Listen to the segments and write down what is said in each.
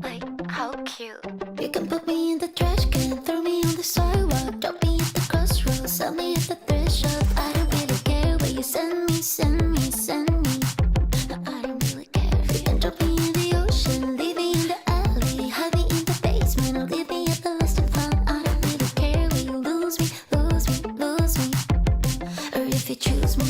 Like, how cute. You can put me in the trash can, throw me on the sidewalk, drop me at the crossroads, sell me at the thrift shop. I don't really care where you send me, send me, send me. I don't really care. You can drop me in the ocean, leave me in the alley, hide me in the basement, or leave me at the listed front. I don't really care where you lose me, lose me, lose me, or if you choose me.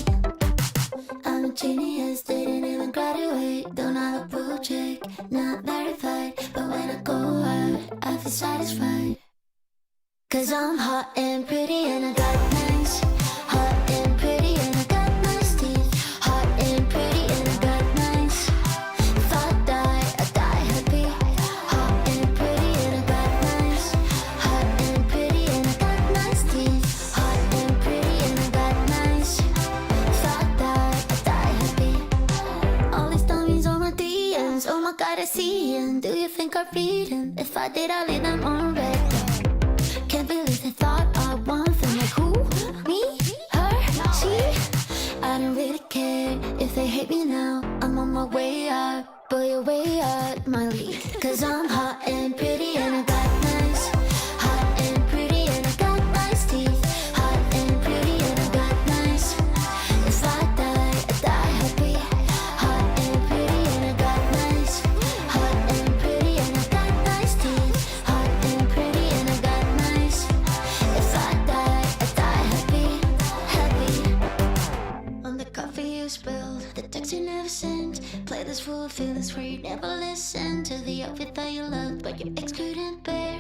I'm a genius, didn't even graduate, don't have a blue check, not verified, but when I go out, I feel satisfied. Cause I'm hot and pretty and I got nice. Hot and pretty and I got nice teeth. Hot and pretty and I got nice. If I die happy. Hot and pretty and I got nice. Hot and pretty and I got nice teeth. Hot and pretty and I got nice. If I die happy. All these dummies on my DMs, oh my god I see them. Do you think I'm reading? If I did I'd leave them on red. Can't believe they thought I want them. Like who? Me? Her? She? I don't really care if they hate me now. I'm on my way out, but you're way out my league. Cause I'm hot and pretty and I got nice. Hot and pretty and I got nice teeth. Hot and pretty and I got nice. If I die happy. Hot and pretty and I got nice. Hot and pretty and I got nice teeth. Hot and pretty and I got nice. If I die happy, happy. On the coffee you spilled, the text you never sent. Play this full of feelings where you never listen to the outfit that you loved, but your ex couldn't bear.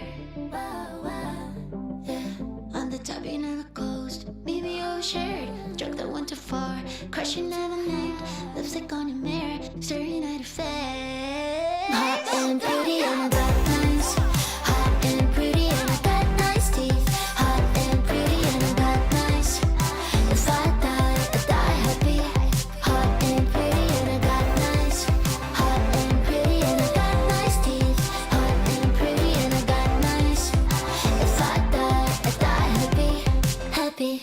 Yeah. On the top you never closed, maybe your shirt, joke that went too far, crush you never named, lipstick on your mirror, staring at your face. Hot and pretty and I got nice. Hot and pretty and I got nice teeth. Hot and pretty and I got nice. If I die happy. Hot and pretty and I got nice. Hot and pretty and I got nice teeth. Hot and pretty and I got nice. If I die happy, happy.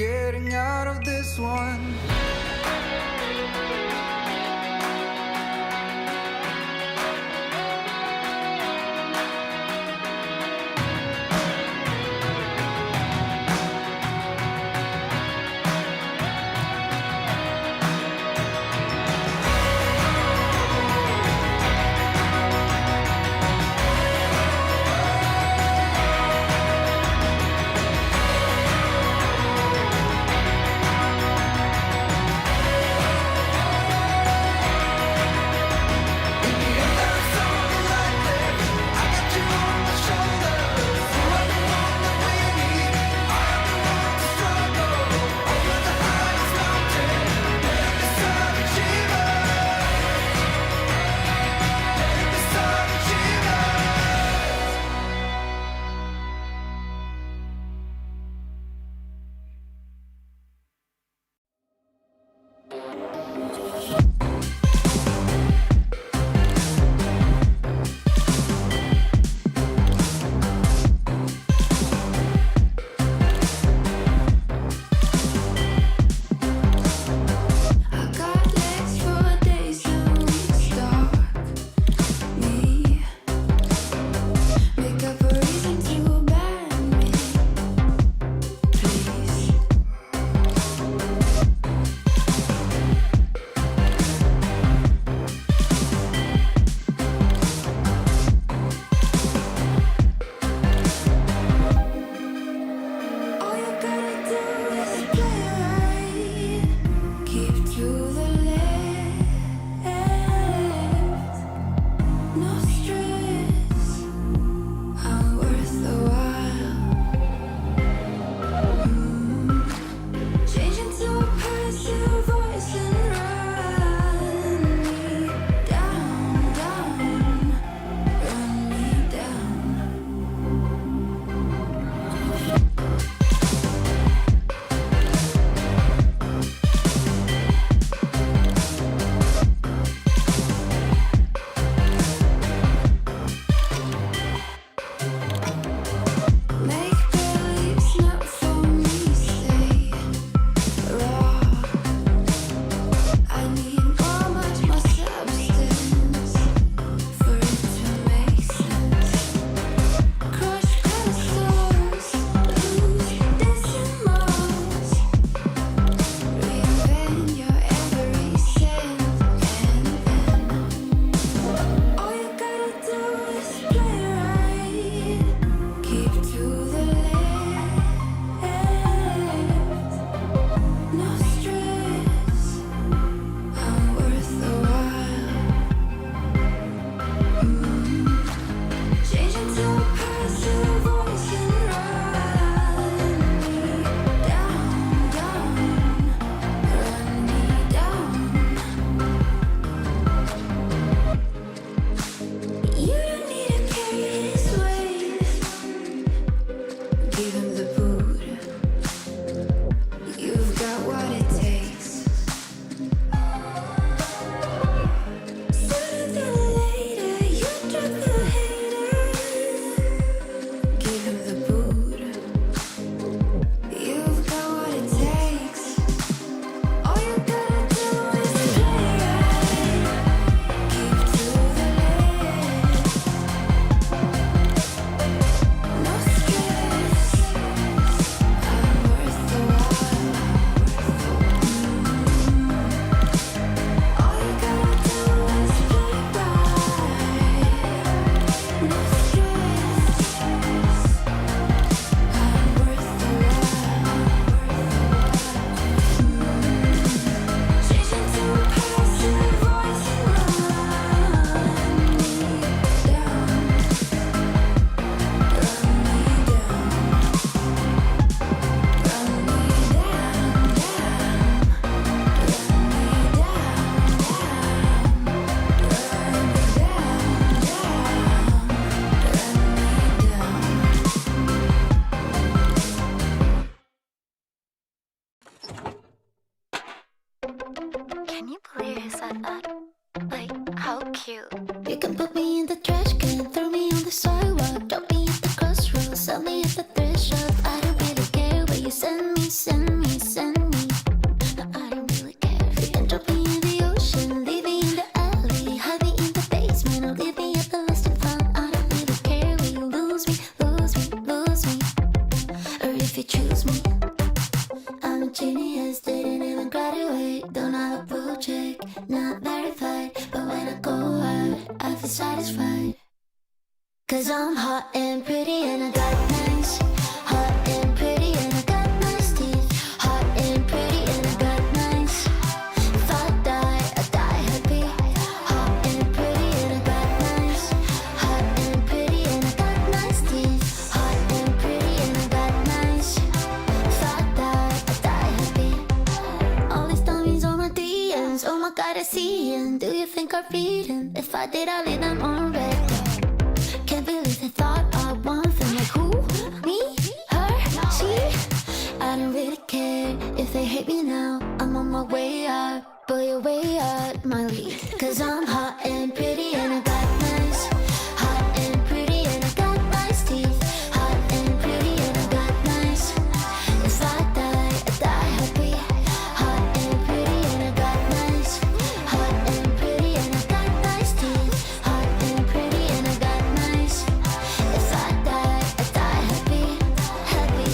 getting out of this one. you choose me. I'm a genius, didn't even graduate. Don't have a blue check, not verified. But when I go out, I feel satisfied. Cause I'm hot and pretty and I got nice. Hot and pretty and I got nice teeth. Hot and pretty and I got nice. If I die happy. Hot and pretty and I got nice. Hot and pretty and I got nice teeth. Hot and pretty and I got nice. If I die happy. All these dummies on my DMs. Oh my god, I see them. Do you think I'd read them? If I did, I'd leave them on red. Can't believe they thought I want them. Like who? Me? Her? She? I don't really care if they hate me now. I'm on my way out, but you're way out my league. Cause I'm hot and pretty and I got nice. Hot and pretty and I got nice teeth. Hot and pretty and I got nice. If I die happy. Hot and pretty and I got nice. Hot and pretty and I got nice teeth. Hot and pretty and I got nice. If I die happy, happy.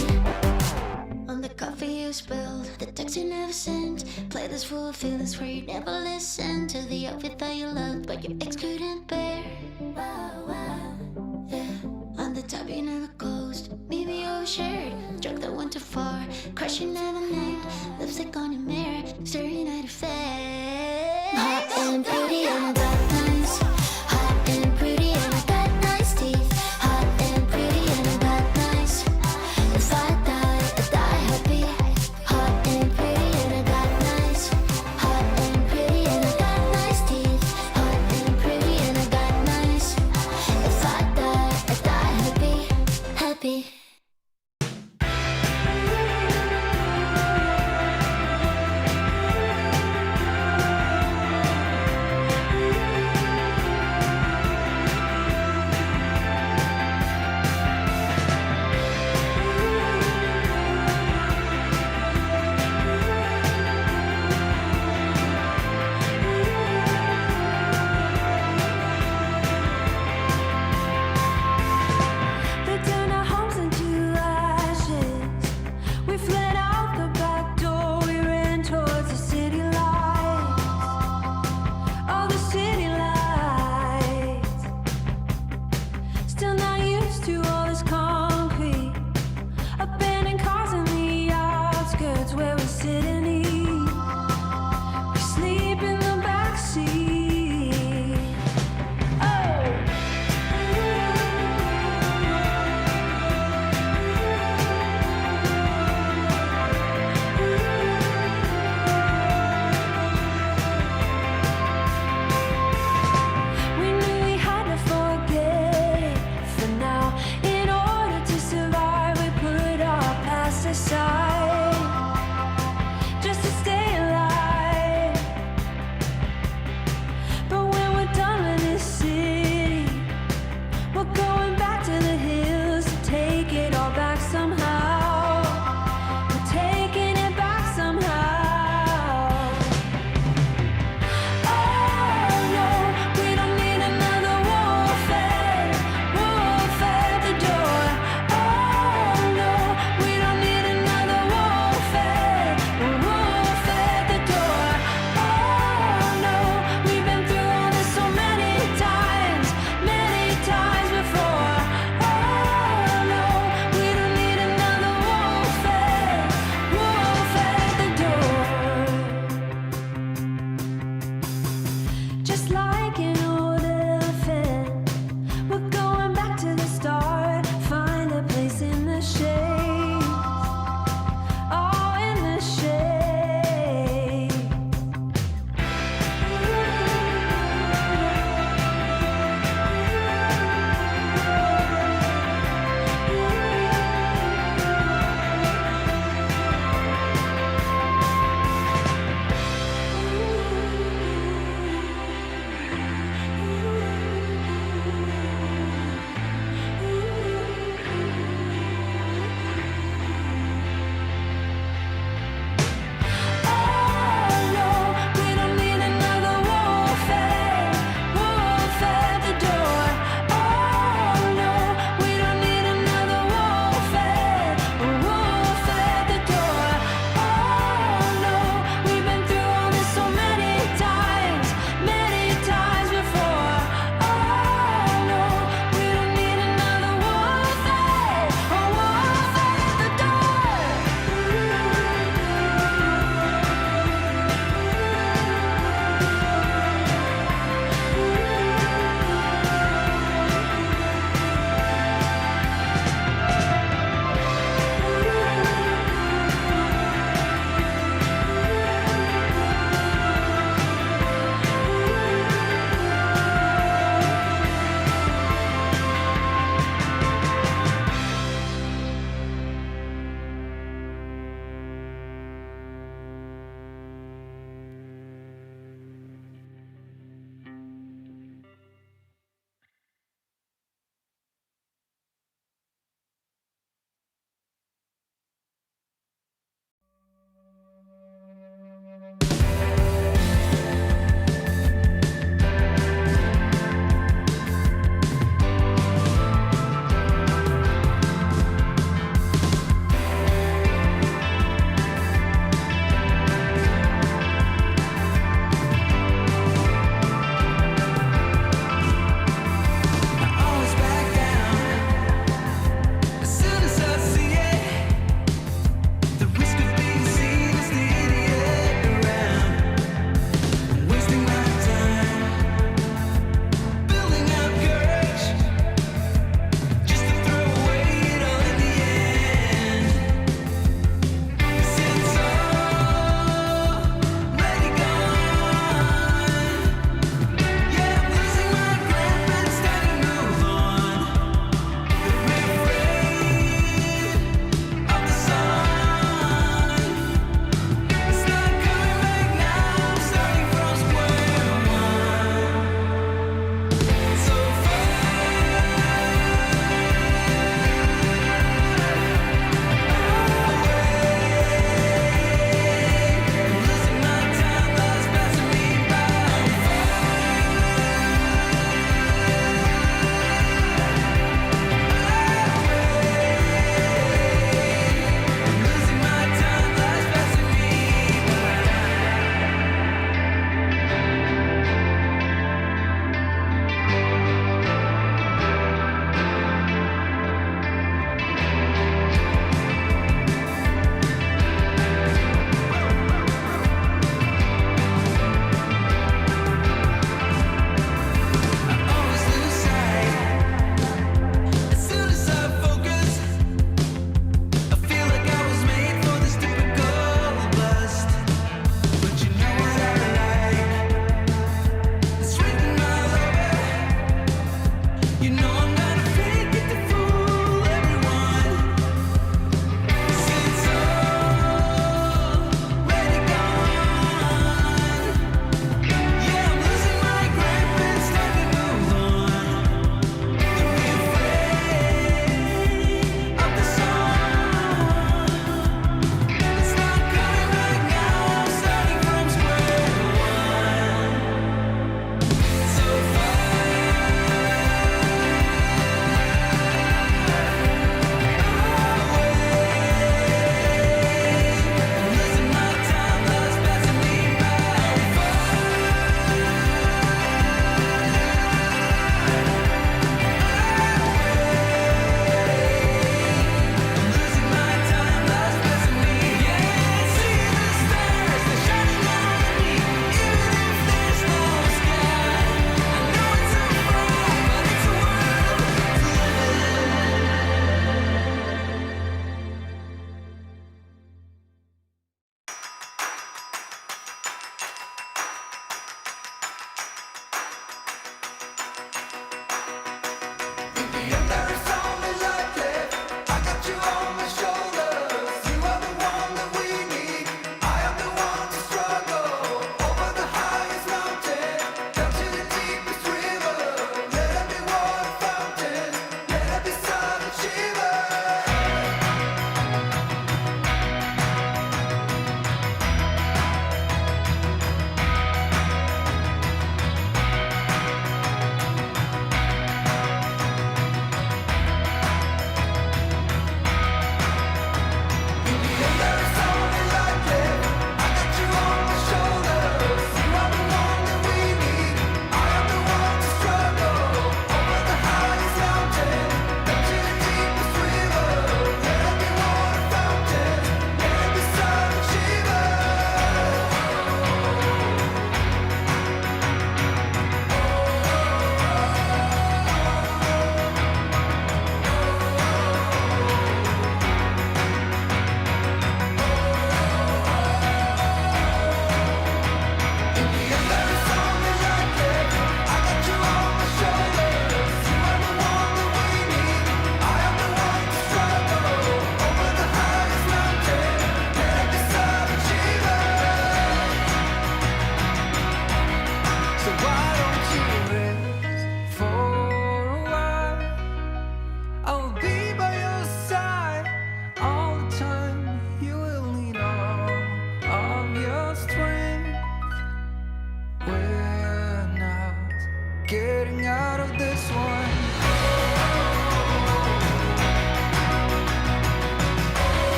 On the coffee you spilled, the text you never sent. Play this fool, feel this where you never listen to the outfit that you loved, but your ex couldn't bear. Yeah. On the top you never closed, maybe overshared. Joke that went too far, crush you never named. Lipstick on your mirror, staring at your face. Hot and pretty and I got nice. Hot and pretty and I got nice teeth. Hot and pretty and I got nice. If I die happy. Hot and pretty and I got nice. Hot and pretty and I got nice teeth. Hot and pretty and I got nice. If I die happy, happy. They turn our homes into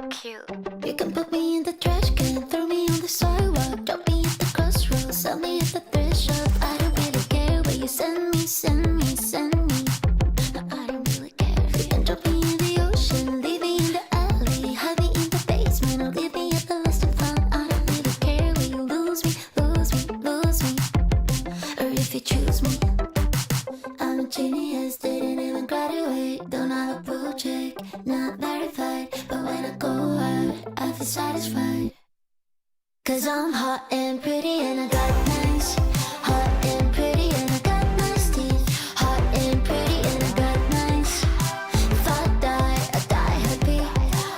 cute. You can put me in the trash can, throw me on the sidewalk, drop me at the crossroads, sell me at the thrift shop. I don't really care where you send me, send me, send me. No, I don't really care. You can drop me in the ocean, leave me in the alley, hide me in the basement, or leave me at the lost and found. I don't really care where you lose me, lose me, lose me, or if you choose me. I'm a genius, didn't even graduate, don't have a blue check, not verified, but when I go out, I feel satisfied. Cause I'm hot and pretty and I got nice. Hot and pretty and I got nice teeth. Hot and pretty and I got nice. If I die happy.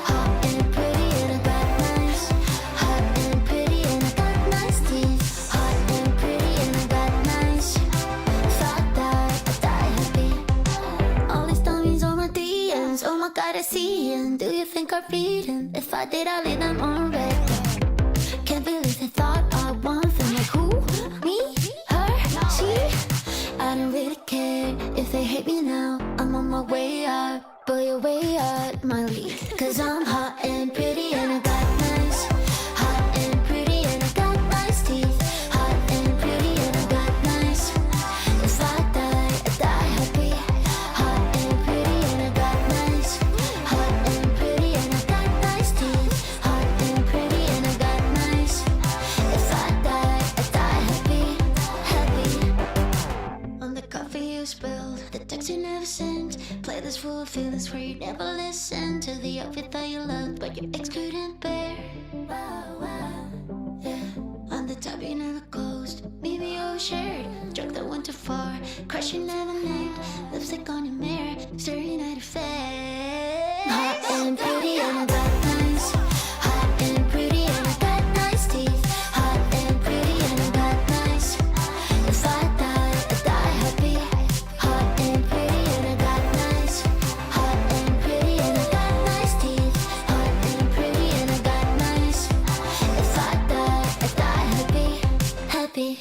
Hot and pretty and I got nice. Hot and pretty and I got nice teeth. Hot and pretty and I got nice. If I die happy. All these dummies on my DMs, oh my god I see 'em. Do you think I'd read 'em? If I did I'd leave them on red. Can't believe they thought I want them. Like who? Me? Her? She? I don't really care if they hate me now. I'm on my way out, but you're way out my league. Cause I'm hot and pretty and I got nice. Hot and pretty and I got nice teeth. Hot and pretty and I got nice. If I die happy. Hot and pretty and I got nice. Hot and pretty and I got nice teeth. Hot and pretty and I got nice. If I die happy, happy. On the coffee you spilled, the text you never sent, playlist full of feelings where you never listen to the outfit that you loved but your ex couldn't bear. Yeah. On the top you never closed, maybe overshared, drug that went too far, crush you never named, lipstick on your mirror, staring at your face. Hot and pretty and I got nice. Hot and pretty and I got nice teeth. Hot and pretty and I got nice. If I die happy. Hot and pretty and I got nice. Hot and pretty and I got nice teeth. Hot and pretty and I got nice. If I die happy, happy.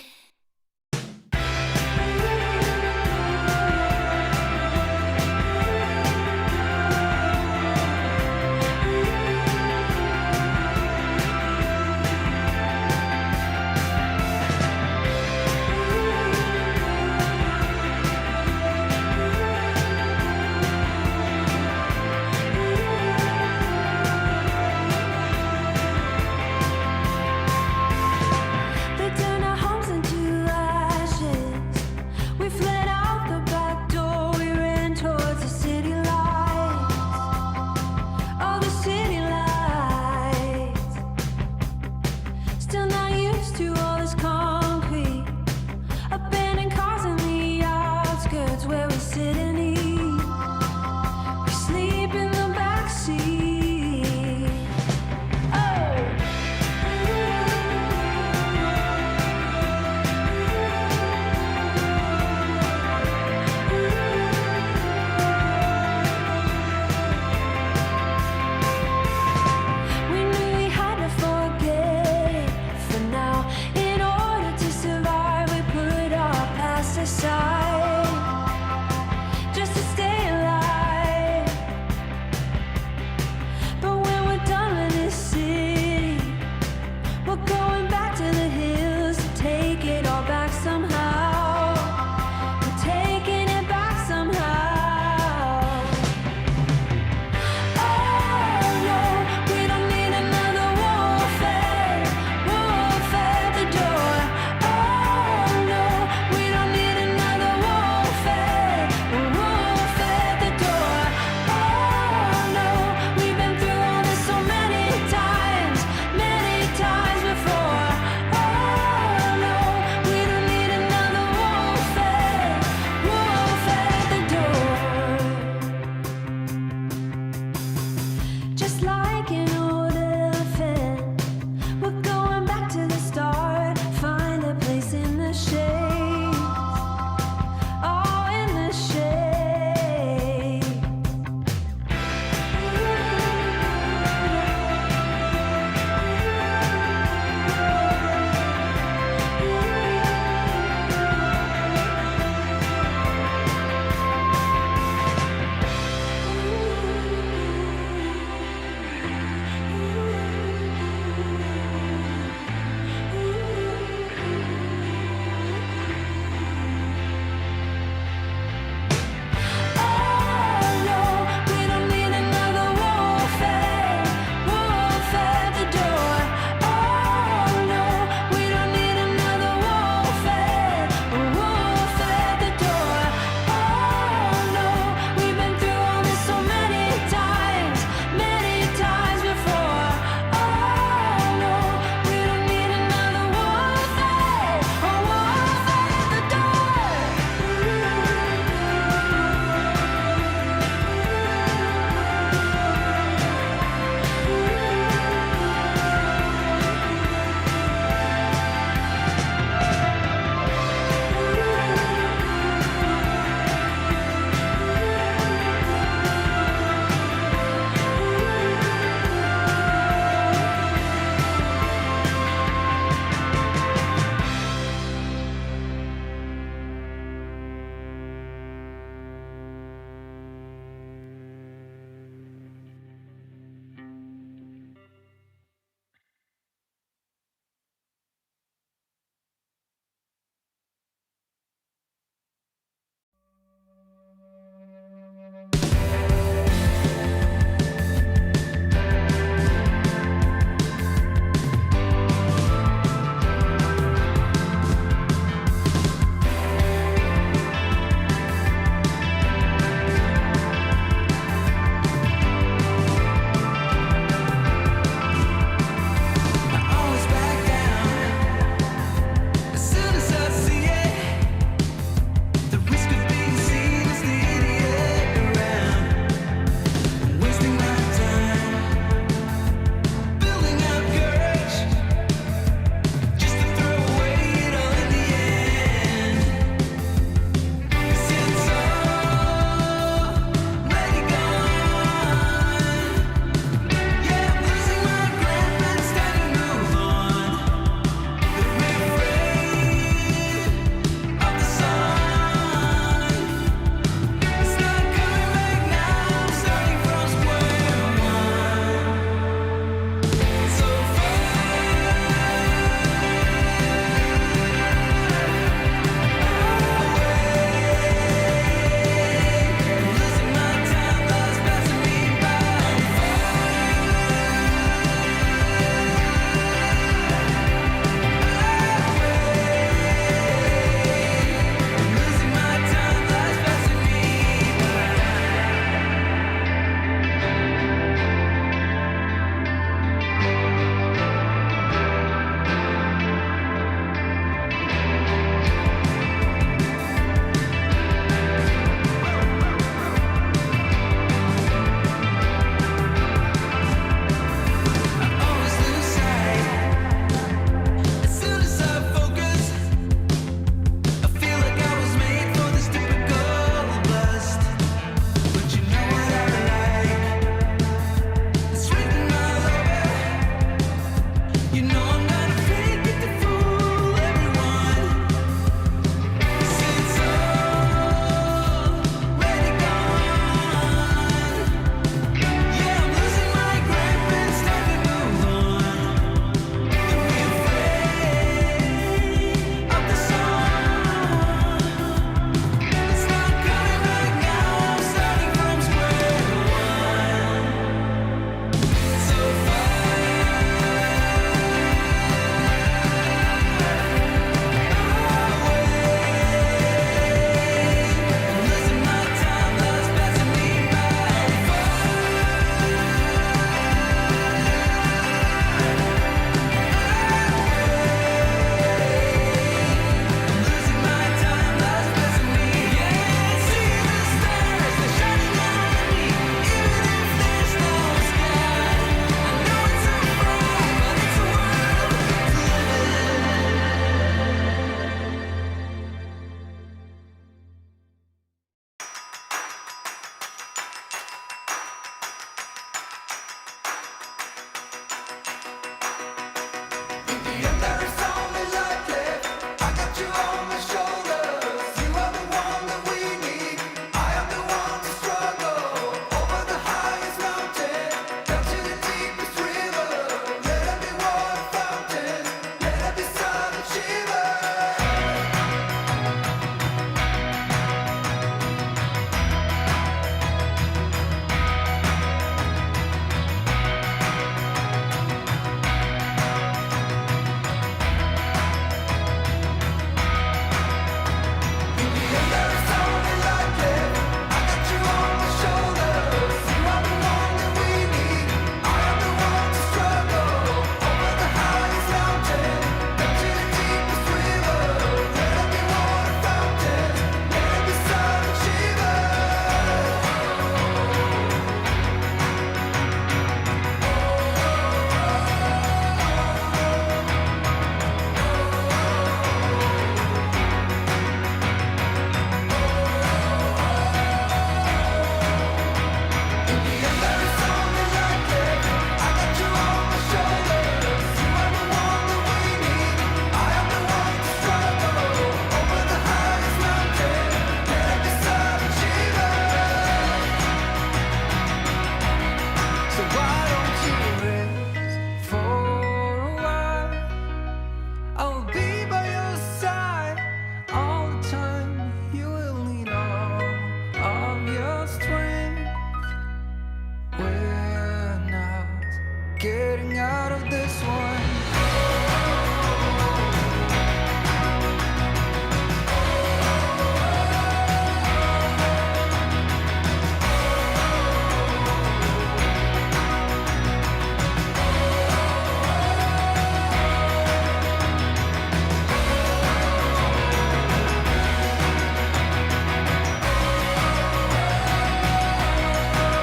this one.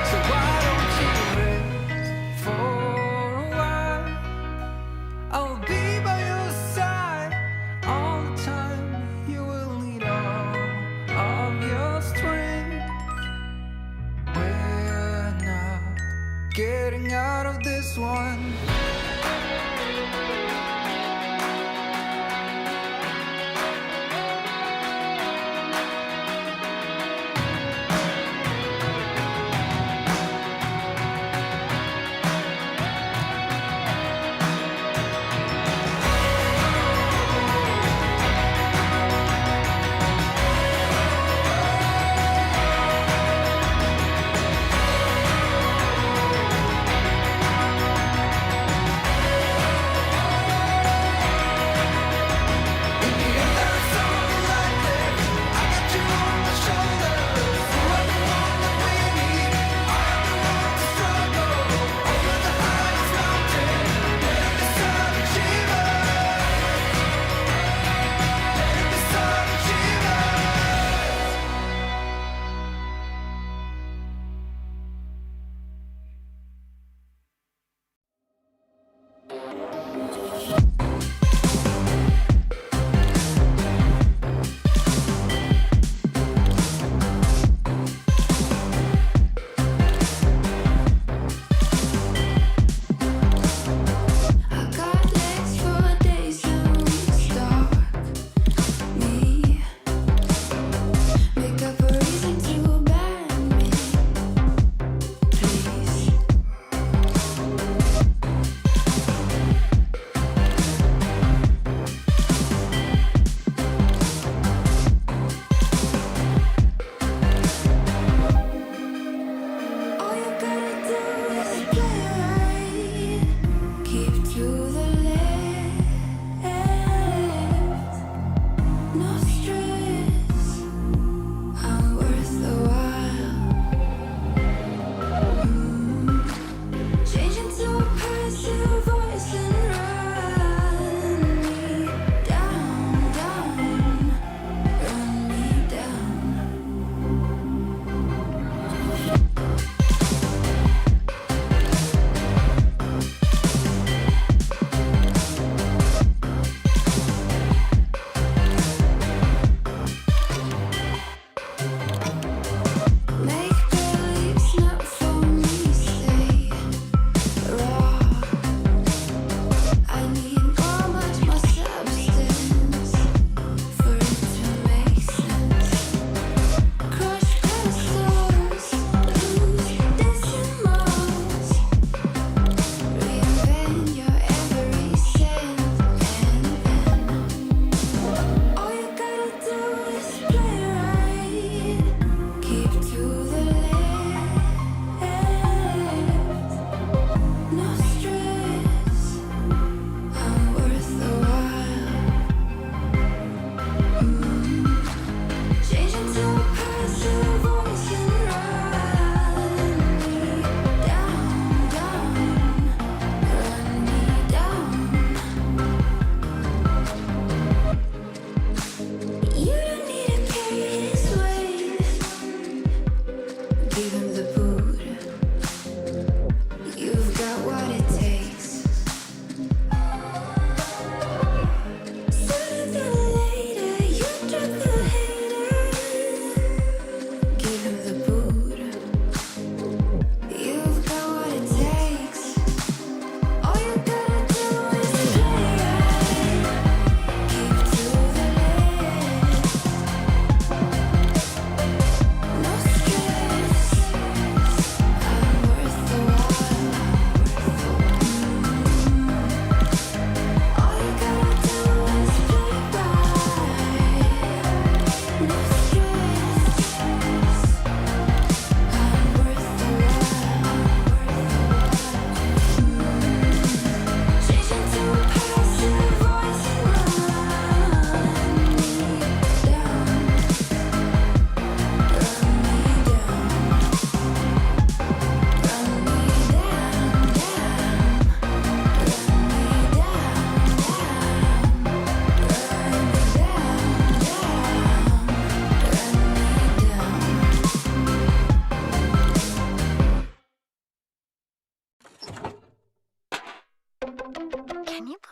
So why don't you rest for a while?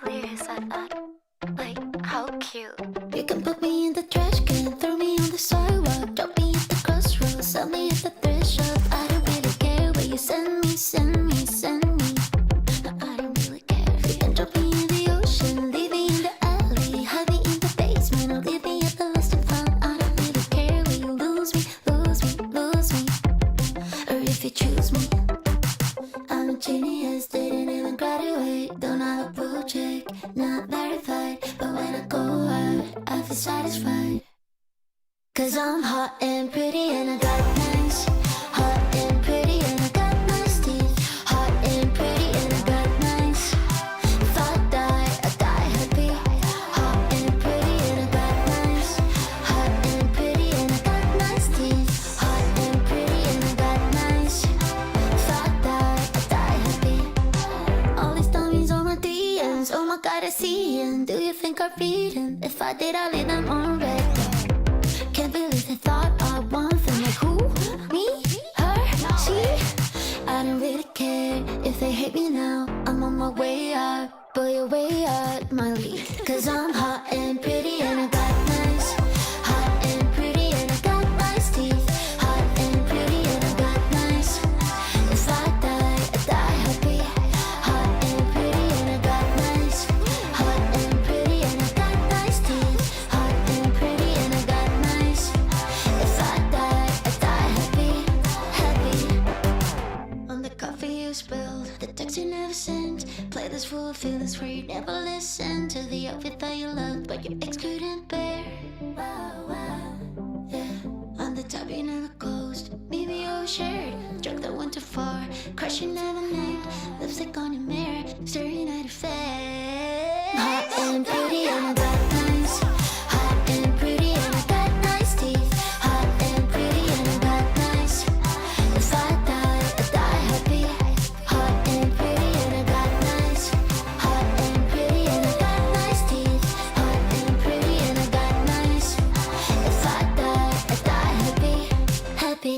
believe you said that. Like, how cute. You can put me in the trash can, throw me on the sidewalk, drop me at the crossroads, sell me at the thrift shop. I don't really care where you send me, send me, send me. I don't really care. You can drop me in the ocean, leave me in the alley, hide me in the basement, or leave me at the lost and found. I don't really care where you lose me, lose me, lose me, or if you choose me. I'm a genius, didn't even graduate, don't have a blue check, not verified, but when I go out, I feel satisfied. Cause I'm hot and pretty and I got nice. Hot and pretty and I got nice teeth. Hot and pretty and I got nice. If I die happy. Hot and pretty and I got nice. Hot and pretty and I got nice teeth. Hot and pretty and I got nice. If I die happy. All these dummies on my DMs, oh my god, I see them. Do you think I'd read them? If I did, I'd leave them on red. Can't believe they thought I want them. Like who? Me? Her? She? I don't really care if they hate me now. I'm on my way out, but you're way out my league. Cause I'm hot and pretty and I got nice. Hot and pretty and I got nice teeth. Hot and pretty and I got nice. If I die happy. Hot and pretty and I got nice. Hot and pretty and I got nice teeth. Hot and pretty and I got nice. If I die happy, happy. On the coffee you spilled, the text you never sent. Play this full of feelings where you never listen to the outfit that you loved, but your ex couldn't bear. Yeah. On the top you never closed, maybe your shirt, drug that went too far, crush you never named, lipstick on your mirror, staring at your face. Hot and pretty and I got nice. Hot and pretty and I got nice teeth. Hot and pretty and I got nice. If I die happy. Hot and pretty and I got nice. Hot and pretty and I got nice teeth. Hot and pretty and I got nice. If I die happy, happy.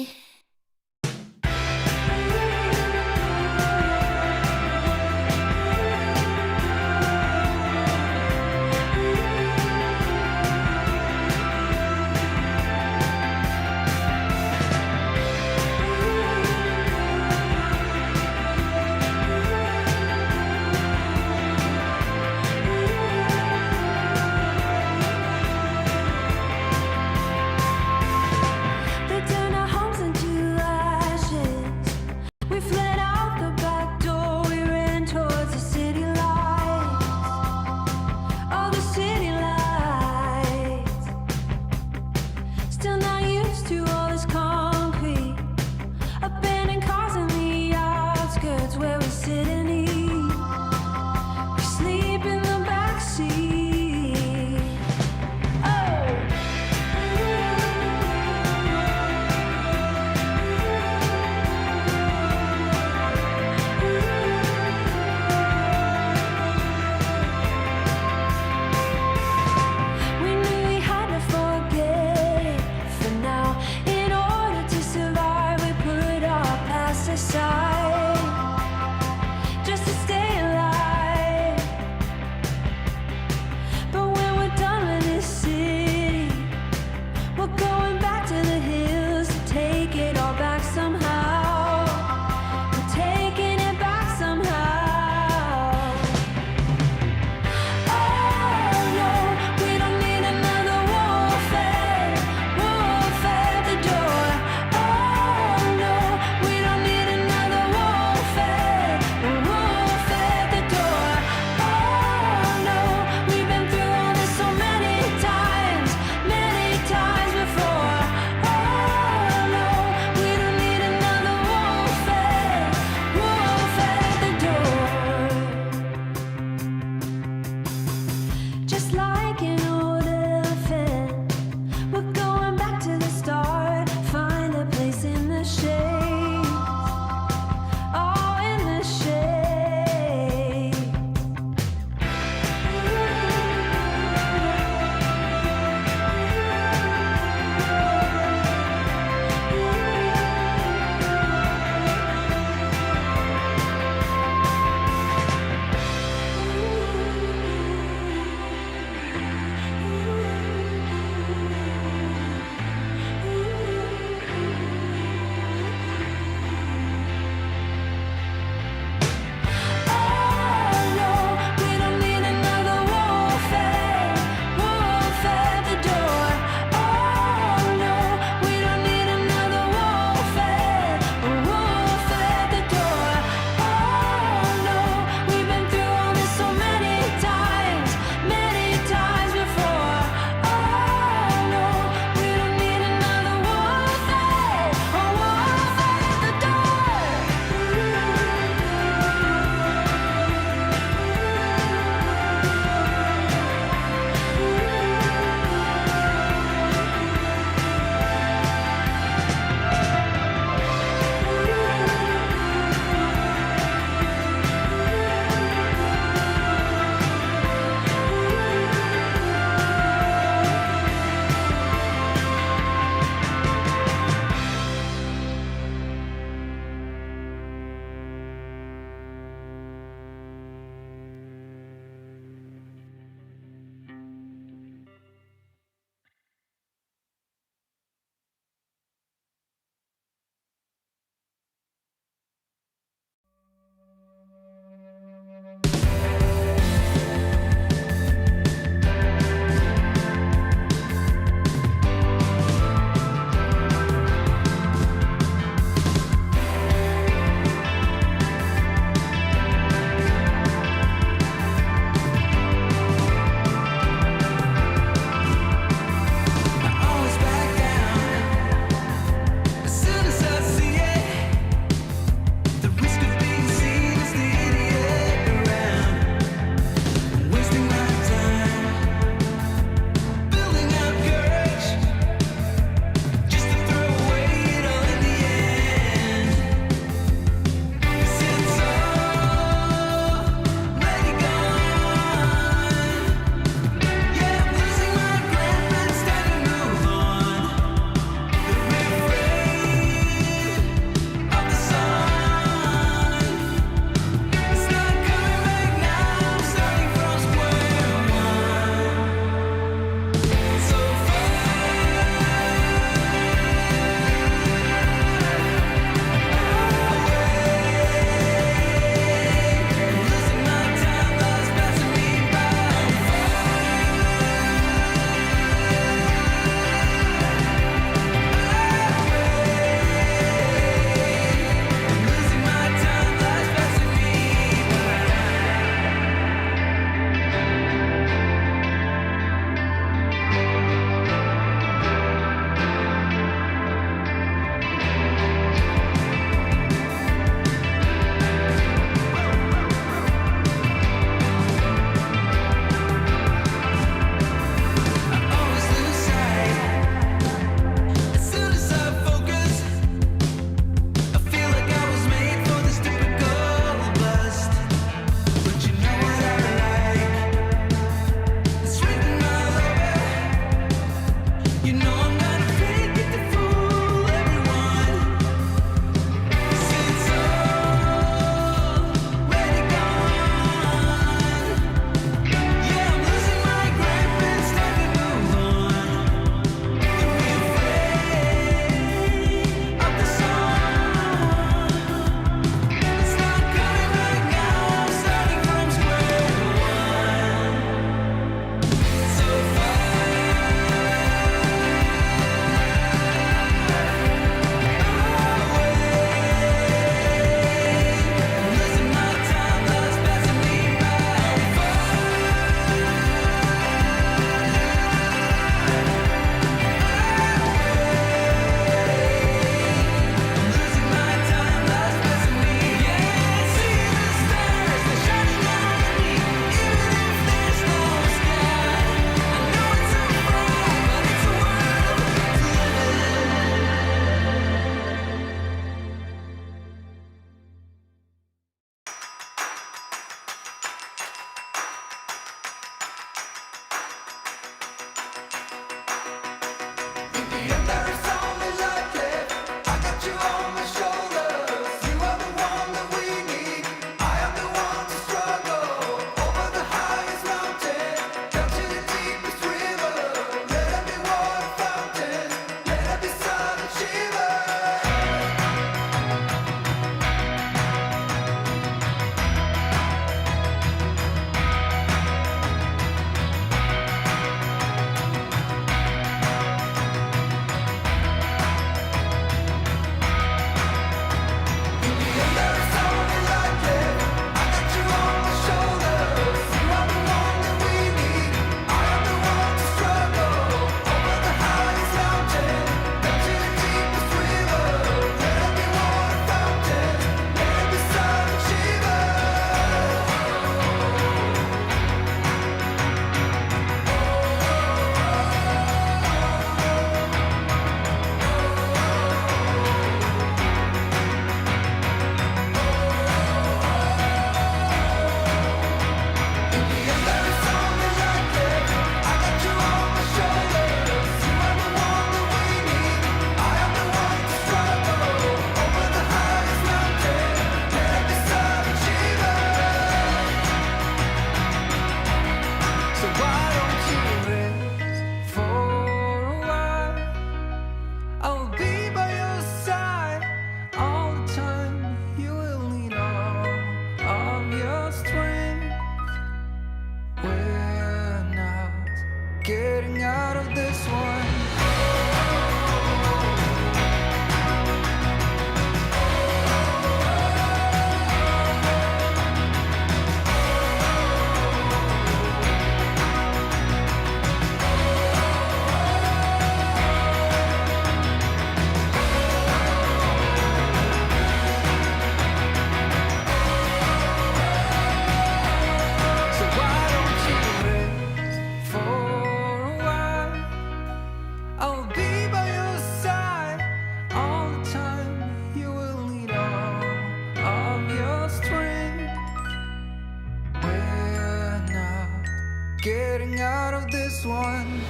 getting out of this one.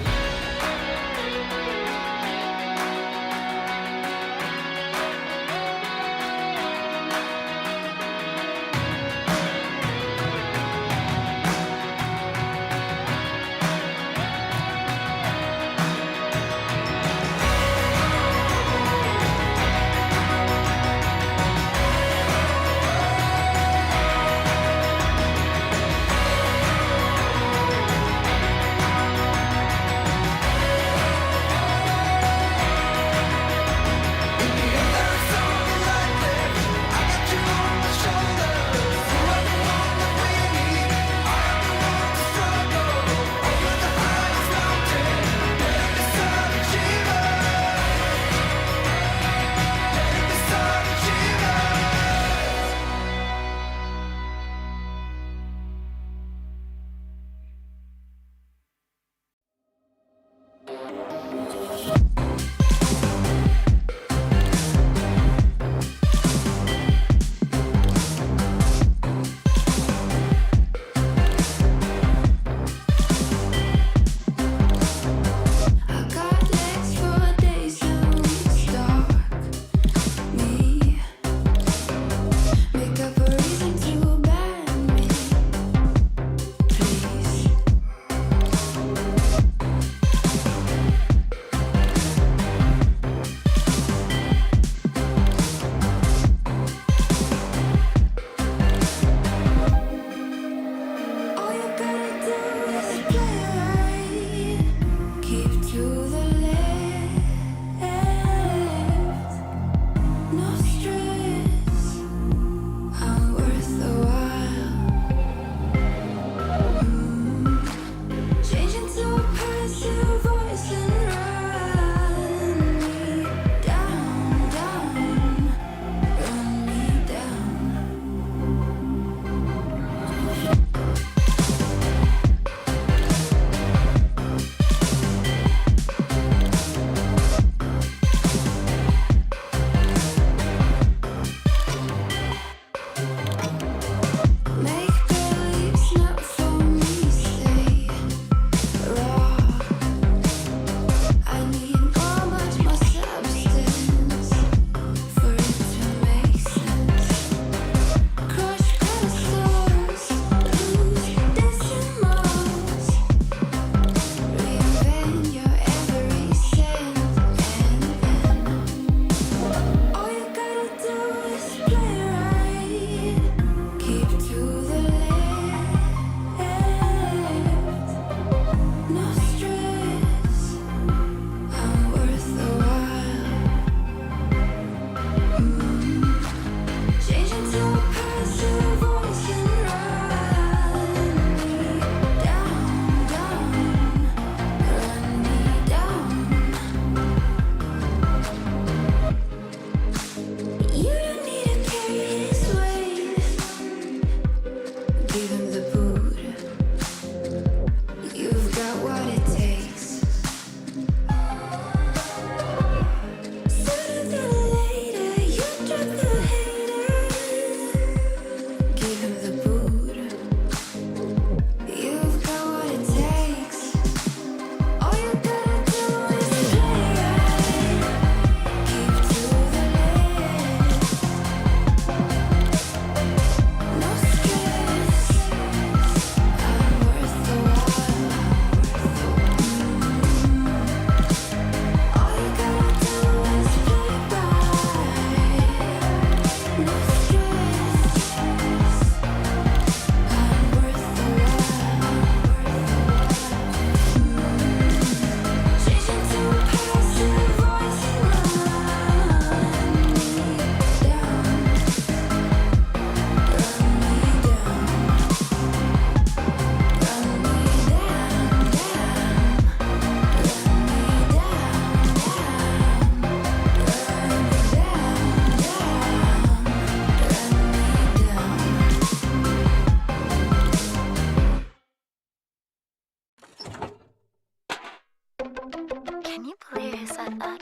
Can you believe he said that?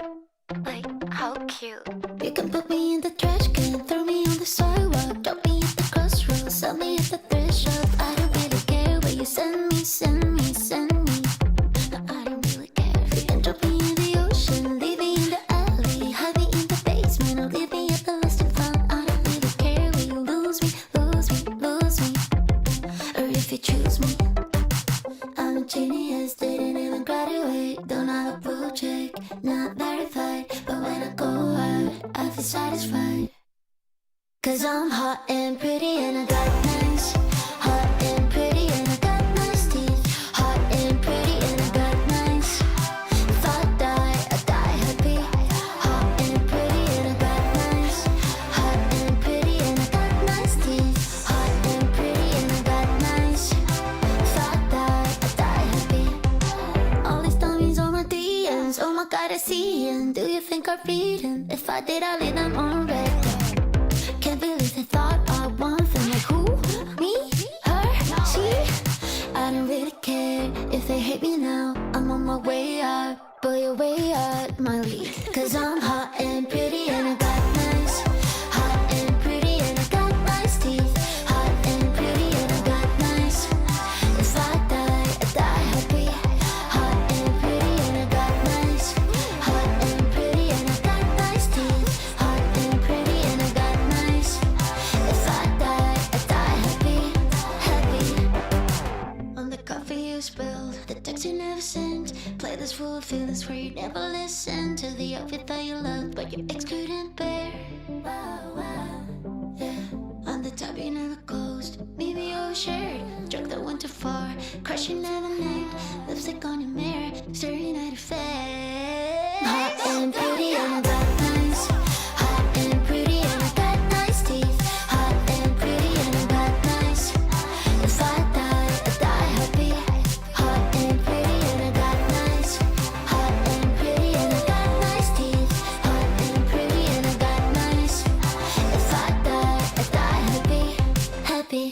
Like, how cute. You can put me in the trash can, throw me on the sidewalk, drop me at the crossroads, sell me at the thrift shop. I don't really care where you send me, send me. knows me. I'm a genius, didn't even graduate. Don't have a blue check, not verified. But when I go out, I feel satisfied. Cause I'm hot and pretty and I got nice. Hot and pretty and I got nice teeth. Hot and pretty and I got nice. If I die happy. Hot and pretty and I got nice. Hot and pretty and I got nice teeth. Hot and pretty and I got nice. If I die happy. All these dummies on my DMs. Oh my god, I see them. Do you think I'm reading? If I did, I'd leave them on red. Can't believe they thought I want them. Like who? Me? Her? She? I don't really care if they hate me now. I'm on my way out, but you're way out my league. Cause I'm hot and pretty and I got nice. Hot and pretty and I got nice teeth. Hot and pretty and I got nice. If I die happy. Hot and pretty and I got nice. Hot and pretty and I got nice teeth. Hot and pretty and I got nice. If I die happy, happy. On the coffee you spilled, the text you never sent. Play this full of feelings where you never listen to the outfit that you loved, but your ex couldn't bear. Yeah. On the top you never closed, maybe your shirt. Drug that went too far, crush you never named. Lipstick on your mirror, staring at your face. Hot and pretty and I got nice. Hot and pretty and I got nice teeth. Hot and pretty and I got nice. If I die happy. Hot and pretty and I got nice. Hot and pretty and I got nice teeth. Hot and pretty and I got nice. If I die happy, happy.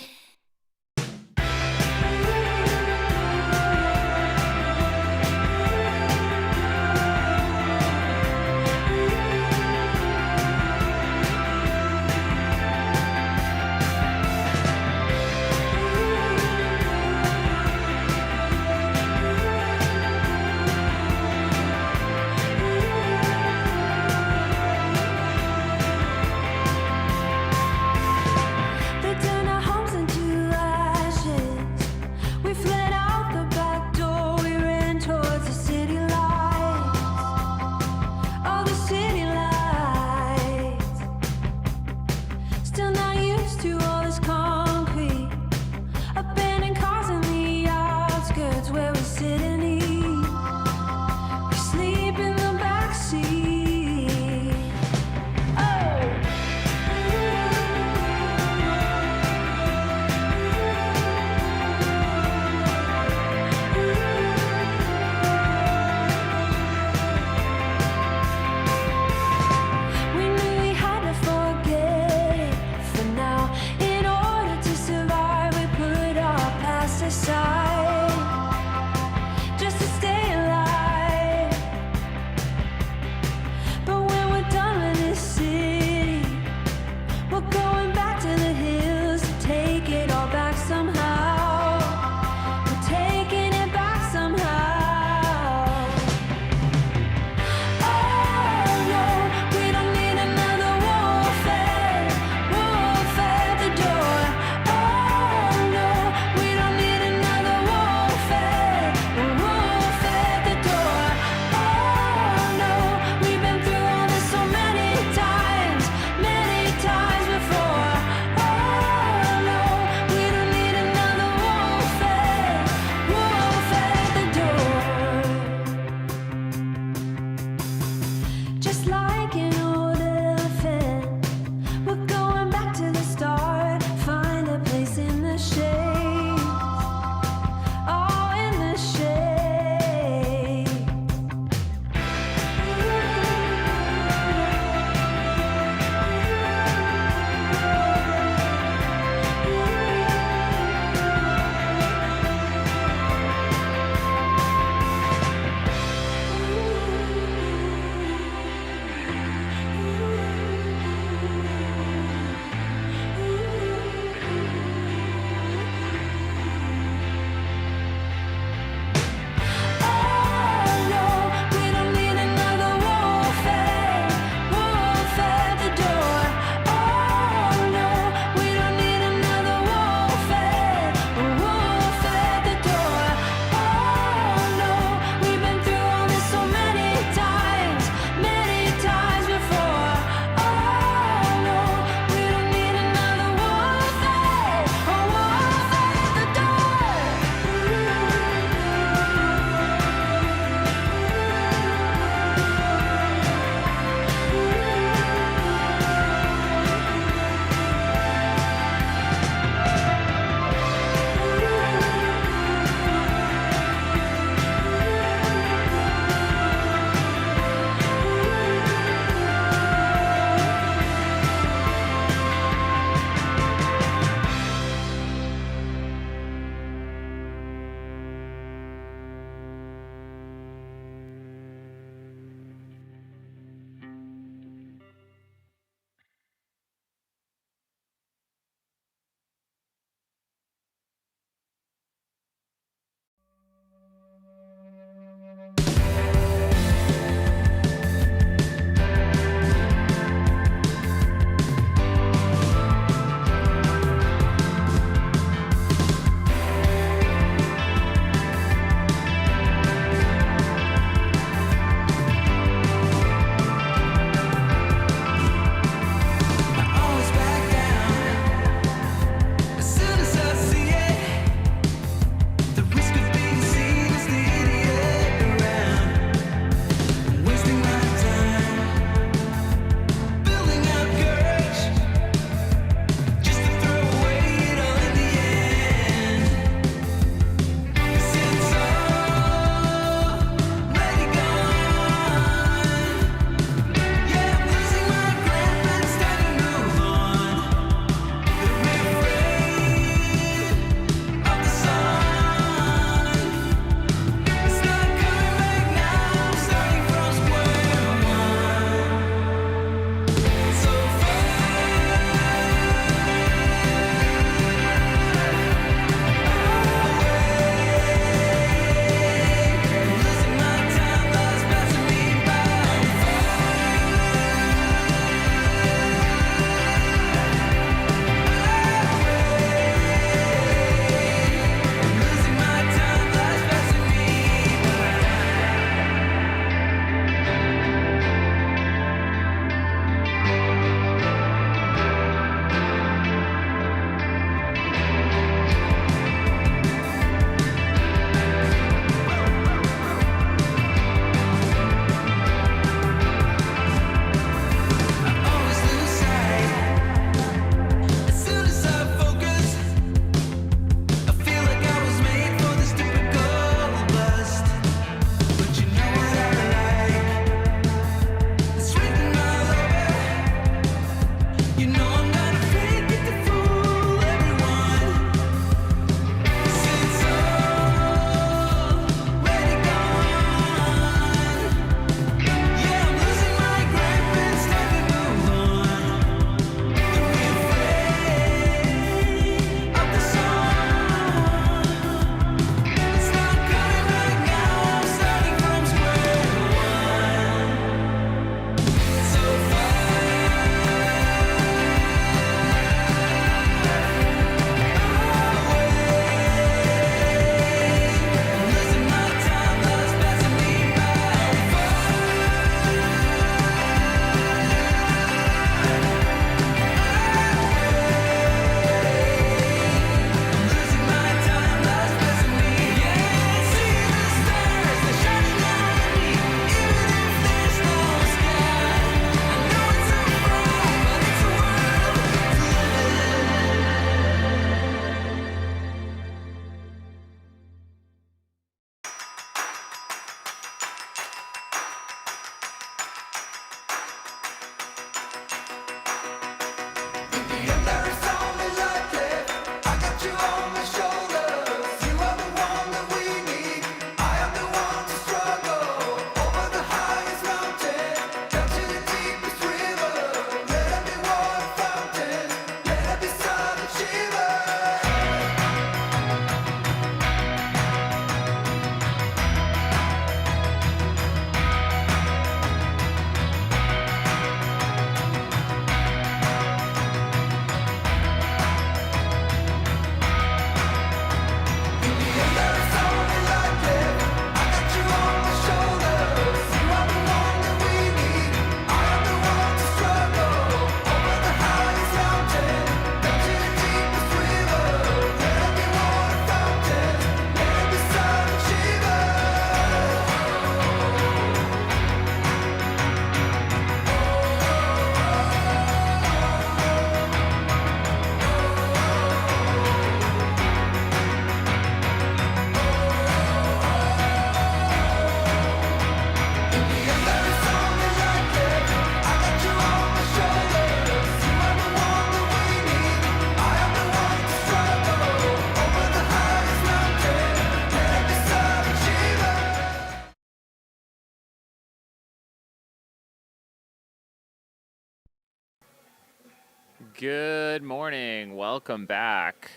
Good morning. Welcome back.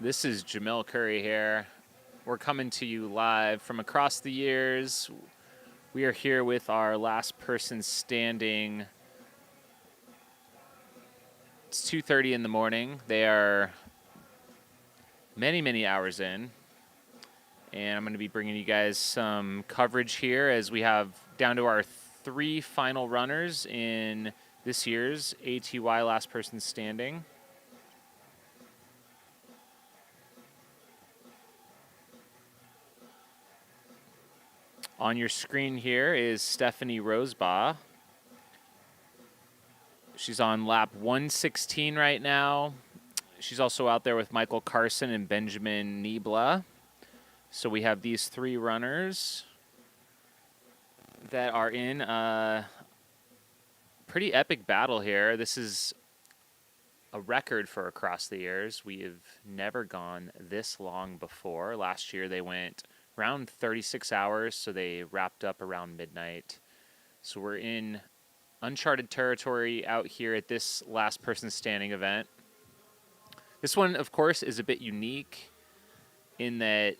This is Jamil Curry here. We're coming to you live from across the years. We are here with our last person standing. It's 2:30 in the morning. They are many hours in. And I'm going to be bringing you guys some coverage here as we have down to our 3 final runners in this year's ATY Last Person Standing. On your screen here is Stephanie Rosebaugh. She's on lap 116 right now. She's also out there with Michael Carson and Benjamin Niebla. So we have these 3 runners that are in a pretty epic battle here. This is a record for across the years. We have never gone this long before. Last year they went around 36 hours, so they wrapped up around midnight. So we're in uncharted territory out here at this last person standing event. This one, of course, is a bit unique in that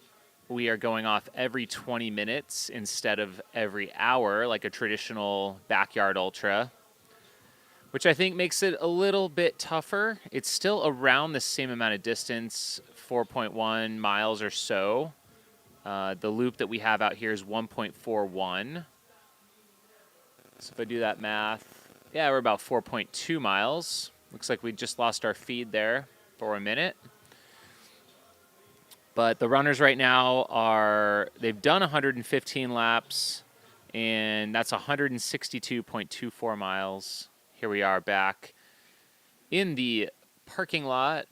we are going off every 20 minutes instead of every hour like a traditional backyard ultra, which I think makes it a little bit tougher. It's still around the same amount of distance, 4.1 miles or so. The loop that we have out here is 1.41. So if I do that math, yeah, we're about 4.2 miles. Looks like we just lost our feed there for a minute. But the runners right now they've done 115 laps, and that's 162.24 miles. Here we are back in the parking lot.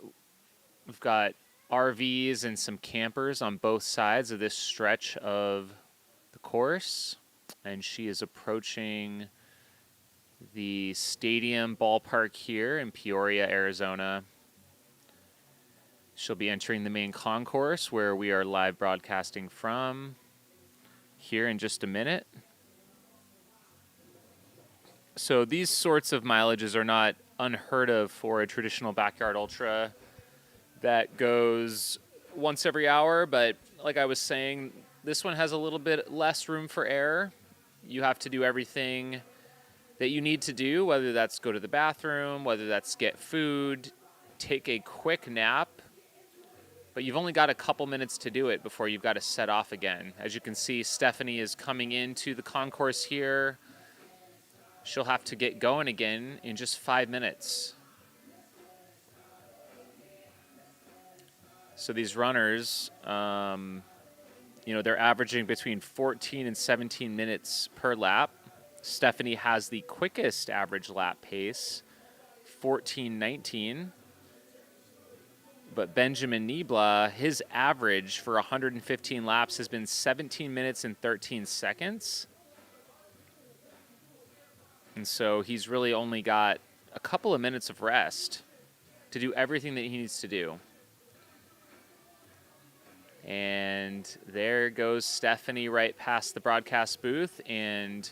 We've got RVs and some campers on both sides of this stretch of the course. And she is approaching the stadium ballpark here in Peoria, Arizona. She'll be entering the main concourse where we are live broadcasting from here in just a minute. So these sorts of mileages are not unheard of for a traditional backyard ultra that goes once every hour, but like I was saying, this one has a little bit less room for error. You have to do everything that you need to do, whether that's go to the bathroom, whether that's get food, take a quick nap, but you've only got a couple minutes to do it before you've got to set off again. As you can see, Stephanie is coming into the concourse here. She'll have to get going again in just 5 minutes. So these runners, they're averaging between 14 and 17 minutes per lap. Stephanie has the quickest average lap pace, 14:19. But Benjamin Niebla, his average for 115 laps has been 17 minutes and 13 seconds. And so he's really only got a couple of minutes of rest to do everything that he needs to do. And there goes Stephanie right past the broadcast booth and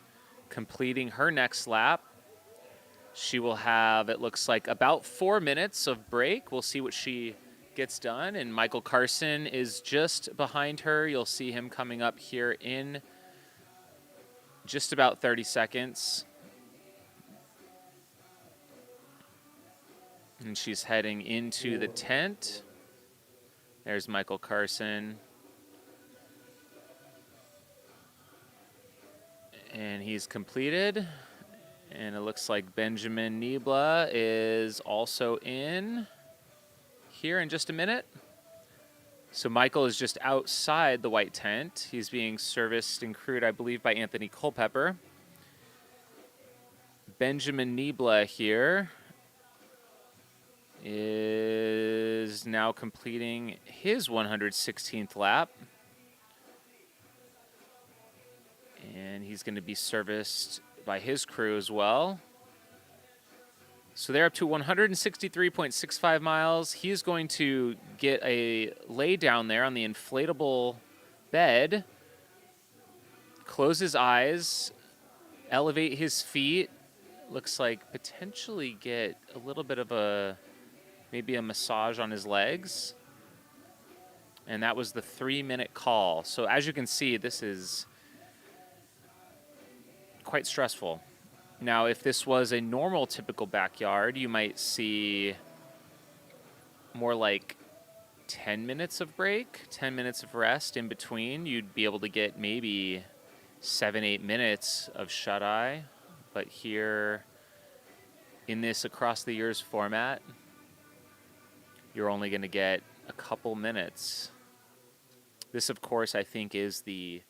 completing her next lap. She will have, it looks like, about 4 minutes of break. We'll see what she gets done. And Michael Carson is just behind her. You'll see him coming up here in just about 30 seconds. And she's heading into the tent. There's Michael Carson. And he's completed. And it looks like Benjamin Niebla is also in here in just a minute. So Michael is just outside the white tent. He's being serviced and crewed, I believe, by Anthony Culpepper. Benjamin Niebla here is now completing his 116th lap. And he's going to be serviced by his crew as well. So they're up to 163.65 miles. He's going to get a lay down there on the inflatable bed, close his eyes, elevate his feet, looks like potentially get a little bit of maybe a massage on his legs. And that was the 3-minute call. So as you can see, this is quite stressful. Now, if this was a normal, typical backyard, you might see more like 10 minutes of break, 10 minutes of rest in between. You'd be able to get maybe 7-8 minutes of shut-eye. But here, in this across the years format, you're only going to get a couple minutes. This, of course, I think is the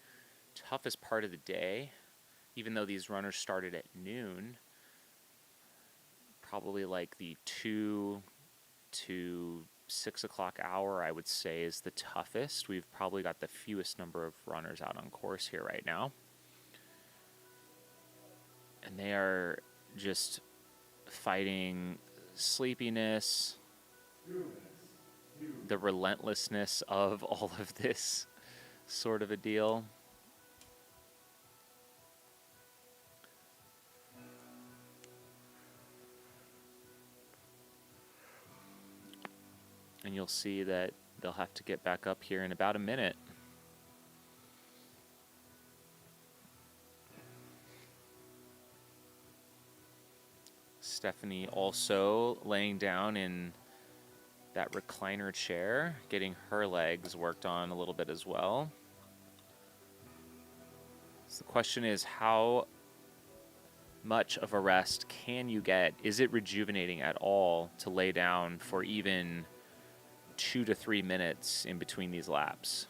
toughest part of the day. Even though these runners started at noon, probably like the 2 to 6 o'clock hour, I would say, is the toughest. We've probably got the fewest number of runners out on course here right now. And they are just fighting sleepiness, the relentlessness of all of this sort of a deal. And you'll see that they'll have to get back up here in about a minute. Stephanie also laying down in that recliner chair, getting her legs worked on a little bit as well. So the question is, how much of a rest can you get? Is it rejuvenating at all to lay down for even 2 to 3 minutes in between these laps?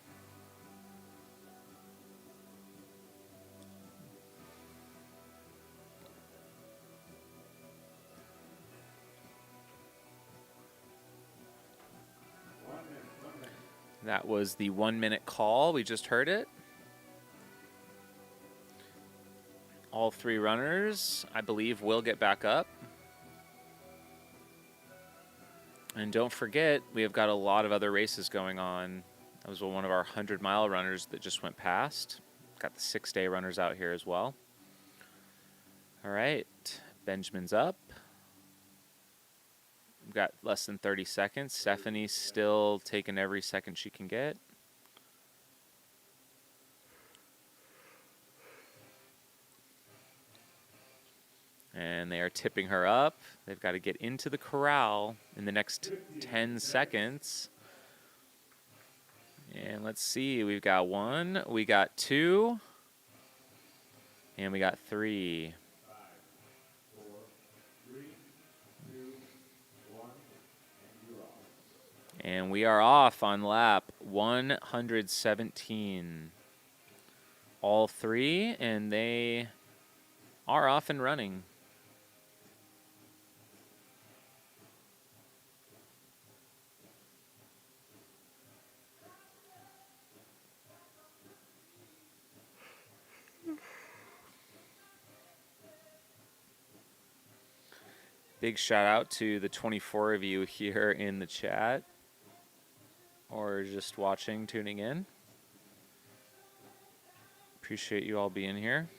That was the 1-minute call. We just heard it. All 3 runners, I believe, will get back up. And don't forget, we have got a lot of other races going on. That was one of our 100-mile runners that just went past. Got the 6-day runners out here as well. All right, Benjamin's up. We've got less than 30 seconds. Stephanie's still taking every second she can get. And they are tipping her up. They've got to get into the corral in the next 10 seconds. And let's see, we've got 1, we got 2, and we got 3. And we are off on lap 117. All 3, and they are off and running. Big shout out to the 24 of you here in the chat or just watching, tuning in. Appreciate you all being here.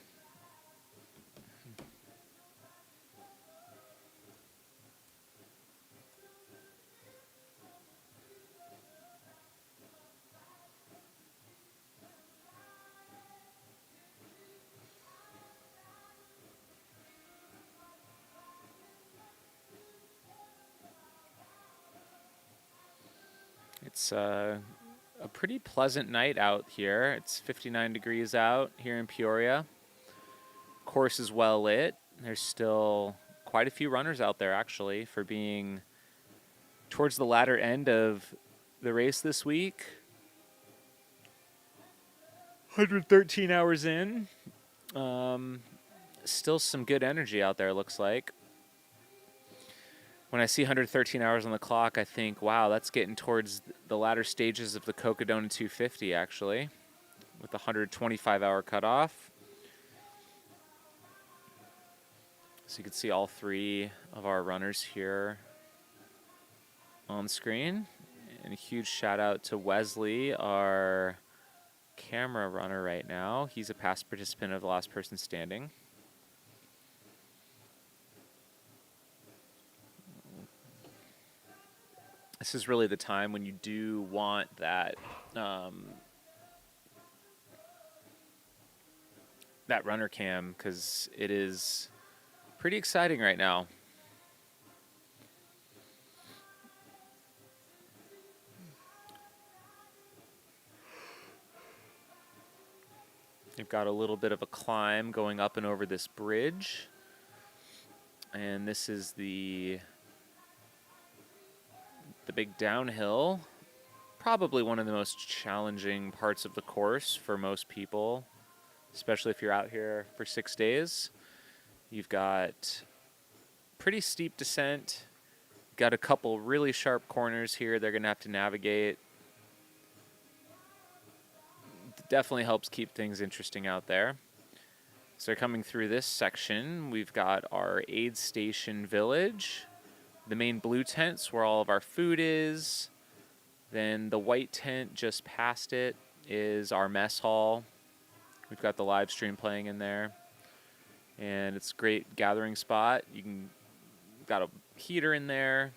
It's a pretty pleasant night out here. It's 59 degrees out here in Peoria. Course is well lit. There's still quite a few runners out there, actually, for being towards the latter end of the race this week. 113 hours in. Still some good energy out there, looks like. When I see 113 hours on the clock, I think, wow, that's getting towards the latter stages of the Cocodona 250, actually, with the 125-hour cutoff. So you can see all 3 of our runners here on screen. And a huge shout out to Wesley, our camera runner right now. He's a past participant of the Last Person Standing. This is really the time when you do want that that runner cam, because it is pretty exciting right now. You've got a little bit of a climb going up and over this bridge. And this is the big downhill. Probably one of the most challenging parts of the course for most people, especially if you're out here for 6 days. You've got pretty steep descent. Got a couple really sharp corners here they're going to have to navigate. Definitely helps keep things interesting out there. So coming through this section, we've got our aid station village, the main blue tent's where all of our food is. Then the white tent just past it is our mess hall. We've got the live stream playing in there. And it's a great gathering spot. Got a heater in there.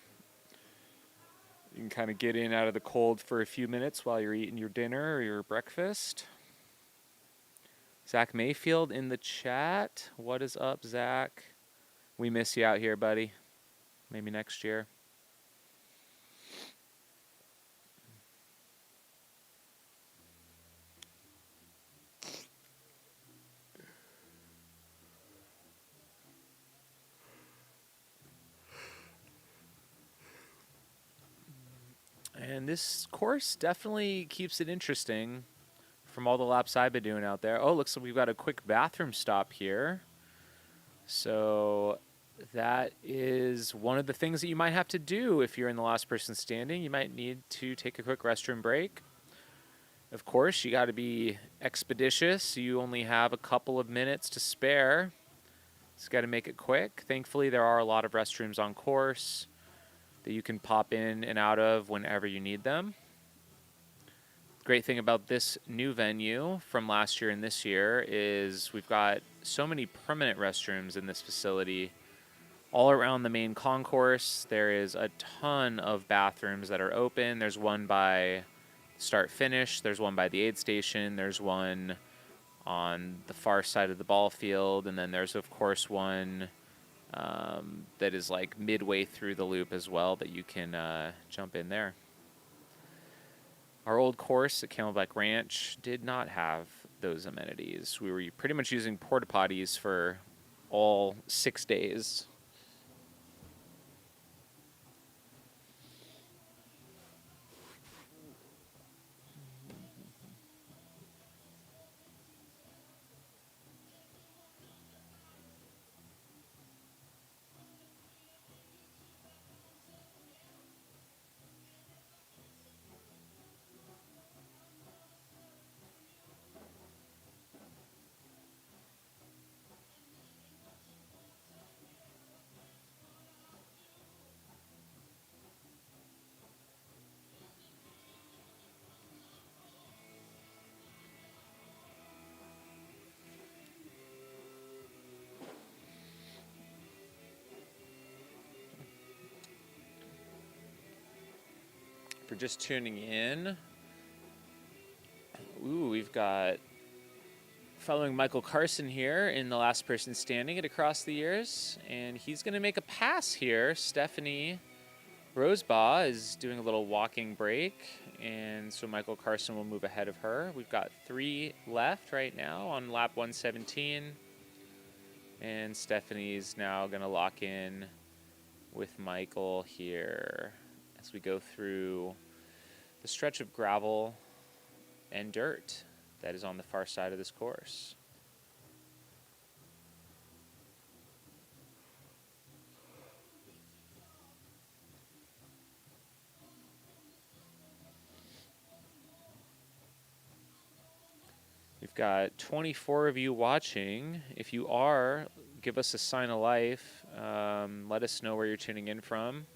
You can kind of get in out of the cold for a few minutes while you're eating your dinner or your breakfast. Zach Mayfield in the chat. What is up, Zach? We miss you out here, buddy. Maybe next year. And this course definitely keeps it interesting from all the laps I've been doing out there. Oh, looks like we've got a quick bathroom stop here. So that is one of the things that you might have to do if you're in the last person standing. You might need to take a quick restroom break. Of course, you got to be expeditious. You only have a couple of minutes to spare. Just got to make it quick. Thankfully, there are a lot of restrooms on course that you can pop in and out of whenever you need them. Great thing about this new venue from last year and this year is we've got so many permanent restrooms in this facility. All around the main concourse, there is a ton of bathrooms that are open. There's one by start finish. There's one by the aid station. There's one on the far side of the ball field. And then there's, of course, one that is like midway through the loop as well that you can jump in there. Our old course at Camelback Ranch did not have those amenities. We were pretty much using porta potties for all 6 days. For just tuning in, we've got following Michael Carson here in the last person standing at Across the Years, and he's going to make a pass here. Stephanie Rosebaugh is doing a little walking break, and so Michael Carson will move ahead of her. We've got 3 left right now on lap 117, and Stephanie's now going to lock in with Michael here as we go through the stretch of gravel and dirt that is on the far side of this course. We've got 24 of you watching. If you are, give us a sign of life. Let us know where you're tuning in from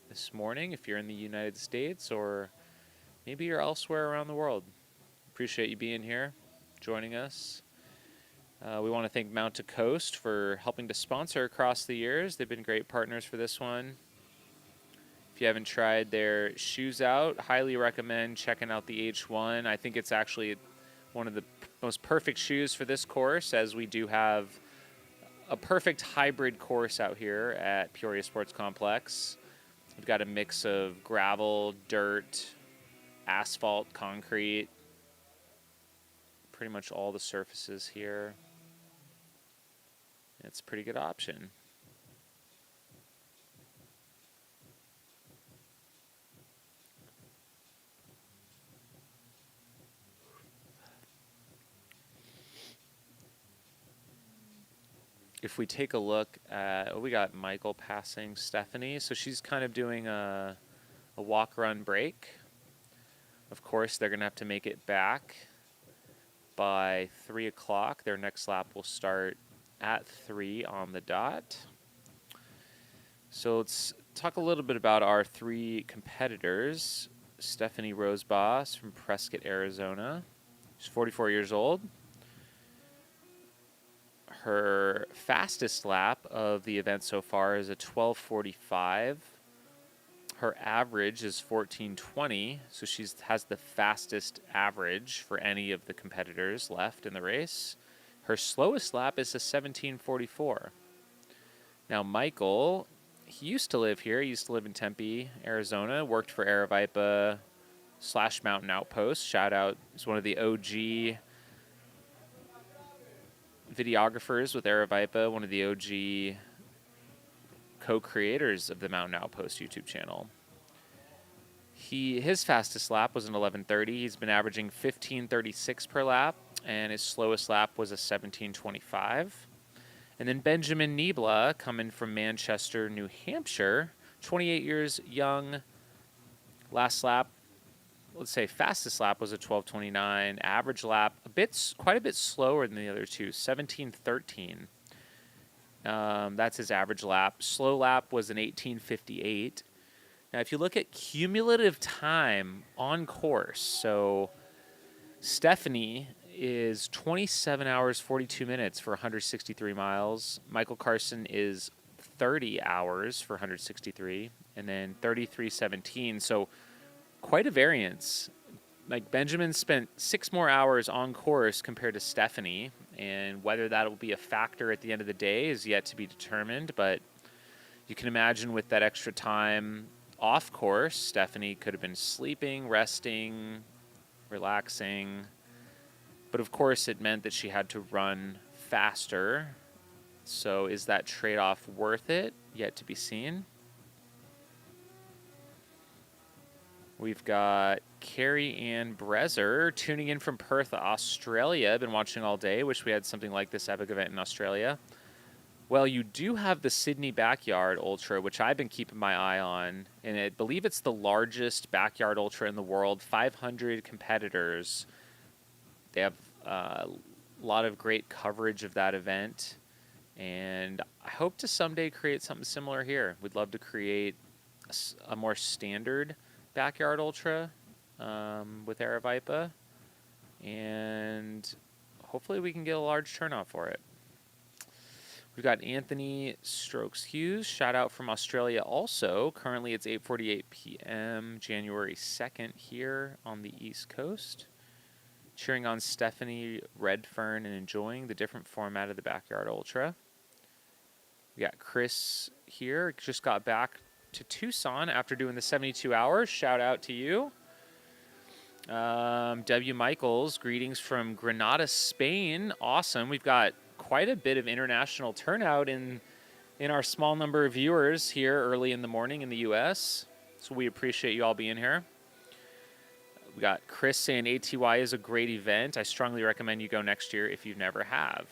this morning, if you're in the United States or maybe you're elsewhere around the world. Appreciate you being here, joining us. We want to thank Mount to Coast for helping to sponsor Across the Years. They've been great partners for this one. If If you haven't tried their shoes out, highly recommend checking out the H1. I think it's actually one of the most perfect shoes for this course, as we do have a perfect hybrid course out here at Peoria Sports Complex. We've got a mix of gravel, dirt, asphalt, concrete, pretty much all the surfaces here. It's a pretty good option. If we take a look at, we got Michael passing Stephanie. So she's kind of doing a walk, run, break. Of course, they're going to have to make it back by 3 o'clock. Their next lap will start at 3 on the dot. So let's talk a little bit about our 3 competitors. Stephanie Roseboss from Prescott, Arizona. She's 44 years old. Her fastest lap of the event so far is a 12:45. Her average is 14:20, so she has the fastest average for any of the competitors left in the race. Her slowest lap is a 17:44. Now, Michael, he used to live here. He used to live in Tempe, Arizona, worked for Aravaipa / Mountain Outpost. Shout out, he's one of the OG videographers with Aravaipa, one of the OG co-creators of the Mountain Outpost YouTube channel. His fastest lap was an 11:30. He's been averaging 15:36 per lap, and his slowest lap was a 17:25. And then Benjamin Niebla, coming from Manchester, New Hampshire, 28 years young. Last lap, let's say fastest lap was a 12:29. Average lap, quite a bit slower than the other two, 17:13. That's his average lap. Slow lap was an 18:58. Now, if you look at cumulative time on course, so Stephanie is 27 hours, 42 minutes for 163 miles. Michael Carson is 30 hours for 163, and then 33:17. So quite a variance. Like, Benjamin spent 6 more hours on course compared to Stephanie, and whether that will be a factor at the end of the day is yet to be determined, but you can imagine with that extra time off course, Stephanie could have been sleeping, resting, relaxing, but of course it meant that she had to run faster. So is that trade-off worth it? Yet to be seen. We've got Carrie Ann Brezer tuning in from Perth, Australia. Been watching all day. Wish we had something like this epic event in Australia. Well, you do have the Sydney Backyard Ultra, which I've been keeping my eye on, and I believe it's the largest backyard ultra in the world. 500 competitors. They have a lot of great coverage of that event, and I hope to someday create something similar here. We'd love to create a more standard backyard ultra with Aravaipa, and hopefully we can get a large turnout for it. We've got Anthony Strokes Hughes, shout out from Australia also. Currently it's 8:48 p.m. January 2nd here on the East Coast. Cheering on Stephanie Redfern and enjoying the different format of the Backyard Ultra. We got Chris here, just got back to Tucson after doing the 72 hours. Shout out to you. W. Michaels, greetings from Granada, Spain. Awesome. We've got quite a bit of international turnout in our small number of viewers here early in the morning in the U.S. So we appreciate you all being here. We got Chris saying ATY is a great event. I strongly recommend you go next year if you never have.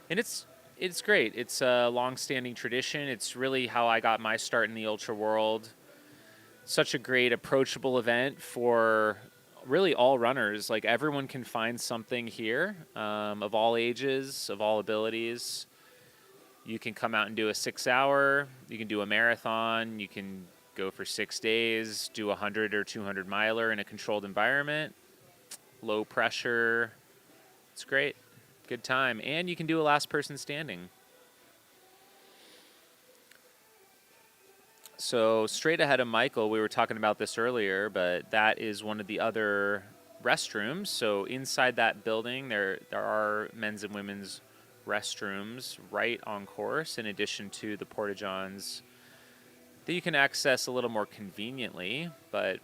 And it's great. It's a long-standing tradition. It's really how I got my start in the ultra world. Such a great, approachable event for really all runners. Like, everyone can find something here, of all ages, of all abilities. You can come out and do a 6-hour. You can do a marathon. You can go for 6 days, do a 100 or 200 miler in a controlled environment. Low pressure. It's great. Good time. And you can do a last person standing. So straight ahead of Michael, we were talking about this earlier, but that is one of the other restrooms. So inside that building, there are men's and women's restrooms right on course, in addition to the porta johns that you can access a little more conveniently. But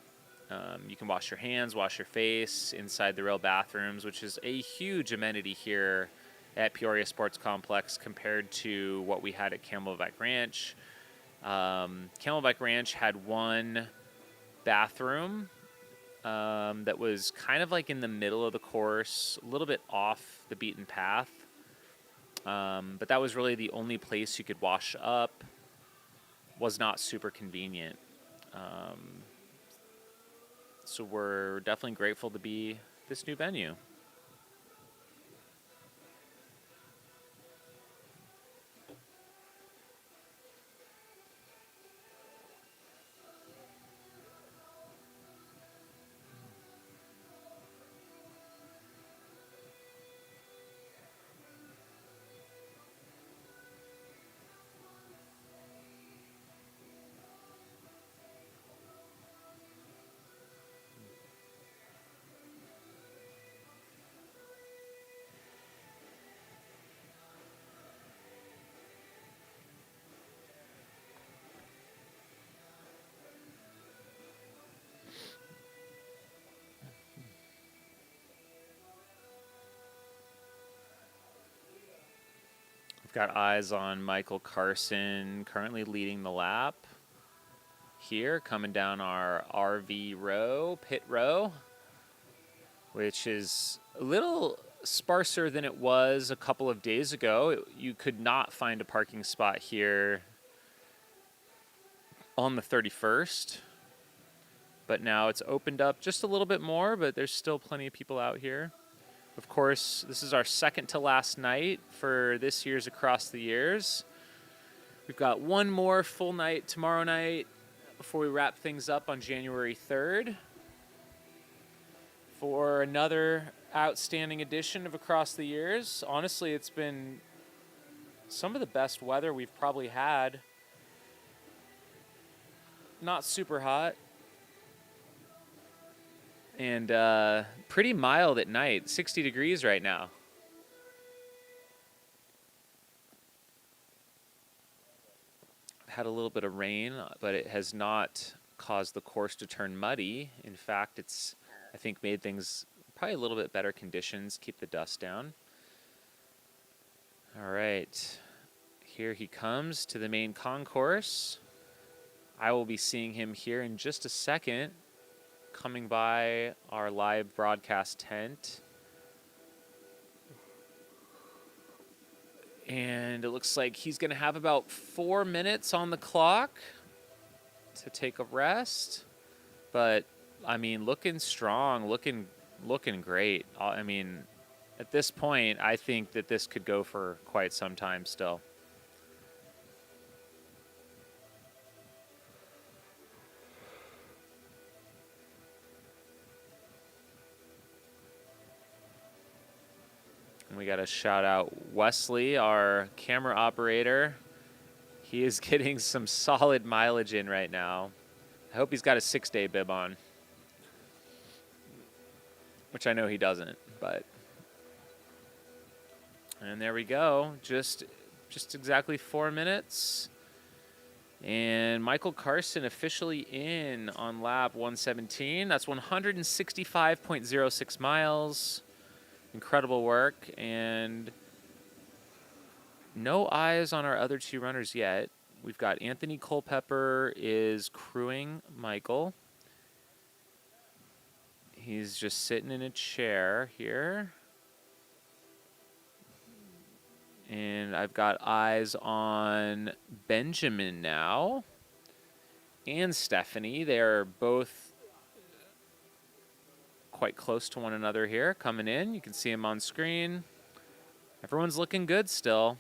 you can wash your hands, wash your face inside the real bathrooms, which is a huge amenity here at Peoria Sports Complex compared to what we had at Camelback Ranch. Camelback Ranch had one bathroom that was kind of like in the middle of the course, a little bit off the beaten path. But that was really the only place you could wash up. Was not super convenient. So we're definitely grateful to be this new venue. We've got eyes on Michael Carson, currently leading the lap here, coming down our RV row, pit row, which is a little sparser than it was a couple of days ago. You could not find a parking spot here on the 31st, but now it's opened up just a little bit more, but there's still plenty of people out here. Of course, this is our second to last night for this year's Across the Years. We've got one more full night tomorrow night before we wrap things up on January 3rd for another outstanding edition of Across the Years. Honestly, it's been some of the best weather we've probably had. Not super hot. And pretty mild at night, 60 degrees right now. Had a little bit of rain, but it has not caused the course to turn muddy. In fact, it's, I think, made things probably a little bit better conditions, keep the dust down. All right, here he comes to the main concourse. I will be seeing him here in just a second, coming by our live broadcast tent. And it looks like he's going to have about 4 minutes on the clock to take a rest. But, I mean, looking strong, looking great. I mean, at this point, I think that this could go for quite some time still. And we got to shout out Wesley, our camera operator. He is getting some solid mileage in right now. I hope he's got a 6-day bib on, which I know he doesn't, but. And there we go, just exactly 4 minutes. And Michael Carson officially in on lap 117. That's 165.06 miles. Incredible work, and no eyes on our other two runners yet. We've got Anthony Culpepper is crewing Michael. He's just sitting in a chair here. And I've got eyes on Benjamin now and Stephanie. They're both quite close to one another here, coming in. You can see them on screen. Everyone's looking good still.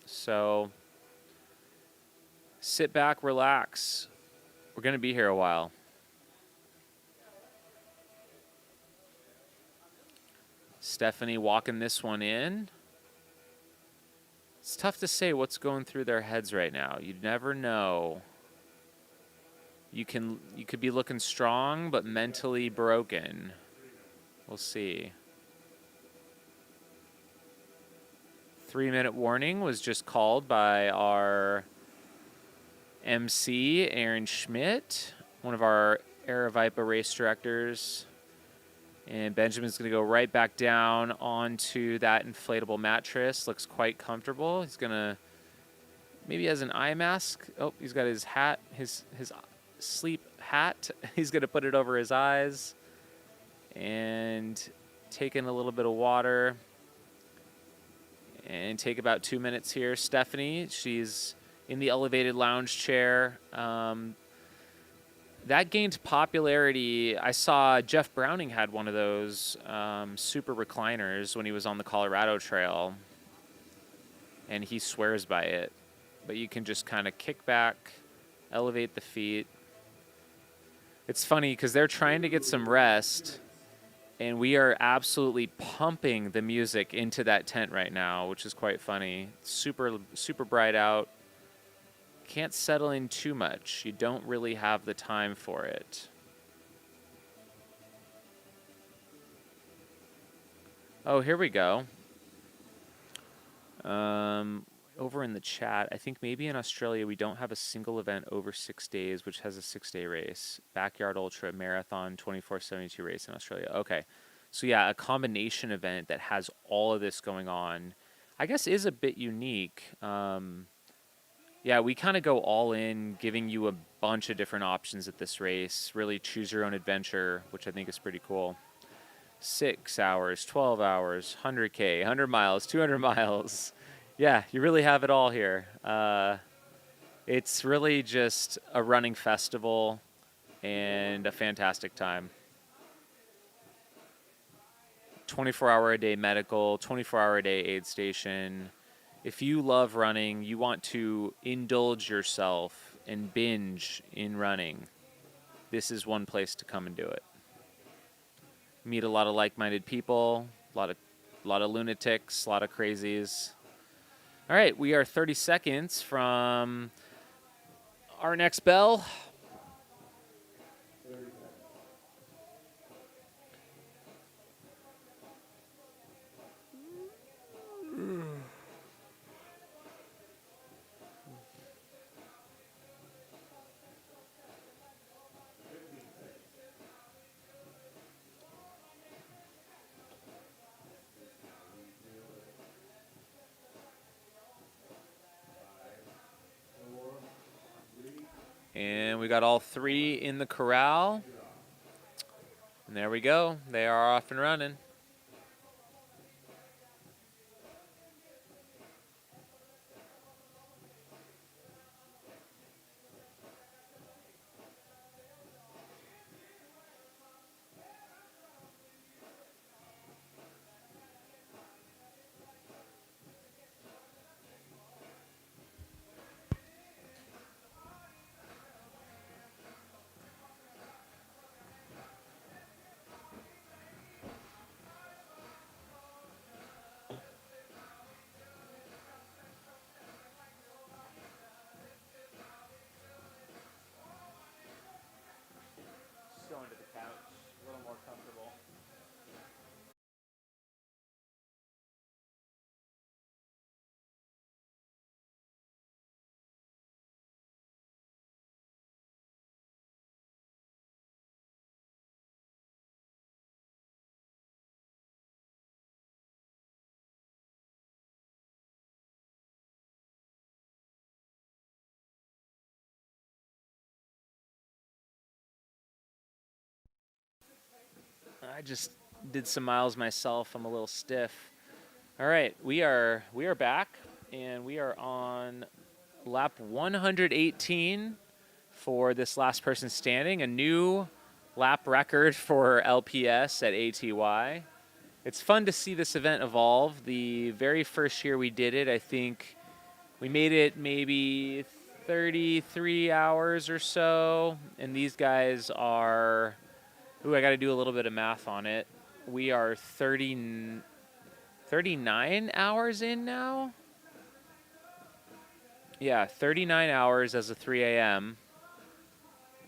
So sit back, relax. We're going to be here a while. Stephanie walking this one in. It's tough to say what's going through their heads right now. You never know you could be looking strong but mentally broken. We'll see. 3-minute warning was just called by our MC, Aaron Schmidt, one of our Aravaipa race directors. And Benjamin's going to go right back down onto that inflatable mattress. Looks quite comfortable. He's going to, maybe has an eye mask. Oh, he's got his hat, his sleep hat. He's going to put it over his eyes and take in a little bit of water and take about 2 minutes here. Stephanie, she's in the elevated lounge chair. That gained popularity. I saw Jeff Browning had one of those super recliners when he was on the Colorado Trail, and he swears by it. But you can just kind of kick back, elevate the feet. It's funny because they're trying to get some rest, and we are absolutely pumping the music into that tent right now, which is quite funny. Super, super bright out. Can't settle in too much. You don't really have the time for it. Oh, here we go. Over in the chat, I think maybe in Australia we don't have a single event over 6 days, which has a 6-day race. Backyard Ultra Marathon 24/72 race in Australia. Okay. So yeah, a combination event that has all of this going on, I guess is a bit unique. Yeah, we kind of go all in, giving you a bunch of different options at this race. Really choose your own adventure, which I think is pretty cool. 6 hours, 12 hours, 100K, 100 miles, 200 miles. Yeah, you really have it all here. It's really just a running festival and a fantastic time. 24-hour-a-day medical, 24-hour-a-day aid station. If you love running, you want to indulge yourself and binge in running, this is one place to come and do it. Meet a lot of like-minded people, a lot of lunatics, a lot of crazies. All right, we are 30 seconds from our next bell. And we got all three in the corral. And there we go. They are off and running. Going to the couch, a little more comfortable. I just did some miles myself. I'm a little stiff. All right, we are back, and we are on lap 118 for this last person standing, a new lap record for LPS at ATY. It's fun to see this event evolve. The very first year we did it, I think we made it maybe 33 hours or so, and these guys are, I got to do a little bit of math on it. We are 39 hours in now. Yeah, 39 hours as of 3 a.m.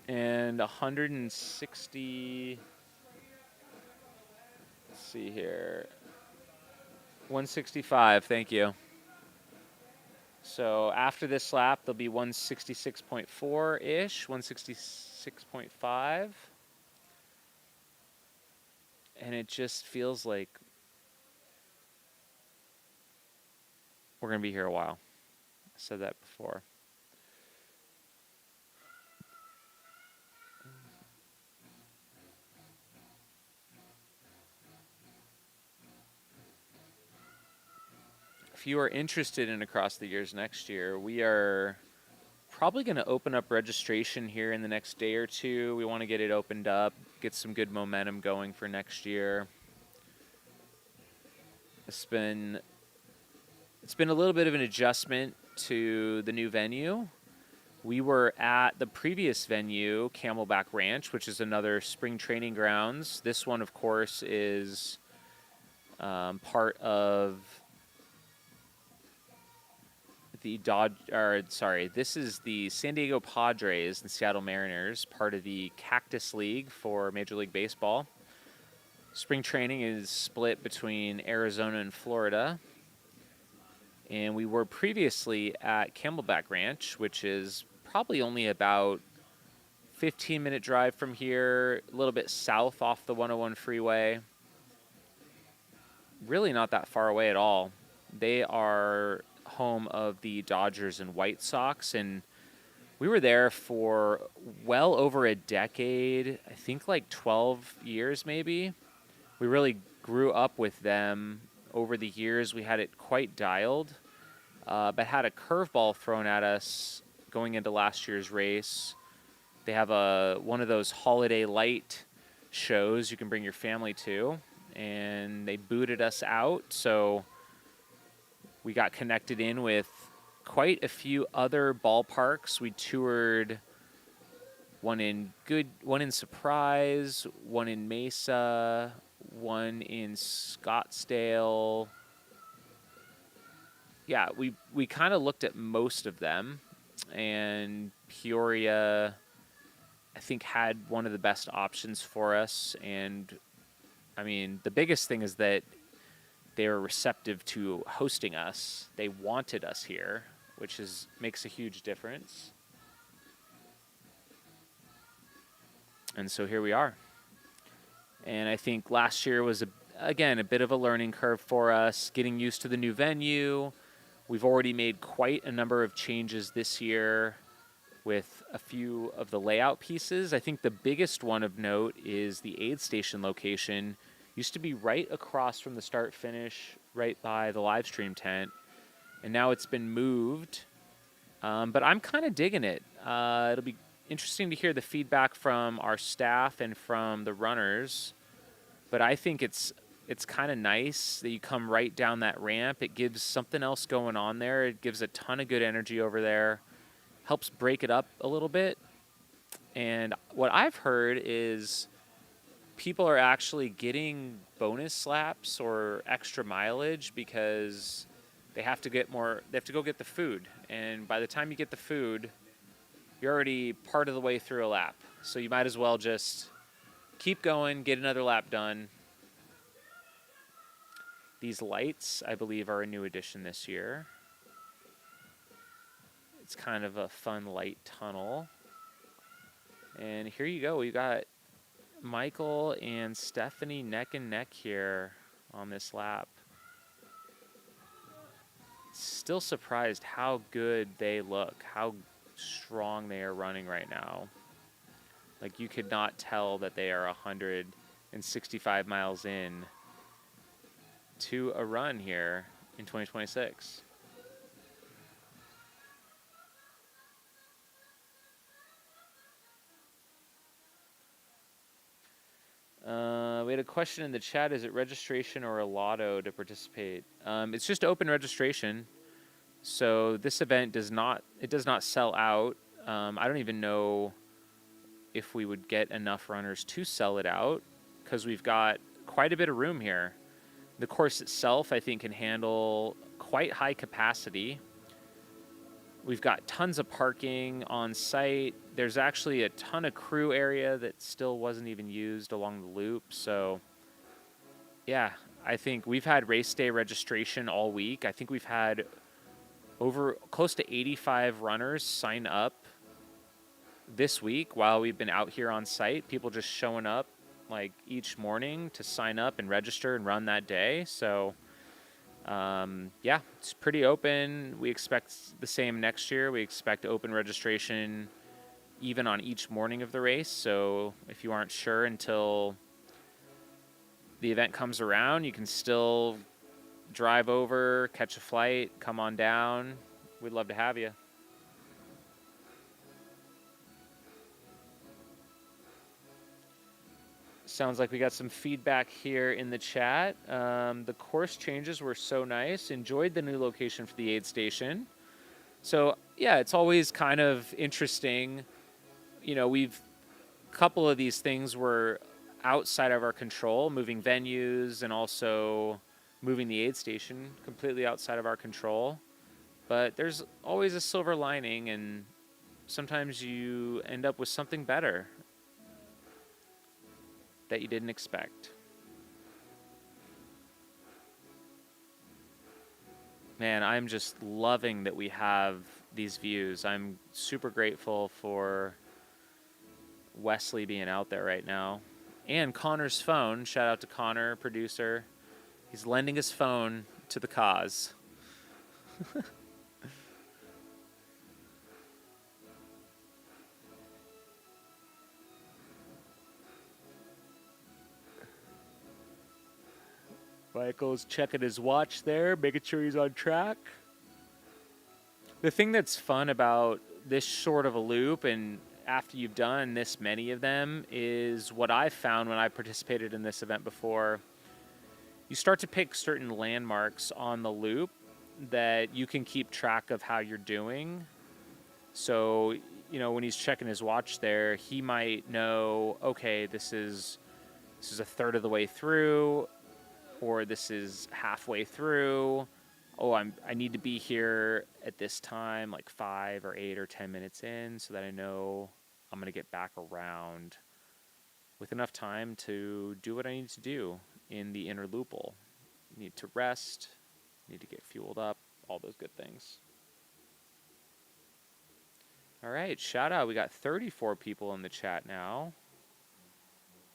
And 160. Let's see here. 165. Thank you. So after this lap, there'll be 166.4 ish, 166.5. And it just feels like we're going to be here a while. I said that before. If you are interested in Across the Years next year, we are probably going to open up registration here in the next day or two. We want to get it opened up, get some good momentum going for next year. It's been a little bit of an adjustment to the new venue. We were at the previous venue, Camelback Ranch, which is another spring training grounds. This one, of course, is part of the this is the San Diego Padres and Seattle Mariners, part of the Cactus League for Major League Baseball. Spring training is split between Arizona and Florida. And we were previously at Camelback Ranch, which is probably only about 15-minute drive from here, a little bit south off the 101 freeway. Really not that far away at all. They are home of the Dodgers and White Sox, and we were there for well over a decade, I think like 12 years maybe. We really grew up with them over the years. We had it quite dialed, but had a curveball thrown at us going into last year's race. They have one of those holiday light shows you can bring your family to, and they booted us out, so we got connected in with quite a few other ballparks. We toured one in Surprise, one in Mesa, one in Scottsdale. Yeah, we kind of looked at most of them, and Peoria, I think, had one of the best options for us. And I mean, the biggest thing is that they were receptive to hosting us. They wanted us here, which makes a huge difference. And so here we are. And I think last year was, again, a bit of a learning curve for us, getting used to the new venue. We've already made quite a number of changes this year with a few of the layout pieces. I think the biggest one of note is the aid station location. Used to be right across from the start finish, right by the live stream tent, and now it's been moved. But I'm kind of digging it. It'll be interesting to hear the feedback from our staff and from the runners. But I think it's kind of nice that you come right down that ramp. It gives something else going on there. It gives a ton of good energy over there. Helps break it up a little bit. And what I've heard is people are actually getting bonus laps or extra mileage because they have to go get the food. And by the time you get the food, you're already part of the way through a lap. So you might as well just keep going, get another lap done. These lights, I believe, are a new addition this year. It's kind of a fun light tunnel. And here you go. We got Michael and Stephanie neck and neck here on this lap. Still surprised how good they look, how strong they are running right now. Like, you could not tell that they are 165 miles in to a run here in 2026. We had a question in the chat. Is it registration or a lotto to participate? It's just open registration. So this event does not sell out. I don't even know if we would get enough runners to sell it out because we've got quite a bit of room here. The course itself, I think, can handle quite high capacity. We've got tons of parking on site. There's actually a ton of crew area that still wasn't even used along the loop. So, yeah, I think we've had race day registration all week. I think we've had over close to 85 runners sign up this week while we've been out here on site. People just showing up like each morning to sign up and register and run that day. So, yeah, it's pretty open. We expect the same next year. We expect open registration even on each morning of the race. So if you aren't sure until the event comes around, you can still drive over, catch a flight, come on down. We'd love to have you. Sounds like we got some feedback here in the chat. The course changes were so nice. Enjoyed the new location for the aid station. So, yeah, it's always kind of interesting. You know, a couple of these things were outside of our control, moving venues and also moving the aid station completely outside of our control. But there's always a silver lining, and sometimes you end up with something better that you didn't expect. Man, I'm just loving that we have these views. I'm super grateful for Wesley being out there right now. And Connor's phone. Shout out to Connor, producer. He's lending his phone to the cause. Michael's checking his watch there, making sure he's on track. The thing that's fun about this short of a loop, and after you've done this many of them, is what I've found when I participated in this event before. You start to pick certain landmarks on the loop that you can keep track of how you're doing. So, you know, when he's checking his watch there, he might know, okay, this is a third of the way through, or this is halfway through. Oh, I need to be here at this time, like 5 or 8 or 10 minutes in, so that I know I'm going to get back around with enough time to do what I need to do in the inner loophole. Need to rest, need to get fueled up, all those good things. All right, shout out. We got 34 people in the chat now.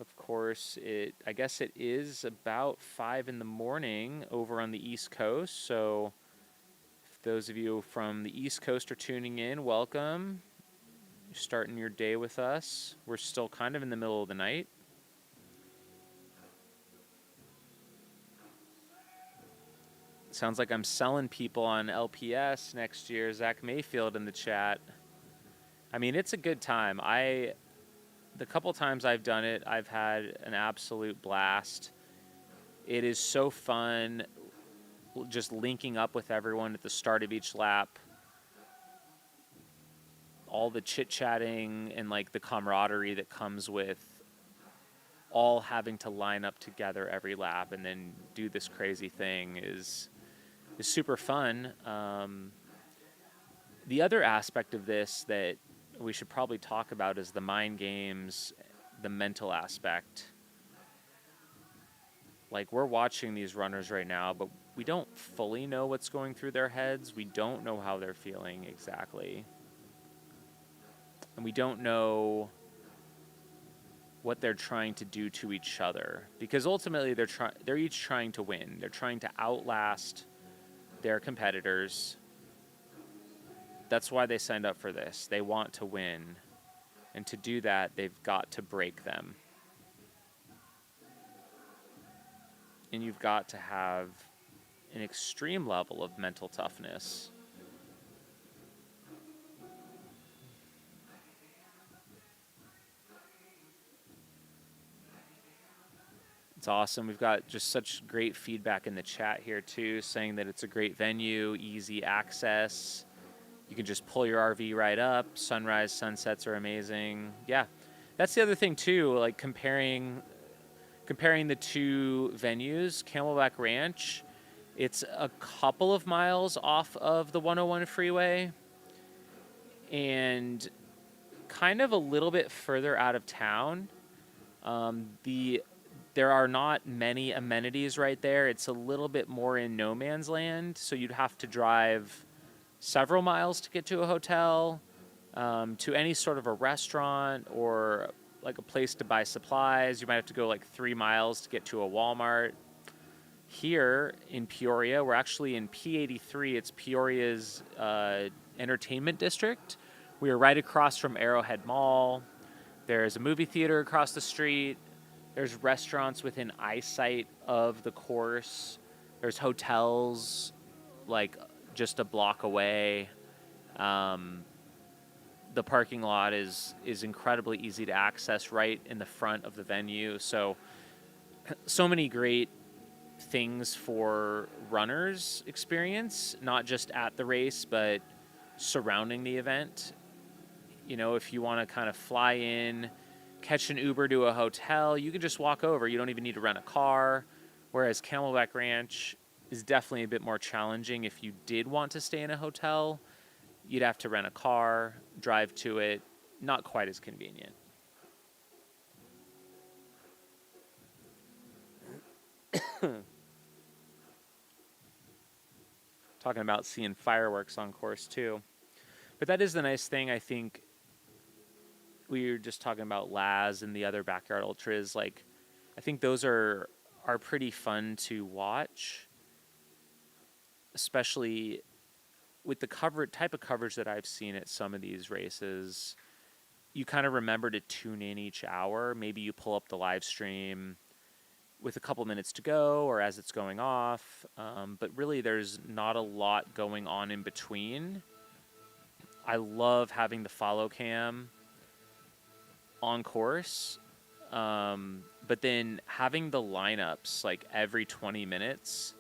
Of course, I guess it is about 5 in the morning over on the East Coast. So if those of you from the East Coast are tuning in, welcome. You're starting your day with us. We're still kind of in the middle of the night. Sounds like I'm selling people on LPS next year. Zach Mayfield in the chat. I mean, it's a good time. The couple times I've done it, I've had an absolute blast. It is so fun just linking up with everyone at the start of each lap. All the chit-chatting and like the camaraderie that comes with all having to line up together every lap and then do this crazy thing is super fun. The other aspect of this that we should probably talk about is the mind games, the mental aspect. Like, we're watching these runners right now, but we don't fully know what's going through their heads. We don't know how they're feeling exactly. And we don't know what they're trying to do to each other. Because ultimately, they're each trying to win. They're trying to outlast their competitors. That's why they signed up for this. They want to win. And to do that, they've got to break them. And you've got to have an extreme level of mental toughness. It's awesome. We've got just such great feedback in the chat here, too, saying that it's a great venue, easy access. You can just pull your RV right up. Sunrise, sunsets are amazing. Yeah, that's the other thing too. Like comparing the two venues, Camelback Ranch, it's a couple of miles off of the 101 freeway, And kind of a little bit further out of town, there are not many amenities right there. It's a little bit more in no man's land, so you'd have to drive several miles to get to a hotel, to any sort of a restaurant or like a place to buy supplies. You might have to go like 3 miles to get to a Walmart. Here in Peoria, we're actually in P83. It's Peoria's entertainment district. We are right across from Arrowhead Mall. There's a movie theater across the street. There's restaurants within eyesight of the course. There's hotels like just a block away. The parking lot is incredibly easy to access right in the front of the venue. So many great things for runners experience, not just at the race, but surrounding the event. You know, if you want to kind of fly in, catch an Uber to a hotel, you can just walk over. You don't even need to rent a car. Whereas Camelback Ranch is definitely a bit more challenging. If you did want to stay in a hotel, you'd have to rent a car, drive to it. Not quite as convenient. Talking about seeing fireworks on course too. But that is the nice thing, I think. We were just talking about Laz and the other backyard ultras. Like, I think those are pretty fun to watch, especially with the type of coverage that I've seen at some of these races. You kind of remember to tune in each hour. Maybe you pull up the live stream with a couple minutes to go or as it's going off. But really, there's not a lot going on in between. I love having the follow cam on course. But then having the lineups like every 20 minutes,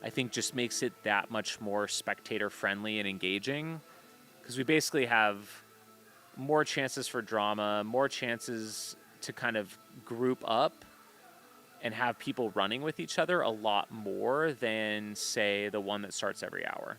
I think just makes it that much more spectator friendly and engaging, because we basically have more chances for drama, more chances to kind of group up and have people running with each other a lot more than, say, the one that starts every hour.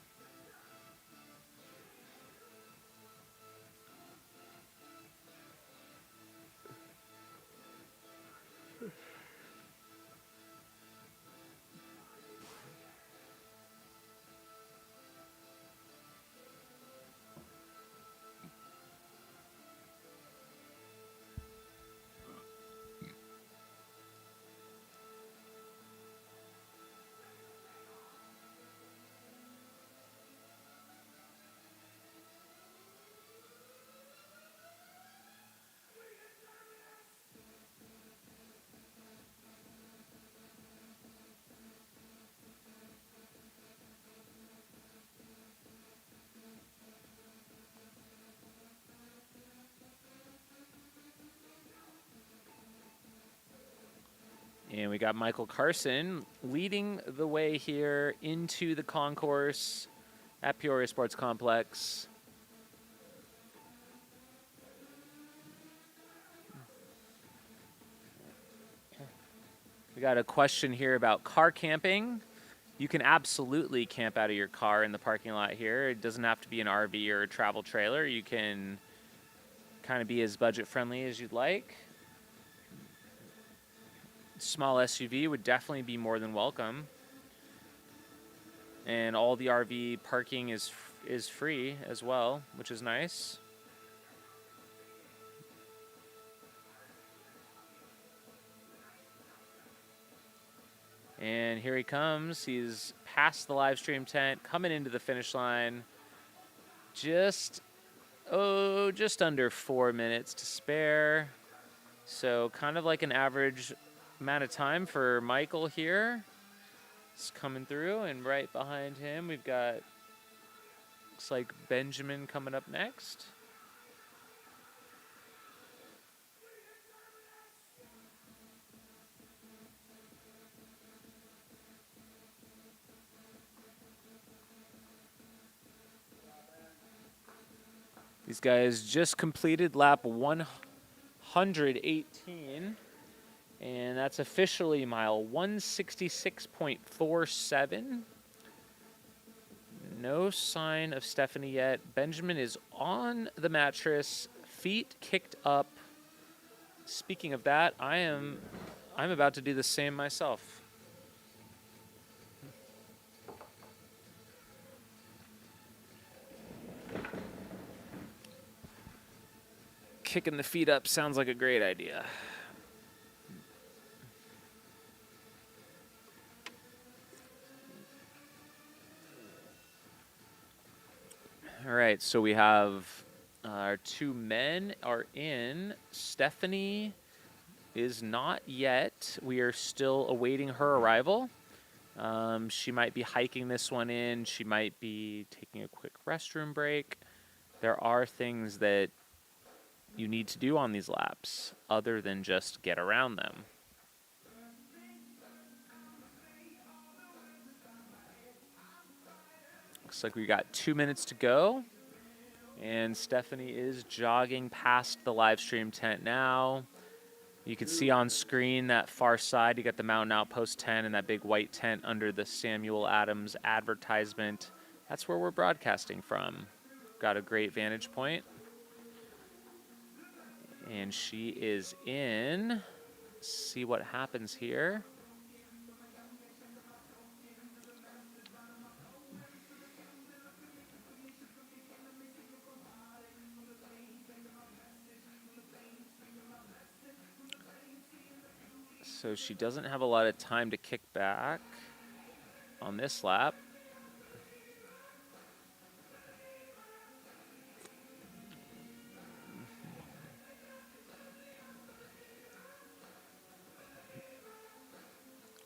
And we got Michael Carson leading the way here into the concourse at Peoria Sports Complex. We got a question here about car camping. You can absolutely camp out of your car in the parking lot here. It doesn't have to be an RV or a travel trailer. You can kind of be as budget friendly as you'd like. Small SUV would definitely be more than welcome. And all the RV parking is free as well, which is nice. And here he comes. He's past the live stream tent, coming into the finish line. Just under 4 minutes to spare. So kind of like an average amount of time for Michael here. He's coming through, and right behind him we've got, looks like Benjamin coming up next. These guys just completed lap 118, and that's officially mile 166.47. No sign of Stephanie yet. Benjamin is on the mattress, feet kicked up. Speaking of that, I'm about to do the same myself. Kicking the feet up sounds like a great idea. All right, so we have our two men are in. Stephanie is not yet. We are still awaiting her arrival. She might be hiking this one in. She might be taking a quick restroom break. There are things that you need to do on these laps other than just get around them. Looks like we got 2 minutes to go. And Stephanie is jogging past the live stream tent now. You can see on screen that far side, you got the Mountain Outpost tent and that big white tent under the Samuel Adams advertisement. That's where we're broadcasting from. Got a great vantage point. And she is in. See what happens here. So she doesn't have a lot of time to kick back on this lap.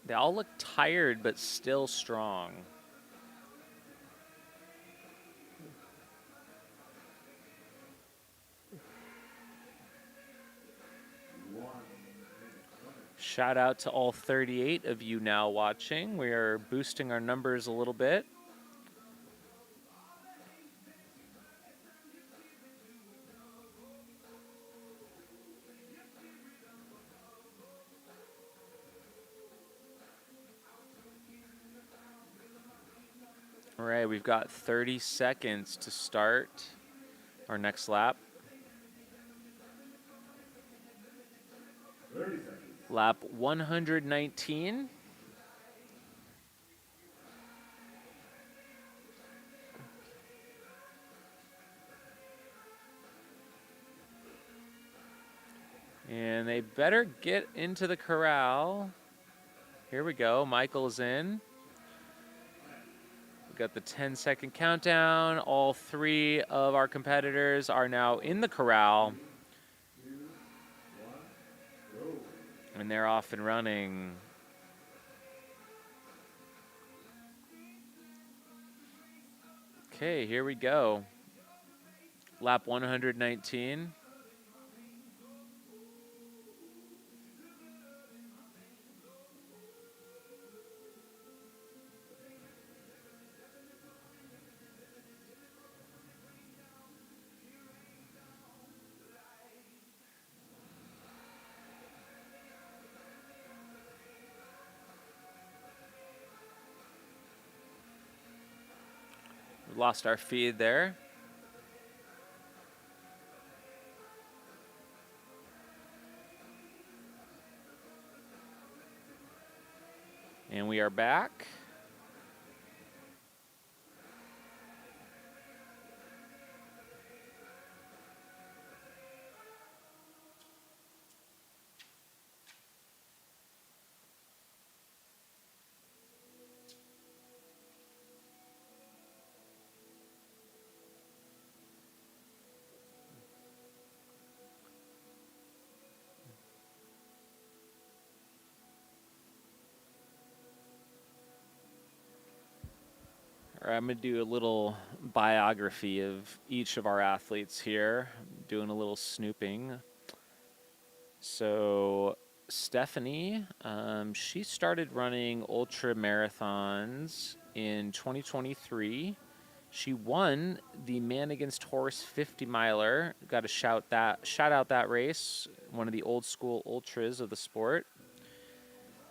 They all look tired, but still strong. Shout out to all 38 of you now watching. We are boosting our numbers a little bit. All right, we've got 30 seconds to start our next lap. 30 seconds. Lap 119. And they better get into the corral. Here we go. Michael's in. We've got the 10-second countdown. All three of our competitors are now in the corral. And they're off and running. Okay, here we go. Lap 119. We lost our feed there. And we are back. All right, I'm going to do a little biography of each of our athletes here. I'm doing a little snooping. So Stephanie, she started running ultra marathons in 2023. She won the man against horse 50 miler. Got to shout out that race. One of the old school ultras of the sport.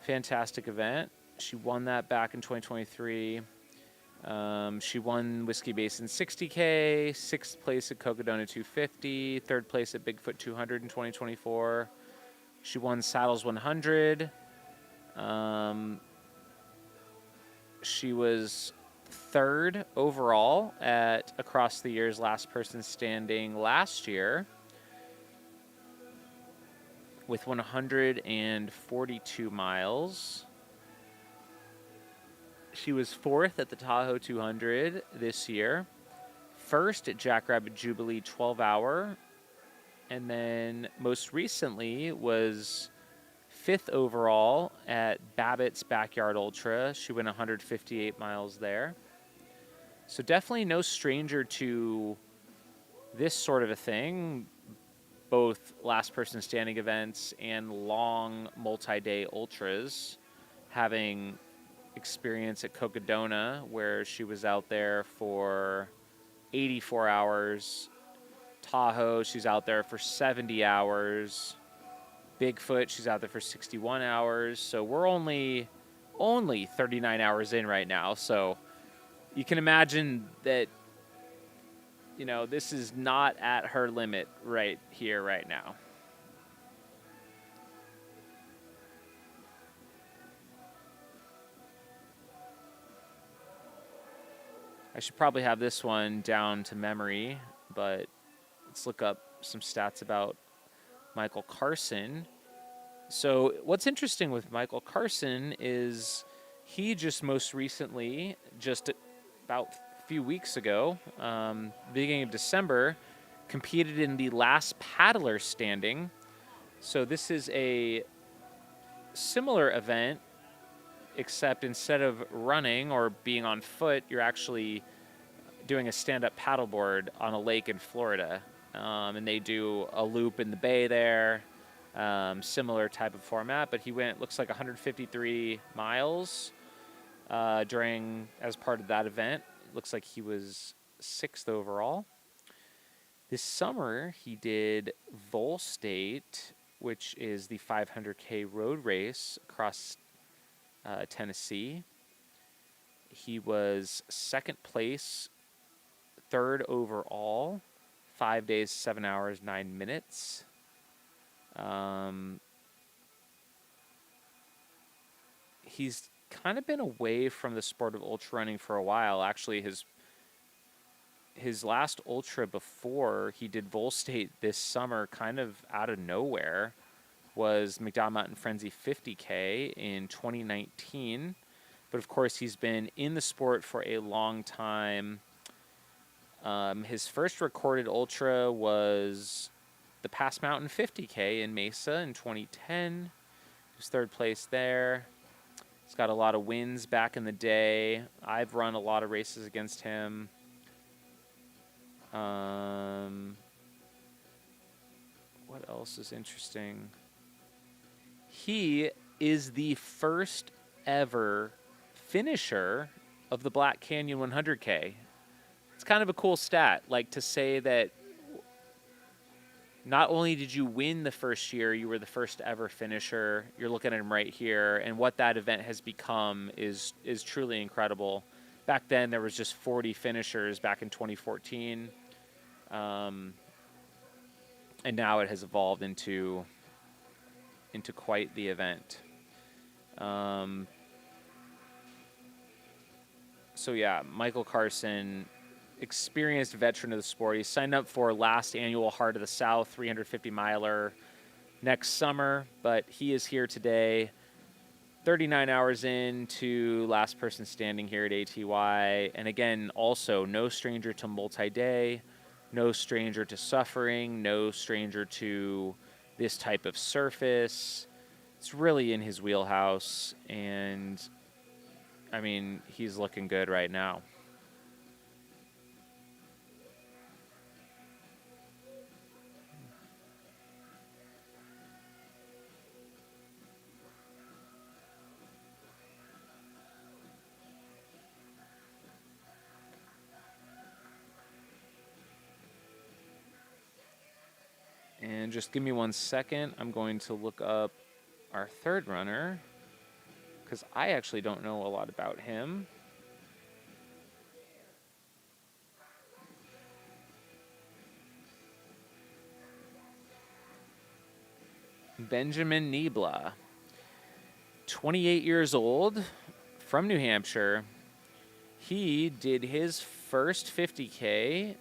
Fantastic event. She won that back in 2023. She won Whiskey Basin 60K, sixth place at Cocodona 250, third place at Bigfoot 200 in 2024. She won Saddles 100. She was third overall at Across the Year's Last Person Standing last year with 142 miles. She was fourth at the Tahoe 200 this year, first at Jackrabbit Jubilee 12-hour, and then most recently was fifth overall at Babbitt's Backyard Ultra. She went 158 miles there. So definitely no stranger to this sort of a thing, both last person standing events and long multi-day ultras, having experience at Cocodona where she was out there for 84 hours. Tahoe, she's out there for 70 hours. Bigfoot, she's out there for 61 hours. So we're only 39 hours in right now. So you can imagine that, you know, this is not at her limit right here, right now. I should probably have this one down to memory, but let's look up some stats about Michael Carson. So what's interesting with Michael Carson is he just most recently, just about a few weeks ago, beginning of December, competed in the last paddler standing. So this is a similar event, except instead of running or being on foot, you're actually doing a stand-up paddleboard on a lake in Florida. And they do a loop in the bay there, similar type of format, but he went, looks like 153 miles as part of that event. Looks like he was sixth overall. This summer, he did Vol State, which is the 500K road race across Tennessee. He was second place, third overall, 5 days, 7 hours, 9 minutes. He's kind of been away from the sport of ultra running for a while. Actually, his last ultra before he did Vol State this summer, kind of out of nowhere, was McDowell Mountain Frenzy 50K in 2019. But of course, he's been in the sport for a long time. His first recorded ultra was the Pass Mountain 50K in Mesa in 2010. He was third place there. He's got a lot of wins back in the day. I've run a lot of races against him. What else is interesting? He is the first ever finisher of the Black Canyon 100K. It's kind of a cool stat, like to say that not only did you win the first year, you were the first ever finisher. You're looking at him right here, and what that event has become is truly incredible. Back then, there was just 40 finishers back in 2014, and now it has evolved into quite the event. So yeah, Michael Carson, experienced veteran of the sport. He signed up for last annual Heart of the South 350 miler next summer, but he is here today, 39 hours into last person standing here at ATY. And again, also no stranger to multi-day, no stranger to suffering, no stranger to this type of surface. It's really in his wheelhouse, and I mean, he's looking good right now. And just give me 1 second. I'm going to look up our third runner, because I actually don't know a lot about him. Benjamin Niebla, 28 years old, from New Hampshire. He did his first 50K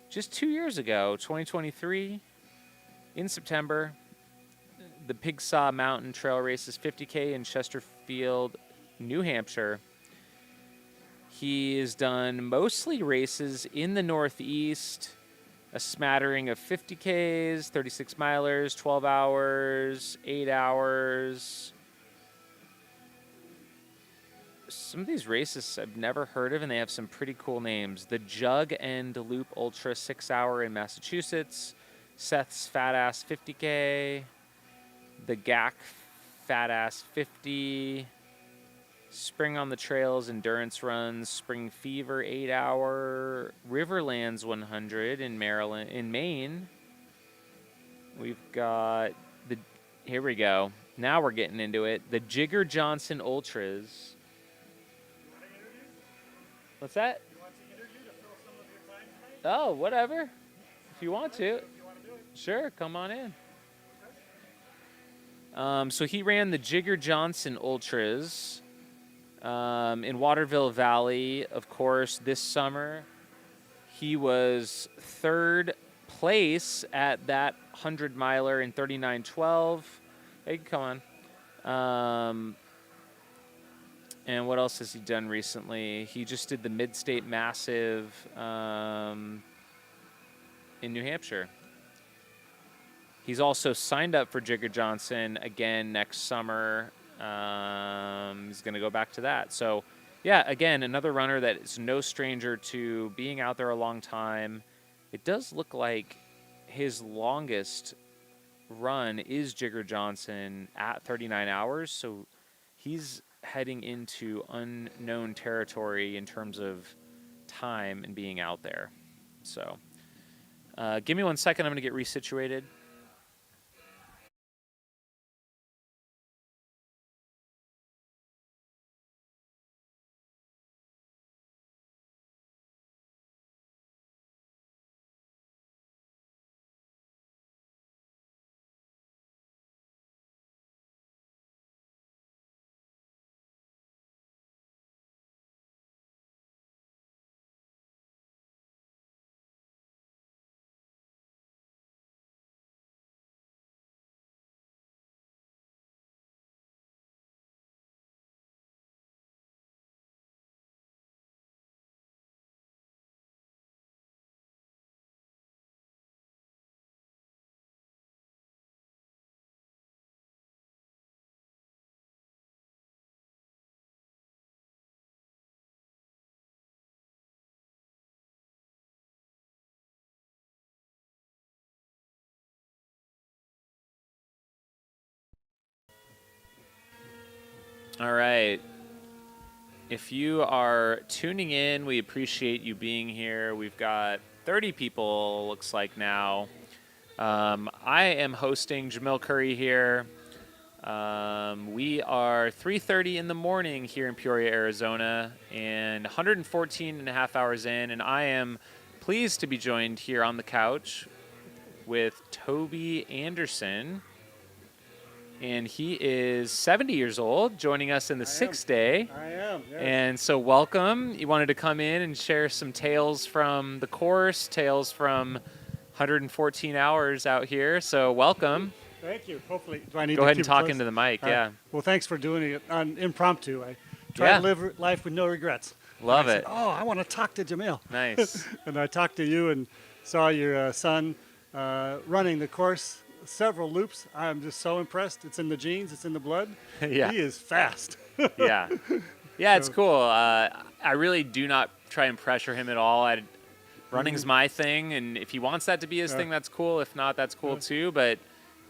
just 2 years ago, 2023, in September. The Pigsaw Mountain Trail Races 50K in Chesterfield, New Hampshire. He has done mostly races in the Northeast, a smattering of 50Ks, 36 milers, 12 hours, 8 hours. Some of these races I've never heard of, and they have some pretty cool names. The Jug and Loop Ultra 6 Hour in Massachusetts, Seth's Fat Ass 50K, the GAC Fat Ass 50, Spring on the Trails Endurance Runs, Spring Fever 8 Hour, Riverlands 100 in Maine. We've got here we go. Now we're getting into it. The Jigger Johnson Ultras. What's that? You want to interview to fill some of your time tonight? Oh, whatever. If you want to. If you want to do it. Sure, come on in. So he ran the Jigger Johnson Ultras in Waterville Valley, of course, this summer. He was third place at that 100-miler in 39:12. Hey, come on. And what else has he done recently? He just did the Mid-State Massive in New Hampshire. He's also signed up for Jigger Johnson again next summer. He's going to go back to that. So, yeah, again, another runner that is no stranger to being out there a long time. It does look like his longest run is Jigger Johnson at 39 hours. So he's heading into unknown territory in terms of time and being out there. So give me 1 second. I'm going to get resituated. All right. If you are tuning in, we appreciate you being here. We've got 30 people, looks like now. I am hosting Jamil Curry here. We are 3:30 in the morning here in Peoria, Arizona, and 114 and a half hours in, and I am pleased to be joined here on the couch with Toby Anderson. And he is 70 years old, joining us in the sixth day. I am, yes. And so welcome. You wanted to come in and share some tales from the course, tales from 114 hours out here. So welcome. Thank you. Hopefully, do I need Go to ahead keep and talk close? into the mic, All right. yeah. Well, thanks for doing it on impromptu. I try Yeah. to live life with no regrets. Love I it. said, oh, I want to talk to Jamil. Nice. And I talked to you and saw your son running the course, several loops. I'm just so impressed. It's in the genes. It's in the blood. Yeah. He is fast. Yeah. Yeah, it's cool. I really do not try and pressure him at all. Running's my thing, and if he wants that to be his thing, that's cool. If not, that's cool too. But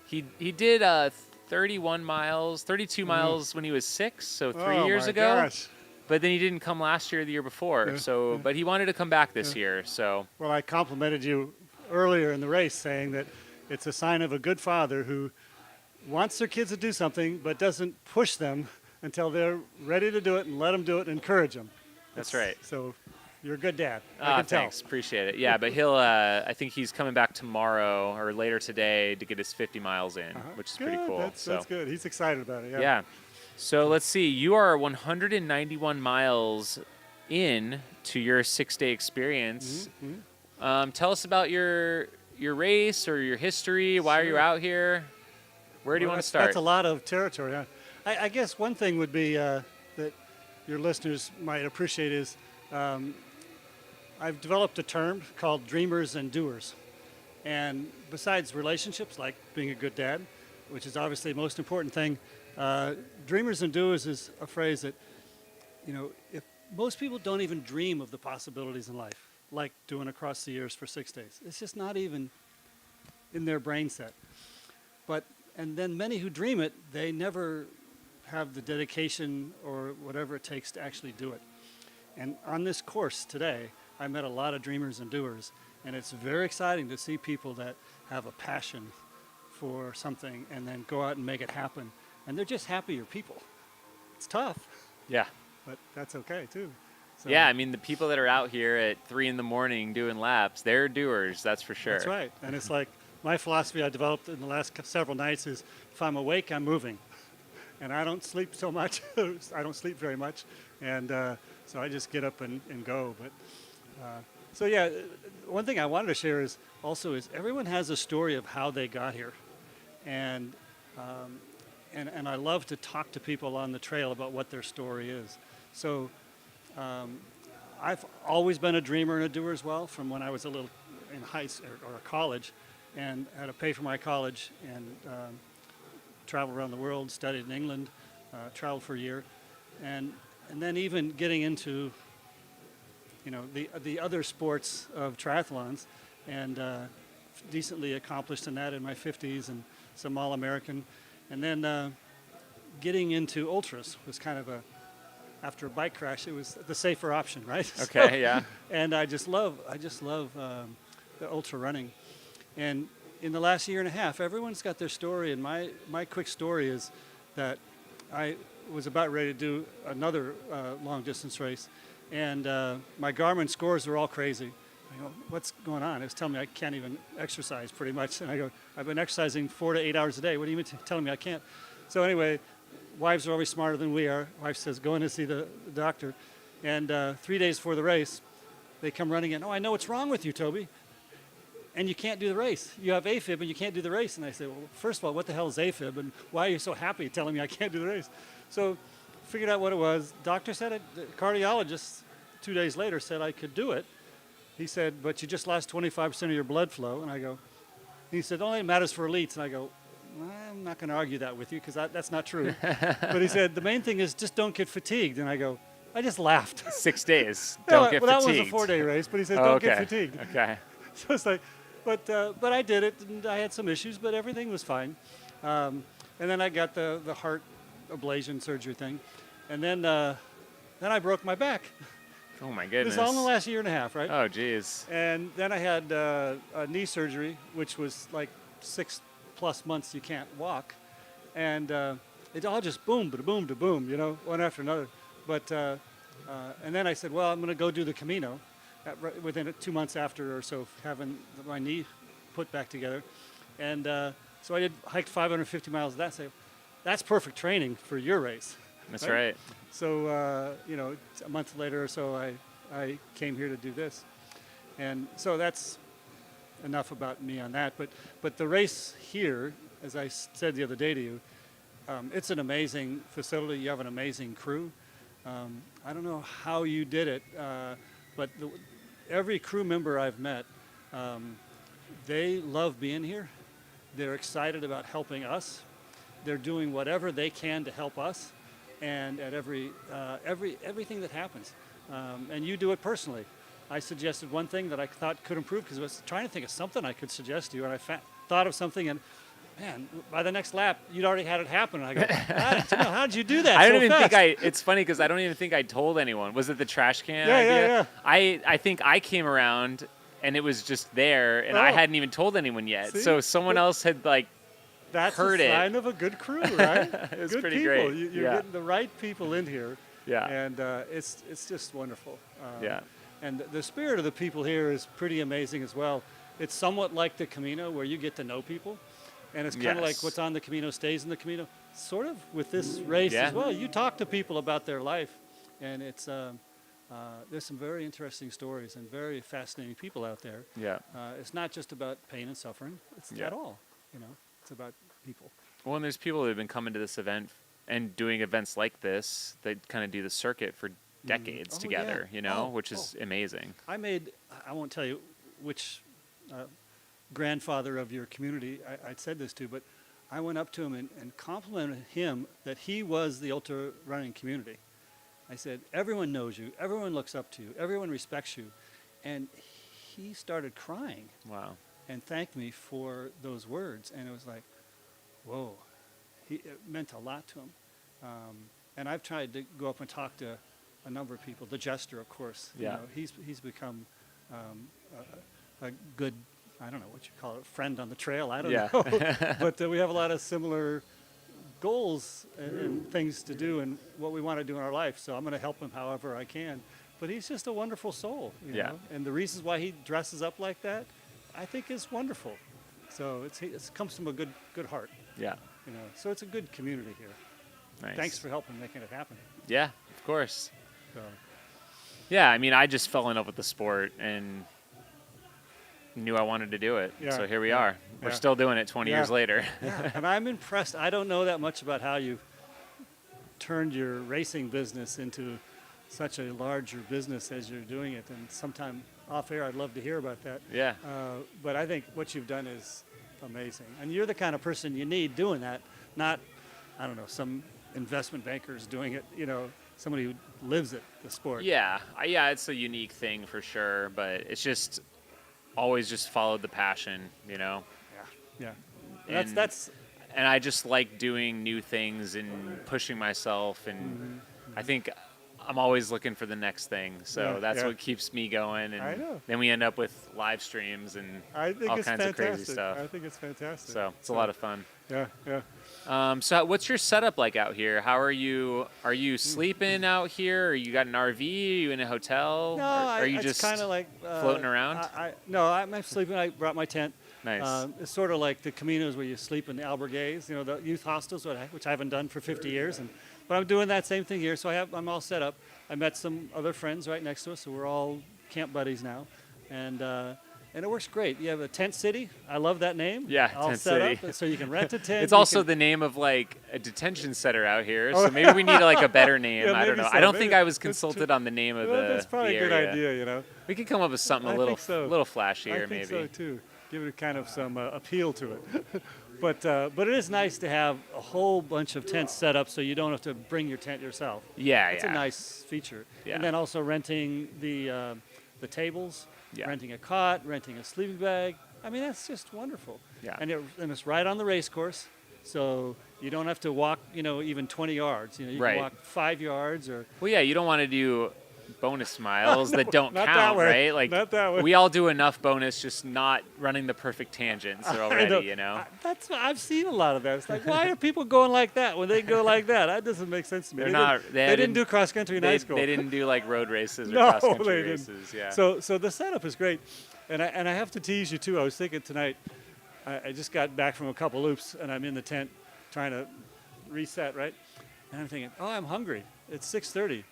he did 31 miles, 32 miles when he was 6, so 3 years my ago. Gosh. But then he didn't come last year or the year before. But he wanted to come back this year. So Well, I complimented you earlier in the race saying that it's a sign of a good father who wants their kids to do something but doesn't push them until they're ready to do it and let them do it and encourage them. that's right. So You're a good dad. I can Thanks, appreciate it. Yeah, but he'll. I think he's coming back tomorrow or later today to get his 50 miles in, tell. which is Good. pretty cool. That's good. He's excited about it. Yeah. Yeah. So let's see. You are 191 miles in to your 6-day experience. Tell us about your race or your history. Why are you Sure. out here? Where do you want to start? That's a lot of territory. I guess one thing would be that your listeners might appreciate is I've developed a term called dreamers and doers. And besides relationships, like being a good dad, which is obviously the most important thing, dreamers and doers is a phrase that, if most people don't even dream of the possibilities in life, like doing across the years for 6 days. It's just not even in their brain set. And then many who dream it, they never have the dedication or whatever it takes to actually do it. And on this course today, I met a lot of dreamers and doers, and it's very exciting to see people that have a passion for something and then go out and make it happen. And they're just happier people. It's tough, Yeah. but that's okay too. So, Yeah, I mean, the people that are out here at 3 a.m. doing laps, they're doers, that's for sure. That's right. And it's like my philosophy I developed in the last several nights is if I'm awake, I'm moving. And I don't sleep so much. I don't sleep very much. And so I just get up and go. But so, yeah, one thing I wanted to share is everyone has a story of how they got here. And I love to talk to people on the trail about what their story is. So I've always been a dreamer and a doer as well from when I was a little in high school or college, and had to pay for my college and travel around the world, studied in England, traveled for a year, and then even getting into the other sports of triathlons, and decently accomplished in that in my 50s, and some All-American, and then getting into ultras was kind of after a bike crash, it was the safer option, right? Okay, yeah. And I just love the ultra running. And in the last year and a half, everyone's got their story. And my quick story is that I was about ready to do another long distance race. And my Garmin scores are all crazy. I go, what's going on? It's telling me I can't even exercise pretty much. And I go, I've been exercising 4 to 8 hours a day. What do you mean telling me I can't? So anyway, wives are always smarter than we are. Wife says, go in and see the doctor. And 3 days before the race, they come running in. Oh, I know what's wrong with you, Toby. And you can't do the race. You have AFib and you can't do the race. And I say, well, first of all, what the hell is AFib? And why are you so happy telling me I can't do the race? So figured out what it was. Doctor said it. The cardiologist 2 days later said I could do it. He said, but you just lost 25% of your blood flow. And I go, he said, only matters for elites. And I go, I'm not going to argue that with you because that's not true. But he said, the main thing is just don't get fatigued. And I go, I just laughed. 6 days. Don't get that fatigued. was a 4-day race, but he said, Oh, don't get fatigued. Okay. So it's like, but I did it, and I had some issues, but everything was fine. And then I got the heart ablation surgery thing. And then I broke my back. Oh, my This goodness. is all in the last year and a half, right? Oh, geez. And then I had a knee surgery, which was like 6+ months you can't walk. And it all just boom, boom, to boom, one after another. But and then I said, well, I'm going to go do the Camino within 2 months after or so, having my knee put back together. And so I hiked 550 miles of that. So that's perfect training for your race. That's right. So, a month later or so, I came here to do this. And so that's enough about me on that. But the race here, as I said the other day to you, it's an amazing facility. You have an amazing crew. I don't know how you did it, but every crew member I've met, they love being here. They're excited about helping us. They're doing whatever they can to help us, and at everything that happens. And you do it personally. I suggested one thing that I thought could improve because I was trying to think of something I could suggest to you, and I thought of something, and man, by the next lap, you'd already had it happen. And I go, how did you do that? I so don't even fast? think it's funny because I don't even think I told anyone. Was it the trash can Yeah, idea? yeah. I think I came around and it was just there and I Oh. hadn't even told anyone yet. See? So someone else had That's heard a it. sign of a good crew, right? It was good pretty people. great. You're Yeah. getting the right people in here. Yeah. And it's just wonderful. Yeah. And the spirit of the people here is pretty amazing as well. It's somewhat like the Camino, where you get to know people, and it's kind of like Yes. what's on the Camino stays in the Camino. Sort of with this race Yeah. as well. You talk to people about their life, and it's there's some very interesting stories and very fascinating people out there. Yeah. It's not just about pain and suffering. It's Yeah. at all. You know, it's about people. Well, and there's people who have been coming to this event and doing events like this that kind of do the circuit for decades Oh, together, yeah. you know, Oh, which is amazing. I won't tell you which grandfather of your community I said this to, but I went up to him and complimented him that he was the ultra running community. I said, everyone knows you, everyone looks up to you, everyone respects you. And he started crying Wow. and thanked me for those words. And it was like, whoa, it meant a lot to him. And I've tried to go up and talk to a number of people. The Jester, of course. Yeah. You know, he's become a good, I don't know what you call it, friend on the trail. I don't Yeah. know. But we have a lot of similar goals and things to do and what we want to do in our life. So I'm going to help him however I can. But he's just a wonderful soul. You Yeah. know? And the reasons why he dresses up like that, I think is wonderful. So it comes from a good heart. Yeah. You know, so it's a good community here. Nice. Thanks for helping making it happen. Yeah, of course. So, Yeah, I mean, I just fell in love with the sport and knew I wanted to do it. Yeah, So here we yeah, are. We're yeah. still doing it 20 years Yeah. later. yeah, and I'm impressed. I don't know that much about how you turned your racing business into such a larger business as you're doing it. And sometime off air, I'd love to hear about that. Yeah. But I think what you've done is amazing. And you're the kind of person you need doing that, not, I don't know, some investment bankers doing it, you know, somebody who lives it, the sport. Yeah. Yeah, it's a unique thing for sure, but it's just always just followed the passion, you know? Yeah. And- That's And I just like doing new things and pushing myself, and I think I'm always looking for the next thing. So Yeah, that's yeah. what keeps me going. And I know. then we end up with live streams and I think all it's kinds fantastic. of crazy stuff. I think it's fantastic. So it's a lot of fun. Yeah. So what's your setup like out here? How are you? Are you sleeping out here? Or you got an RV? Are you in a hotel? No, Or are you it's just kind of like floating around? I'm sleeping. I brought my tent. Nice. It's sort of like the Caminos where you sleep in the albergues, you know, the youth hostels, which I haven't done for 50 years. But I'm doing that same thing here, so I'm all set up. I met some other friends right next to us, so we're all camp buddies now, and it works great. You have a tent city. I love that name. Yeah, all Tent set City. up, so you can rent a tent. It's also the name of like a detention center out here, so maybe we need like a better name. Yeah, I don't maybe know. so. I don't Maybe think I was that's consulted on the name of That's probably the a good area. idea, you know. We could come up with something I a little think so. little flashier, I think maybe. so too. Give it kind of some appeal to it. But it is nice to have a whole bunch of tents set up so you don't have to bring your tent yourself. Yeah, It's yeah. a nice feature. Yeah. And then also renting the tables, Yeah. renting a cot, renting a sleeping bag. I mean, that's just wonderful. Yeah. And it's right on the race course, so you don't have to walk, you know, even 20 yards. You know, you Right. can walk 5 yards or. Well, yeah, you don't want to do bonus miles that don't not that count, way. right? Like Not that way. we all do enough bonus, just not running the perfect tangents already. You know, I've seen a lot of that. It's like, why are people going like that when they go like that? That doesn't make sense to me. They're They not- didn't- they They didn't didn't- do cross country in high school. they didn't do like road races or No, cross country they didn't. races. Yeah. So the setup is great, and I have to tease you too. I was thinking tonight, I just got back from a couple loops, and I'm in the tent trying to reset, right? And I'm thinking, oh, I'm hungry. It's 6:30.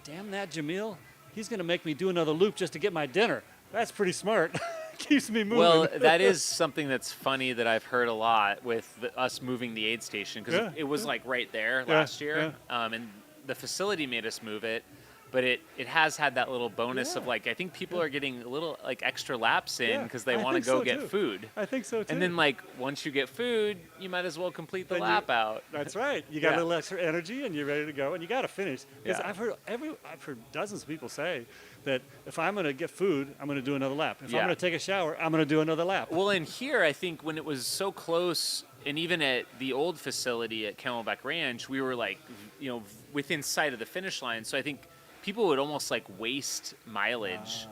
Damn that Jamil, he's gonna make me do another loop just to get my dinner. That's pretty smart. Keeps me moving. Well, that is something that's funny that I've heard a lot with us moving the aid station because Yeah, it was like right there Yeah, last year, and the facility made us move it. But it has had that little bonus of Yeah. like I think people are getting a little like extra laps in Yeah, because they I want to think go so, get too. food. I think so too. And then like once you get food, you might as well complete the Then lap out. That's right. You got Yeah. a little extra energy, and you're ready to go, and you got to finish. Because Yeah. I've heard dozens of people say that if I'm going to get food, I'm going to do another lap. If Yeah. I'm going to take a shower, I'm going to do another lap. Well, in here, I think when it was so close, and even at the old facility at Camelback Ranch, we were like, you know, within sight of the finish line. So I think people would almost like waste mileage.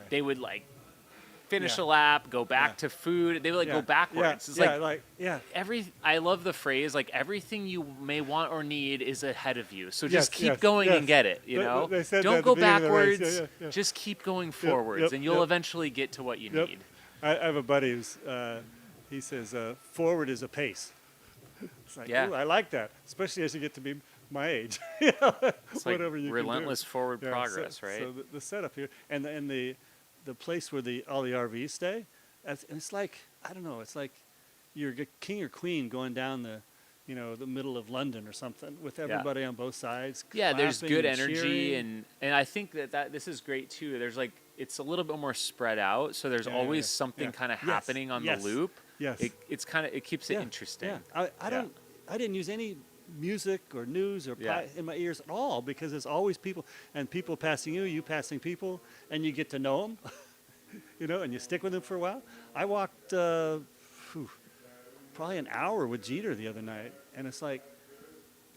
They would like finish Yeah. a lap, go back Yeah. to food. They would Yeah. go backwards. It's Yeah. I love the phrase, like everything you may want or need is ahead of you. So Yes, just keep yes, going yes. and get it, you know? They said that Don't at go the beginning of the race. backwards. Yeah. Just keep going forwards yep, and you'll yep. eventually get to what you Yep. need. I have a buddy who's, he says, forward is a pace. It's like, Yeah. ooh, I like that, especially as you get to be my age. You know, It's like whatever you can do. relentless forward Yeah, progress, right? So the setup here, and the place where all the RVs stay, and it's like, I don't know, it's like you're king or queen going down the middle of London or something with everybody on both sides. Yeah, there's clapping good and energy, cheering. and I think that this is great too. There's like it's a little bit more spread out, so there's Yeah, always yeah. something Yeah. kind of Yes, happening on yes, the loop. yes. It keeps it interesting. Yeah. I didn't use any music or news or Yeah. in my ears at all because there's always people and people passing you passing people, and you get to know them, and you stick with them for a while. I walked probably an hour with Jeter the other night, and it's like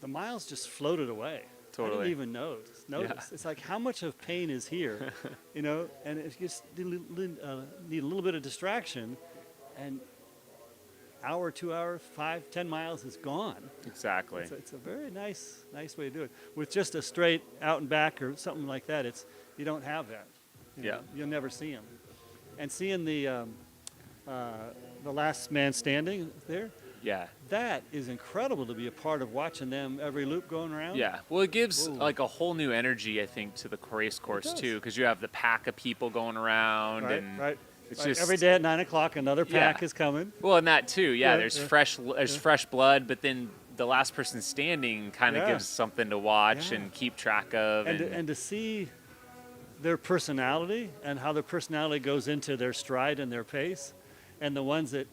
the miles just floated away. I Totally. didn't even notice. It's like how much of pain is here, and if you just need a little bit of distraction, and hour, 2 hours, 5, 10 miles is gone. Exactly. It's a very nice way to do it. With just a straight out and back or something like that, you don't have that. You'll never see them. And seeing the last man standing there, Yeah. that is incredible to be a part of watching them every loop going around. Yeah. Well, it gives Ooh. like a whole new energy, I think, to the race course does. too, because you have the pack of people going around, Right, and right. it's Right, just every day at 9 o'clock, another pack Yeah. is coming. Well, and that too. Yeah. Yeah, There's yeah. fresh blood, but then the last person standing kind of Yeah. gives something to watch Yeah. and keep track of. And to see their personality and how their personality goes into their stride and their pace, and the ones that,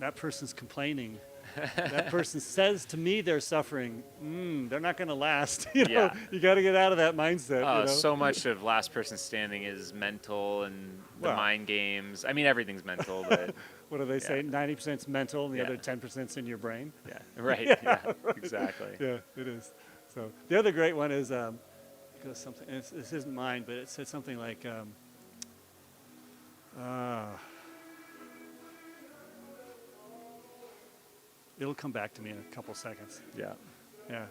that person's complaining. That person says to me they're suffering. They're not going to last. Yeah. You got to get out of that mindset. Oh, so much of last person standing is mental and the Well. mind games. I mean, everything's mental, but What do they say? 90% is mental, and the Yeah. other 10% is in your brain. yeah, right. Yeah, exactly. Yeah, it is. So the other great one is goes something. This isn't mine, but it said something like. It'll come back to me in a couple seconds. Yeah. Yeah.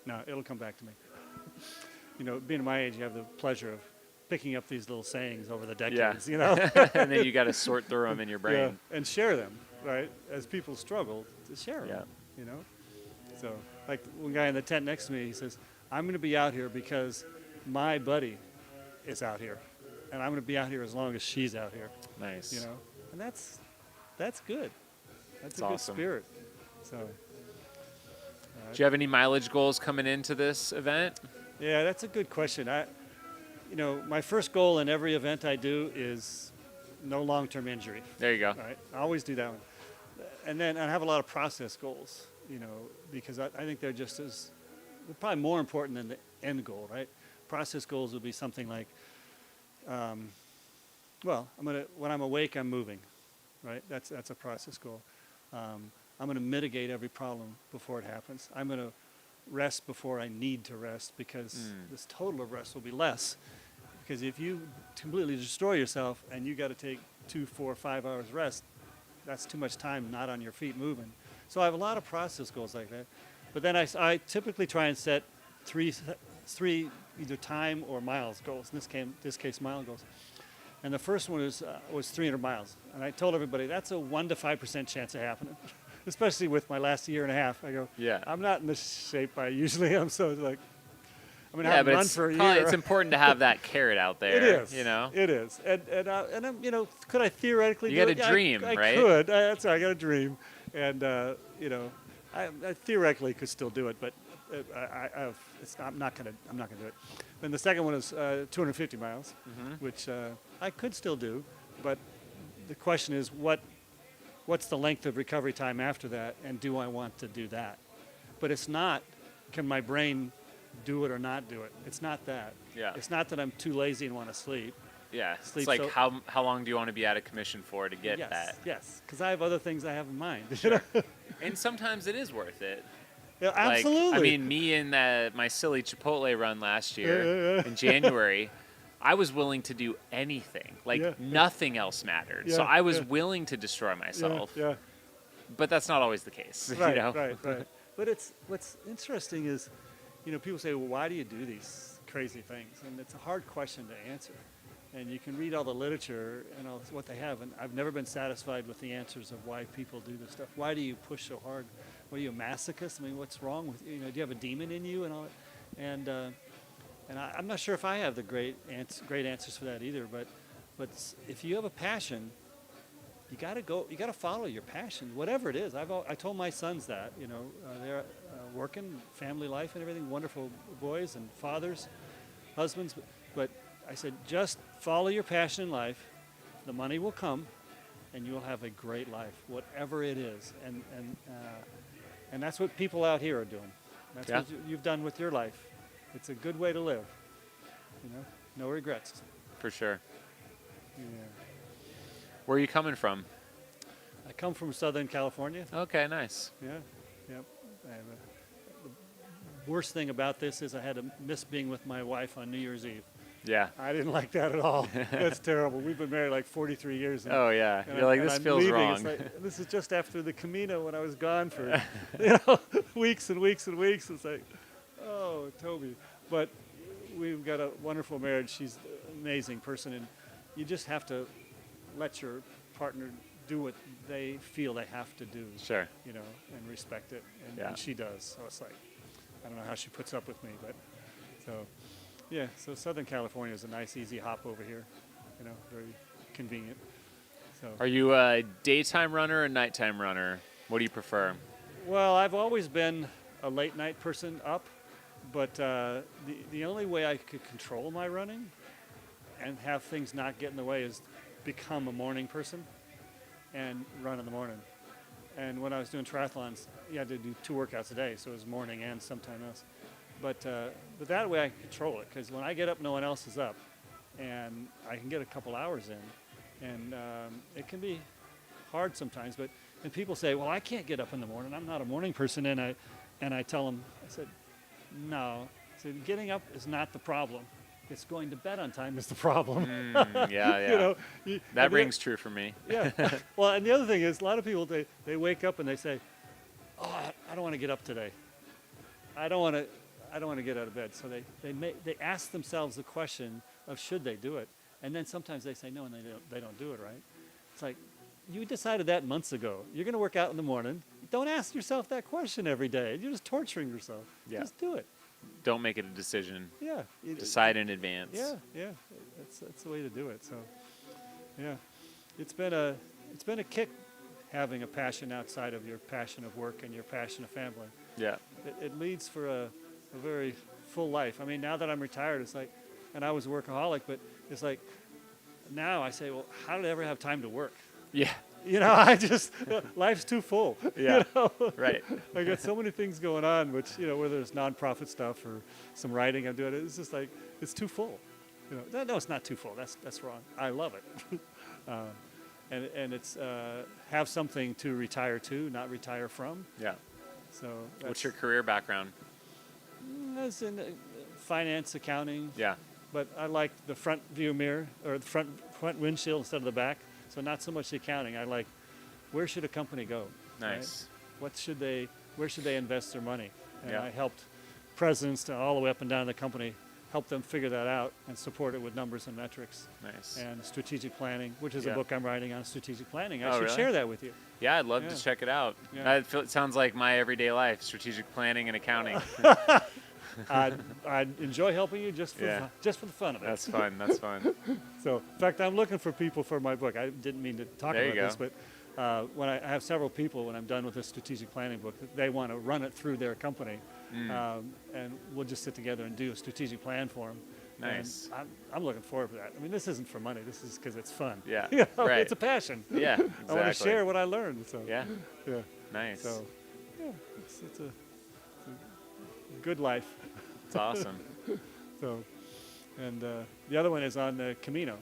No, it'll come back to me. Being my age, you have the pleasure of picking up these little sayings over the decades, And then you got to sort through them in your brain. Yeah, and share them, right? As people struggle, to share Yeah. them, So, like one guy in the tent next to me, he says, I'm going to be out here because my buddy is out here. And I'm going to be out here as long as she's out here, Nice. And that's good. That's It's a awesome. good spirit. So, Do you have any mileage goals coming into this event? yeah, that's a good question. My first goal in every event I do is no long-term injury. There you go. Right, I always do that one. And then I have a lot of process goals, because I think they're probably more important than the end goal, right? Process goals would be something like, when I'm awake, I'm moving, right? That's a process goal. I'm going to mitigate every problem before it happens. I'm going to rest before I need to rest because this total of rest will be less. Because if you completely destroy yourself and you got to take 2, 4, 5 hours rest, that's too much time not on your feet moving. So I have a lot of process goals like that. But then I typically try and set three either time or miles goals. In this case, mile goals. And the first one was 300 miles. And I told everybody that's a 1 to 5% chance of happening. Especially with my last year and a half. I go, Yeah. I'm not in the shape I usually am. So it's like, I'm going to Yeah, have but run it's for a probably year. it's important to have that carrot out there. It is. It is. And I'm, could I theoretically You do got it? a dream, I right? could. That's right. I got a dream. And, I theoretically could still do it, but I'm not going to do it. Then the second one is 250 miles, which I could still do. But the question is, what's the length of recovery time after that, and do I want to do that? But it's not, can my brain do it or not do it? It's not that. Yeah. It's not that I'm too lazy and want to sleep. Yeah. Sleep It's like so- how long do you want to be out of commission for to get yes, that? yes, because I have other things I have in mind. And sometimes it is worth it. Yeah, Like, absolutely. I mean, me in my silly Chipotle run last year Yeah. in January, I was willing to do anything. Like Yeah. nothing else mattered. So Yeah, I was yeah. willing to destroy myself. Yeah. But that's not always the case. Right, You know? right. But what's interesting is, people say, well, why do you do these crazy things? And it's a hard question to answer. And you can read all the literature and all what they have, and I've never been satisfied with the answers of why people do this stuff. Why do you push so hard? What are you, a masochist? I mean, what's wrong with you? Do you have a demon in you and all that? And I'm not sure if I have the great answers for that either. But if you have a passion, you got to follow your passion, whatever it is. I told my sons that, they're working, family life and everything, wonderful boys and fathers, husbands, but I said, just follow your passion in life. The money will come, and you'll have a great life, whatever it is. And that's what people out here are doing. That's what you've done with your life. It's a good way to live. No regrets. For sure. Yeah. Where are you coming from? I come from Southern California. Okay, nice. Yeah. Yep. The worst thing about this is I had to miss being with my wife on New Year's Eve. Yeah. I didn't like that at all. That's terrible. We've been married like 43 years. Oh, yeah. You're like, this feels wrong. It's like, this is just after the Camino when I was gone for weeks and weeks and weeks. It's like, oh, Toby. But we've got a wonderful marriage. She's an amazing person. And you just have to let your partner do what they feel they have to do. Sure. And respect it. And she does. So it's like, I don't know how she puts up with me, but so. Yeah, so Southern California is a nice, easy hop over here. Very convenient. So. Are you a daytime runner or nighttime runner? What do you prefer? Well, I've always been a late night person up, but the only way I could control my running and have things not get in the way is become a morning person and run in the morning. And when I was doing triathlons, you had to do 2 workouts a day, so it was morning and sometime else. But that way I can control it, because when I get up, no one else is up, and I can get a couple hours in, and it can be hard sometimes. And people say, well, I can't get up in the morning. I'm not a morning person, and I tell them, I said, no. I said, getting up is not the problem. It's going to bed on time is the problem. Yeah. That rings true for me. Yeah. Well, and the other thing is, a lot of people they wake up and they say, oh, I don't want to get up today. I don't want to get out of bed. So they ask themselves the question of should they do it, and then sometimes they say no, and they don't do it, right? It's like, you decided that months ago. You're going to work out in the morning. Don't ask yourself that question every day. You're just torturing yourself. Yeah. Just do it. Don't make it a decision. Yeah. Decide in advance. Yeah. That's the way to do it. So, yeah, it's been a kick having a passion outside of your passion of work and your passion of family. Yeah. It leads for a very full life. I mean, now that I'm retired, it's like, and I was a workaholic, but it's like, now I say, well, how did I ever have time to work? Yeah. I just, life's too full. Yeah. Right. I got so many things going on, which, whether it's nonprofit stuff or some writing I'm doing, it's just like, it's too full. No, it's not too full. That's wrong. I love it. And it's have something to retire to, not retire from. Yeah. So what's your career background? As in finance, accounting. Yeah. But I like the front view mirror, or the front windshield instead of the back. So not so much the accounting. I like, where should a company go? Nice. Right? Where should they invest their money? And Yeah. I helped presidents to all the way up and down the company, help them figure that out and support it with numbers and metrics. Nice. And strategic planning, which is a Yeah. book I'm writing on strategic planning. I Oh, should really? share that with you. Yeah, I'd love Yeah. to check it out. Yeah. It sounds like my everyday life, strategic planning and accounting. I'd enjoy helping you just for the fun of it. That's fun. That's fun. So, in fact, I'm looking for people for my book. I didn't mean to talk There you about this, go. but when I have several people, when I'm done with this strategic planning book, that they want to run it through their company, and we'll just sit together and do a strategic plan for them. Nice. And I'm looking forward to that. I mean, this isn't for money. This is because it's fun. Yeah. Right. Right. It's a passion. Yeah. Exactly. I want to share what I learned. So Yeah. yeah. Nice. So yeah, it's a good life. It's awesome. So, and the other one is on the Camino.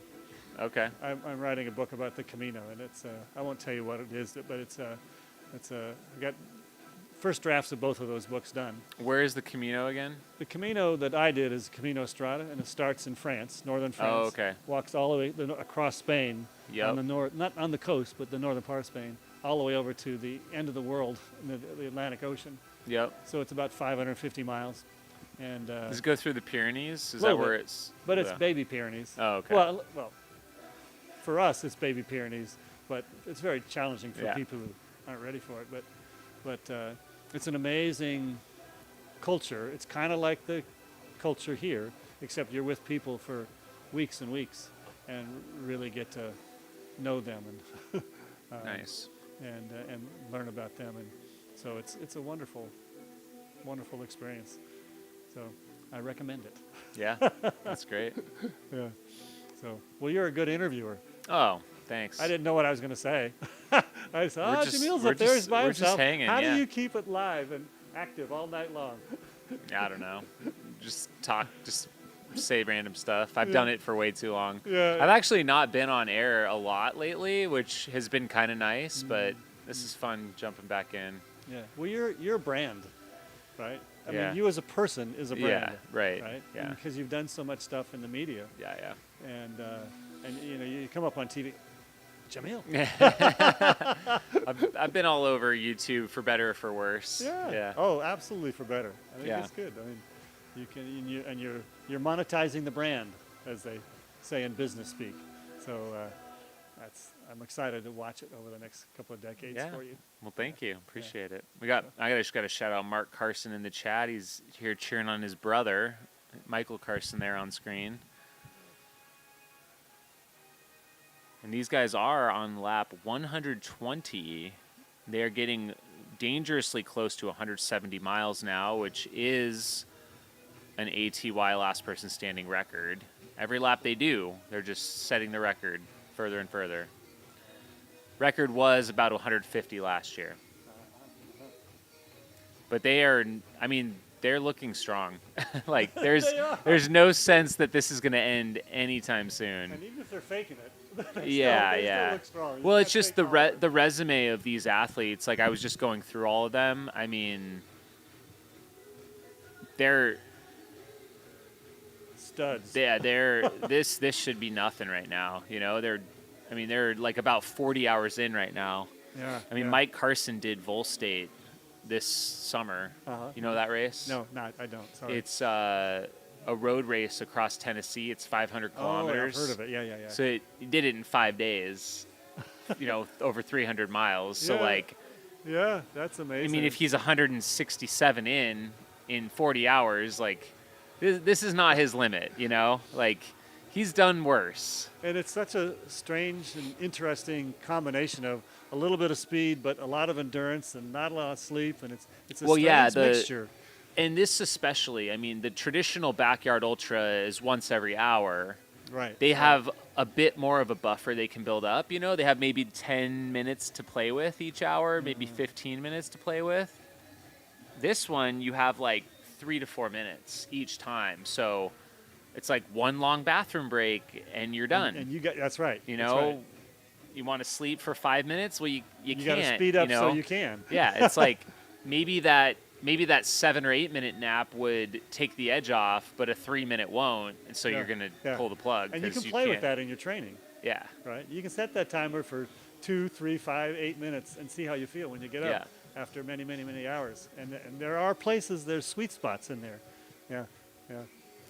Okay. I'm writing a book about the Camino, and it's I won't tell you what it is, but it's I got first drafts of both of those books done. Where is the Camino again? The Camino that I did is Camino Estrada, and it starts in France, northern France. Oh, okay. Walks all the way across Spain, Yep. on the north, not on the coast, but the northern part of Spain, all the way over to the end of the world, in the Atlantic Ocean. Yep. So it's about 550 miles, and Does it go through the Pyrenees? Is little that where bit. it's? but it's the- baby Pyrenees. Oh, okay. Well, for us, it's baby Pyrenees, but it's very challenging for Yeah. people who aren't ready for it. But it's an amazing culture. It's kind of like the culture here, except you're with people for weeks and weeks, and really get to know them and Nice. and learn about them. And so it's a wonderful experience. So I recommend it. Yeah, that's great. Yeah. So well, you're a good interviewer. Oh, thanks. I didn't know what I was going to say. I said, We're oh, just- Jamil's we're up there. just- He's by we're just himself. hanging, How yeah. do you keep it live and active all night long? I don't know. Just say random stuff. I've done it for way too long. Yeah. I've actually not been on air a lot lately, which has been kind of nice, but this is fun jumping back in. Yeah. Well, you're a brand, right? I Yeah. mean, you as a person is a brand. Yeah, right. Right? Yeah. Because you've done so much stuff in the media, Yeah, and you know you come up on TV. Jamil. yeah. I've been all over YouTube for better or for worse. Yeah. Yeah. Oh, absolutely for better. I think Yeah. it's good. I mean, you can and you're monetizing the brand, as they say in business speak. So I'm excited to watch it over the next couple of decades Yeah. for you. Well, thank you. Appreciate it. I just got to shout out Mark Carson in the chat. He's here cheering on his brother, Michael Carson, there on screen. And these guys are on lap 120. They are getting dangerously close to 170 miles now, which is an ATY last person standing record. Every lap they do, they're just setting the record further and further. Record was about 150 last year. But they're looking strong. Like there's They are. there's no sense that this is going to end anytime soon. And even if they're faking it, they Yeah, still yeah. look strong. You Well, it's can't just fake all the resume of these athletes. Like I was just going through all of them. I mean, they're studs. this should be nothing right now. You know, they're like about 40 hours in right now. Yeah. I mean, yeah. Mike Carson did Vol State this summer. Uh-huh. You know that race? No, I don't. Sorry. It's a road race across Tennessee. It's 500 kilometers. Oh, I've heard of it. Yeah. So he did it in 5 days. You know, over 300 miles. So Yeah. like, Yeah, that's amazing. I mean, if he's 167 in 40 hours, like this is not his limit. You know, like he's done worse. And it's such a strange and interesting combination of a little bit of speed, but a lot of endurance and not a lot of sleep, and it's a Well, strange yeah, mixture. And this especially, I mean, the traditional backyard ultra is once every hour. Right. They have a bit more of a buffer they can build up. You know, they have maybe 10 minutes to play with each hour, maybe 15 minutes to play with. This one, you have like 3 to 4 minutes each time. So it's like one long bathroom break and you're done. And you got that's right. you that's know, right. you want to sleep for 5 minutes? Well, you You can't. got to speed up you know? so you can. Yeah, it's like maybe that 7 or 8 minute nap would take the edge off, but a 3 minute won't, and so Yeah, you're gonna yeah. pull the plug. And you 'cause can play with can't. that in your training, Yeah, right? You can set that timer for 2, 3, 5, 8 minutes and see how you feel when you get up after many, many, many hours. And there are places, there's sweet spots in there. Yeah.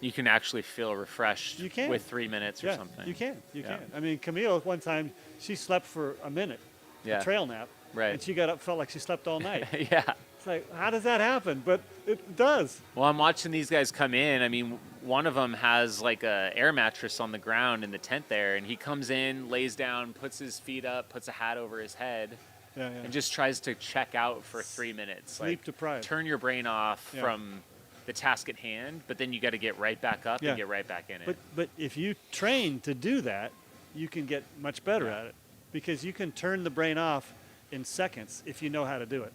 you can actually feel refreshed You can. with 3 minutes or Yeah, something. you can. You Yeah. can. I mean, Camille, one time, she slept for a minute, Yeah. a trail nap, Right. and she got up, felt like she slept all night. Yeah. It's like, how does that happen? But it does. Well, I'm watching these guys come in. I mean, one of them has like a air mattress on the ground in the tent there, and he comes in, lays down, puts his feet up, puts a hat over his head, Yeah. and just tries to check out for 3 minutes. Sleep Like, deprived. turn your brain off Yeah. from the task at hand, but then you got to get right back up Yeah. and get right back in it. But if you train to do that, you can get much better Yeah. at it, because you can turn the brain off in seconds if you know how to do it.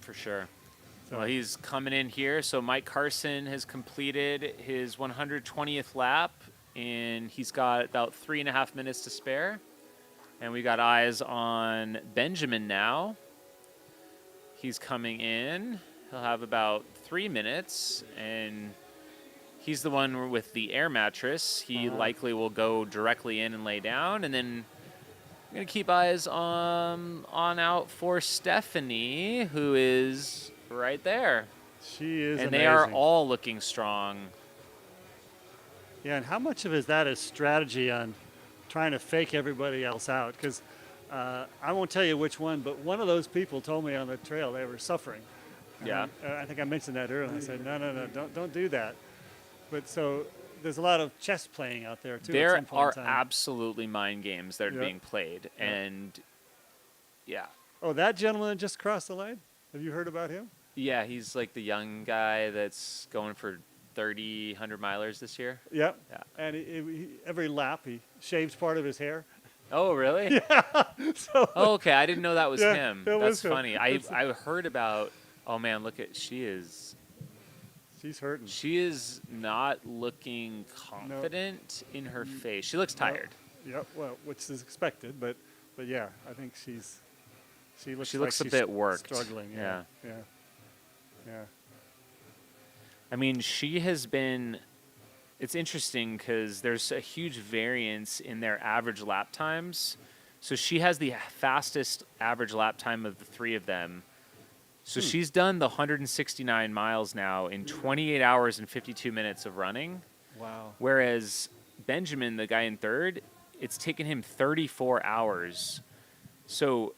For sure. So- Well, he's coming in here. So Mike Carson has completed his 120th lap, and he's got about 3.5 minutes to spare. And we got eyes on Benjamin now. He's coming in. He'll have about 3 minutes, and he's the one with the air mattress. He likely will go directly in and lay down, and then I'm going to keep eyes on out for Stephanie, who is right there. She is and amazing. they are all looking strong. Yeah, and how much of that is strategy on trying to fake everybody else out? Because I won't tell you which one, but one of those people told me on the trail they were suffering. And Yeah. I think I mentioned that earlier. I said, no, don't do that. But so there's a lot of chess playing out there, too. at There some point are in time. absolutely mind games that are Yeah. being played. Yeah. And, yeah. Oh, that gentleman that just crossed the line? Have you heard about him? Yeah, he's like the young guy that's going for 30, 100 milers this year. Yep. Yeah. And every lap he shaves part of his hair. Oh, really? So Oh, okay. I didn't know that was Yeah, him. that was That's him. funny. I heard about, oh, man, look at, she is she's hurting. not looking confident in her face. She looks tired. Yep. Well, which is expected, but yeah, I think she looks She like looks a she's bit worked. struggling. Yeah. I mean, she has been. It's interesting because there's a huge variance in their average lap times. So she has the fastest average lap time of the three of them. So she's done the 169 miles now in 28 hours and 52 minutes of running. Wow. Whereas Benjamin, the guy in third, it's taken him 34 hours. So,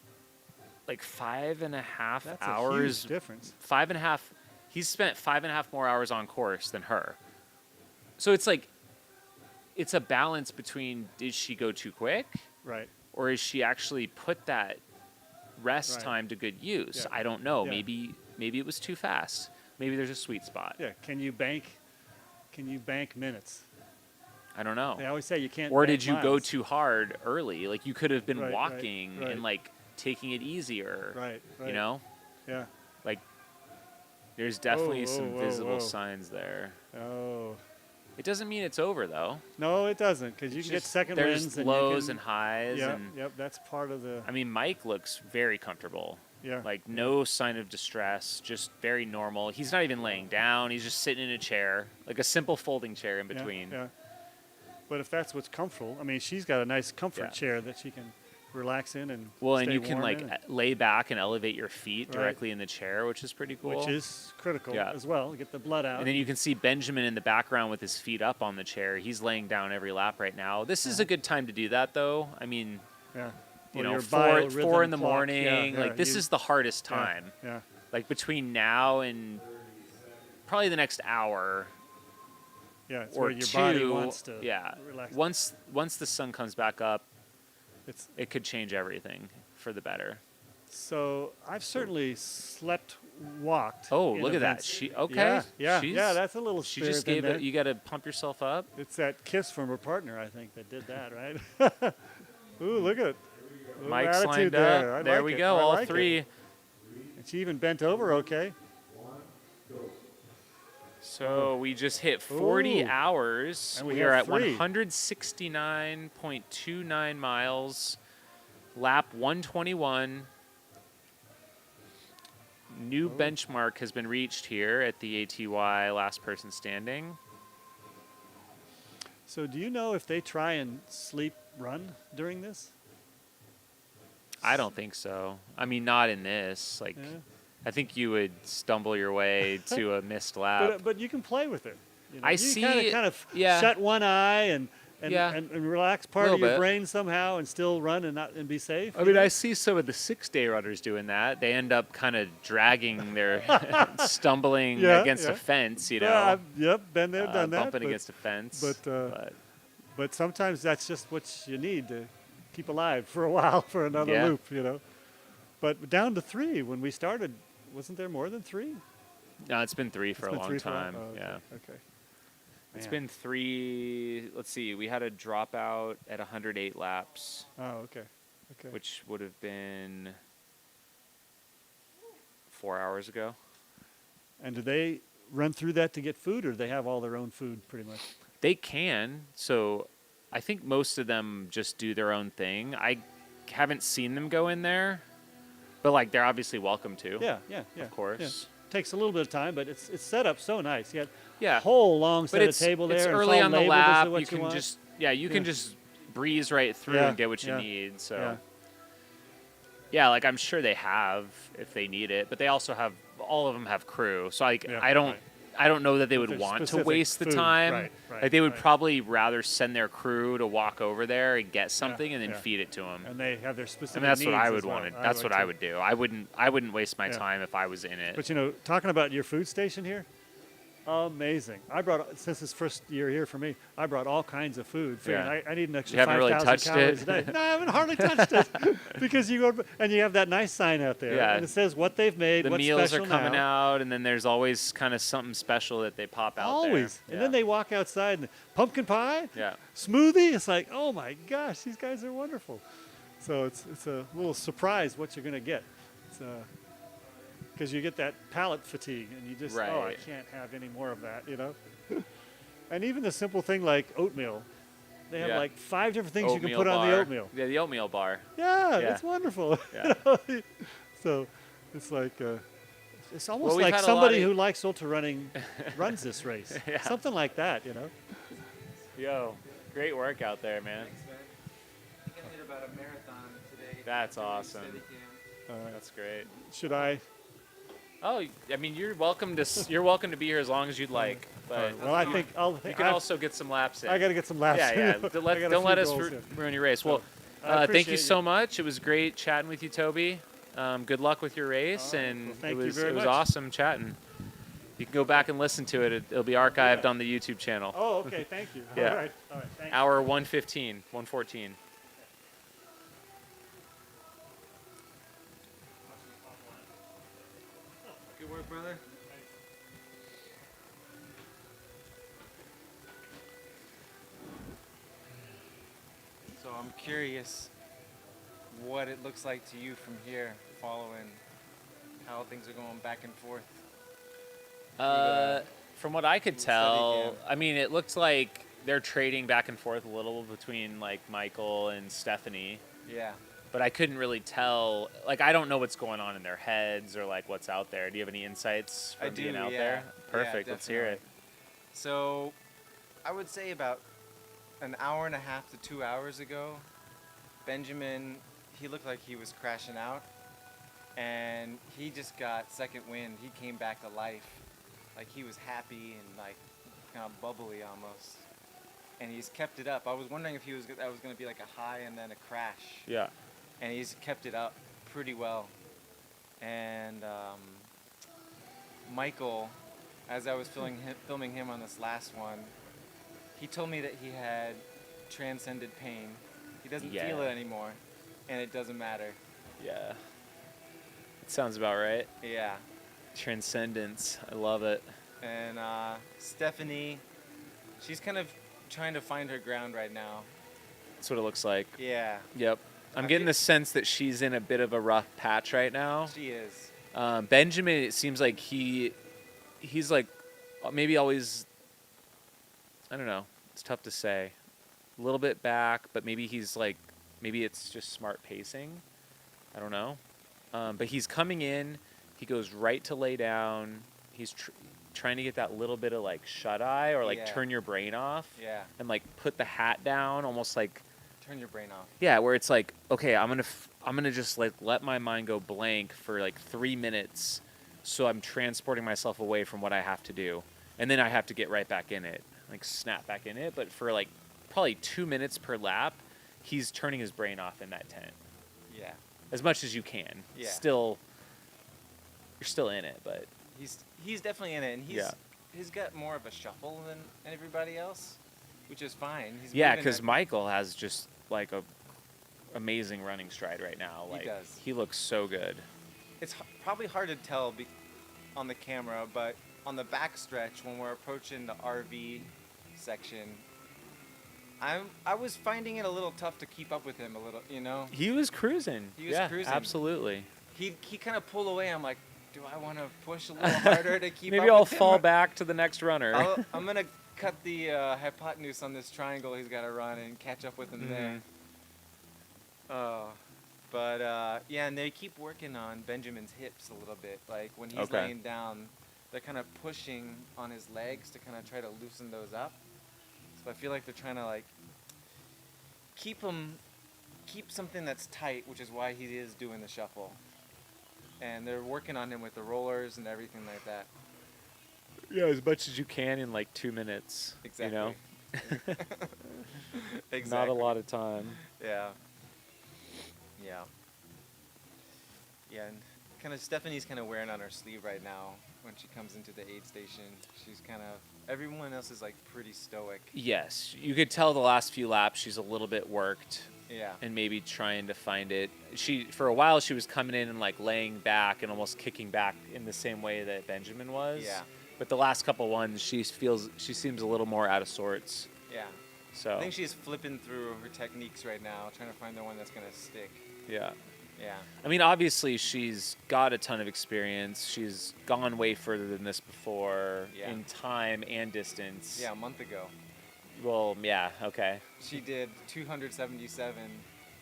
like 5.5 That's hours. a huge difference. 5.5. He's spent 5.5 more hours on course than her. So it's like, it's a balance between did she go too quick, Right. or is she actually put that rest Right. time to good use? Yeah. I don't know. Yeah. Maybe it was too fast. Maybe there's a sweet spot. Yeah. Can you bank minutes? I don't know. They always say you can't. Or bank did you go miles. too hard early? Like you could have been Right, walking right. and like taking it easier. Right. You know, Yeah. like there's definitely Whoa, some whoa, visible whoa. signs there. Oh. It doesn't mean it's over though. No, it doesn't, because you It's can get just- second there's wins. And lows you and can, highs. Yep. And Yep. That's part of the. I mean, Mike looks very comfortable. Yeah. Like no sign of distress, just very normal. He's not even laying down. He's just sitting in a chair, like a simple folding chair in Yeah, between. Yeah. But if that's what's comfortable, I mean, she's got a nice comfort Yeah. chair that she can relax in and. Well, and stay you can warm like in, lay back and elevate your feet Right. directly in the chair, which is pretty cool. which is critical Yeah. as well. Get the blood out. And then you can see Benjamin in the background with his feet up on the chair. He's laying down every lap right now. This is a good time to do that, though. I mean, yeah. you Or know, your 4 in the biorhythm clock. morning. Yeah, like this you- is the hardest yeah, time. Yeah. Like between now and probably the next hour Yeah. It's or where your two. body wants to Yeah. relax. Once the sun comes back up, It's it could change everything for the better. so I've certainly walked. Oh, in look at that. events. She okay. Yeah. She's, Yeah. That's a little. She spirit just in gave there. it. You got to pump yourself up. It's that kiss from her partner, I think, that did that, right? Ooh, look at it. Little Mike's attitude lined up. there. I There like we it. go. I All like it. three. And she even bent over, okay. So we just hit 40 Ooh. hours. And we We have are at three. 169.29 miles. Lap 121. New benchmark has been reached here at the ATY last person standing. So do you know if they try and sleep run during this? I don't think so. I mean, not in this. Like, Yeah. I think you would stumble your way to a missed lap. But you can play with it. You know? I you see- kind of yeah. shut one eye and Yeah. and relax part of Little your bit. brain somehow and still run and be safe. I you mean, know? I see some of the 6-day runners doing that. They end up kind of dragging their, stumbling Yeah, against yeah. a fence, you know, Yeah, yep, been there, done that. bumping but, against a fence. but sometimes that's just what you need to keep alive for a while for another Yeah. loop, you know. But down to 3 when we started, wasn't there more than 3? No, it's been 3 for It's a been long 3 for a while? time. Oh, okay, Yeah, Okay. it's Man. been 3. Let's see, we had a dropout at 108 laps, Oh, okay. Okay. which would have been 4 hours ago. And do they run through that to get food, or do they have all their own food pretty much? They can. So I think most of them just do their own thing. I haven't seen them go in there, But like they're obviously welcome to. Yeah, yeah, yeah. Of course. Yeah. Takes a little bit of time, but it's set up so nice. You got Yeah. a whole long set But of table there. it's and early all on the labeled as to lap. what You can want. just you can just breeze right through Yeah, and get what you yeah, need. So yeah. yeah, like I'm sure they have if they need it, but they also have all of them have crew. So like Yeah, I don't know that they would there's want to specific waste the food. time. Right, Like they would right. probably rather send their crew to walk over there and get something and then yeah. feed it to them. And they have their specific I mean, that's what needs I as would well. want. That's what I too. would do. I wouldn't waste my Yeah. time if I was in it. But talking about your food station here, amazing. I brought, since this first year here for me, I brought all kinds of food. Figuring Yeah. I need an extra You haven't really 5,000 touched calories it? a day. No, I haven't hardly touched it because you go and you have that nice sign out there, Yeah. and it says what they've made, The what's meals are special coming now. out, and then there's always kind of something special that they pop out Always. there. And then they walk outside and pumpkin pie, Yeah. smoothie. It's like, oh my gosh, these guys are wonderful. So it's a little surprise what you're going to get. Because you get that palate fatigue and you just, oh, I Right. can't have any more of that, And even the simple thing like oatmeal. They have Yeah. like 5 different things you can Oatmeal put on the bar. oatmeal. Yeah, the oatmeal bar. Yeah, Yeah. it's wonderful. Yeah. So it's like, it's almost Well, we've like had a somebody lot of- who likes ultra running runs this race. Yeah. Something like that, Yo, great work out there, man. Thanks, man. I think I hit about a marathon today. That's Doing awesome. Steadicam. That's great. Should I? Oh, I mean, you're welcome to be here as long as you'd like. But Well, I think you can also get some laps in. I got to get some laps. Yeah, yeah. in. I Don't got a don't let few us goals here. ruin your race. Well, I thank appreciate you so much. It was great chatting with you, Toby. Good luck with your race, All right. and Well, thank it you was very it was much. awesome chatting. You can go back and listen to it. It'll be archived on the YouTube channel. Oh, okay. Thank you. Yeah. All right. Thank you. Hour 1:15, 1:14. Good work, brother. So I'm curious what it looks like to you from here, following how things are going back and forth. From what I could Steady tell, cam. I mean, it looks like they're trading back and forth a little between like Michael and Stephanie, Yeah. but I couldn't really tell. Like, I don't know what's going on in their heads or like what's out there. Do you have any insights I from being do, out yeah. there? Yeah, Perfect. Let's hear it. definitely. So I would say about an hour and a half to 2 hours ago, Benjamin, he looked like he was crashing out, and he just got second wind. He came back to life. Like, he was happy and like kind of bubbly almost. And he's kept it up. I was wondering if that was going to be like a high and then a crash. Yeah. And he's kept it up pretty well. And Michael, as I was filming him on this last one, he told me that he had transcended pain. He doesn't feel Yeah. it anymore, and it doesn't matter. Yeah. It sounds about right. Yeah. Transcendence. I love it. And Stephanie, she's kind of trying to find her ground right now. That's what it looks like. Yeah, Yep. I'm I getting feel- the sense that she's in a bit of a rough patch right now. she is. Benjamin, it seems like he's like maybe always, I don't know, it's tough to say. A little bit back, but maybe maybe it's just smart pacing. I don't know. But he's coming in, he goes right to lay down. He's trying to get that little bit of like shut eye or like Yeah. turn your brain off Yeah, and like put the hat down, almost like, turn your brain off. yeah, where it's like, okay, I'm gonna just like let my mind go blank for like 3 minutes, so I'm transporting myself away from what I have to do, and then I have to get right back in it, like snap back in it. But for like probably 2 minutes per lap, he's turning his brain off in that tent Yeah, as much as you can. Yeah. Still, you're still in it, but he's definitely in it, and he's got more of a shuffle than everybody else, which is fine. He's yeah, moving because at- Michael has just like a amazing running stride right now. He Like does. he looks so good. It's probably hard to tell on the camera, but on the back stretch when we're approaching the RV section, I was finding it a little tough to keep up with him a little, He was cruising. He was yeah, cruising. Absolutely. He kind of pulled away. I'm like, do I want to push a little harder to keep Maybe up I'll with him? fall back to the next runner. I'm going to cut the hypotenuse on this triangle he's got to run and catch up with him there. Mhm. But yeah, and they keep working on Benjamin's hips a little bit. Like when he's Okay. laying down, they're kind of pushing on his legs to kind of try to loosen those up. So I feel like they're trying to like keep something that's tight, which is why he is doing the shuffle. And they're working on him with the rollers and everything like that. Yeah, as much as you can in like 2 minutes. Exactly. You know, Exactly. not a lot of time. Yeah. Yeah. Yeah, and kind of Stephanie's kind of wearing on her sleeve right now when she comes into the aid station. She's kind of everyone else is like pretty stoic. Yes, you could tell the last few laps she's a little bit worked Yeah. and maybe trying to find it. She for a while she was coming in and like laying back and almost kicking back in the same way that Benjamin was. Yeah. But the last couple ones she seems a little more out of sorts. Yeah. So I think she's flipping through her techniques right now, trying to find the one that's gonna stick. yeah. Yeah. I mean, obviously, she's got a ton of experience. She's gone way further than this before Yeah. in time and distance. Yeah, a month ago. Well, yeah, okay. She did 277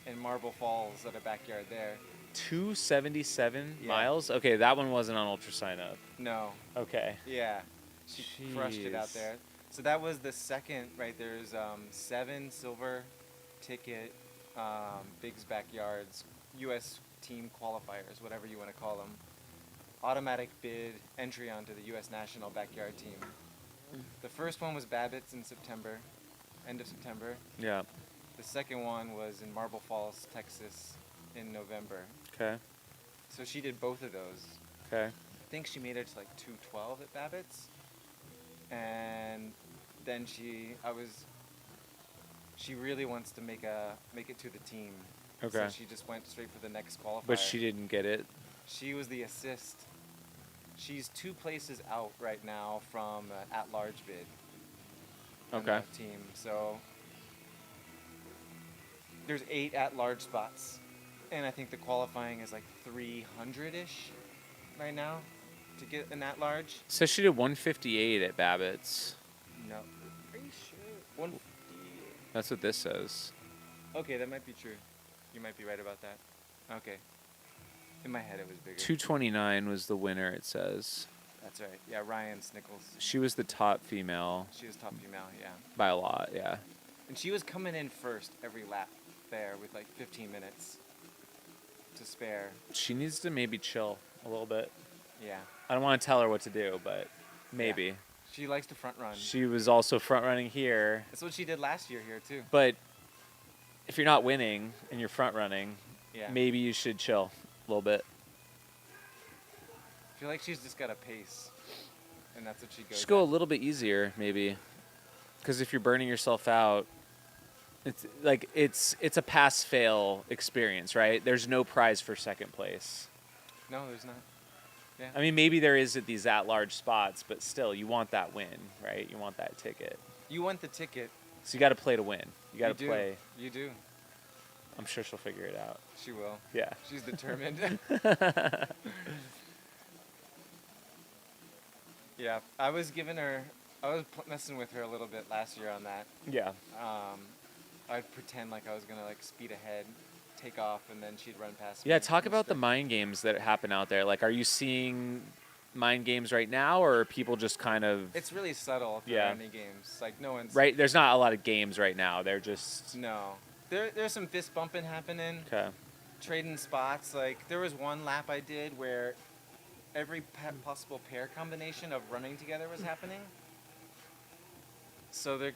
in Marble Falls at a backyard there. 277 Yeah. miles? Okay, that one wasn't on Ultra Sign Up. No. Okay. Yeah. She crushed it out Jeez. there. So that was the second, right? There's 7 silver ticket Biggs Backyards, U.S. team qualifiers, whatever you want to call them. Automatic bid entry onto the U.S. national backyard team. The first one was Babbitt's in September, end of September. Yeah. The second one was in Marble Falls, Texas in November. Okay. So she did both of those. Okay. I think she made it to like 212 at Babbitt's. And then she really wants to make it to the team. Okay. So she just went straight for the next qualifier. But she didn't get it. She was the assist. She's 2 places out right now from at-large bid. on Okay. that team. So there's 8 at-large spots, and I think the qualifying is like 300-ish right now to get an at-large. So she did 158 at Babbitt's. No, are you sure? 158. That's what this says. Okay, that might be true. You might be right about that. Okay. In my head, it was bigger. 229 was the winner, it says. That's right. Yeah, Ryan Snickles. She was the top female She was top female, yeah. by a lot, yeah. And she was coming in first every lap there with like 15 minutes to spare. She needs to maybe chill a little bit. Yeah. I don't want to tell her what to do, but maybe. Yeah. She likes to front run. She was also front running here, That's what she did last year here too. but if you're not winning and you're front running, Yeah. maybe you should chill a little bit. I feel like she's just got a pace, and that's what she goes. Just go a at. little bit easier, maybe, because if you're burning yourself out, it's like it's a pass-fail experience, right? There's no prize for second place. No, there's not. Yeah. I mean, maybe there is at these at-large spots, but still, you want that win, right? You want that ticket. You want the ticket. So you got to play to win. You got to do. play. You do. I'm sure she'll figure it out. She will. Yeah. She's determined. Yeah, I was messing with her a little bit last year on that. Yeah. I'd pretend like I was gonna like speed ahead, take off, and then she'd run past me. Yeah, talk and about the straight. mind games that happen out there. Like, are you seeing mind games right now, or are people just kind of... It's really subtle for Yeah. any games. Like no one's Right, there's not a lot of games right now. They're just... No, there's some fist bumping happening, Okay. trading spots. Like there was one lap I did where every possible pair combination of running together was happening. So they're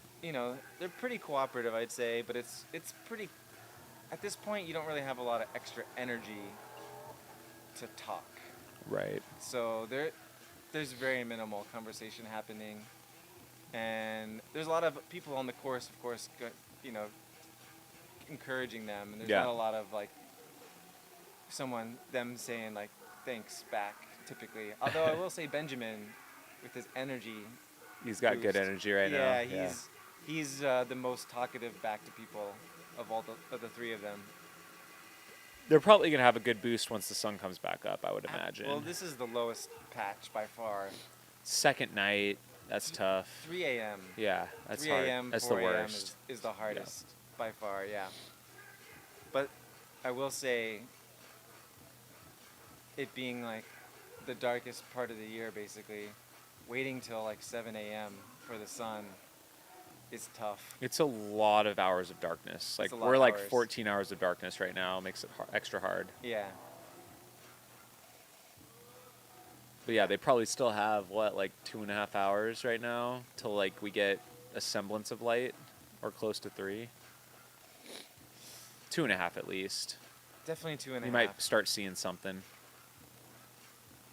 pretty cooperative, I'd say, but it's pretty. At this point, you don't really have a lot of extra energy to talk. Right. So there's very minimal conversation happening, and there's a lot of people on the course, of course, encouraging them, and there's Yeah. not a lot of like them saying like thanks back typically. Although I will say Benjamin, with his energy, He's got good boost. energy right now. Yeah, he's the most talkative back to people of the 3 of them. They're probably going to have a good boost once the sun comes back up, I would imagine. Well, this is the lowest patch by far. Second night, that's tough. 3 a.m. Yeah, that's 3 hard. a.m. That's 4 the a.m. worst. is the hardest by far, yeah. But I will say, it being like the darkest part of the year, basically, waiting till like 7 a.m. for the sun is tough. It's a lot of hours of darkness. It's Like a lot we're of like hours. 14 hours of darkness right now. Makes it extra hard. Yeah. But yeah, they probably still have what, like 2.5 hours right now till like we get a semblance of light, or close to 3. 2.5 at least. Definitely 2.5. You might start seeing something.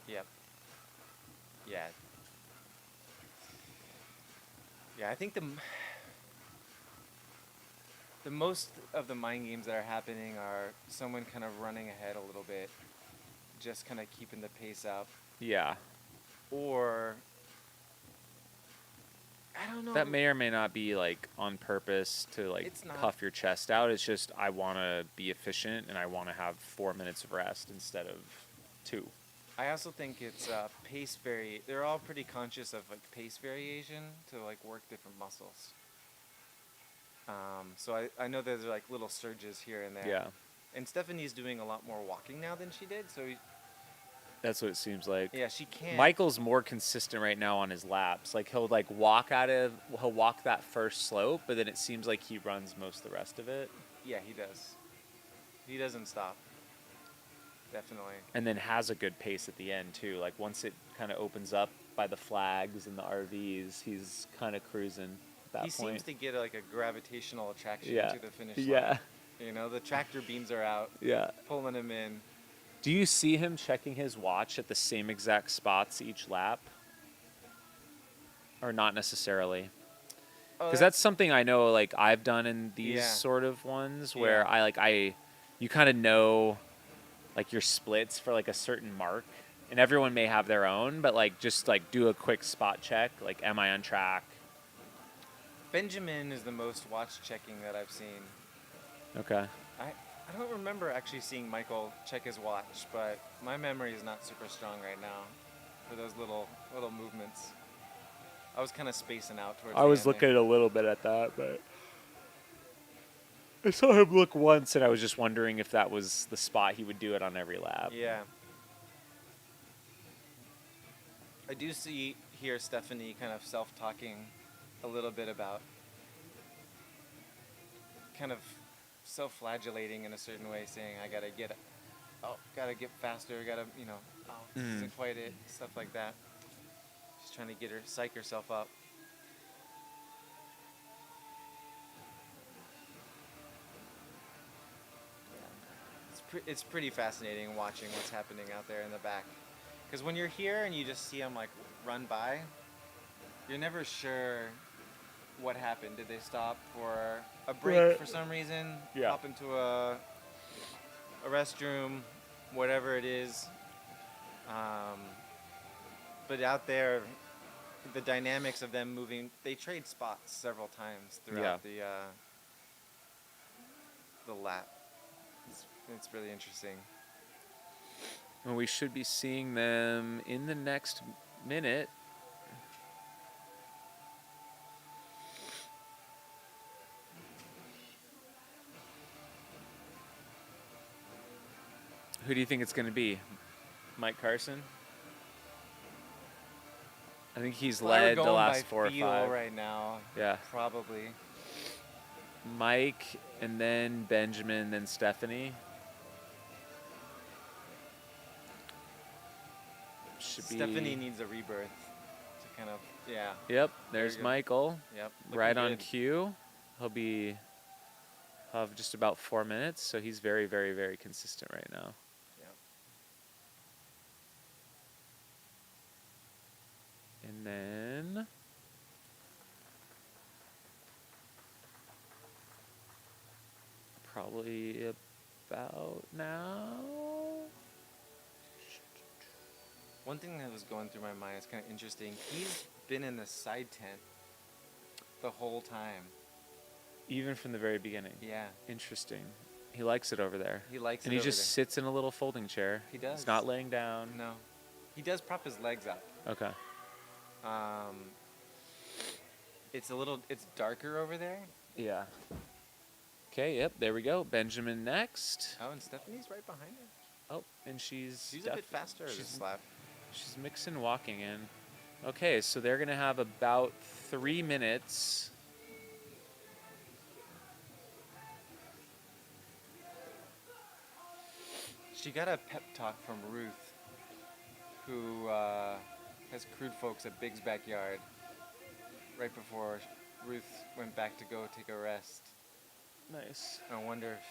Yep. Yeah. Yeah, I think the most of the mind games that are happening are someone kind of running ahead a little bit, just kind of keeping the pace up, Yeah. or I don't know. That may or may not be like on purpose to like It's not. puff your chest out. It's just I want to be efficient and I want to have 4 minutes of rest instead of 2. I also think it's pace They're all pretty conscious of like pace variation to like work different muscles. So I know there's like little surges here and there. Yeah. And Stephanie's doing a lot more walking now than she did. So That's what it seems like. yeah, she can't. Michael's more consistent right now on his laps. Like he'll walk that first slope, but then it seems like he runs most of the rest of it. Yeah, he does. He doesn't stop. Definitely. And then has a good pace at the end too. Like once it kind of opens up by the flags and the RVs, he's kind of cruising at that He point. seems to get like a gravitational attraction Yeah. to the finish line. Yeah. You know, the tractor beams are out, Yeah. pulling him in. Do you see him checking his watch at the same exact spots each lap? Or not necessarily? Oh, Because that's something I know, like I've done in these Yeah. sort of ones where Yeah. you kind of know, like your splits for like a certain mark, and everyone may have their own, but like just like do a quick spot check, like am I on track? Benjamin is the most watch checking that I've seen. Okay. I don't remember actually seeing Michael check his watch, but my memory is not super strong right now for those little movements. I was kind of spacing out towards. I the was end looking a little bit at that, but I saw him look once, and I was just wondering if that was the spot he would do it on every lap. there. Yeah. I do hear Stephanie kind of self-talking a little bit about kind of self-flagellating in a certain way, saying I gotta get faster, this isn't quite it, stuff like that. She's trying to psych herself up. It's pretty fascinating watching what's happening out there in the back, because when you're here and you just see them like run by, you're never sure what happened. Did they stop for a break Right. for some reason? Yeah. Hop into a restroom, whatever it is. But out there, the dynamics of them moving, they trade spots several times throughout the lap. It's really interesting. And we should be seeing them in the next minute. Who do you think it's going to be? Mike Carson? I think he's Well, we're led the going last by 4 or feel 5. right now. Yeah. Probably. Mike, and then Benjamin, then Stephanie. Stephanie needs a rebirth to kind of, yeah. Yep, there's Very good. Michael. Yep. Right looking on good. cue. He'll have just about 4 minutes, so he's very, very, very consistent right now. Yep. And then probably about now. One thing that was going through my mind is kind of interesting. He's been in the side tent the whole time. Even from the very beginning. Yeah. Interesting. He likes it over there. He likes and it he over just there. sits in a little folding chair. He does. He's not laying down. No. He does prop his legs up. Okay. It's darker over there. Yeah. Okay, yep, there we go. Benjamin next. Oh, and Stephanie's right behind her. Oh, and she's She's a bit faster this lap. She's mixing walking in. Okay, so they're gonna have about 3 minutes. She got a pep talk from Ruth, who has crewed folks at Big's backyard right before Ruth went back to go take a rest. Nice. I wonder if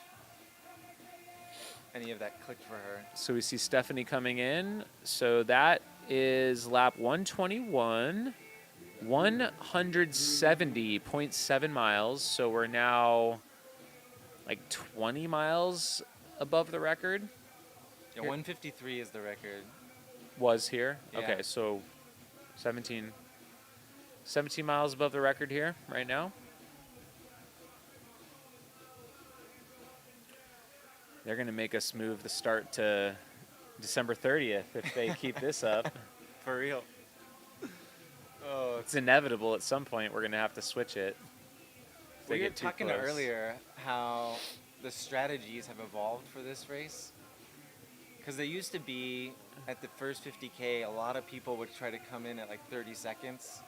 any of that clicked for her. So we see Stephanie coming in. So that is lap 121, 170.7 miles. So we're now like 20 miles above the record. Yeah, 153 is the record. Was here. Yeah. Okay, so 17 miles above the record here right now. They're going to make us move the start to December 30th if they keep this up. For real. Oh, It's inevitable at some point we're going to have to switch it. if they we were get too talking close. earlier how the strategies have evolved for this race. Because they used to be at the first 50K, a lot of people would try to come in at like 30 seconds,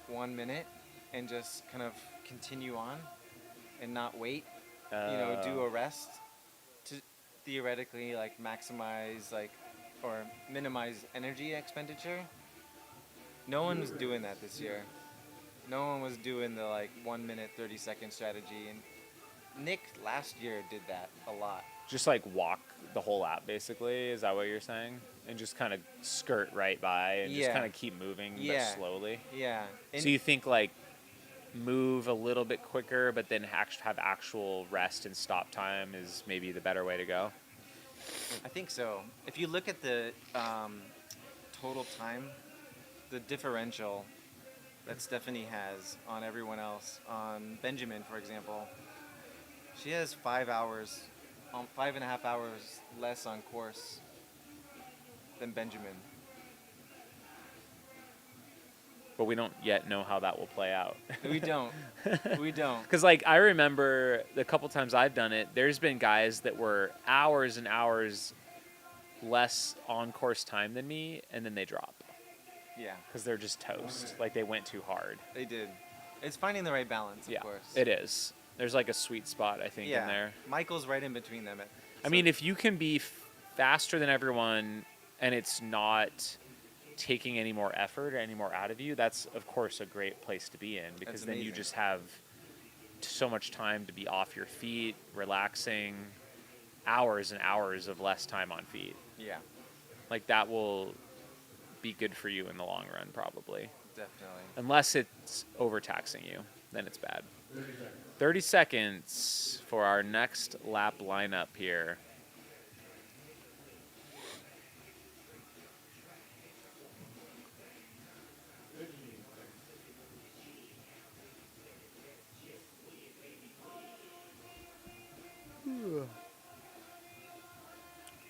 1 minute, and just kind of continue on and not wait. Do a rest to theoretically like maximize or minimize energy expenditure. No one was doing that this year. No one was doing the 1 minute 30-second strategy, and Nick last year did that a lot. Just walk the whole lap, basically. Is that what you're saying? And just kind of skirt right by and just Yeah. kind of keep moving, but Yeah. slowly. Yeah. So you think move a little bit quicker, but then have actual rest and stop time is maybe the better way to go? I think so. If you look at the total time, the differential that Stephanie has on everyone else, on Benjamin, for example, she has 5 hours, 5.5 hours less on course than Benjamin. But we don't yet know how that will play out. We don't. We don't. Because, I remember the couple times I've done it, there's been guys that were hours and hours less on-course time than me, and then they drop. Yeah, Because they're just toast. They went too hard. they did. It's finding the right balance, of course. It is. There's, a sweet spot, I think, in there. Michael's right in between them. I mean, if you can be faster than everyone and it's not taking any more effort or any more out of you, that's, of course, a great place to be in, because then you amazing. just have so much time to be off your feet, relaxing, hours and hours of less time on feet. Yeah, That will be good for you in the long run, probably. definitely. Unless it's overtaxing you, then it's bad. 30 seconds for our next lap lineup here.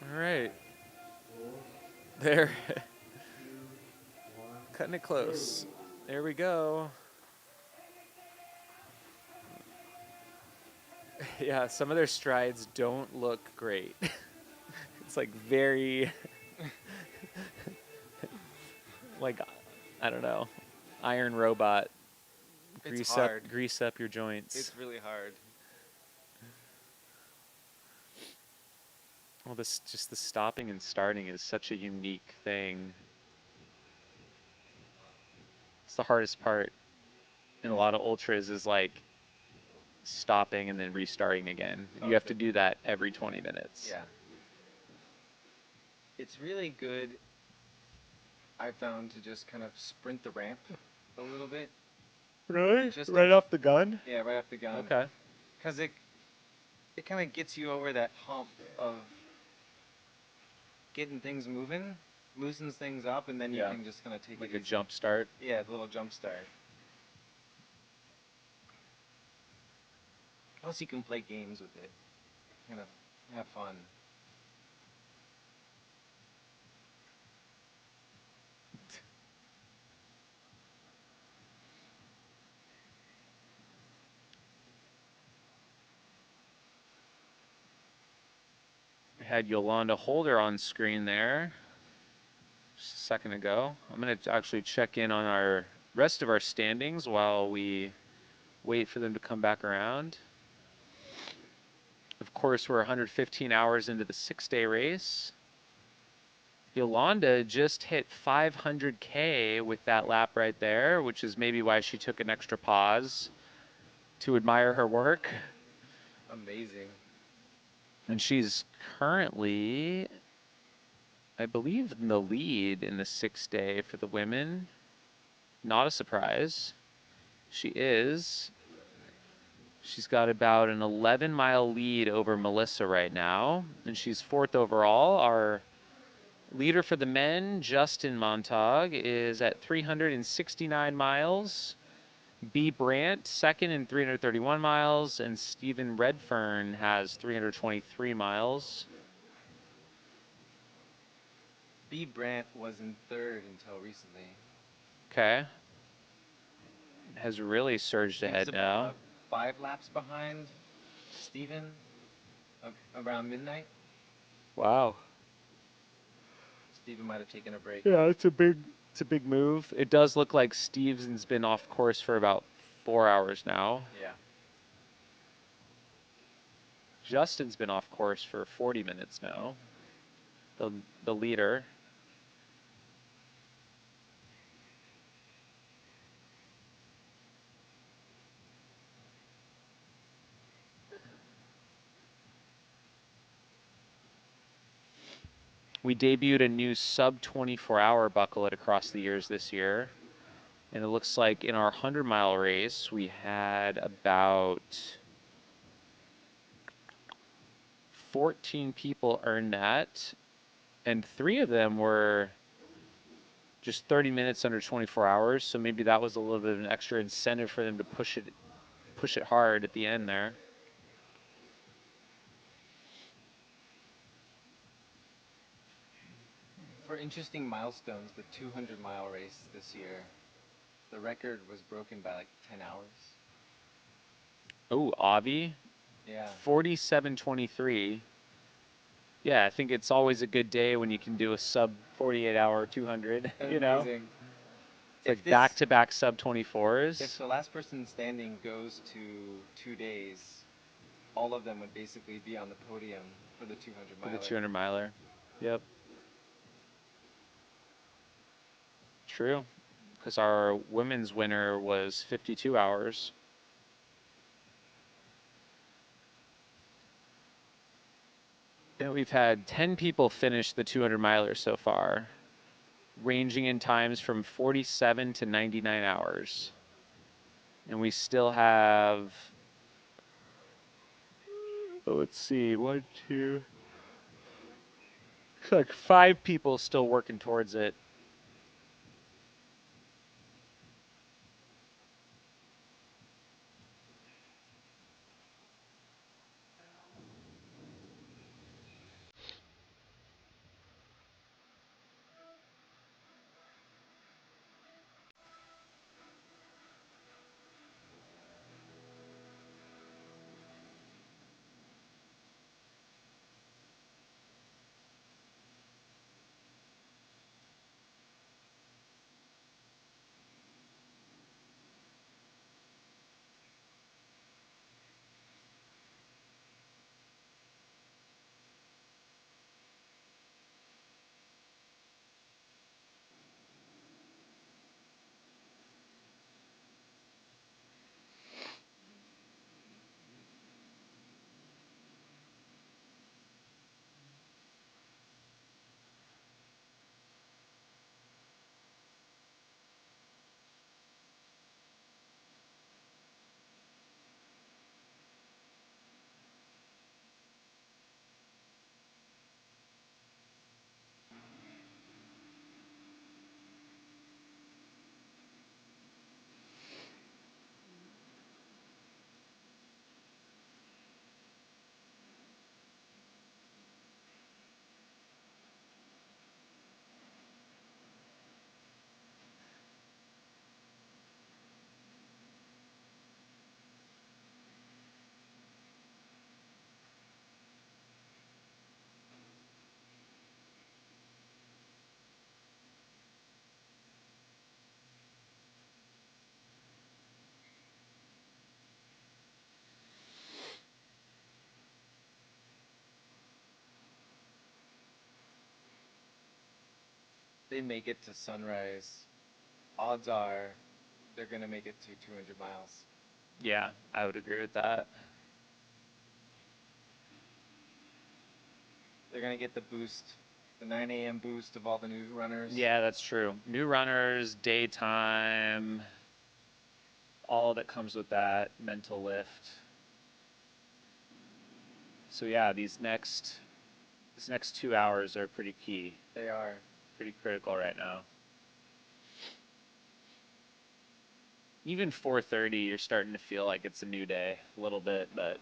All right. There. Cutting it close. There we go. Yeah, some of their strides don't look great. It's very I don't know, Iron Robot. It's hard. Grease up your joints. It's really hard. Well, the stopping and starting is such a unique thing. It's the hardest part in a lot of ultras is stopping and then restarting again. You have to do that every 20 minutes. Yeah. It's really good, I found, to just kind of sprint the ramp a little bit. Really? Just Right off the gun? Yeah, right off the gun. Okay. Because it kind of gets you over that hump of getting things moving, loosens things up, and then you Yeah. can just kind of take Like it a easy. jump start. Yeah, the little jump start. Plus, you can play games with it. Kind of have fun. had Yolanda Holder on screen there just a second ago. I'm going to actually check in on our rest of our standings while we wait for them to come back around. Of course, we're 115 hours into the 6-day race. Yolanda just hit 500K with that lap right there, which is maybe why she took an extra pause to admire her work. Amazing. And she's currently, I believe, in the lead in the 6-day for the women. Not a surprise. She is. She's got about an 11-mile lead over Melissa right now, and she's 4th overall. Our leader for the men, Justin Montag, is at 369 miles. B. Brandt, second in 331 miles, and Stephen Redfern has 323 miles. B. Brandt was in third until recently. Okay. Has really surged He was ahead now. about 5 laps behind Steven around midnight. Wow. Steven might have taken a break. Yeah, it's a big move. It does look like Stevenson's been off course for about 4 hours now. Yeah. Justin's been off course for 40 minutes now. The leader. We debuted a new sub 24-hour bucklet across the years this year. And it looks like in our 100-mile race, we had about 14 people earn that. And 3 of them were just 30 minutes under 24 hours. So maybe that was a little bit of an extra incentive for them to push it hard at the end there. For interesting milestones, the 200-mile race this year, the record was broken by like 10 hours. Oh, Avi, Yeah. 47:23. Yeah, I think it's always a good day when you can do a sub 48-hour 200. You know, Amazing. it's like back-to-back sub 24s. If the last person standing goes to 2 days, all of them would basically be on the podium for the 200 For miler. the 200 miler. Yep. True. Because our women's winner was 52 hours. And we've had 10 people finish the 200 miler so far, ranging in times from 47 to 99 hours. And we still have, let's see, 1, 2, it's like 5 people still working towards it. they make it to sunrise, odds are they're gonna make it to 200 miles. Yeah, I would agree with that. They're gonna get the boost, the 9 a.m. boost of all the new runners. Yeah, that's true. New runners, daytime, all that comes with that, mental lift. So yeah, this next 2 hours are pretty key, They are. pretty critical right now. Even 4:30, you're starting to feel like it's a new day a little bit, but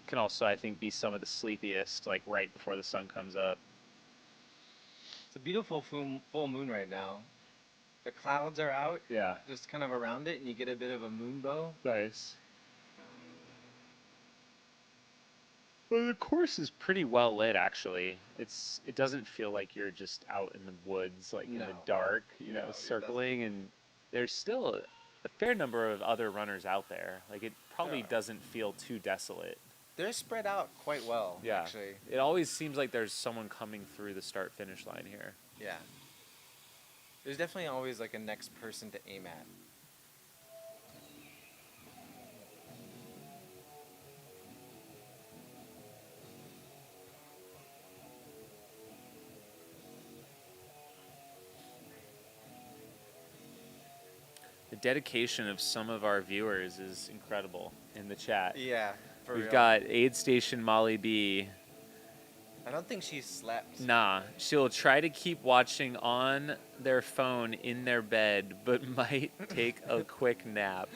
can also, I think, be some of the sleepiest, like right before the sun comes up. It's a beautiful full moon right now. The clouds are out, Yeah, just kind of around it, and you get a bit of a moonbow. nice. Well, the course is pretty well lit, actually. It doesn't feel like you're just out in the woods, like in the No. dark, No, it circling. And there's still a fair number of other runners out there. Like it probably There are. doesn't feel too desolate. They're spread out quite well, Yeah, actually. it always seems like there's someone coming through the start finish line here. Yeah. There's definitely always like a next person to aim at. The dedication of some of our viewers is incredible in the chat. Yeah, for We've real. got Aid Station Molly B. I don't think she slept. Nah, she'll try to keep watching on their phone in their bed, but might take a quick nap.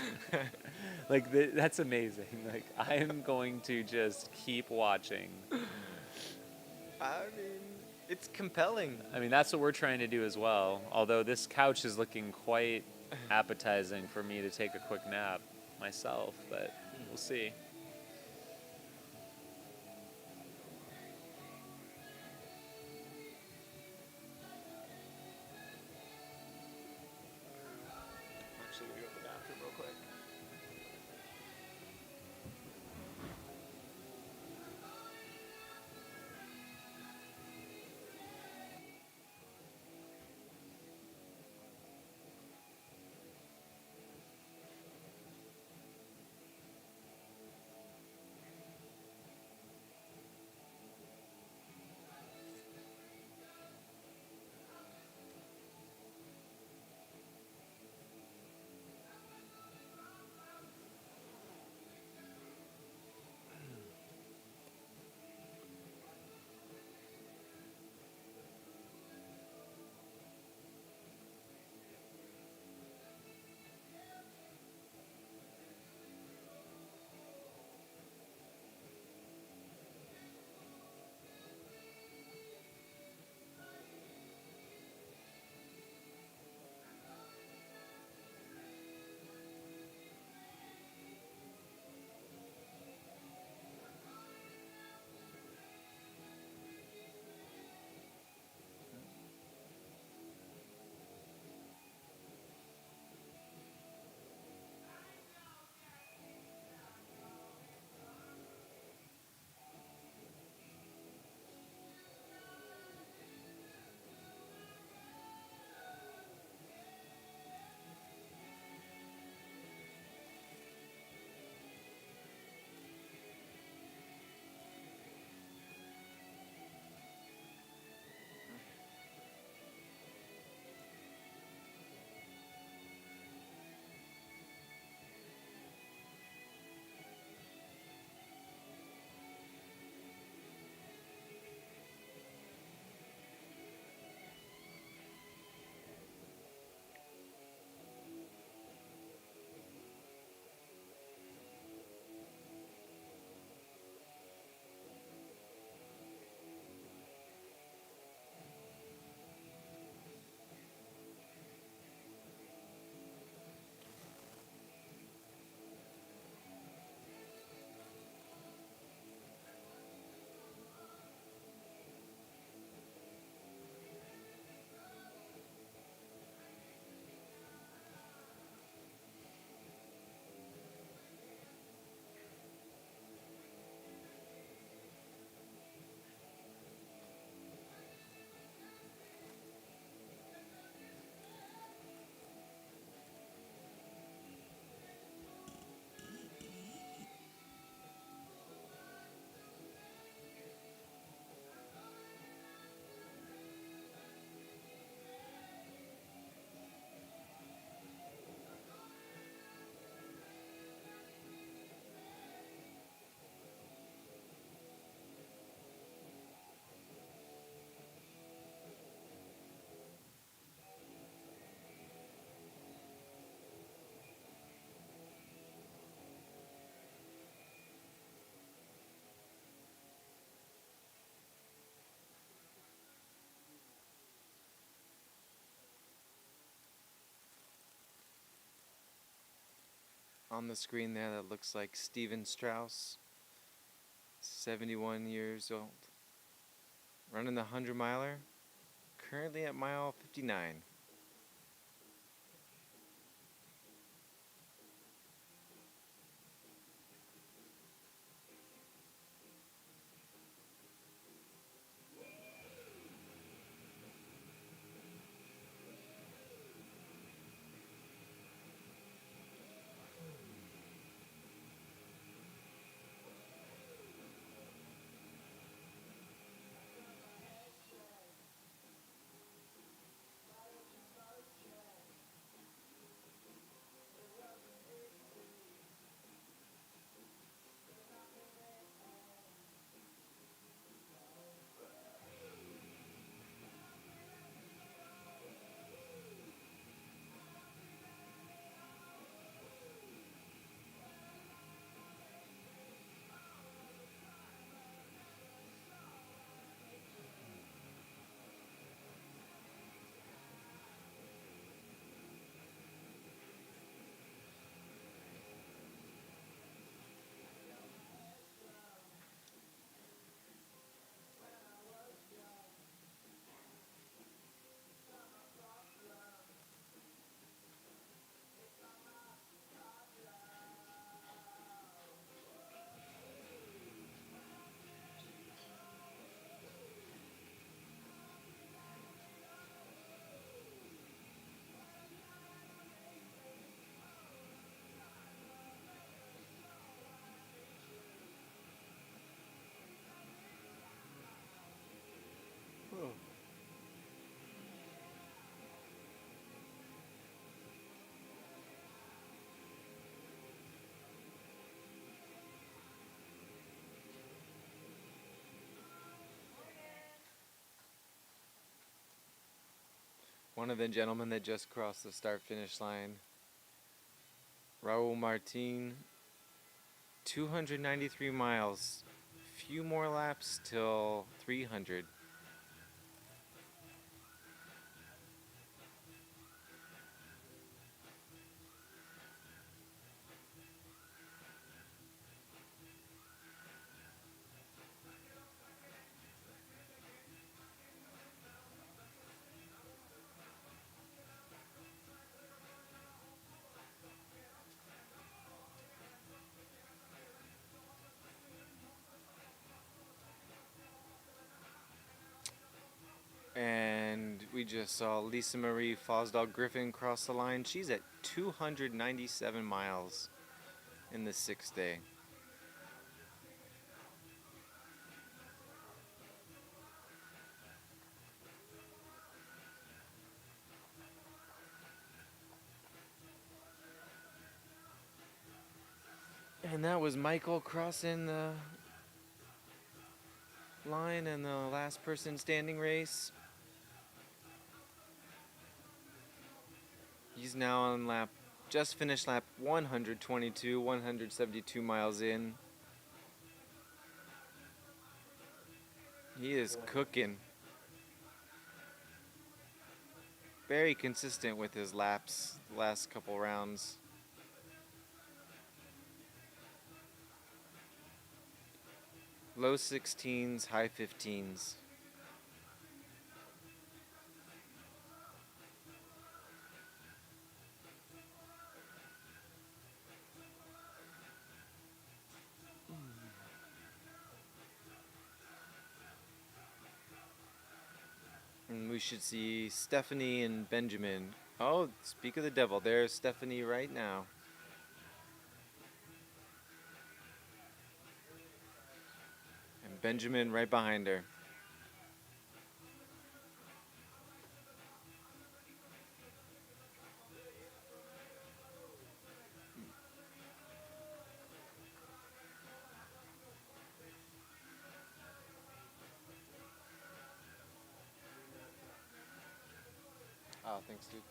Like, that's amazing. Like, I am going to just keep watching. I mean, it's compelling. I mean, that's what we're trying to do as well. Although this couch is looking quite appetizing for me to take a quick nap myself, but we'll see. Actually, we go to the bathroom real quick. on the screen there that looks like Steven Strauss, 71 years old, running the 100 miler, currently at mile 59. Whoa. One of the gentlemen that just crossed the start-finish line, Raul Martin, 293 miles, few more laps till 300. And we just saw Lisa Marie Fosdal Griffin cross the line. She's at 297 miles in the sixth day. And that was Michael crossing the line in the last person standing race. He's now on just finished lap 122, 172 miles in. He is cooking. Very consistent with his laps the last couple rounds. Low 16s, high 15s. And we should see Stephanie and Benjamin. Oh, speak of the devil, there's Stephanie right now. And Benjamin right behind her. Oh, thanks, dude.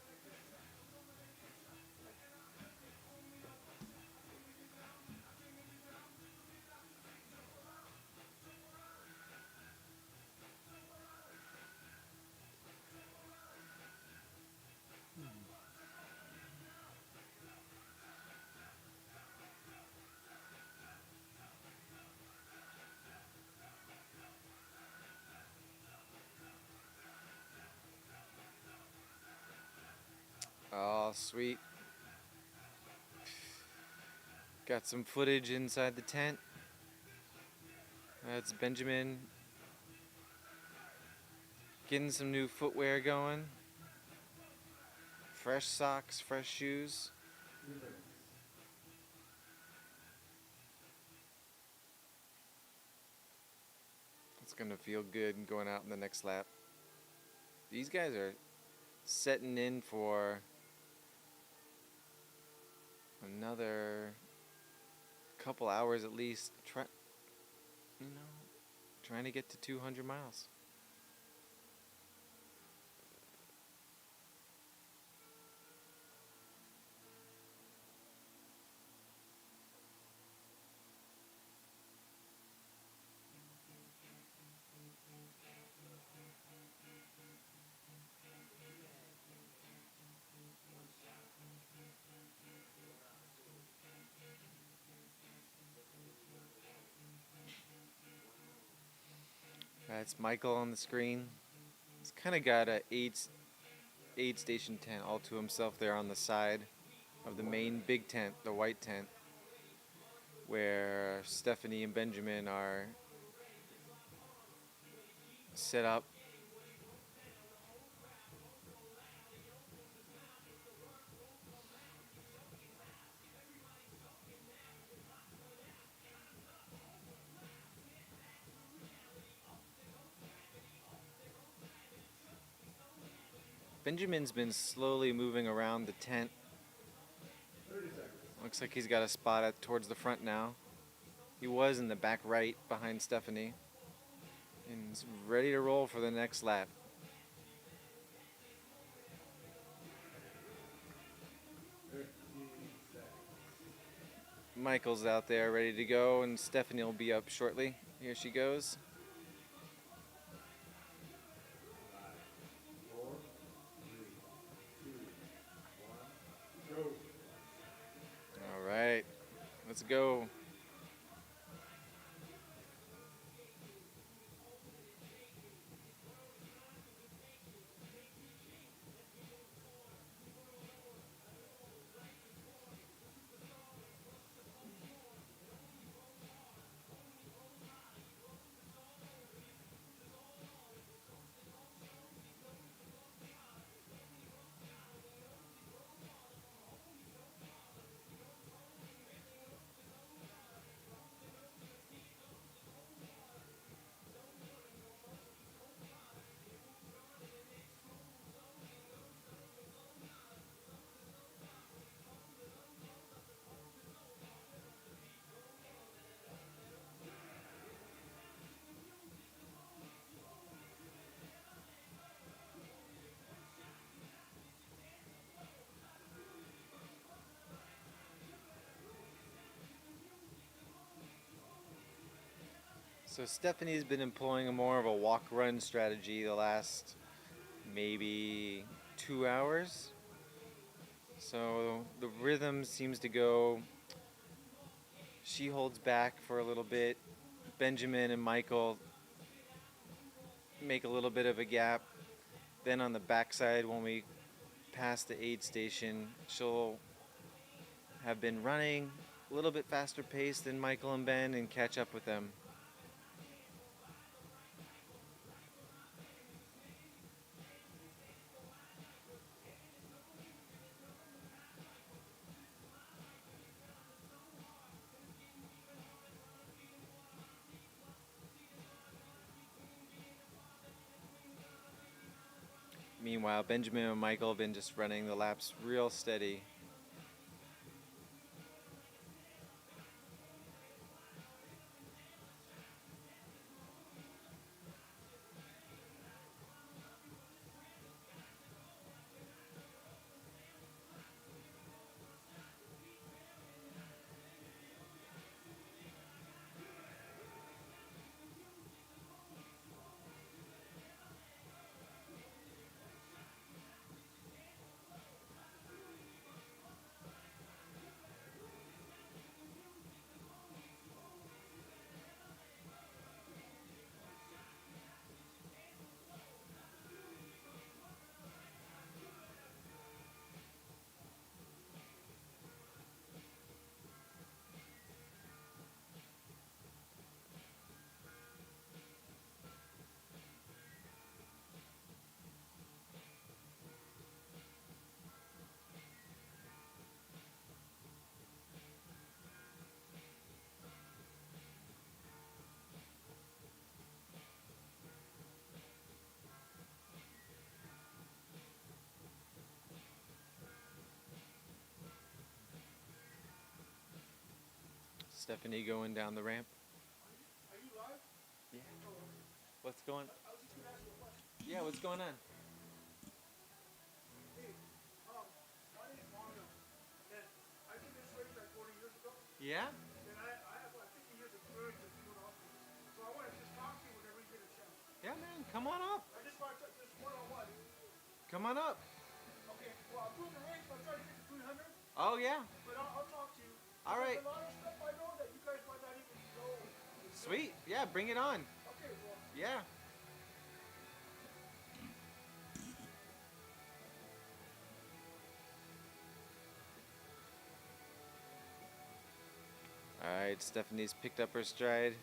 all sweet. Got some footage inside the tent. That's Benjamin getting some new footwear going. Fresh socks, fresh shoes. It's gonna feel good going out in the next lap. These guys are setting in for another couple hours at least. Trying to get to 200 miles. That's Michael on the screen. He's kind of got a aid station tent all to himself there on the side of the main big tent, the white tent, where Stephanie and Benjamin are set up. Benjamin's been slowly moving around the tent. Looks like he's got a spot towards the front now. He was in the back right behind Stephanie. And he's ready to roll for the next lap. Michael's out there ready to go, and Stephanie will be up shortly. Here she goes. All right, let's go. So Stephanie's been employing more of a walk-run strategy the last maybe 2 hours. So the rhythm seems to go, she holds back for a little bit. Benjamin and Michael make a little bit of a gap. Then on the backside, when we pass the aid station, she'll have been running a little bit faster pace than Michael and Ben and catch up with them. Meanwhile, Benjamin and Michael have been just running the laps real steady. Stephanie going down the ramp. Are you live? Yeah. What's going? Yeah, what's going on? Hey, my name is Mario, and I did this race like 40 years ago, Yeah. and I have like 50 years experience in field hockey. So I want to just talk to you whenever you get a chance. Yeah, man. Come on up. I just want to just one-on-one. Come on up. Okay, well, I'm doing the race, so I'm trying to get to 300, Oh yeah. but I'll talk to you. All right. There's a lot of stuff I know that you guys might not even know. Sweet. Yeah, bring it on. Okay, well, Yeah. All right, Stephanie's picked up her stride.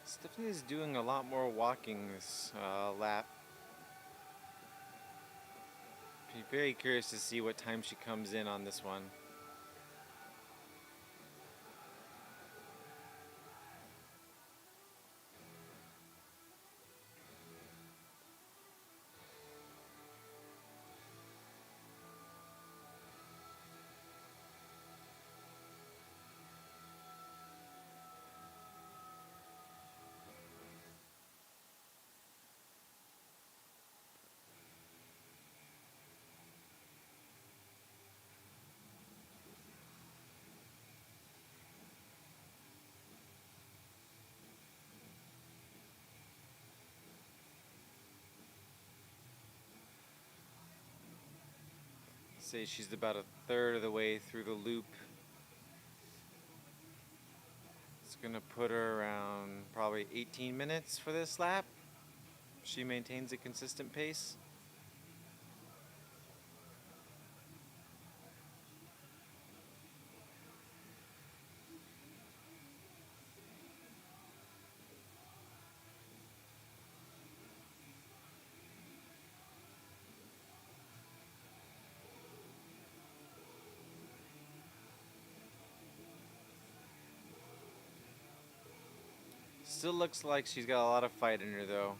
Stephanie's doing a lot more walking this lap. Be very curious to see what time she comes in on this one. Say she's about a third of the way through the loop. It's gonna put her around probably 18 minutes for this lap. She maintains a consistent pace. Still looks like she's got a lot of fight in her though.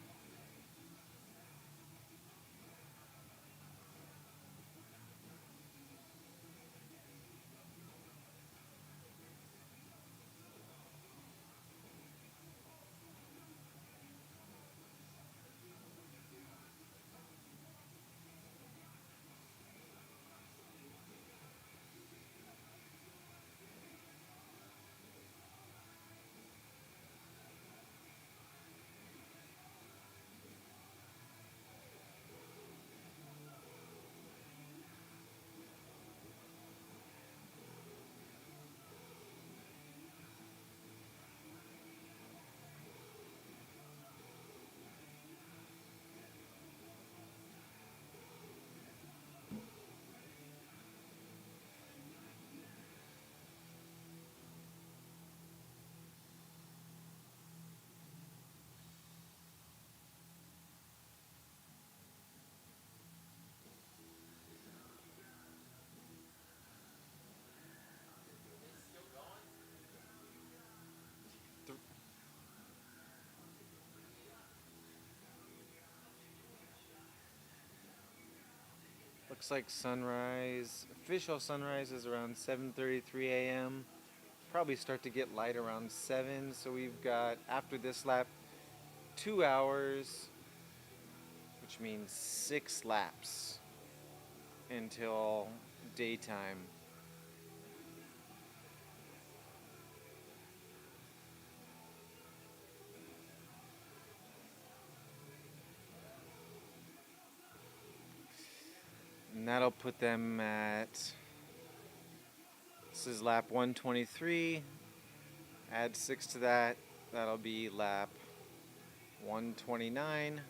Looks like sunrise, official sunrise is around 7:33 a.m. probably start to get light around 7. So we've got, after this lap, 2 hours, which means 6 laps until daytime. And that'll put them at, this is lap 123. Add 6 to that, that'll be lap 129.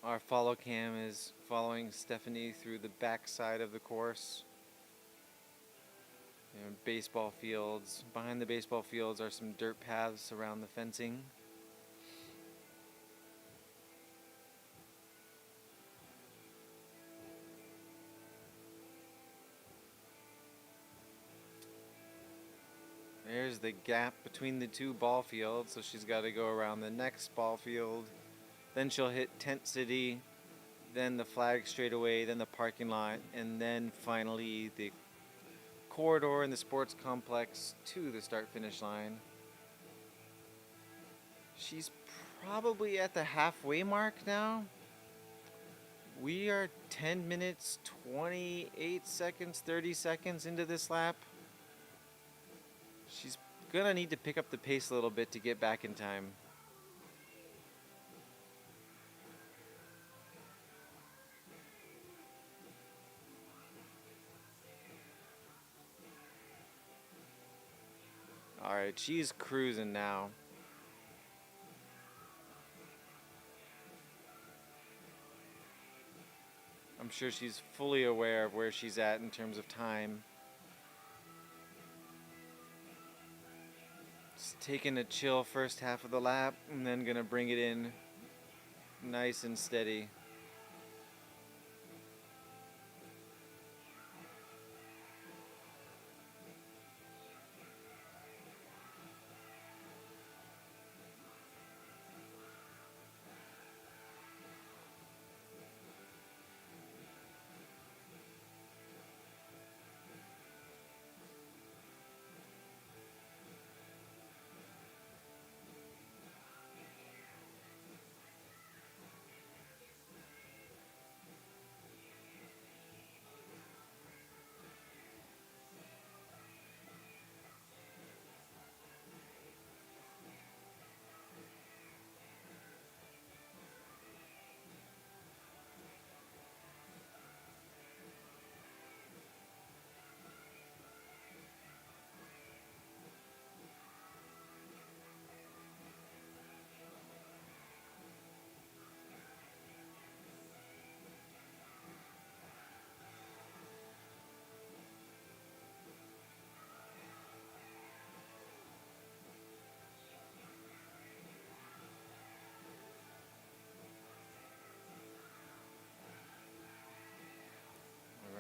Our follow cam is following Stephanie through the back side of the course. Baseball fields. Behind the baseball fields are some dirt paths around the fencing. There's the gap between the two ball fields, so she's got to go around the next ball field. Then she'll hit Tent City, then the flag straightaway, then the parking lot, and then finally the corridor in the sports complex to the start-finish line. She's probably at the halfway mark now. We are 10 minutes, 28 seconds, 30 seconds into this lap. She's gonna need to pick up the pace a little bit to get back in time. Alright, she's cruising now. I'm sure she's fully aware of where she's at in terms of time. Just taking a chill first half of the lap and then gonna bring it in nice and steady.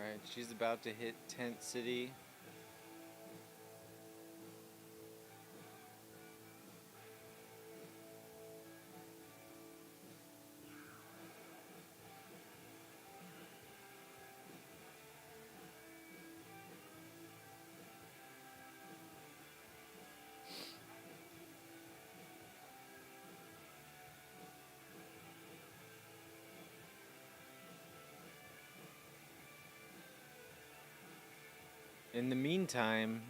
Alright, she's about to hit Tent City. In the meantime,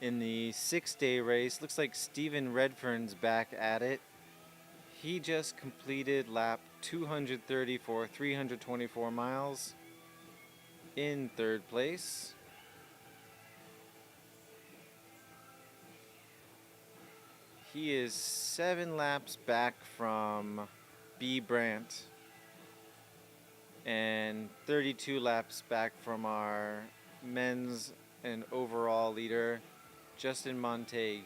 in the 6-day race, looks like Steven Redfern's back at it. He just completed lap 230 for 324 miles in 3rd place. He is 7 laps back from B. Brandt and 32 laps back from our men's and overall leader, Justin Montague.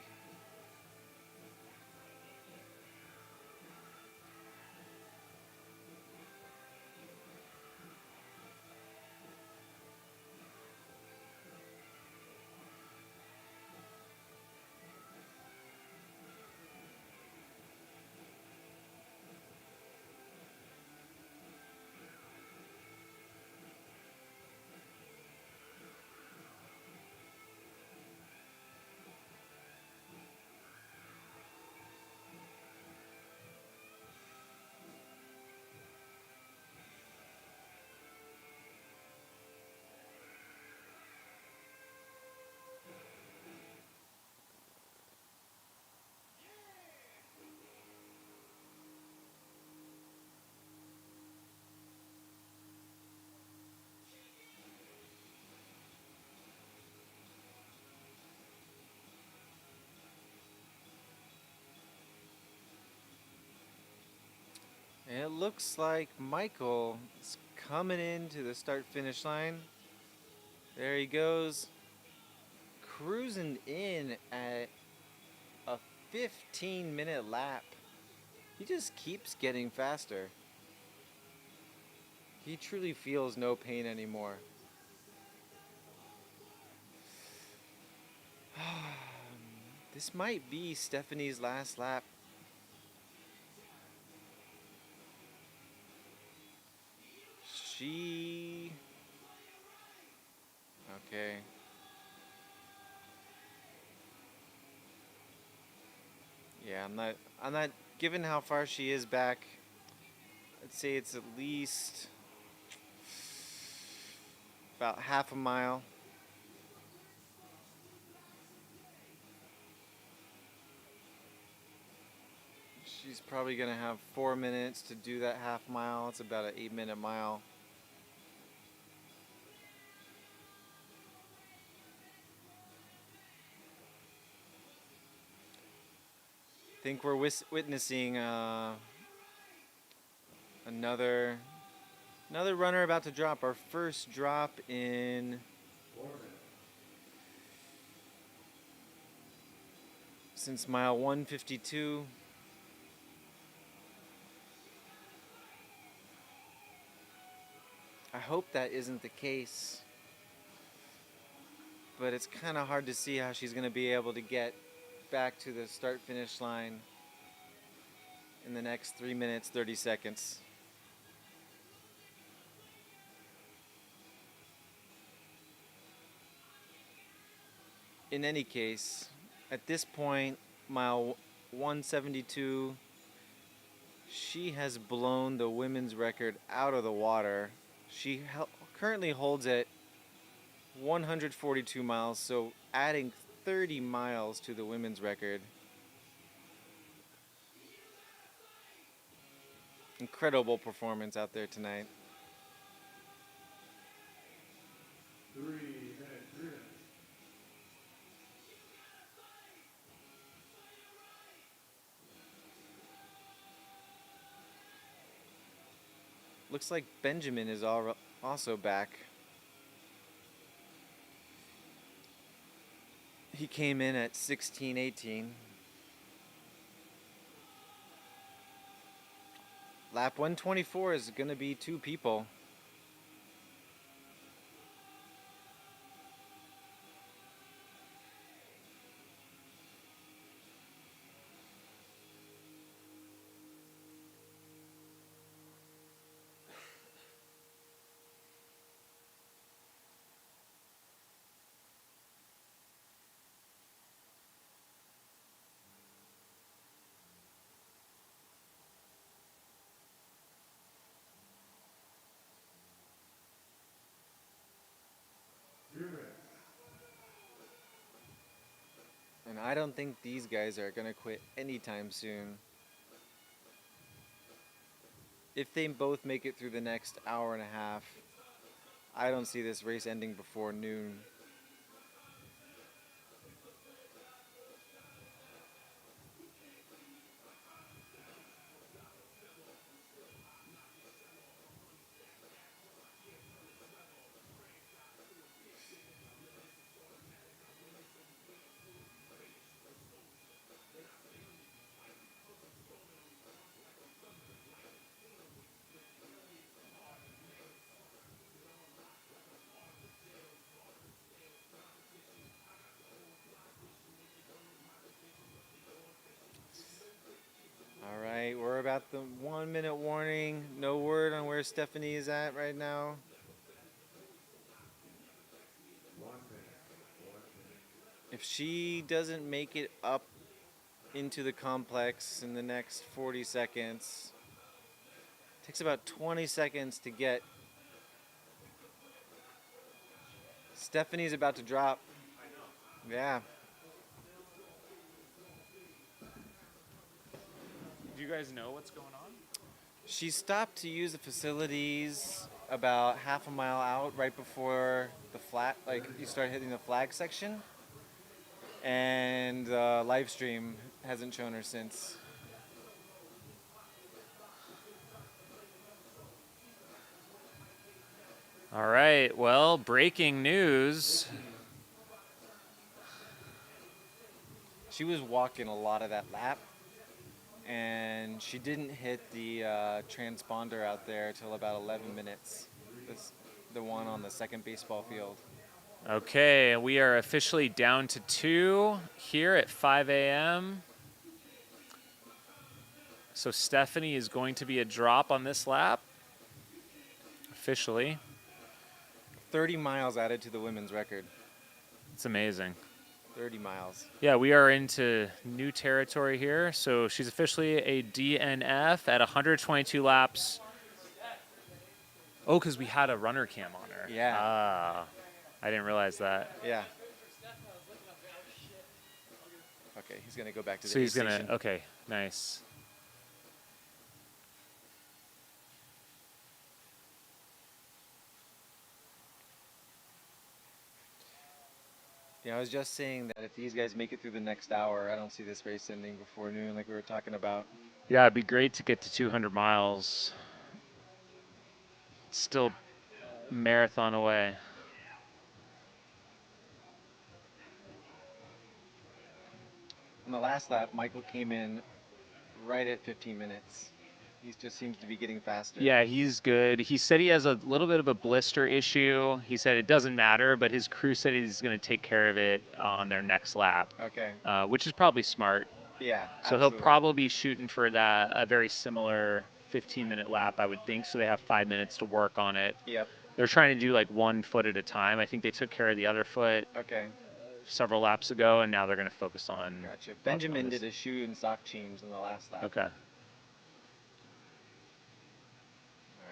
And it looks like Michael is coming into the start finish line. There he goes, cruising in at a 15-minute lap. He just keeps getting faster. He truly feels no pain anymore. This might be Stephanie's last lap. Okay. Yeah, I'm not given how far she is back. I'd say it's at least about half a mile. She's probably gonna have 4 minutes to do that half mile. It's about an 8-minute mile. I think we're witnessing another runner about to drop. Our first drop in since mile 152. I hope that isn't the case, but it's kind of hard to see how she's going to be able to get back to the start finish line in the next 3 minutes 30 seconds. In any case, at this point, mile 172, she has blown the women's record out of the water. She currently holds at 142 miles, so adding 30 miles to the women's record. Incredible performance out there tonight. 3 minutes. Looks like Benjamin is also back. He came in at 16:18. Lap 124 is going to be 2 people. And I don't think these guys are going to quit anytime soon. If they both make it through the next hour and a half, I don't see this race ending before noon. about the 1 minute warning. No word on where Stephanie is at right now. If she doesn't make it up into the complex in the next 40 seconds, takes about 20 seconds to get. Stephanie's about to drop. Yeah. Do you guys know what's going on? She stopped to use the facilities about half a mile out right before the flat, like you start hitting the flag section. And live stream hasn't shown her since. All right. Well, breaking news. She was walking a lot of that lap, and she didn't hit the transponder out there till about 11 minutes. The one on the second baseball field. Okay, we are officially down to 2 here at 5 a.m. So Stephanie is going to be a drop on this lap. Officially. 30 miles added to the women's record. It's amazing. 30 miles. Yeah, we are into new territory here. So she's officially a DNF at 122 laps. Oh, because we had a runner cam on her. Yeah. Ah, I didn't realize that. Yeah. Okay, he's gonna go back to the So he's station. gonna. Okay, nice. Yeah, I was just saying that if these guys make it through the next hour, I don't see this race ending before noon, like we were talking about. Yeah, it'd be great to get to 200 miles. Still marathon away. On the last lap, Michael came in right at 15 minutes. He just seems to be getting faster. Yeah, he's good. He said he has a little bit of a blister issue. He said it doesn't matter, but his crew said he's going to take care of it on their next lap, Okay. which is probably smart. Yeah. So absolutely. he'll probably be shooting for that a very similar 15-minute lap, I would think. So they have 5 minutes to work on it. Yep. They're trying to do like 1 foot at a time. I think they took care of the other foot Okay. several laps ago, and now they're going to focus on. Gotcha. Benjamin did a shoe and sock change in the last lap. Okay. All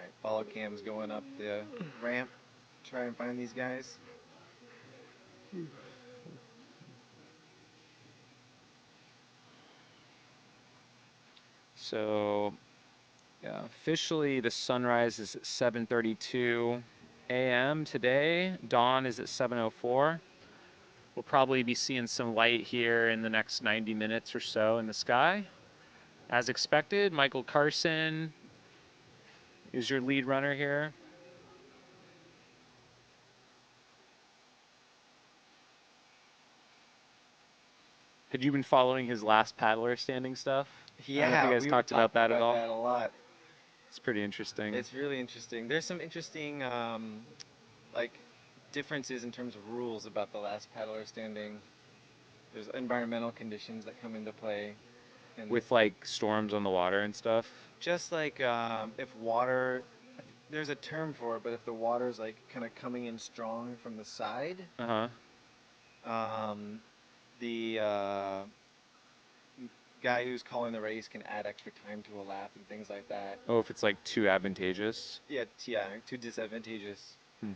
right. Follow cam's going up the ramp. Try and find these guys. So, yeah, officially the sunrise is at 7:32 a.m. today. Dawn is at 7:04. We'll probably be seeing some light here in the next 90 minutes or so in the sky. As expected, Michael Carson is your lead runner here. Had you been following his last paddler standing stuff? I don't know if you guys we talked about that at all. That a lot. It's pretty interesting. It's really interesting. There's some interesting, like, differences in terms of rules about the last paddler standing. There's environmental conditions that come into play. And With like storms on the water and stuff. just like if water, there's a term for it, but if the water's like kind of coming in strong from the side, Uh huh. the guy who's calling the race can add extra time to a lap and things like that. Oh, if it's like too advantageous. Yeah, too disadvantageous. Hmm.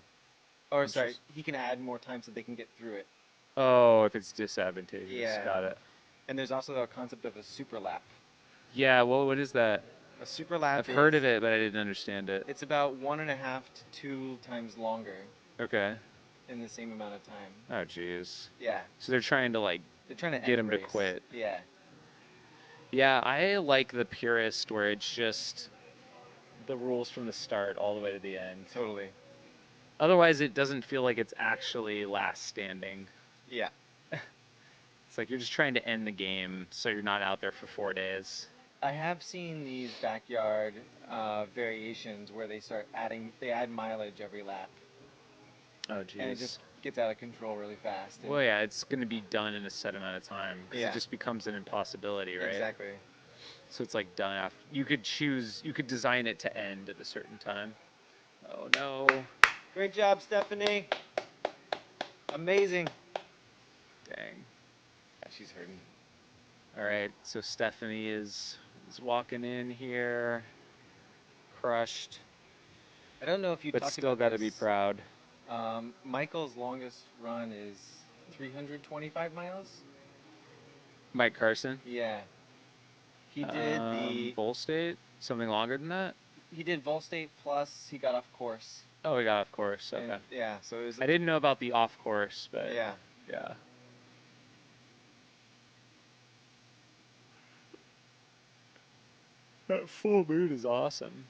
Or sorry, he can add more time so they can get through it. Oh, if it's disadvantageous. Yeah. Got it. And there's also the concept of a super lap. Yeah, well, what is that? A super lap. I've heard of it, but I didn't understand it. It's about 1.5 to 2 times longer Okay. in the same amount of time. Oh, jeez. Yeah. So they're trying to like They're trying to get end him the to race. quit. Yeah. Yeah, I like the purist where it's just the rules from the start all the way to the end. Totally. Otherwise, it doesn't feel like it's actually last standing. Yeah. It's like you're just trying to end the game so you're not out there for 4 days. I have seen these backyard variations where they add mileage every lap, Oh, and it jeez. just gets out of control really fast. And Well, yeah, it's going to be done in a set amount of time because Yeah. it just becomes an impossibility, right? Exactly. So it's like done after. You could design it to end at a certain time. Oh no. Great job, Stephanie. Amazing. Dang. Yeah, she's hurting. All right, so Stephanie is walking in here, crushed, I don't know if you but talked still about got to be this. proud. Michael's longest run is 325 miles. Mike Carson, Yeah. He did the Bull State, something longer than that. he did Vol State plus he got off course. Oh, we got off course. And Okay, yeah, so it was I didn't know about the off course, but yeah. yeah. That full moon is awesome.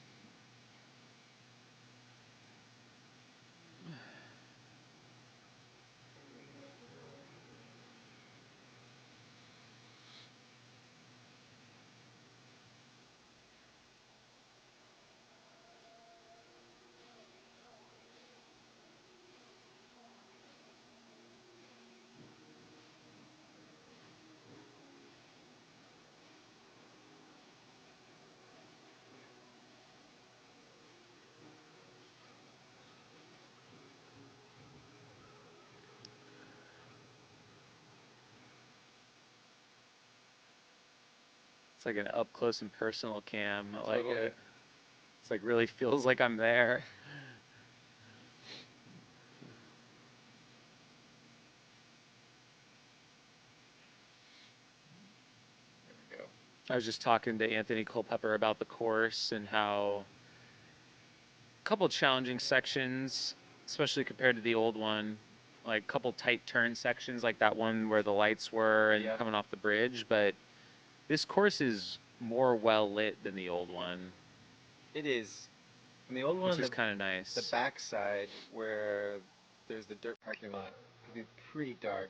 It's like an up close and personal cam. I like Totally. it. It's like really feels like I'm there. There we go. I was just talking to Anthony Culpepper about the course and how a couple challenging sections, especially compared to the old one, like a couple tight turn sections, like that one where the lights were and Yep. coming off the bridge. But this course is more well lit than the old one, It is. And the old which one, is kind of the nice. backside where there's the dirt parking lot, could be pretty dark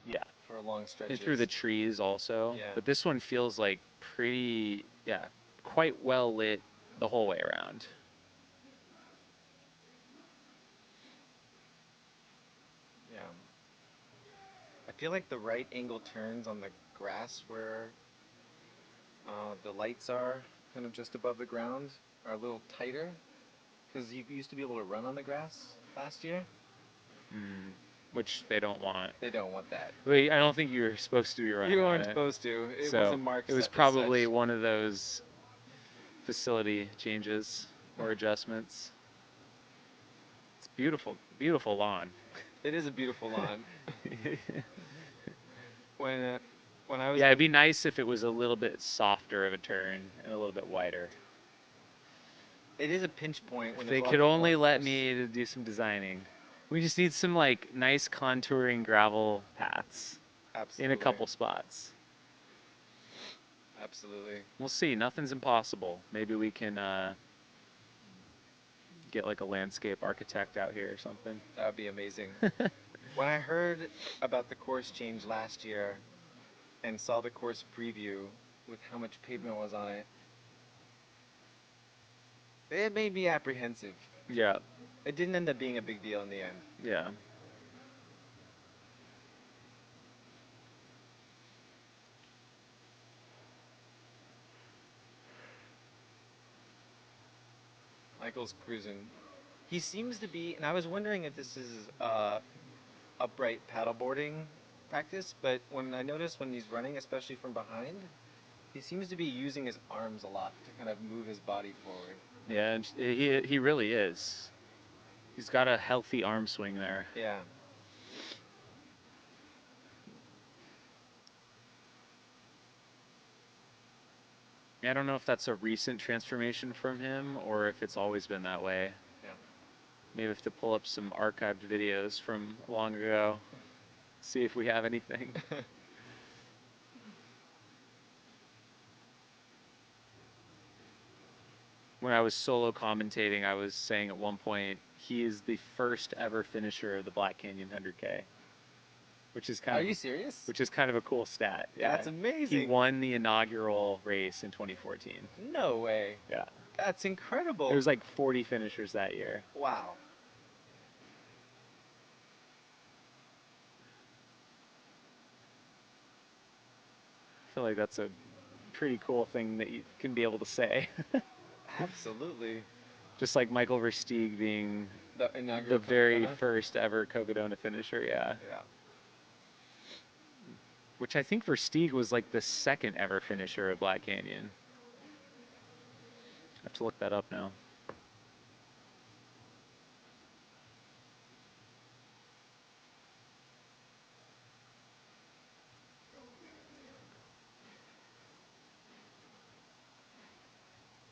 Yeah, for long and stretches. through the trees also. Yeah. But this one feels like pretty, yeah, quite well lit the whole way around. Yeah. I feel like the right angle turns on the grass where the lights are kind of just above the ground are a little tighter because you used to be able to run on the grass last year. Mm, which they don't want. They don't want that. Wait, I don't think you were supposed to be running You on weren't it. supposed to. It So wasn't marked it was as probably such. one of those facility changes or adjustments. It's beautiful, beautiful lawn. It is a beautiful lawn. When uh, when I was Yeah, it'd be nice if it was a little bit softer of a turn and a little bit wider. it is a pinch point when If there's they a lot could of only let concourse. me to do some designing. We just need some like nice contouring gravel paths in a Absolutely. couple spots. Absolutely. We'll see. Nothing's impossible. Maybe we can get like a landscape architect out here or something. That would be amazing. When I heard about the course change last year and saw the course preview with how much pavement was on it, it made me apprehensive. Yeah, It didn't end up being a big deal in the end. yeah. Michael's cruising. He seems to be, and I was wondering if this is upright paddleboarding practice, but when I notice when he's running, especially from behind, he seems to be using his arms a lot to kind of move his body forward. Yeah, and he really is. He's got a healthy arm swing there. Yeah. I don't know if that's a recent transformation from him or if it's always been that way. Yeah. Maybe have to pull up some archived videos from long ago, see if we have anything. When I was solo commentating, I was saying at one point he is the first ever finisher of the Black Canyon 100K, which is Are you serious? kind of a cool stat. Yeah, That's he amazing. won the inaugural race in 2014. No way. Yeah, That's incredible. there was like 40 finishers that year. Wow. I feel like that's a pretty cool thing that you can be able to say. Absolutely. Just like Michael Versteeg being The the inaugural very Copacabana? first ever Cocodona finisher, yeah. Yeah. Which I think Versteeg was like the second ever finisher at Black Canyon. I have to look that up now.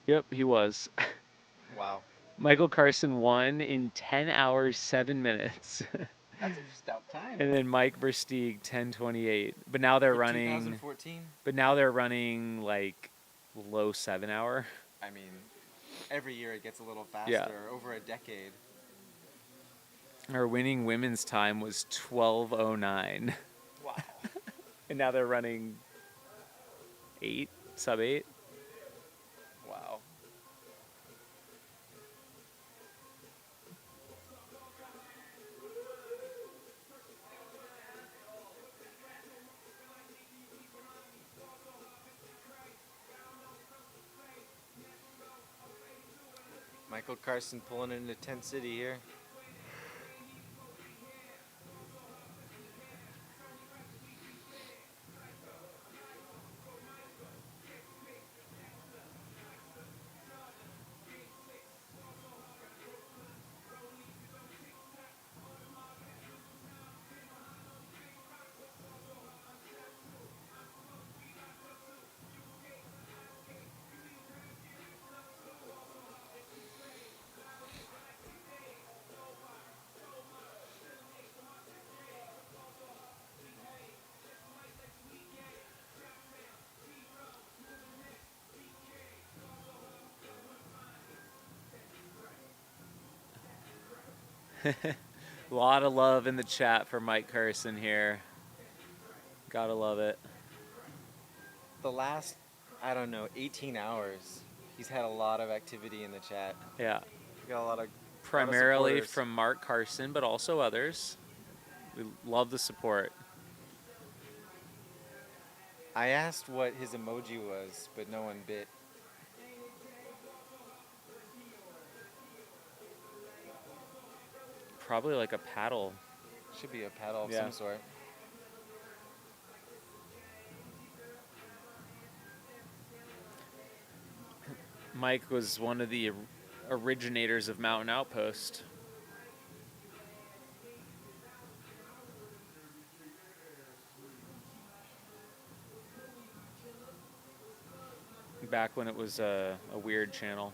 Yep, he was. Wow. Michael Carson won in 10 hours, 7 minutes. That's a stout time. And then Mike Versteeg 10:28. But now they're For running 2014? like low 7 hour. I mean, every year it gets a little faster. Yeah. Over a decade. Our winning women's time was 12:09. Wow. And now they're running 8, sub 8. Wow. Michael Carson pulling into Tent City here. A lot of love in the chat for Mike Carson here. Gotta love it. The last, I don't know, 18 hours, he's had a lot of activity in the chat. Yeah. We got a lot of Primarily supporters. from Mark Carson, but also others. We love the support. I asked what his emoji was, but no one bit. Probably like a paddle. Should be a paddle of Yeah. some sort. Mike was one of the originators of Mountain Outpost. Back when it was a weird channel.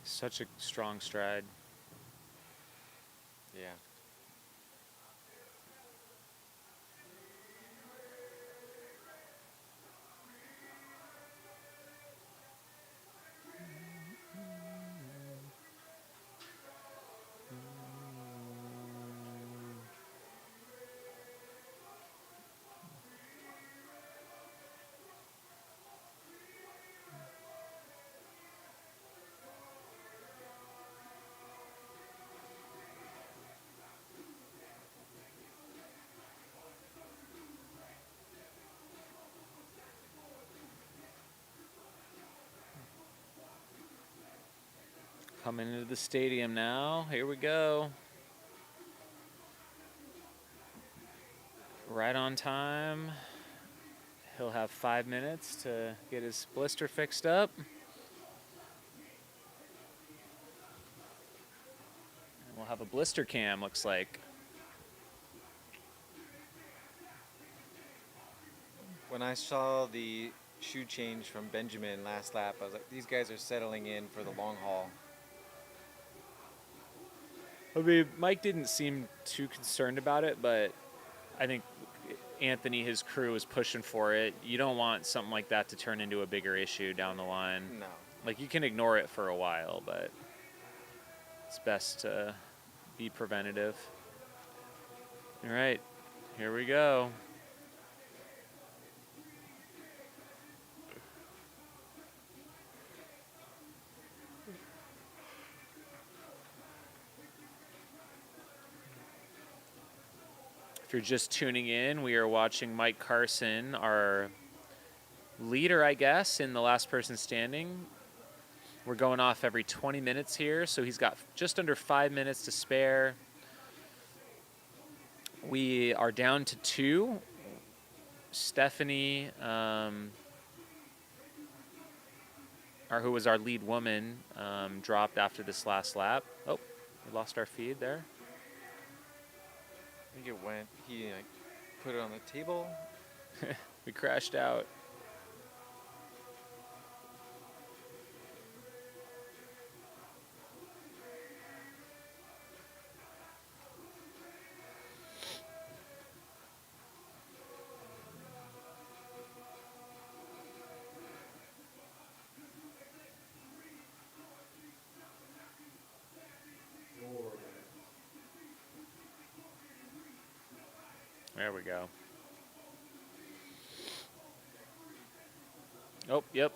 Such a strong stride. Yeah. Coming into the stadium now. Here we go. Right on time. He'll have 5 minutes to get his blister fixed up. And we'll have a blister cam, looks like. When I saw the shoe change from Benjamin last lap, I was like, these guys are settling in for the long haul. I mean, Mike didn't seem too concerned about it, but I think Anthony, his crew, is pushing for it. You don't want something like that to turn into a bigger issue down the line. No. Like, you can ignore it for a while, but it's best to be preventative. All right, here we go. If you're just tuning in, we are watching Mike Carson, our leader, I guess, in the last person standing. We're going off every 20 minutes here, so he's got just under 5 minutes to spare. We are down to 2. Stephanie, who was our lead woman, dropped after this last lap. Oh, we lost our feed there. I think it went, he like put it on the table. We crashed out. There we go. Oh, yep.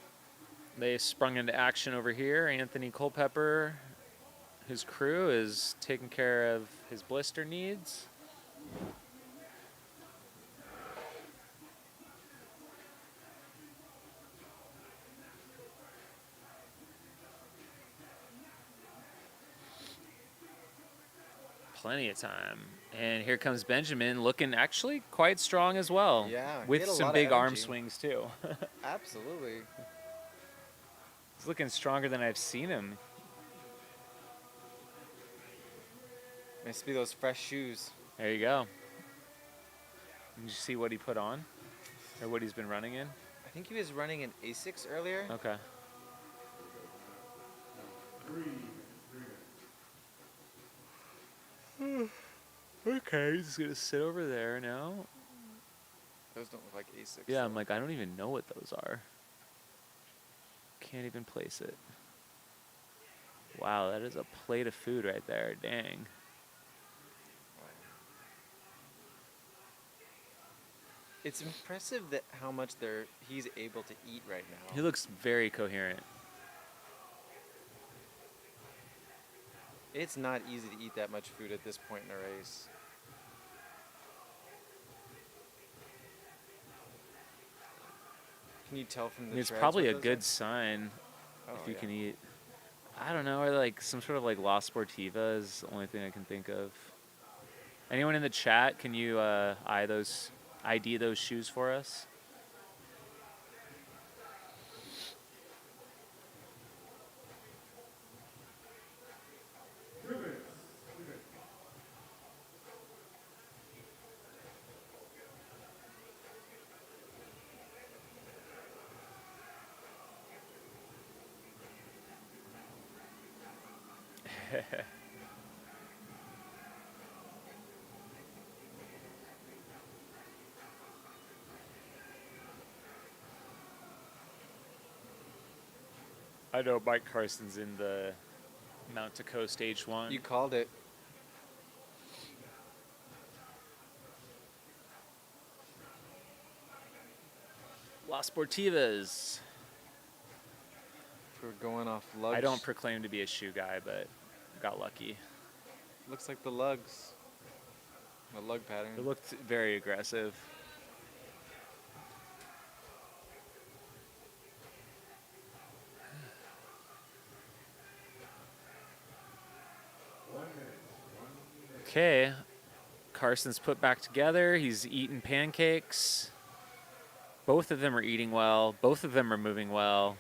They sprung into action over here. Anthony Culpepper, his crew, is taking care of his blister needs. Plenty of time. And here comes Benjamin, looking actually quite strong as well. Yeah, he with had a some lot of big arm energy. swings too. Absolutely. He's looking stronger than I've seen him. Must be those fresh shoes. There you go. Did you see what he put on? Or what he's been running in? I think he was running an Asics earlier. Okay. Okay, he's gonna sit over there now. Those don't look like Asics. Yeah, though. I'm like, I don't even know what those are. Can't even place it. Wow, that is a plate of food right there. Dang. It's impressive that how much he's able to eat right now. He looks very coherent. It's not easy to eat that much food at this point in a race. Can you tell from the It's treads probably what a those good are? sign Oh, if you yeah. can eat. I don't know, or like some sort of like La Sportiva is the only thing I can think of. Anyone in the chat, can you ID those shoes for us? I know Mike Carson's in the Mount to Coast H1. You called it. La Sportivas. If we're going off lugs. I don't proclaim to be a shoe guy, but got lucky. Looks like the lugs. The lug pattern. It looked very aggressive. Okay. Carson's put back together. He's eating pancakes. Both of them are eating well. Both of them are moving well.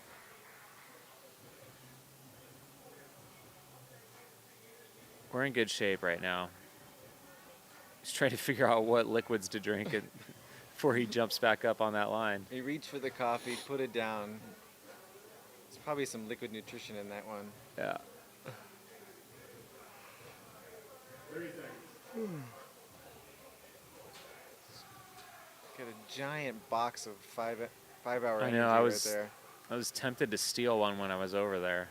We're in good shape right now. He's trying to figure out what liquids to drink before he jumps back up on that line. He reached for the coffee, put it down. There's probably some liquid nutrition in that one. Yeah. Got a giant box of 5 hour I energy know. right there. I was tempted to steal one when I was over there.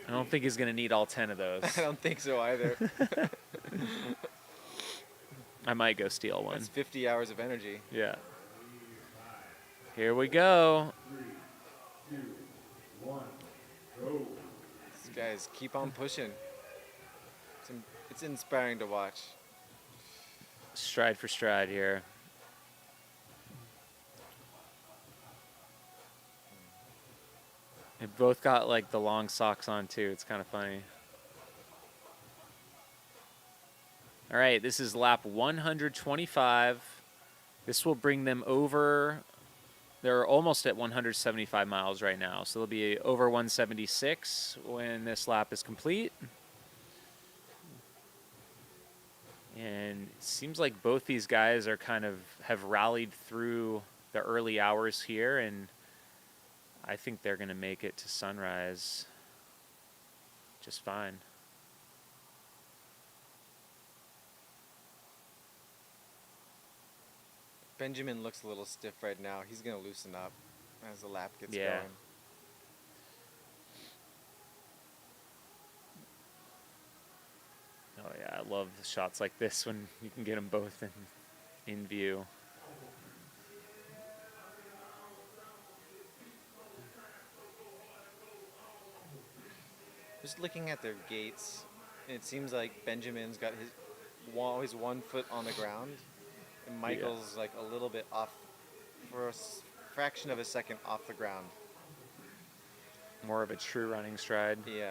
I don't think he's going to need all 10 of those. I don't think so either. I might go steal one. That's 50 hours of energy. Yeah. Here we go. These guys keep on pushing. It's inspiring to watch. Stride for stride here. They both got like the long socks on too. It's kind of funny. All right, this is lap 125. This will bring them over. They're almost at 175 miles right now, so they'll be over 176 when this lap is complete. And it seems like both these guys are have rallied through the early hours here, and I think they're going to make it to sunrise just fine. Benjamin looks a little stiff right now. He's going to loosen up as the lap gets Yeah. going. Oh yeah, I love the shots like this when you can get them both in view. Just looking at their gaits, it seems like Benjamin's got always 1 foot on the ground, and Michael's like a little bit off, for a fraction of a second off the ground. More of a true running stride. Yeah.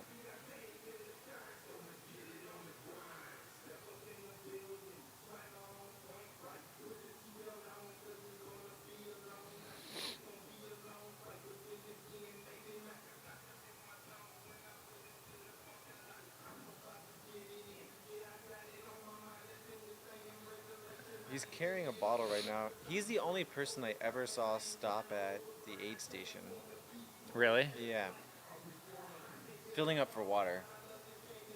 He's carrying a bottle right now. He's the only person I ever saw stop at the aid station. Really? Yeah. Filling up for water.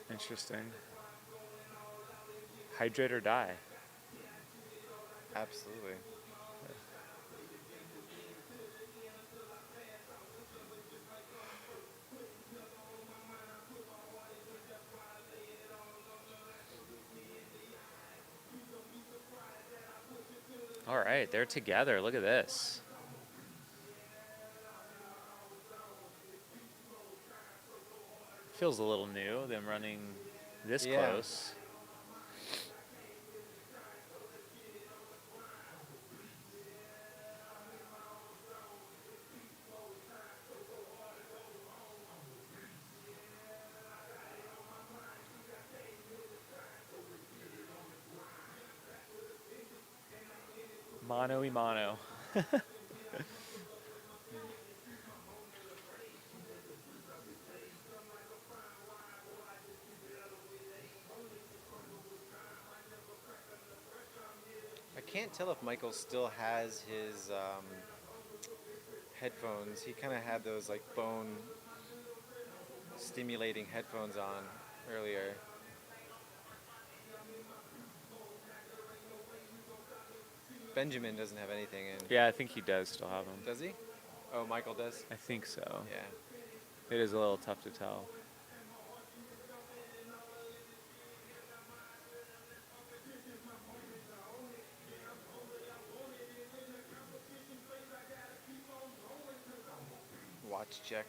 Interesting. Hydrate or die. Absolutely. All right, they're together. Look at this. Feels a little new, them running this Yeah. close. Mano y mano. I can't tell if Michael still has his headphones. He kind of had those like bone stimulating headphones on earlier. Benjamin doesn't have anything in. Yeah, I think he does still have them. Does he? Oh, Michael does? I think so. Yeah. It is a little tough to tell. Watch check.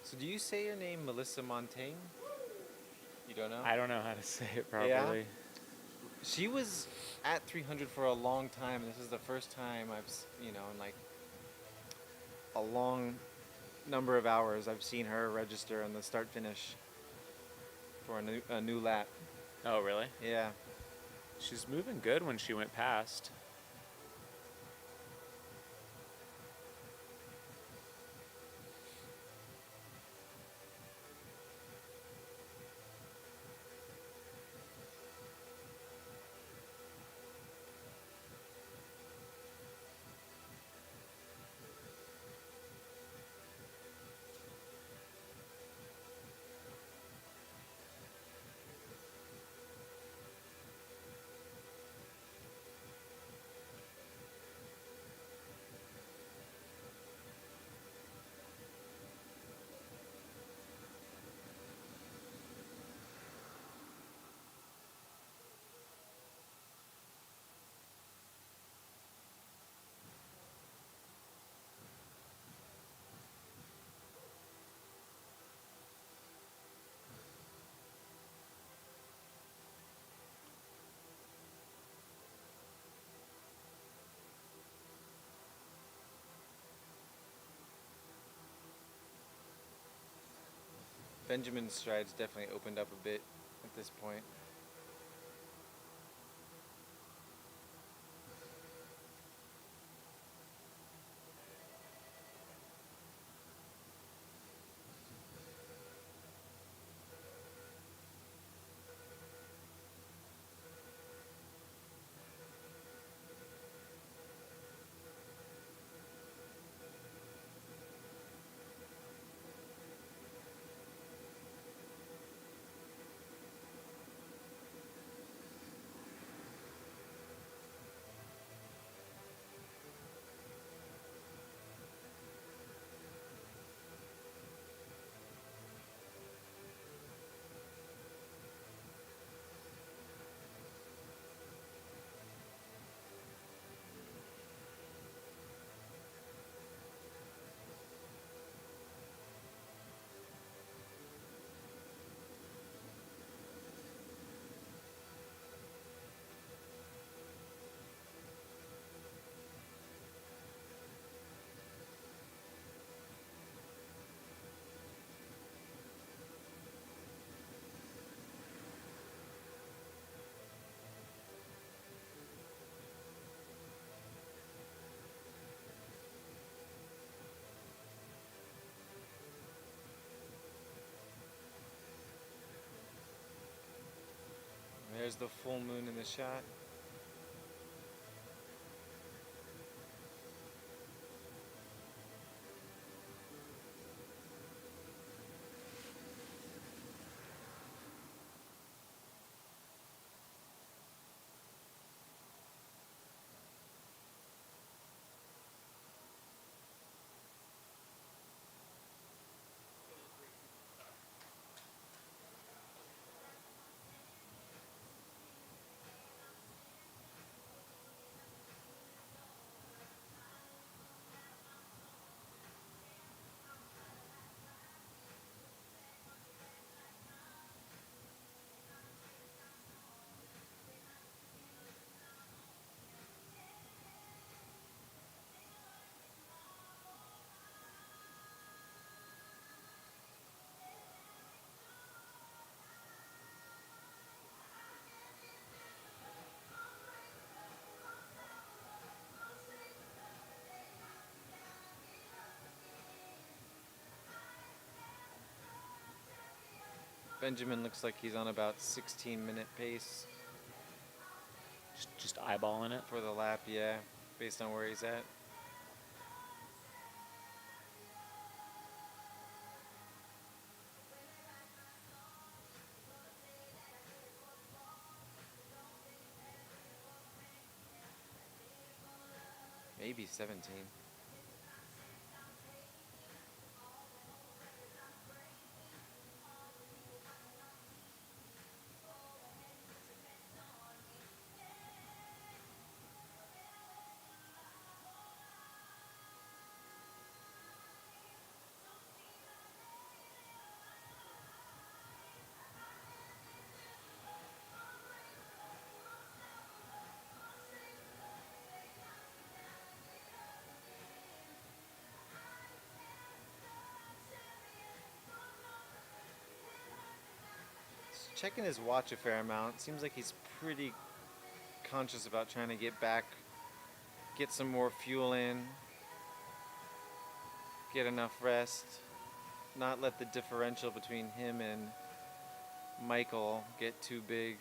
So do you say your name Melissa Montaigne? You don't know? I don't know how to say it Yeah? properly. She was at 300 for a long time. This is the first time in like a long number of hours, I've seen her register on the start finish for a new lap. Oh, really? Yeah. She's moving good when she went past. Benjamin's strides definitely opened up a bit at this point. There's the full moon in the shot. Benjamin looks like he's on about 16-minute pace Just eyeballing it. for the lap, yeah, based on where he's at. Maybe 17. checking his watch a fair amount. Seems like he's pretty conscious about trying to get back, get some more fuel in, get enough rest, not let the differential between him and Michael get too big.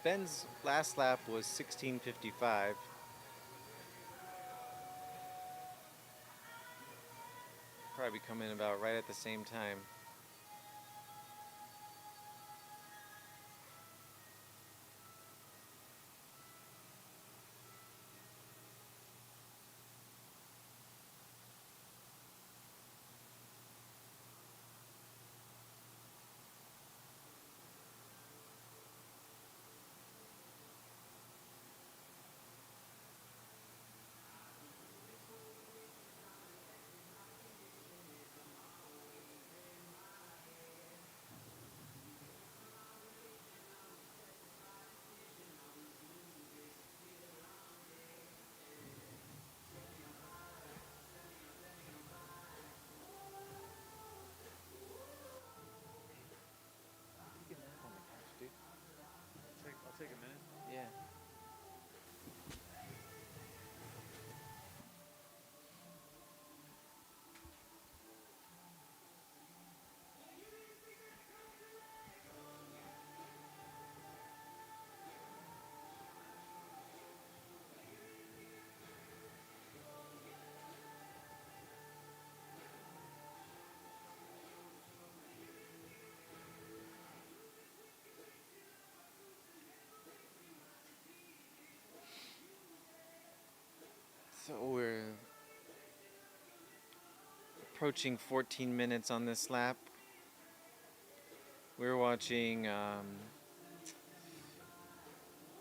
Ben's last lap was 16:55. Probably come in about right at the same time. I'll take a minute. Yeah. So we're approaching 14 minutes on this lap. We're watching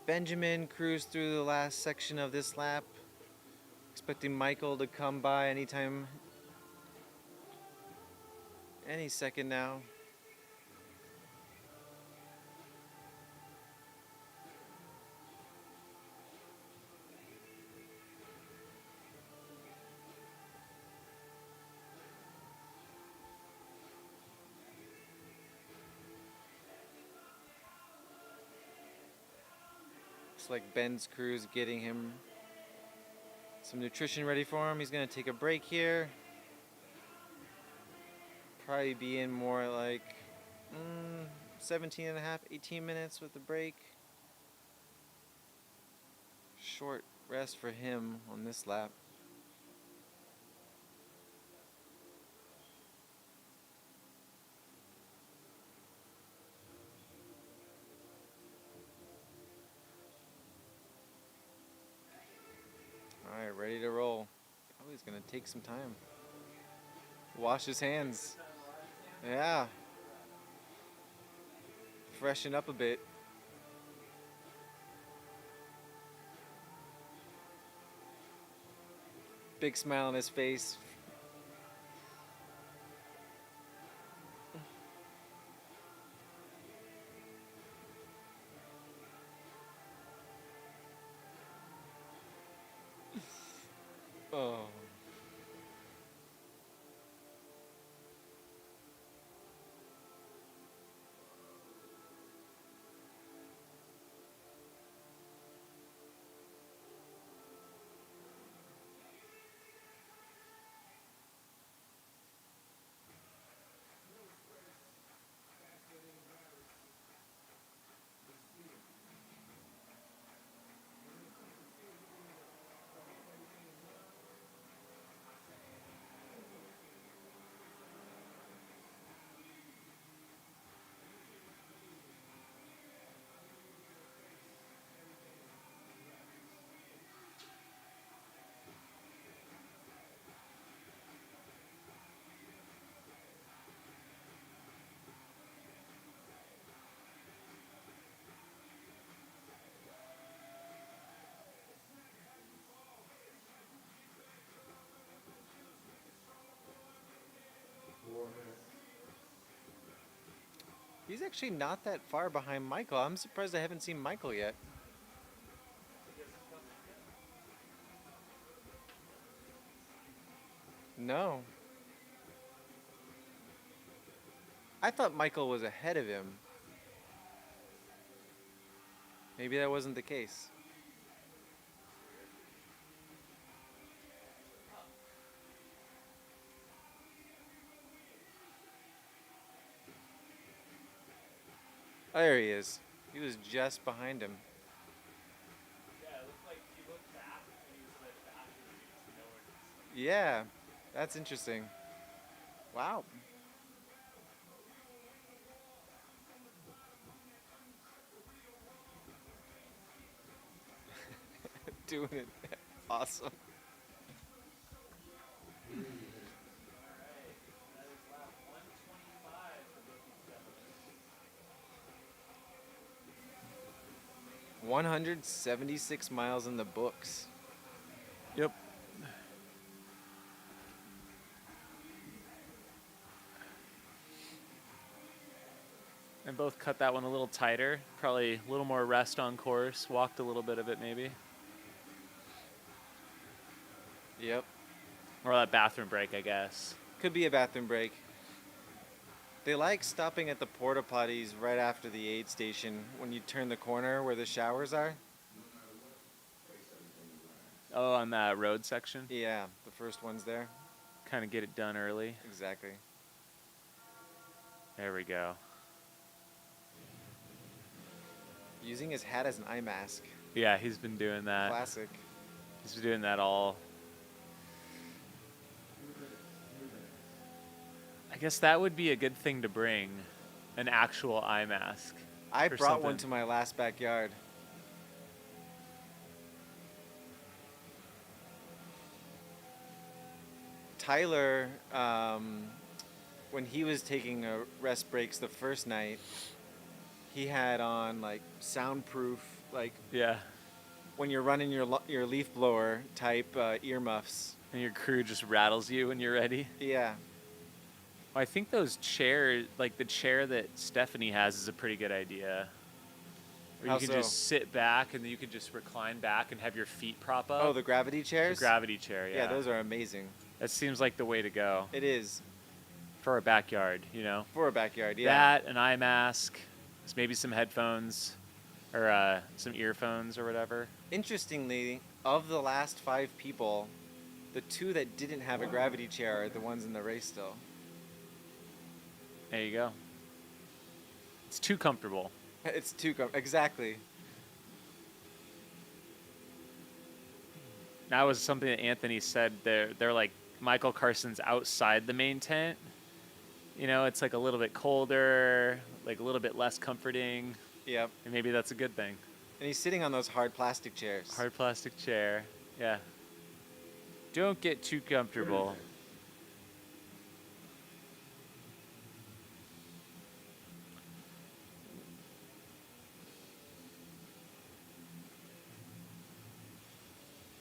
Benjamin cruise through the last section of this lap. Expecting Michael to come by anytime, any second now. Looks like Ben's crew's getting him some nutrition ready for him. He's gonna take a break here. Probably be in more like 17 and a half, 18 minutes with the break. Short rest for him on this lap. All right, ready to roll. Oh, he's gonna take some time. Wash his hands. Yeah. Freshen up a bit. Big smile on his face. Oh. He's actually not that far behind Michael. I'm surprised I haven't seen Michael yet. No. I thought Michael was ahead of him. Maybe that wasn't the case. Oh, there he is. He was just behind him. Yeah, it looked like he looked back and he was a bit faster, but he was nowhere. Yeah, that's interesting. Wow. Doing it. Awesome. All right, that is lap 125 for both these gentlemen. 176 miles in the books. Yep. And both cut that one a little tighter, probably a little more rest on course, walked a little bit of it maybe. Yep. Or that bathroom break, I guess. Could be a bathroom break. They like stopping at the porta potties right after the aid station when you turn the corner where the showers are. Oh, on that road section? Yeah, the first one's there. Kind of get it done early. Exactly. There we go. Using his hat as an eye mask. Yeah, he's been doing that. Classic. He's been doing that all. I guess that would be a good thing to bring, an actual eye mask. I or brought one something. to my last backyard. Tyler, when he was taking rest breaks the first night, he had on like soundproof, like Yeah. when you're running your leaf blower type earmuffs. And your crew just rattles you when you're ready. Yeah, Well, I think those chairs, like the chair that Stephanie has, is a pretty good idea. Where How you can so? just sit back and then you can just recline back and have your feet prop up. Oh, the gravity chairs? The gravity chair, yeah. Yeah, those are amazing. That seems like the way to go It is. for a backyard, you know? For a backyard, yeah. That, an eye mask, maybe some headphones or some earphones or whatever. Interestingly, of the last 5 people, the 2 that didn't have a gravity chair are the ones in the race still. There you go. It's too comfortable. It's too exactly. That was something that Anthony said. They're like Michael Carson's outside the main tent. You know, it's like a little bit colder, like a little bit less comforting, Yep. and maybe that's a good thing. And he's sitting on those hard plastic chairs. Hard plastic chair, yeah. Don't get too comfortable.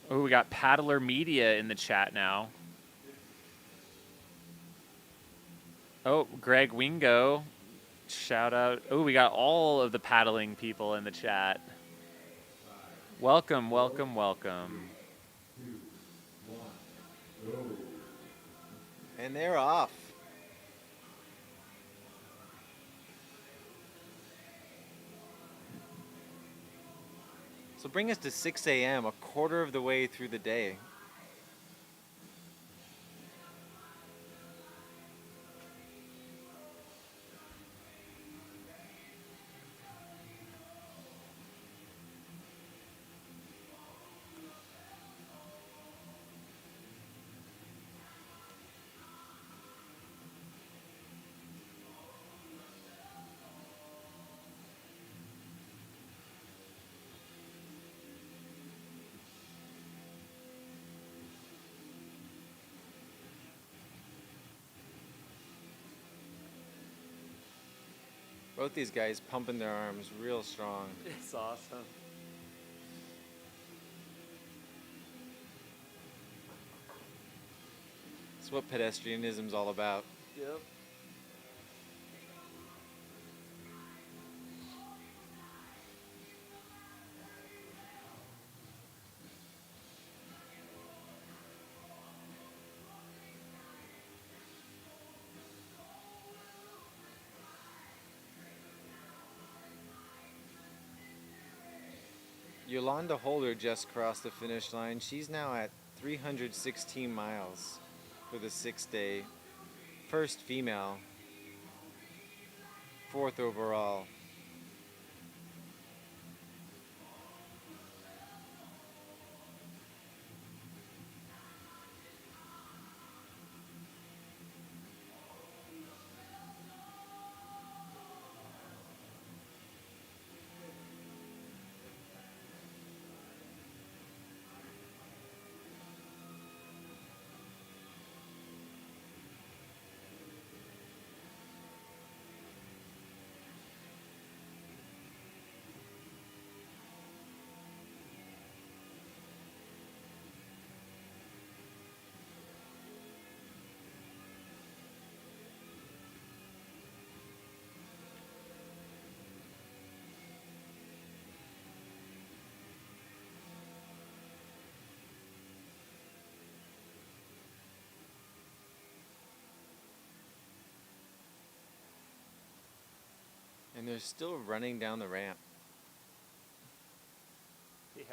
Oh, we got Paddler Media in the chat now. Oh, Greg Wingo. Shout out. Oh, we got all of the paddling people in the chat. Welcome, welcome, welcome. And they're off. So bring us to 6 a.m., a quarter of the way through the day. Both these guys pumping their arms real strong. It's awesome. That's what pedestrianism's all about. Yep. Yolanda Holder just crossed the finish line. She's now at 316 miles for the 6 day. First female, fourth overall. And they're still running down the ramp. Yeah.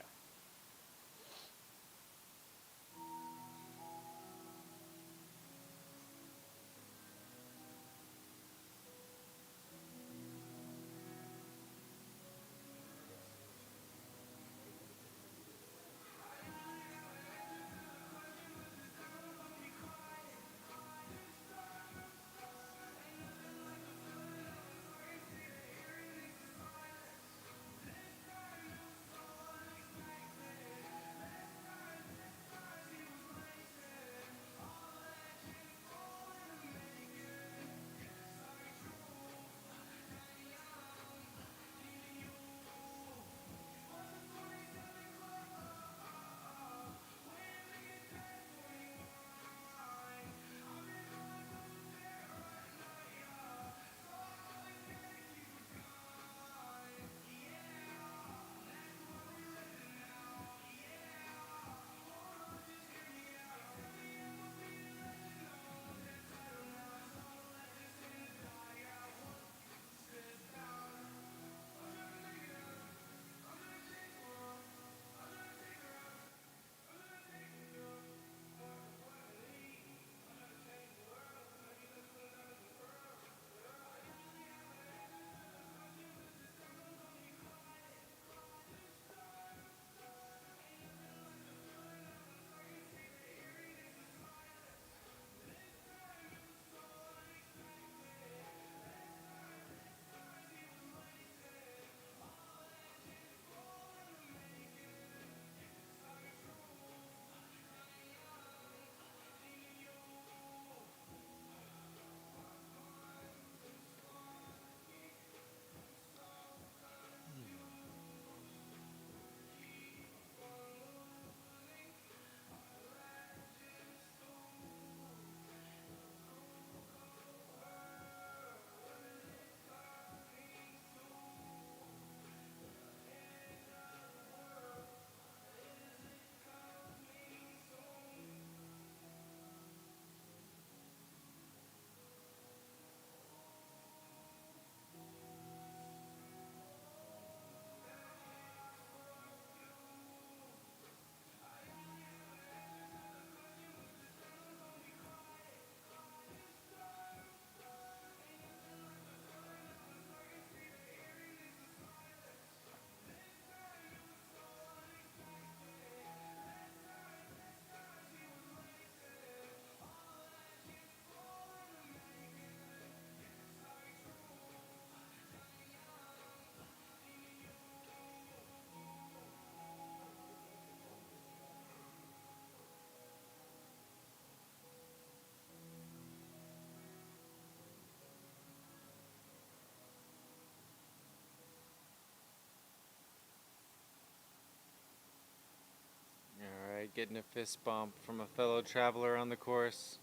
Alright, getting a fist bump from a fellow traveler on the course.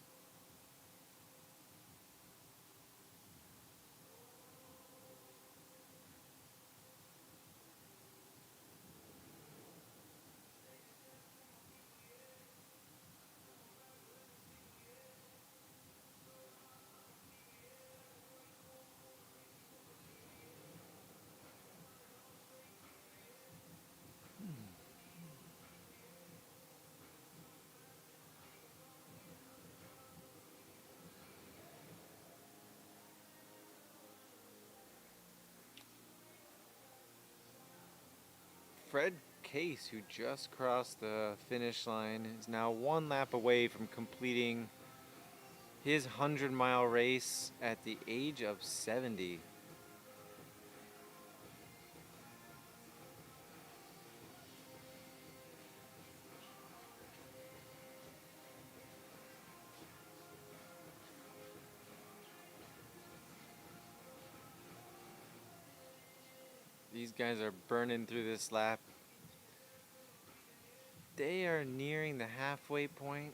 Fred Case, who just crossed the finish line, is now 1 lap away from completing his 100-mile race at the age of 70. These guys are burning through this lap. They are nearing the halfway point.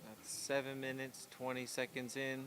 That's 7 minutes, 20 seconds in.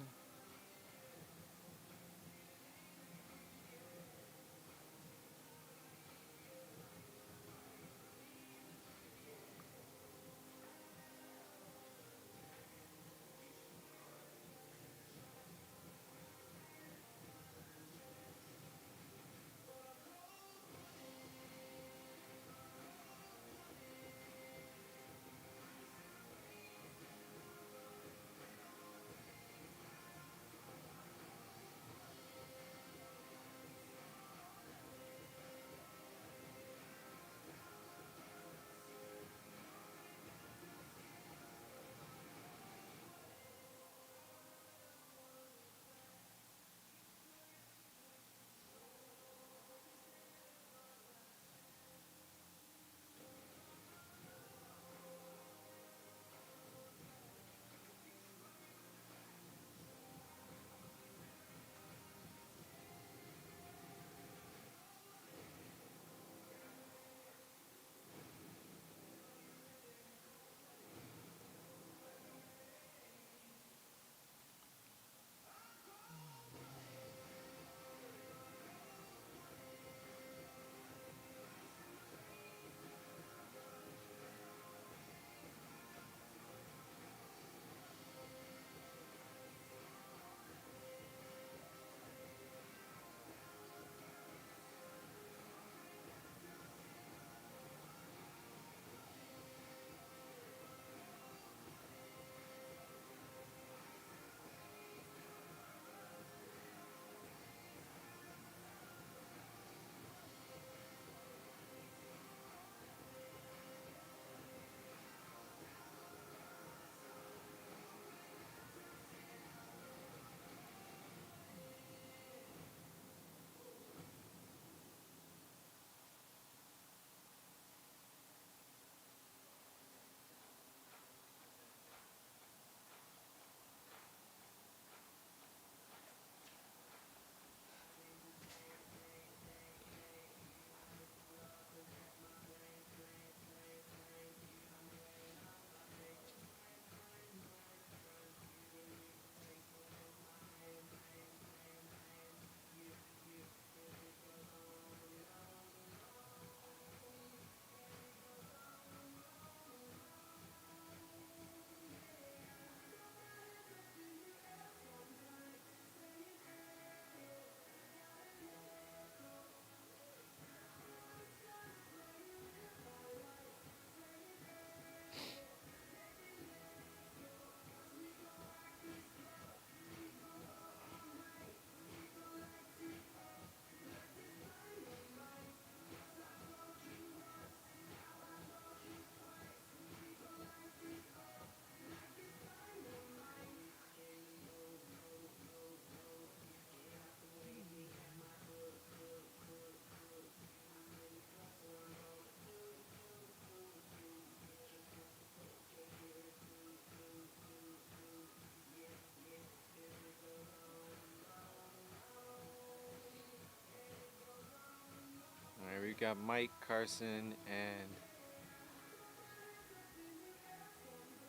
All right, we've got Mike, Carson, and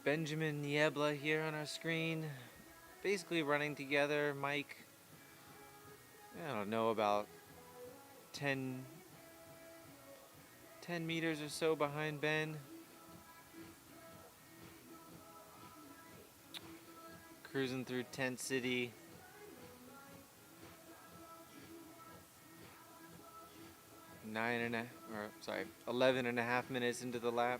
Benjamin Niebla here on our screen, basically running together. Mike, I don't know, about 10 meters or so behind Ben. Cruising through Tent City. 11 and a half minutes into the lap.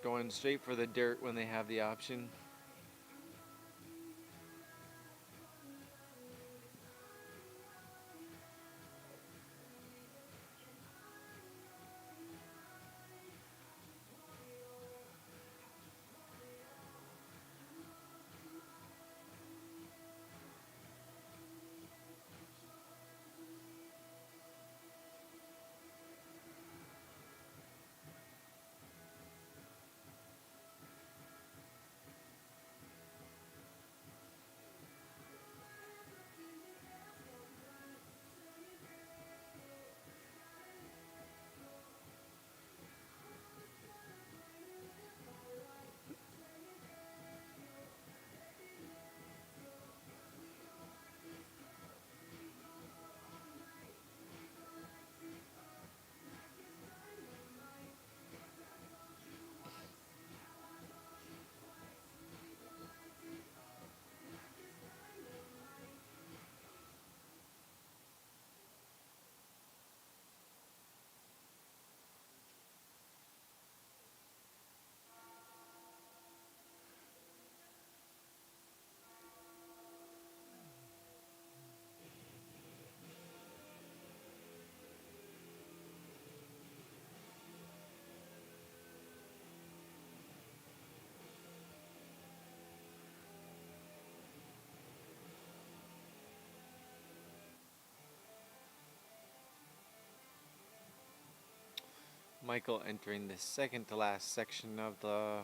Going straight for the dirt when they have the option. Michael entering the second to last section of the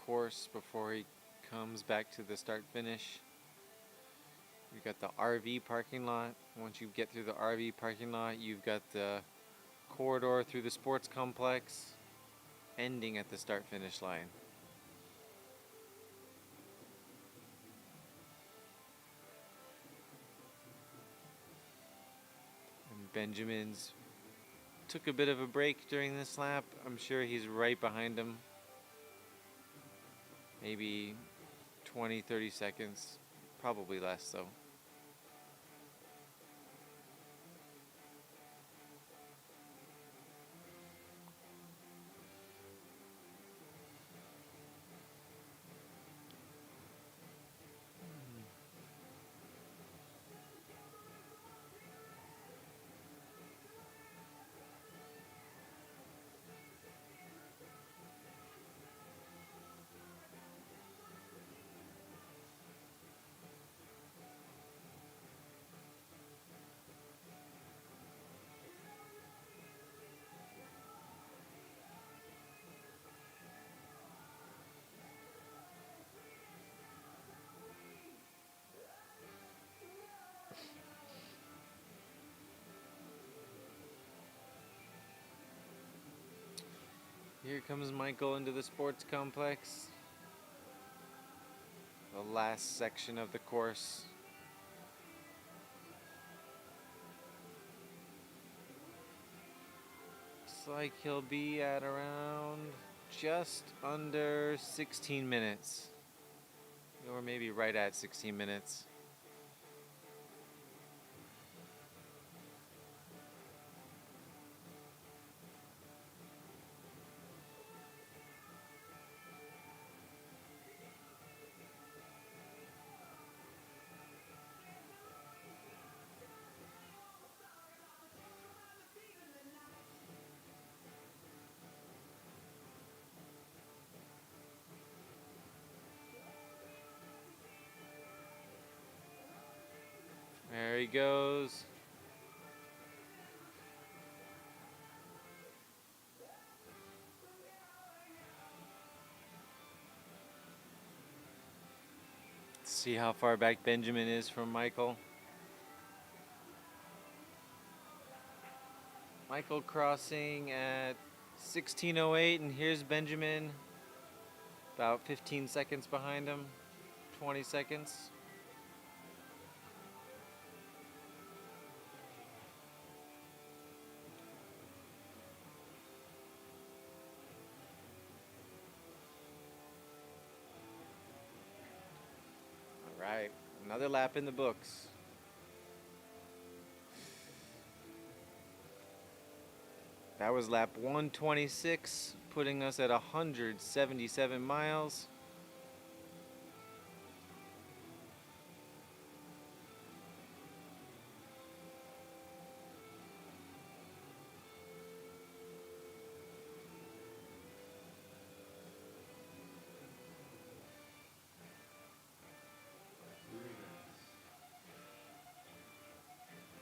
course before he comes back to the start finish. You've got the RV parking lot. Once you get through the RV parking lot, you've got the corridor through the sports complex, ending at the start finish line. And Benjamin's took a bit of a break during this lap. I'm sure he's right behind him. Maybe 20-30 seconds. Probably less though. Here comes Michael into the sports complex. The last section of the course. Looks like he'll be at around just under 16 minutes. Or maybe right at 16 minutes. There he goes. Let's see how far back Benjamin is from Michael. Michael crossing at 16:08, and here's Benjamin about 15 seconds behind him, 20 seconds. All right, another lap in the books. That was lap 126 putting us at 177 miles.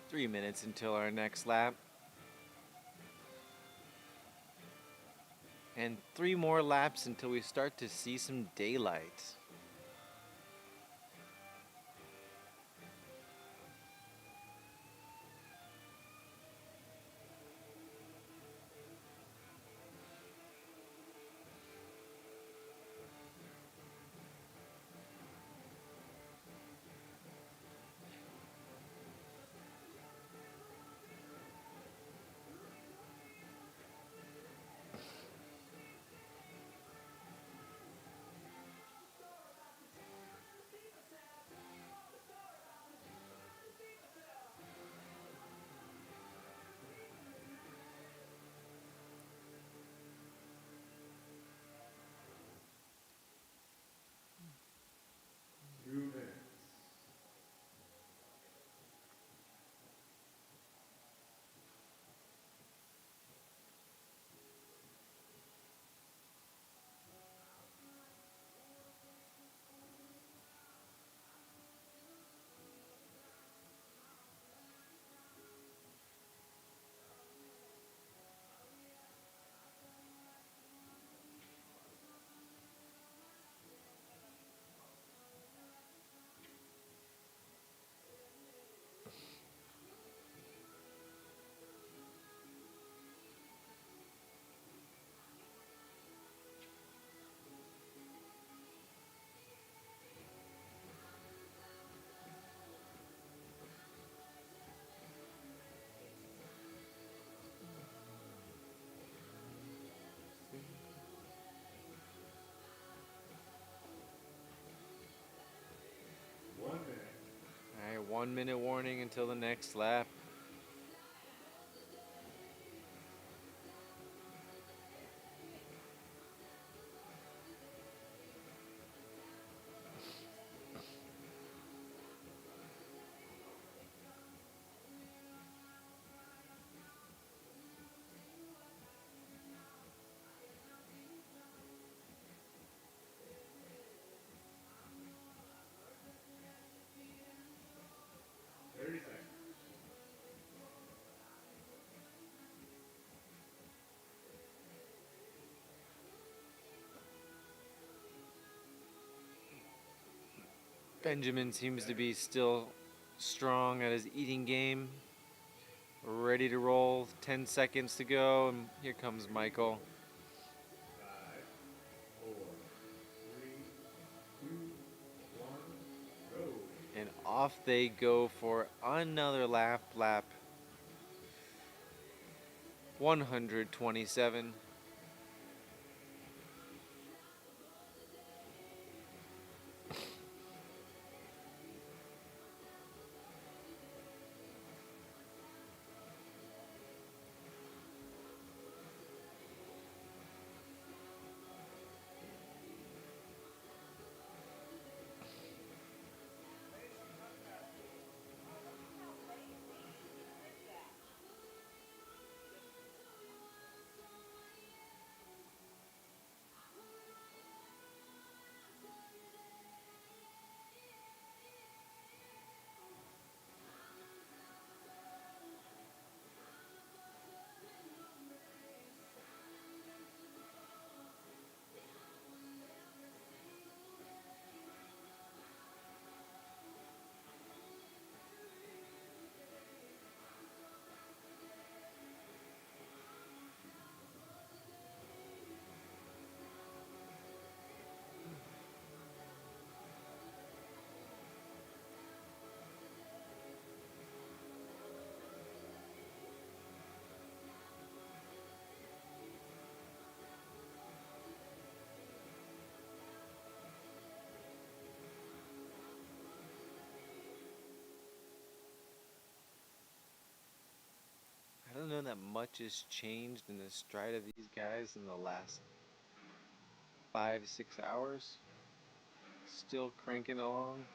Three minutes until our next lap. And 3 more laps until we start to see some daylight. All right, 1 minute warning until the next lap. Benjamin seems to be still strong at his eating game. Ready to roll. 10 seconds to go, and here comes Michael. And off they go for another lap. Lap 127. don't know that much has changed in the stride of these guys in the last 5, 6 hours. Still cranking along.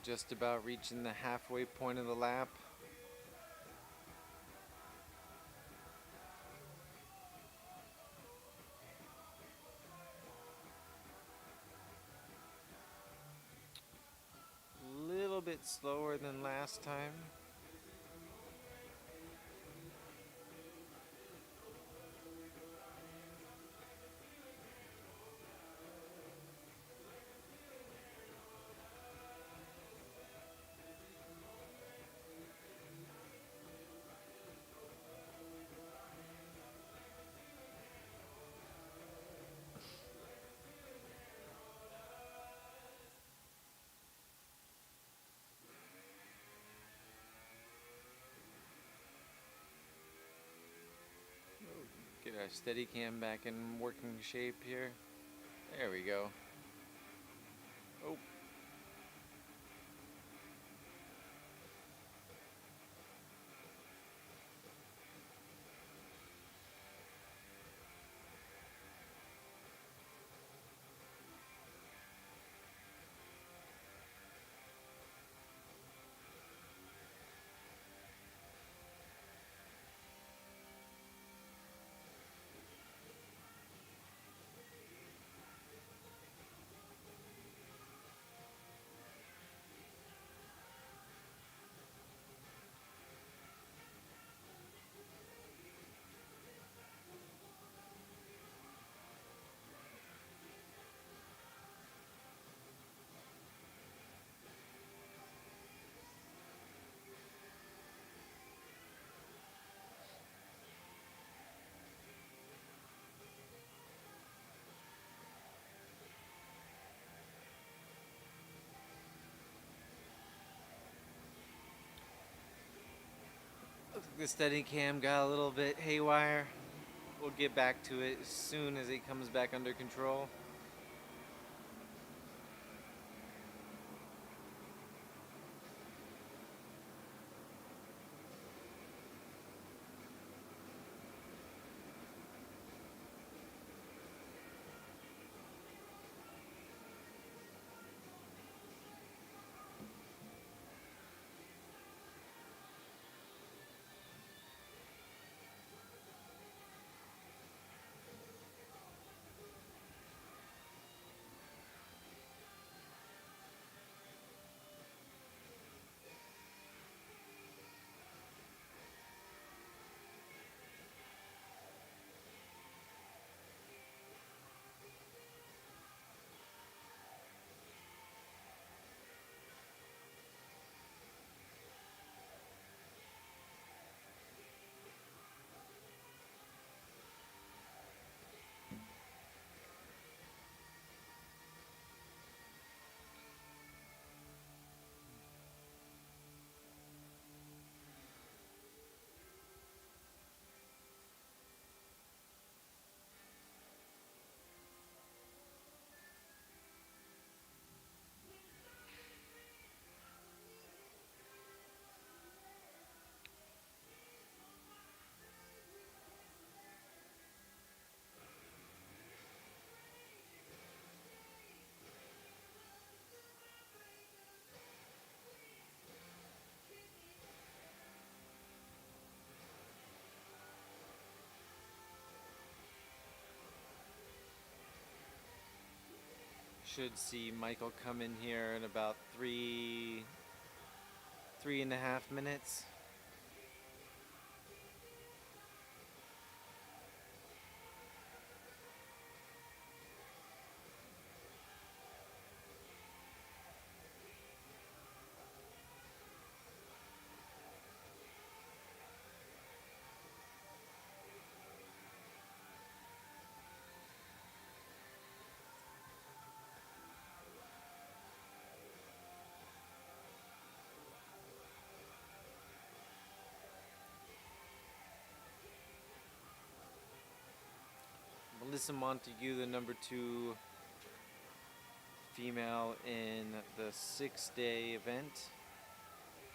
just about reaching the halfway point of the lap. Little bit slower than last time. Get our steady cam back in working shape here. There we go. Oh. Looks like the steady cam got a little bit haywire. We'll get back to it as soon as it comes back under control. Should see Michael come in here in about 3.5 minutes. Melissa Montague, the number 2 female in the 6-day event,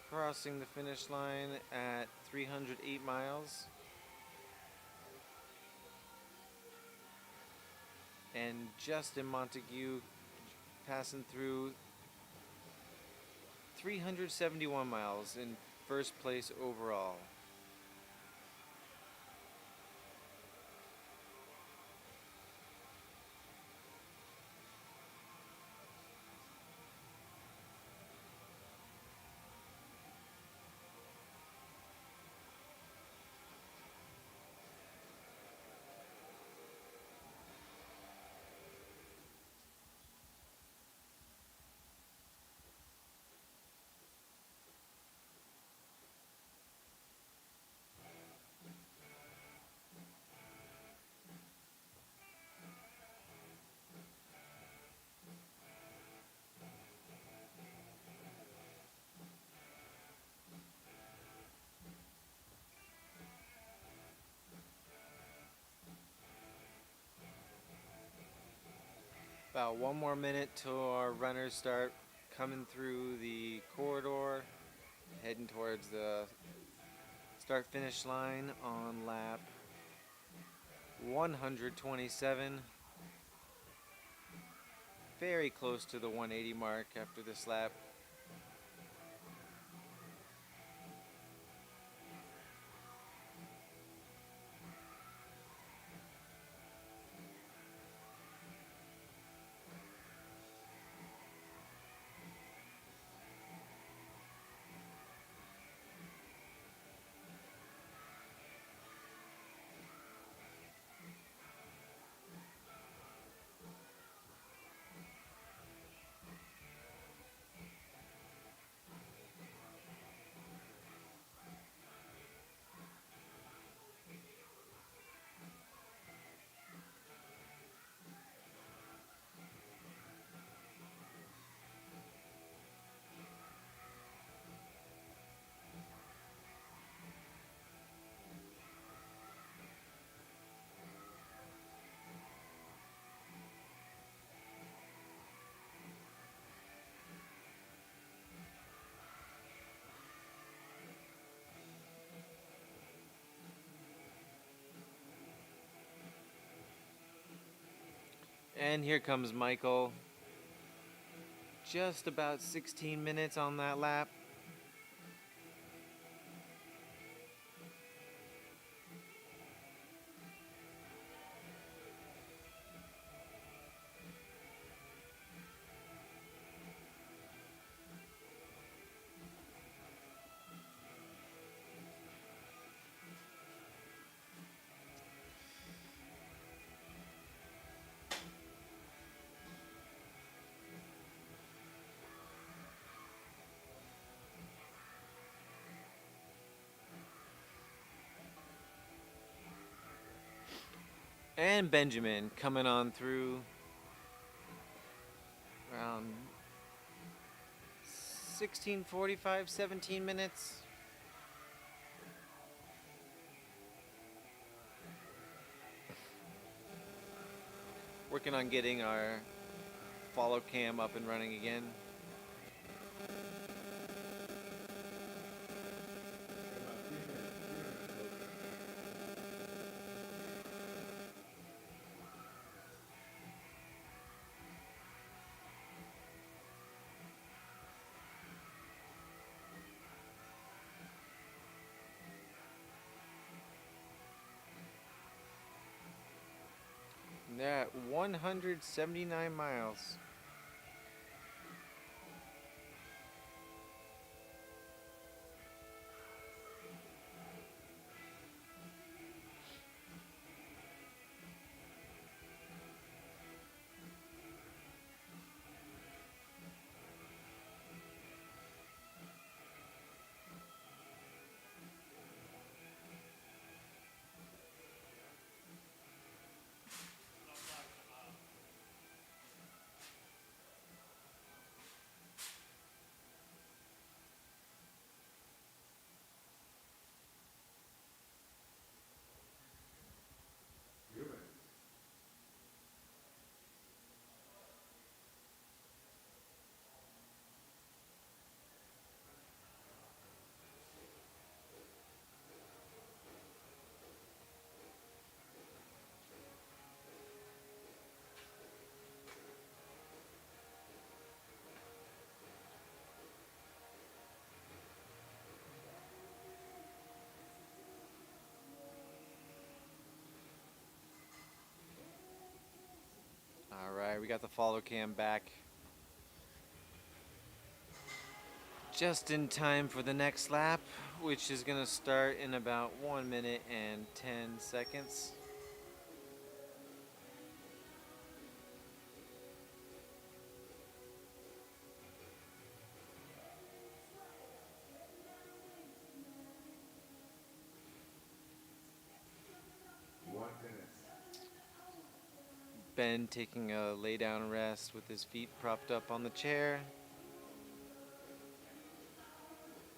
crossing the finish line at 308 miles. And Justin Montague passing through 371 miles in first place overall. About 1 more minute till our runners start coming through the corridor, heading towards the start finish line on lap 127. Very close to the 180 mark after this lap. And here comes Michael. Just about 16 minutes on that lap. And Benjamin coming on through around 16:45, 17 minutes. Working on getting our follow cam up and running again. And they're at 179 miles. right, we got the follow cam back. Just in time for the next lap, which is going to start in about 1 minute and 10 seconds. Ben taking a lay down rest with his feet propped up on the chair.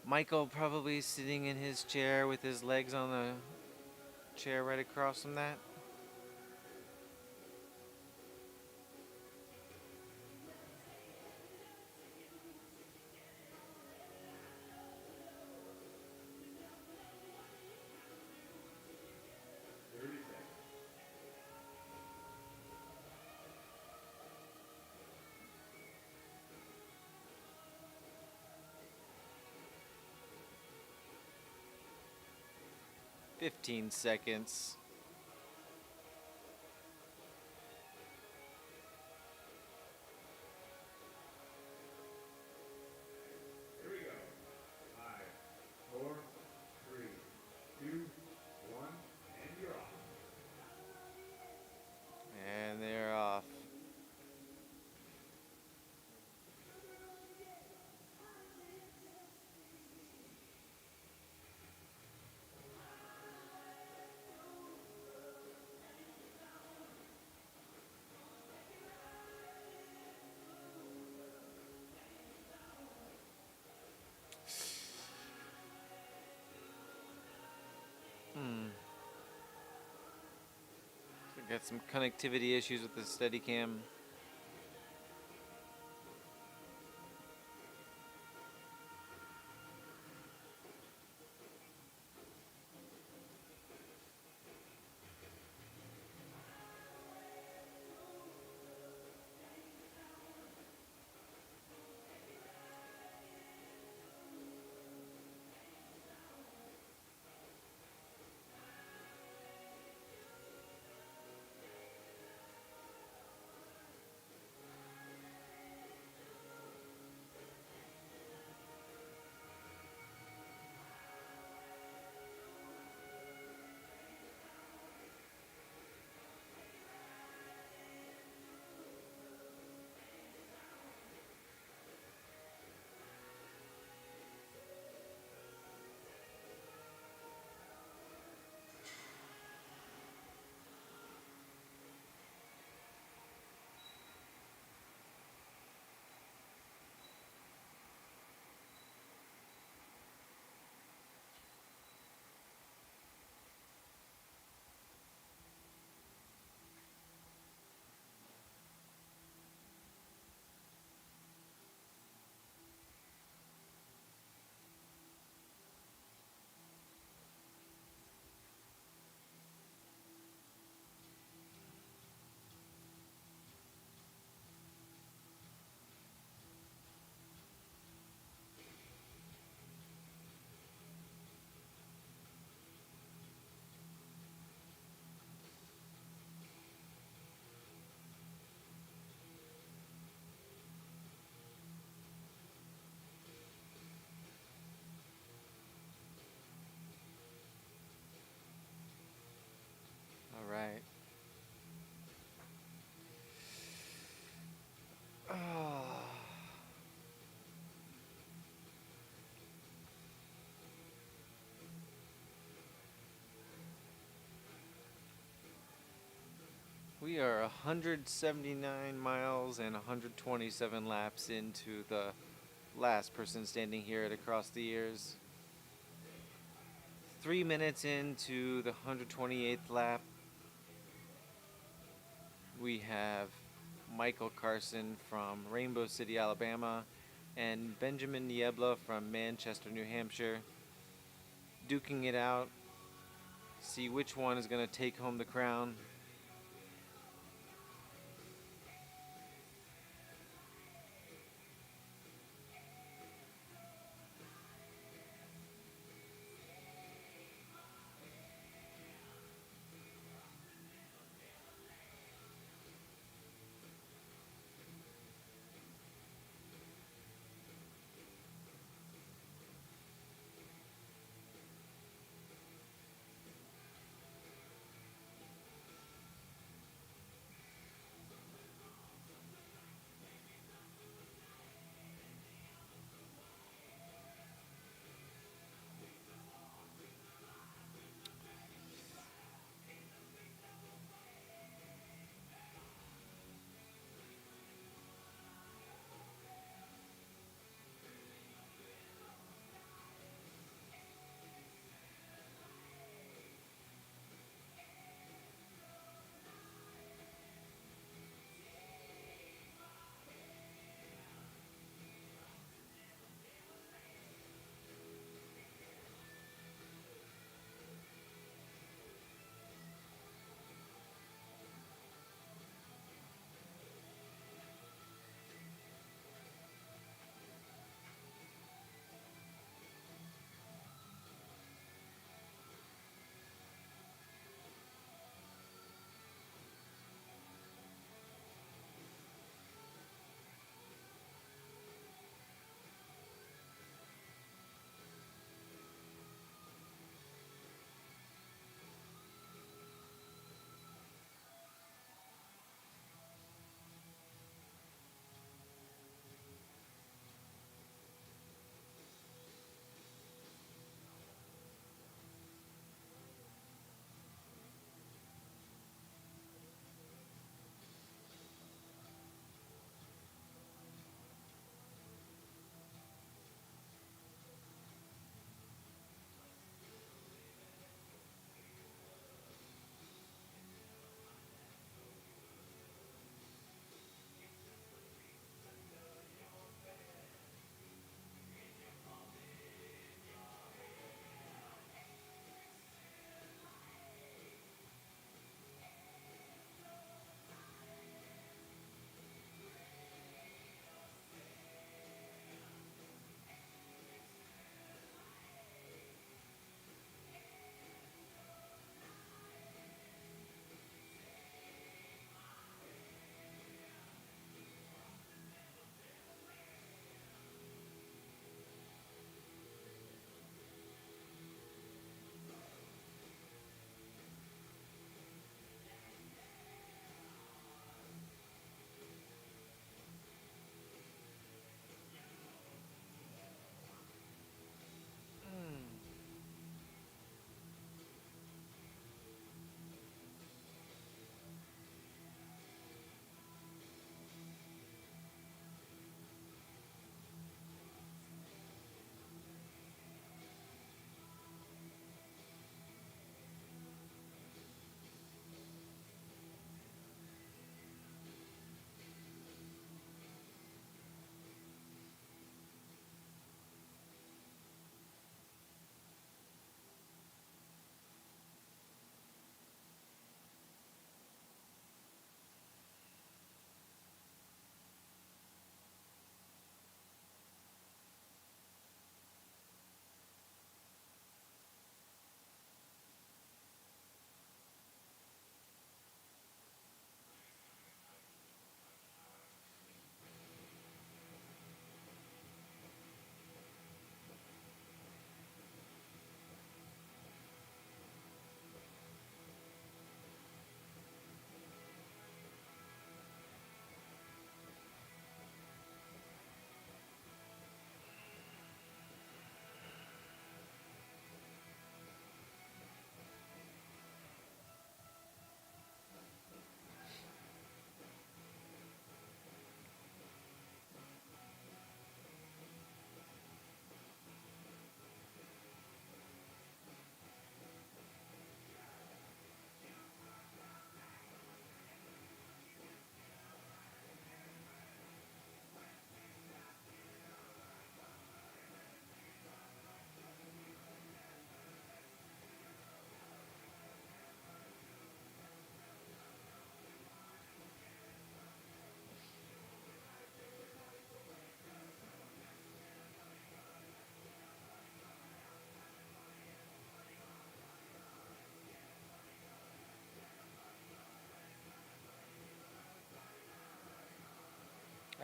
Michael probably sitting in his chair with his legs on the chair right across from that. "15 seconds. Here we go. 5, 4, 3, 2, 1, and you're off. And they're off. Got some connectivity issues with the Steadicam. All right. We are 179 miles and 127 laps into the last person standing here at Across the Years. 3 minutes into the 128th lap, we have Michael Carson from Rainbow City, Alabama, and Benjamin Niebla from Manchester, New Hampshire, duking it out. See which one is going to take home the crown.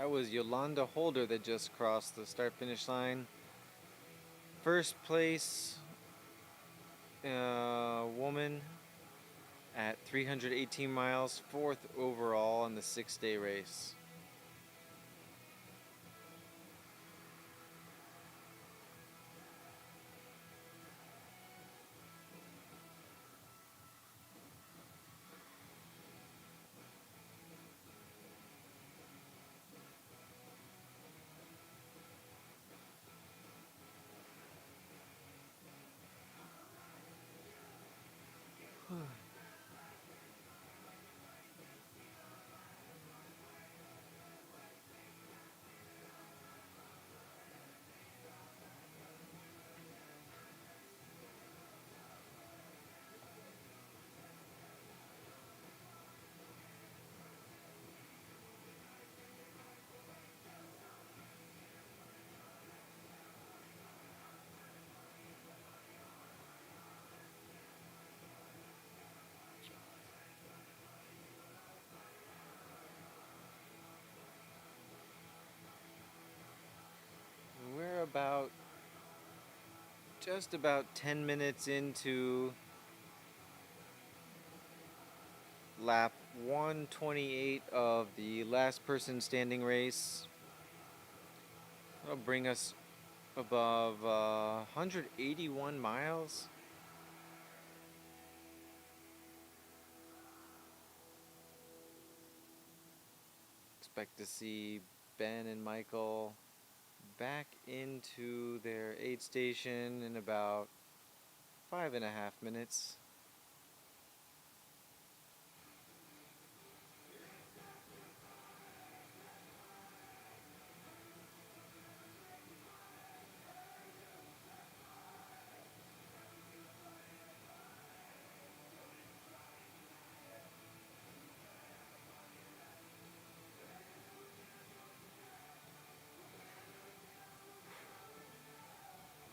That was Yolanda Holder that just crossed the start-finish line. First place woman at 318 miles, fourth overall in the 6-day race. We're just about 10 minutes into lap 128 of the last person standing race. That'll bring us above 181 miles. Expect to see Ben and Michael back into their aid station in about 5.5 minutes.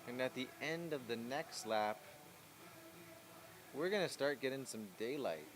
And at the end of the next lap, we're going to start getting some daylight.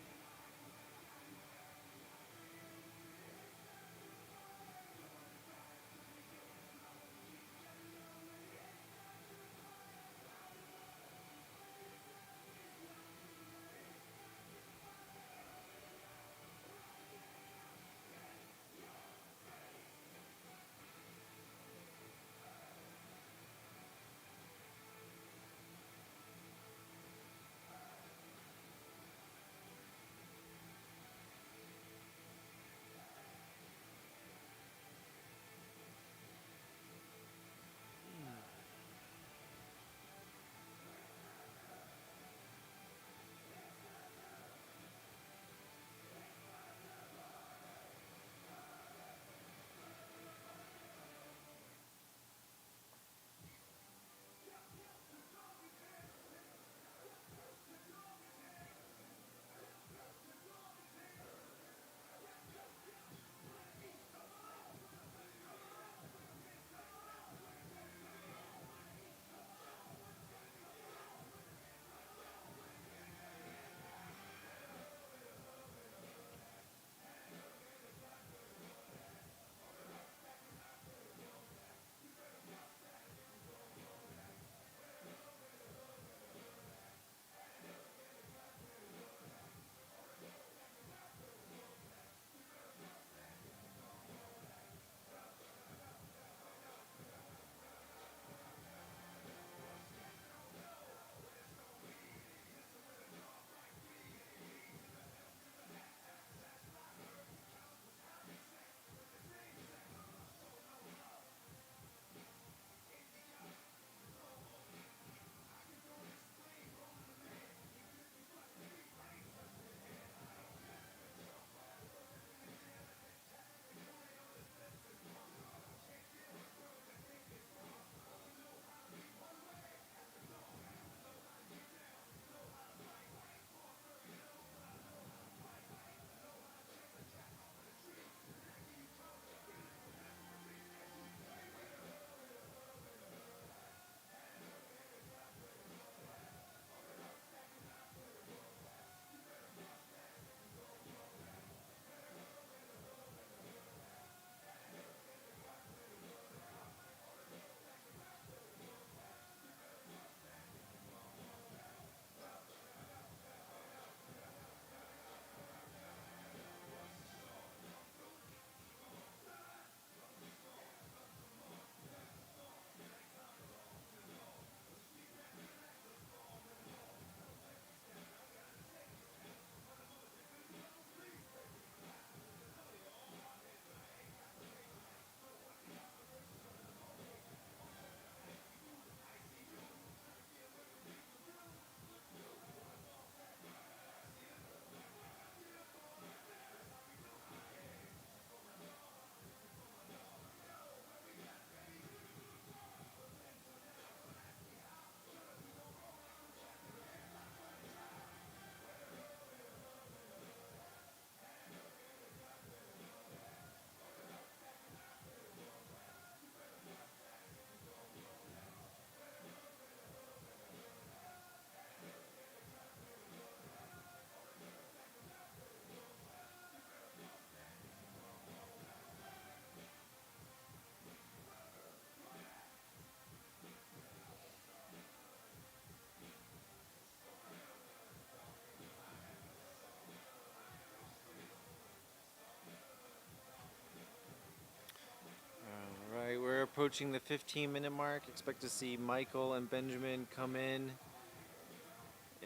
approaching the 15-minute mark. Expect to see Michael and Benjamin come in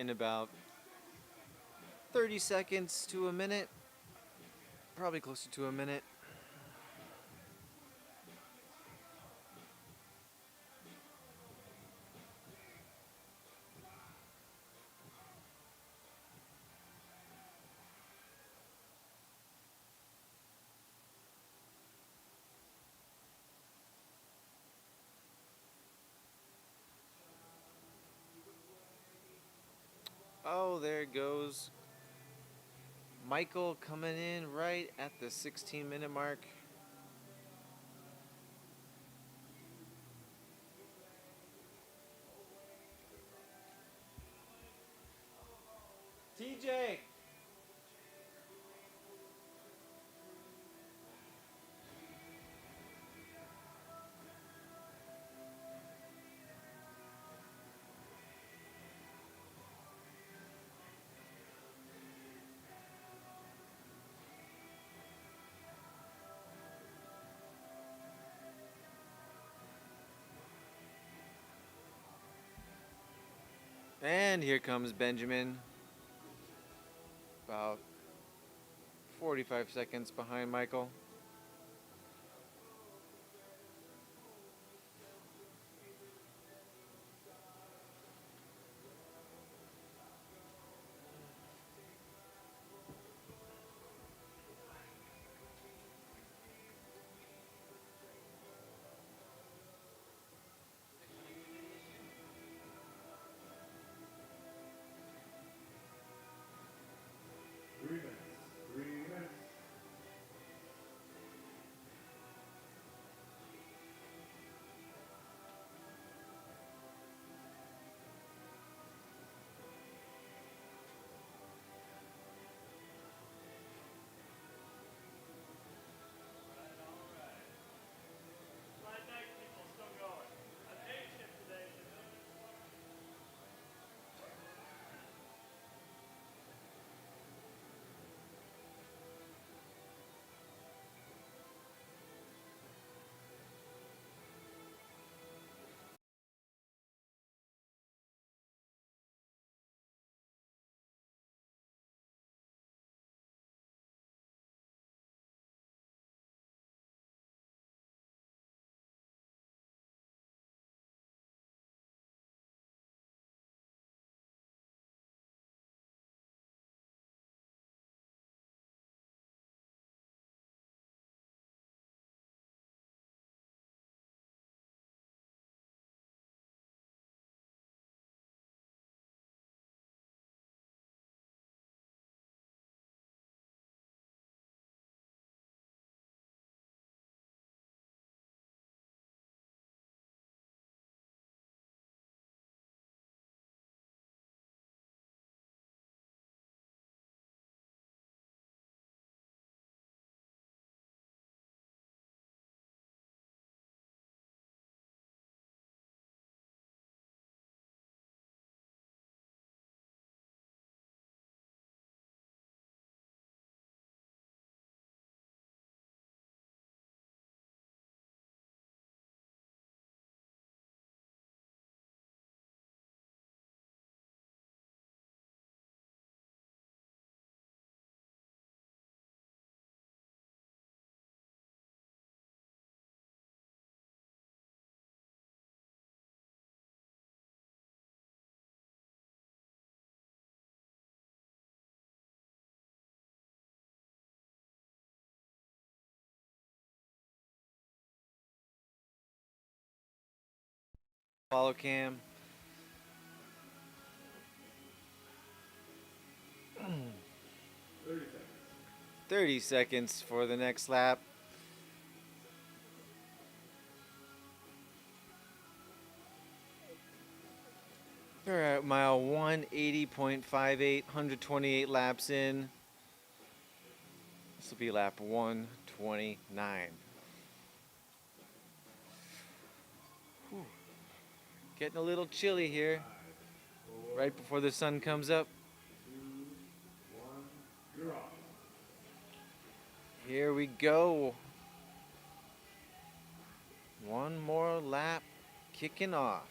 about 30 seconds to a minute. Probably closer to a minute. Oh, there it goes. Michael coming in right at the 16-minute mark. TJ! And here comes Benjamin. About 45 seconds behind Michael. Three minutes. 3 minutes. Follow cam. 30 seconds. 30 seconds for the next lap. We're at mile 180.58, 128 laps in. This will be lap 129. Whew. Getting a little chilly here, right before the sun comes up. 2, 1, you're off. Here we go. One more lap kicking off.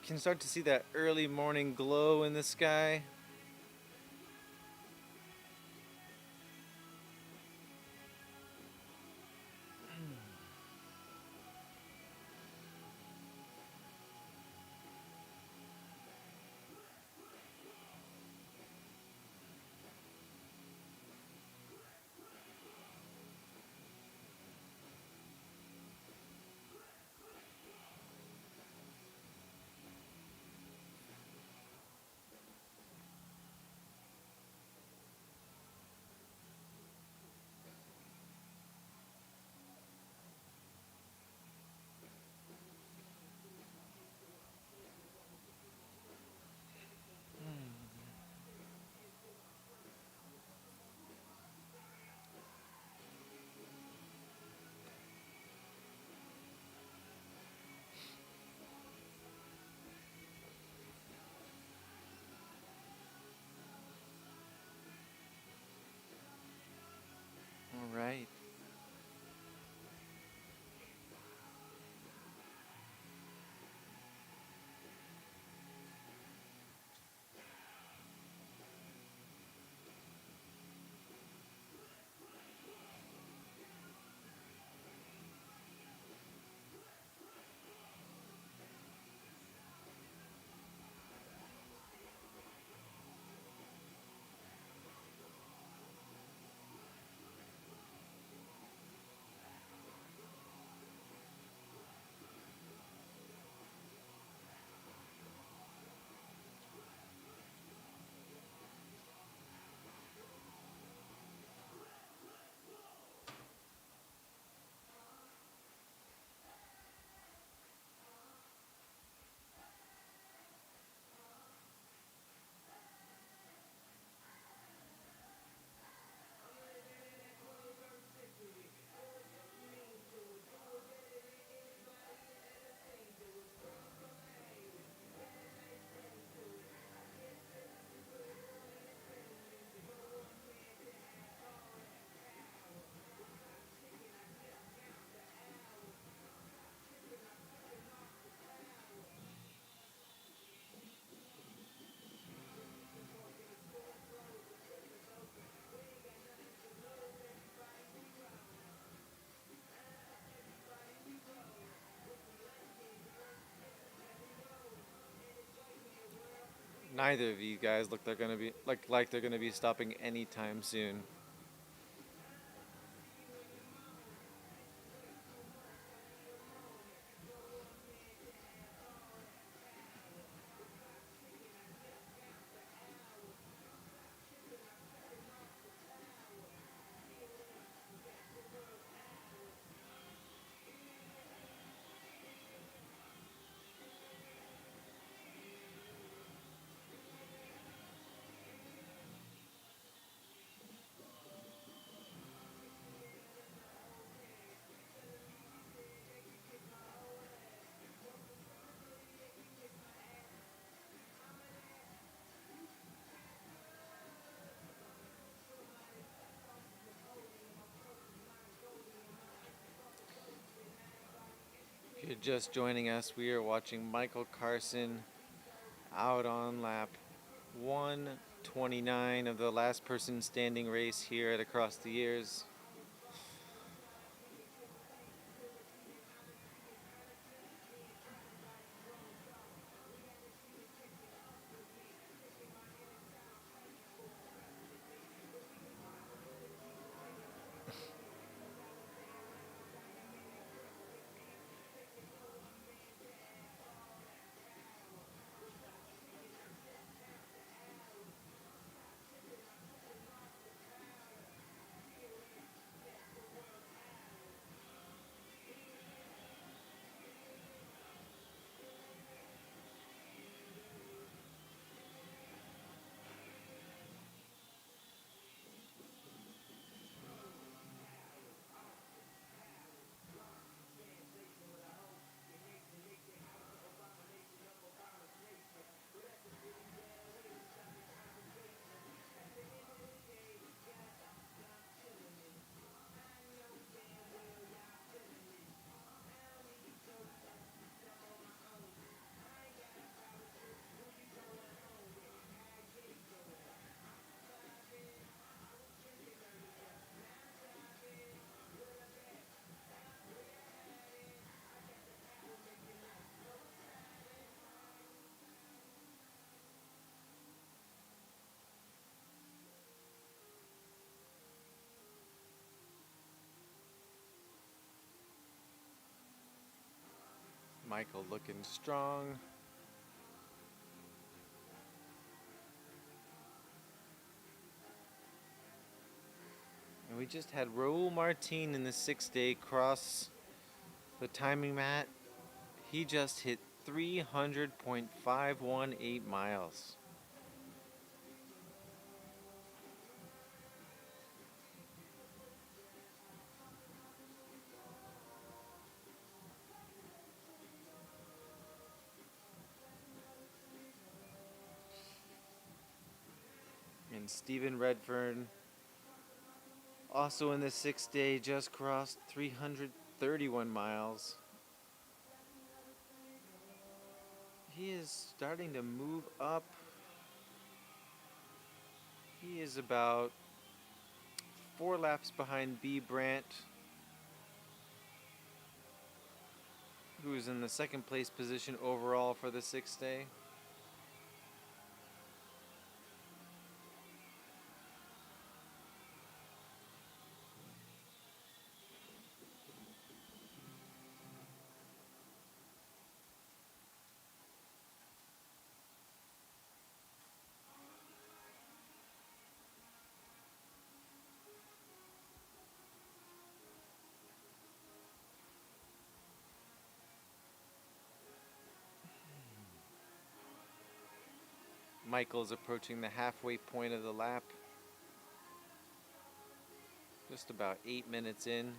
Can start to see that early morning glow in the sky. All right. Neither of you guys look they're gonna be like they're gonna be stopping anytime soon. If you're just joining us, we are watching Michael Carson out on lap 129 of the last person standing race here at Across the Years. Michael looking strong. And we just had Raul Martin in the 6-day cross the timing mat. He just hit 300.518 miles. And Stephen Redfern, also in the 6-day, just crossed 331 miles. He is starting to move up. He is about 4 laps behind B. Brandt, who is in the second place position overall for the 6-day. Michael's approaching the halfway point of the lap. Just about 8 minutes in.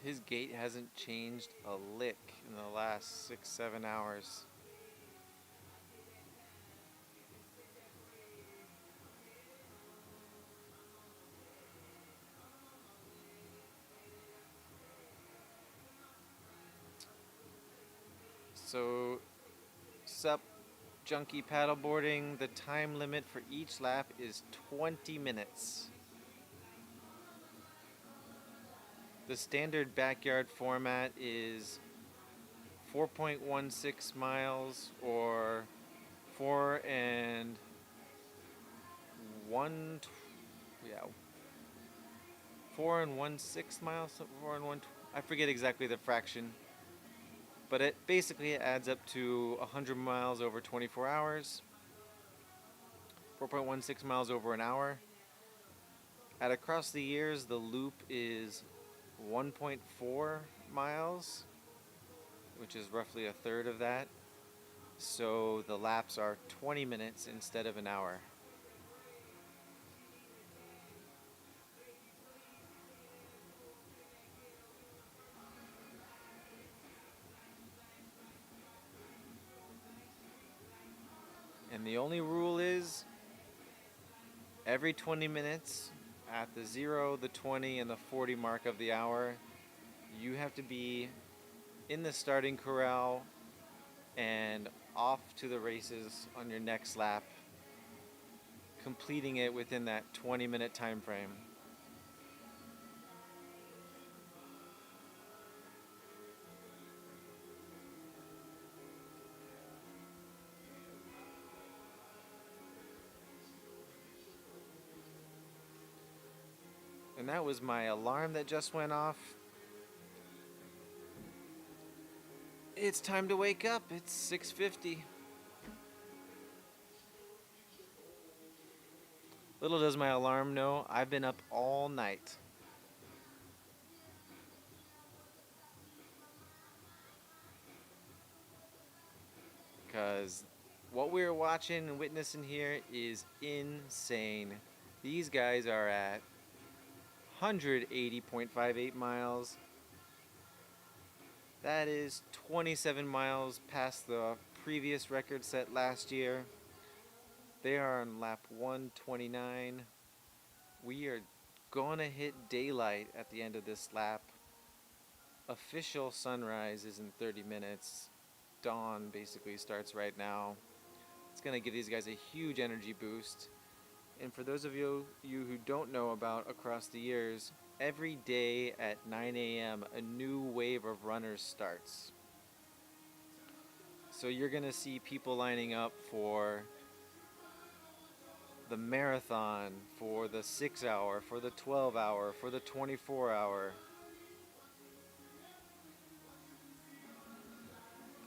His gait hasn't changed a lick in the last 6-7 hours. So, sup, junkie paddleboarding, the time limit for each lap is 20 minutes. The standard backyard format is 4.16 miles or 4 and 1/6 miles, 4 and 1, I forget exactly the fraction, but it basically adds up to 100 miles over 24 hours, 4.16 miles over an hour. At across the years, the loop is 1.4 miles, which is roughly a third of that. So the laps are 20 minutes instead of an hour. And the only rule is every 20 minutes at the 0, the 20, and the 40 mark of the hour, you have to be in the starting corral and off to the races on your next lap, completing it within that 20-minute time frame. And that was my alarm that just went off. It's time to wake up. It's 6:50. Little does my alarm know, I've been up all night. Because what we're watching and witnessing here is insane. These guys are at 180.58 miles. That is 27 miles past the previous record set last year. They are on lap 129. We are going to hit daylight at the end of this lap. Official sunrise is in 30 minutes. Dawn basically starts right now. It's going to give these guys a huge energy boost. And for those of you who don't know about across the years, every day at 9 a.m. a new wave of runners starts. So you're going to see people lining up for the marathon, for the 6 hour, for the 12 hour, for the 24 hour.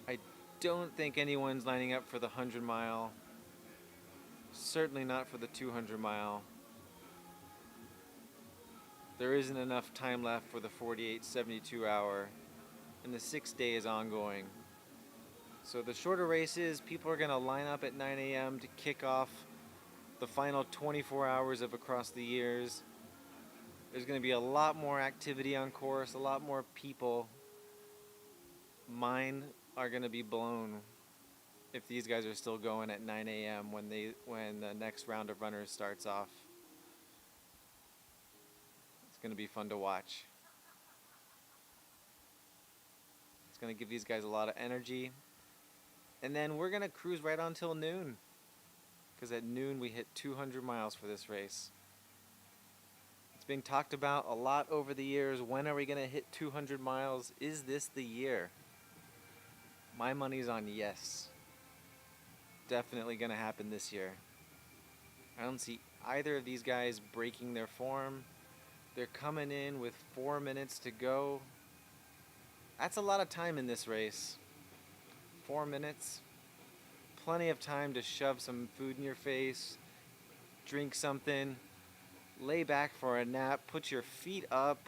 I don't think anyone's lining up for the 100 mile. Certainly not for the 200 mile. There isn't enough time left for the 48-72 hour, and the 6 day is ongoing. So the shorter races, people are going to line up at 9 a.m. to kick off the final 24 hours of Across the Years. There's going to be a lot more activity on course, a lot more people. Mine are going to be blown if these guys are still going at 9 a.m. when the next round of runners starts off. It's going to be fun to watch. It's going to give these guys a lot of energy. And then we're going to cruise right on till noon, because at noon we hit 200 miles for this race. It's been talked about a lot over the years. When are we going to hit 200 miles? Is this the year? My money's on yes. Definitely going to happen this year. I don't see either of these guys breaking their form. They're coming in with 4 minutes to go. That's a lot of time in this race. 4 minutes. Plenty of time to shove some food in your face, drink something, lay back for a nap, put your feet up,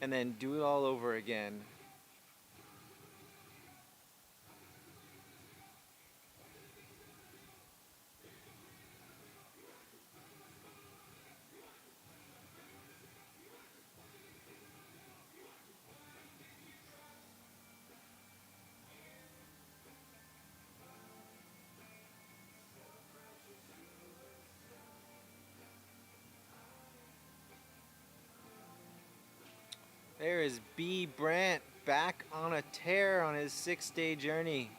and then do it all over again. There is B. Brandt back on a tear on his 6-day journey.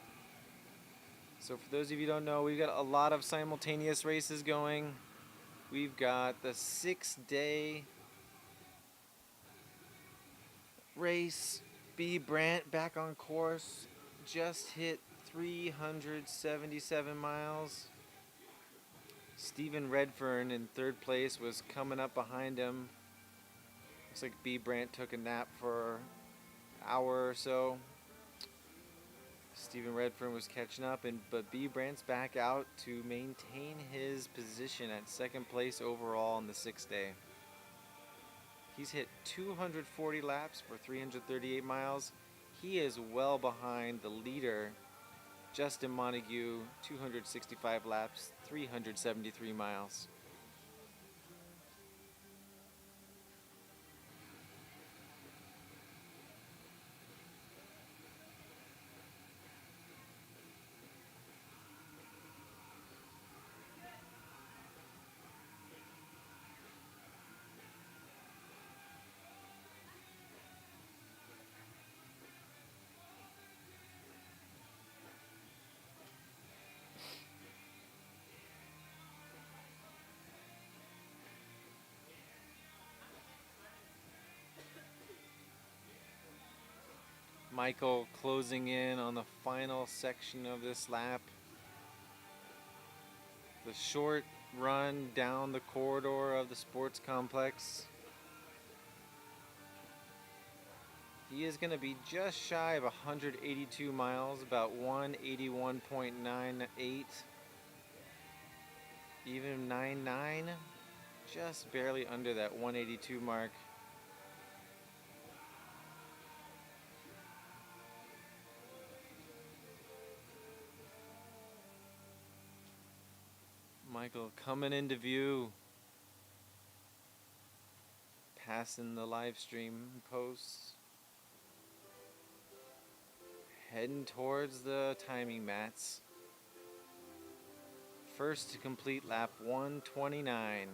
So for those of you who don't know, we've got a lot of simultaneous races going. We've got the 6-day race. B. Brandt back on course. Just hit 377 miles. Stephen Redfern in third place was coming up behind him. Looks like B. Brandt took a nap for an hour or so. Stephen Redfern was catching up, but B. Brandt's back out to maintain his position at second place overall on the 6-day. He's hit 240 laps for 338 miles. He is well behind the leader, Justin Montague, 265 laps, 373 miles. Michael closing in on the final section of this lap. The short run down the corridor of the sports complex. He is going to be just shy of 182 miles, about 181.98. Even 99, just barely under that 182 mark. Michael coming into view, passing the live stream posts, heading towards the timing mats. First to complete lap 129.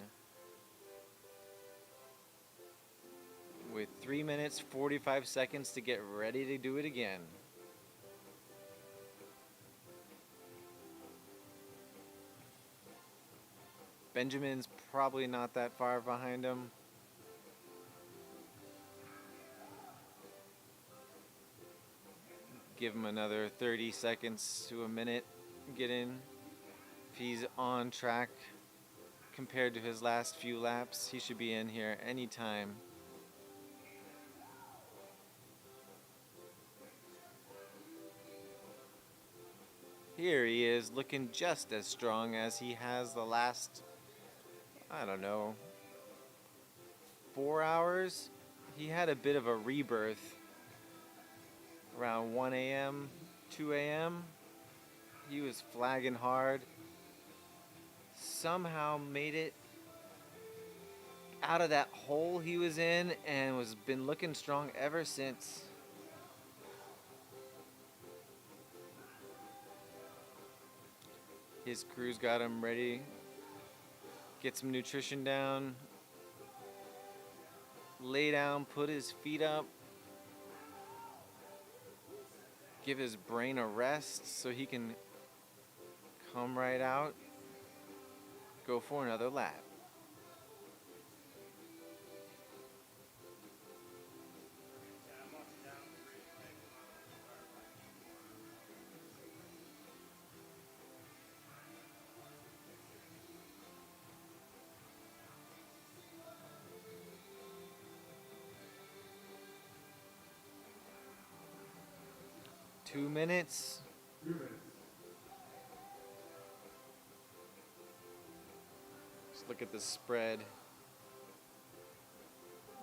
with 3 minutes 45 seconds to get ready to do it again. Benjamin's probably not that far behind him. Give him another 30 seconds to a minute. Get in. If he's on track compared to his last few laps, he should be in here anytime. Here he is, looking just as strong as he has the last, I don't know, 4 hours. He had a bit of a rebirth around 1 a.m., 2 a.m. He was flagging hard. Somehow made it out of that hole he was in and was been looking strong ever since. His crew's got him ready. Get some nutrition down. Lay down, put his feet up. Give his brain a rest so he can come right out. Go for another lap. Two minutes. 2 minutes. Just look at the spread.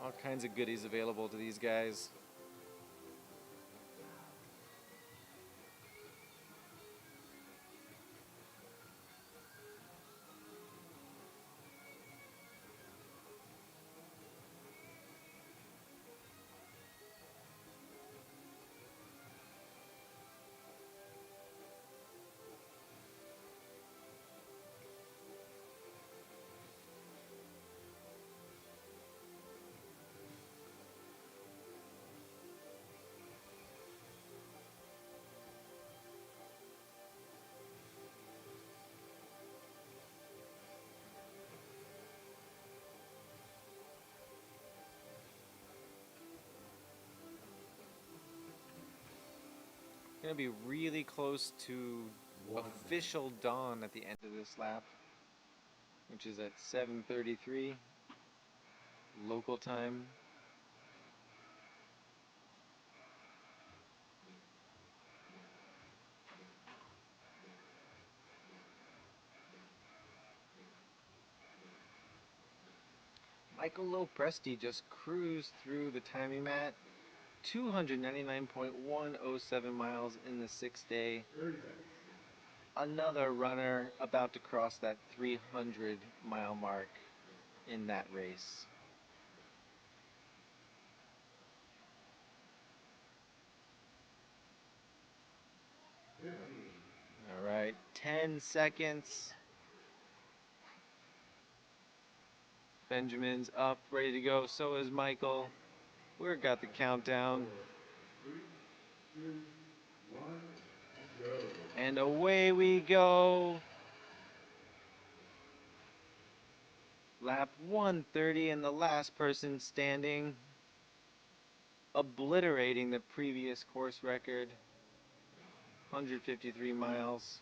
All kinds of goodies available to these guys. Gonna be really close to official dawn at the end of this lap, which is at 7:33 local time. Michael Lopresti just cruised through the timing mat. 299.107 miles in the 6th day. 30 seconds. Another runner about to cross that 300-mile mark in that race. All right, 10 seconds. Benjamin's up, ready to go. So is Michael. We've got the countdown. 3, 2, 1, and go. And away we go. Lap 130 and the last person standing, obliterating the previous course record, 153 miles.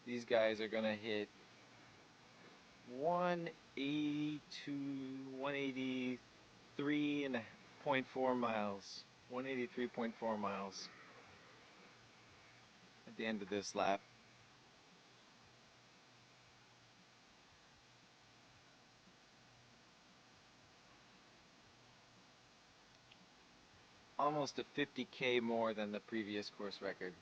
These guys are going to hit 182, 183.4 miles. 183.4 miles at the end of this lap. Almost a 50K more than the previous course record.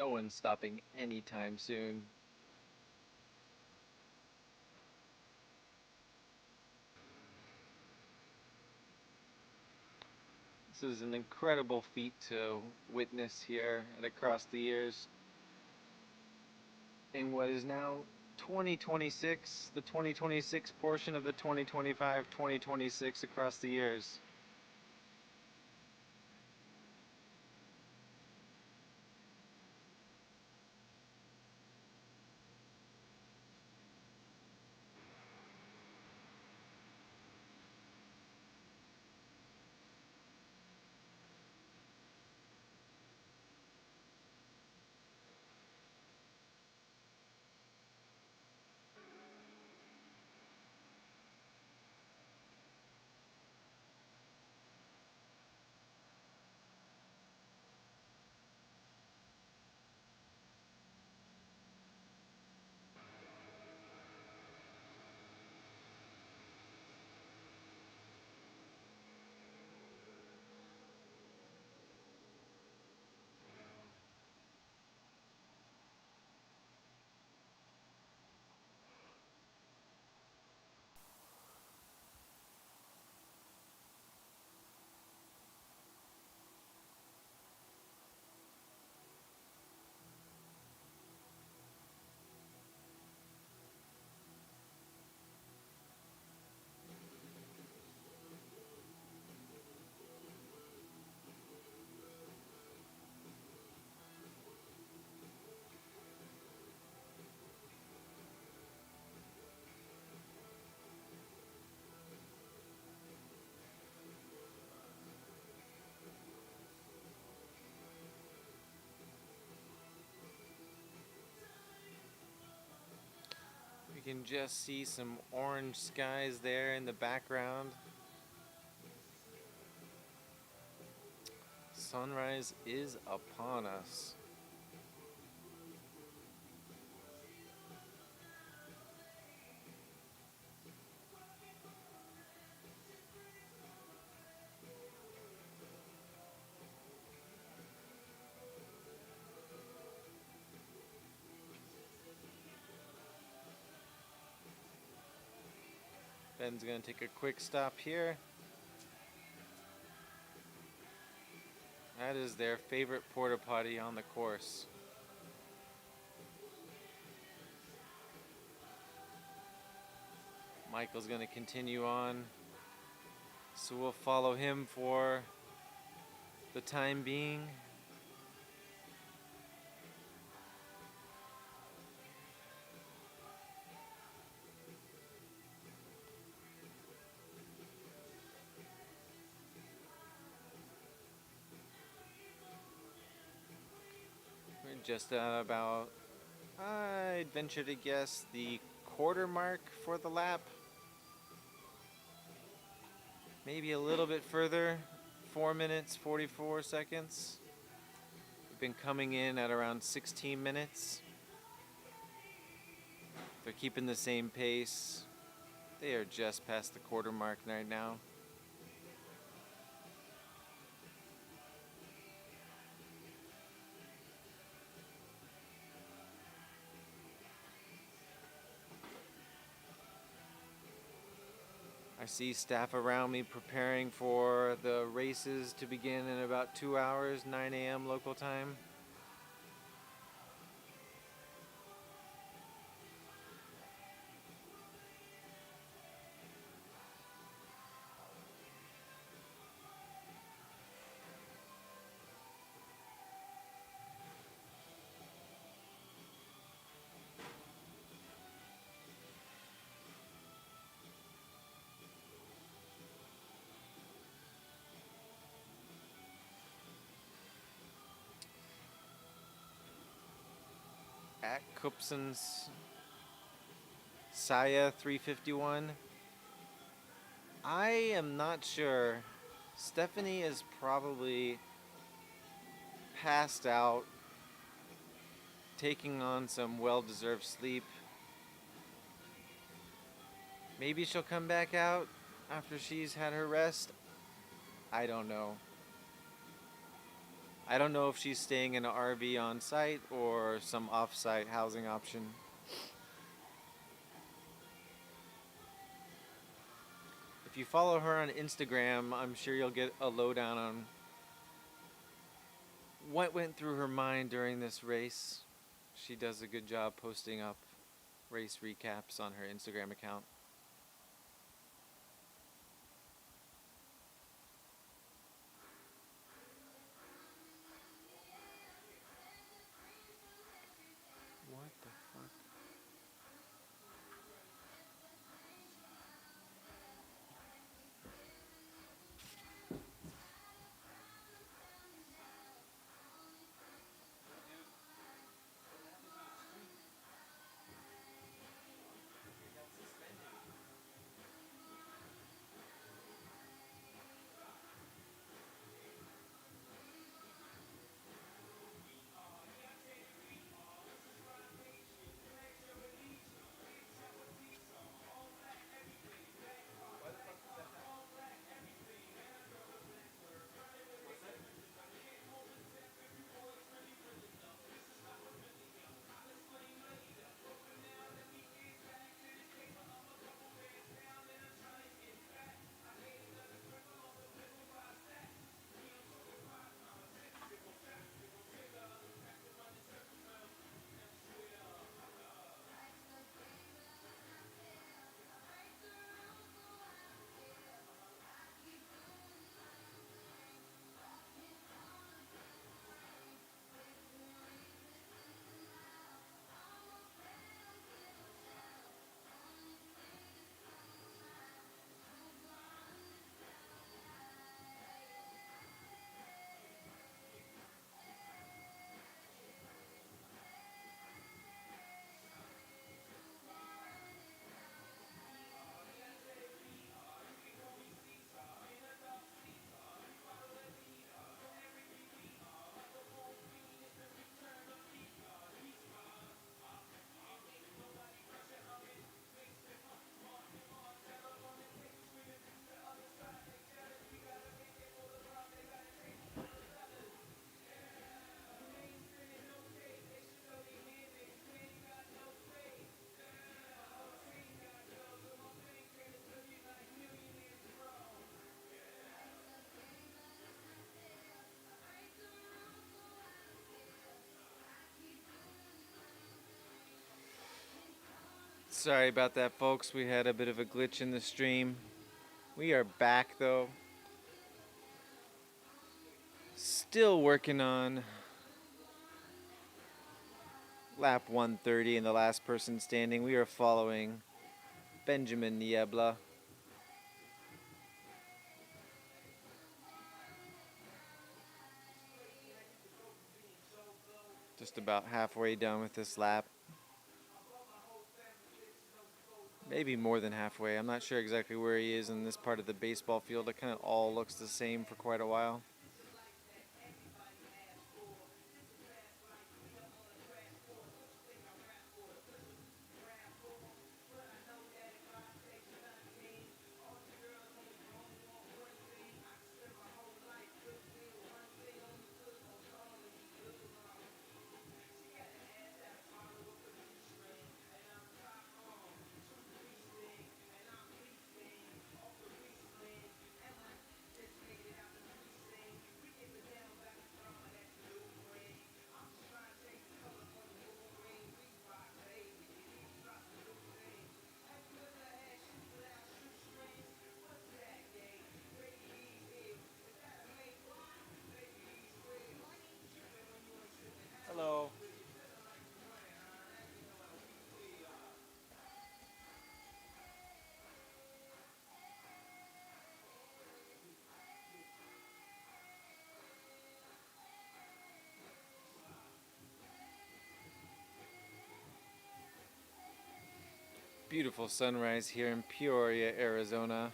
No one's stopping anytime soon. This is an incredible feat to witness here at Across the Years. In what is now 2026, the 2026 portion of the 2025-2026 Across the Years. You can just see some orange skies there in the background. Sunrise is upon us. Ben's gonna take a quick stop here. That is their favorite porta potty on the course. Michael's gonna continue on, so we'll follow him for the time being. We're just about, I'd venture to guess, the quarter mark for the lap. Maybe a little bit further, 4 minutes, 44 seconds. We've been coming in at around 16 minutes. They're keeping the same pace. They are just past the quarter mark right now. I see staff around me preparing for the races to begin in about 2 hours, 9 a.m. local time. At Kupson's Saya 351. I am not sure. Stephanie is probably passed out, taking on some well-deserved sleep. Maybe she'll come back out after she's had her rest. I don't know. I don't know if she's staying in an RV on site or some off site housing option. If you follow her on Instagram, I'm sure you'll get a lowdown on what went through her mind during this race. She does a good job posting up race recaps on her Instagram account. What the fuck? Sorry about that, folks. We had a bit of a glitch in the stream. We are back, though. Still working on lap 130 and the last person standing. We are following Benjamin Niebla. Just about halfway done with this lap. Maybe more than halfway. I'm not sure exactly where he is in this part of the baseball field. It kind of all looks the same for quite a while. Hello. Beautiful sunrise here in Peoria, Arizona.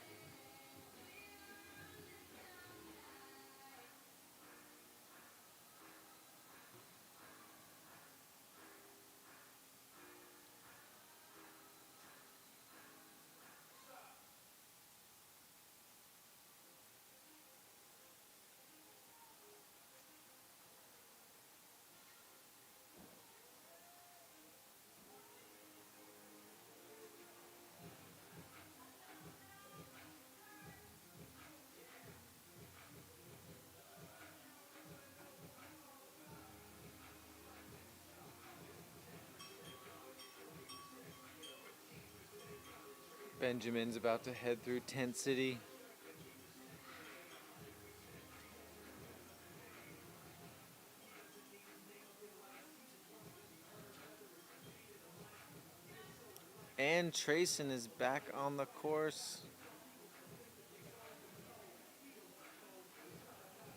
Benjamin's about to head through Tent City. And Trayson is back on the course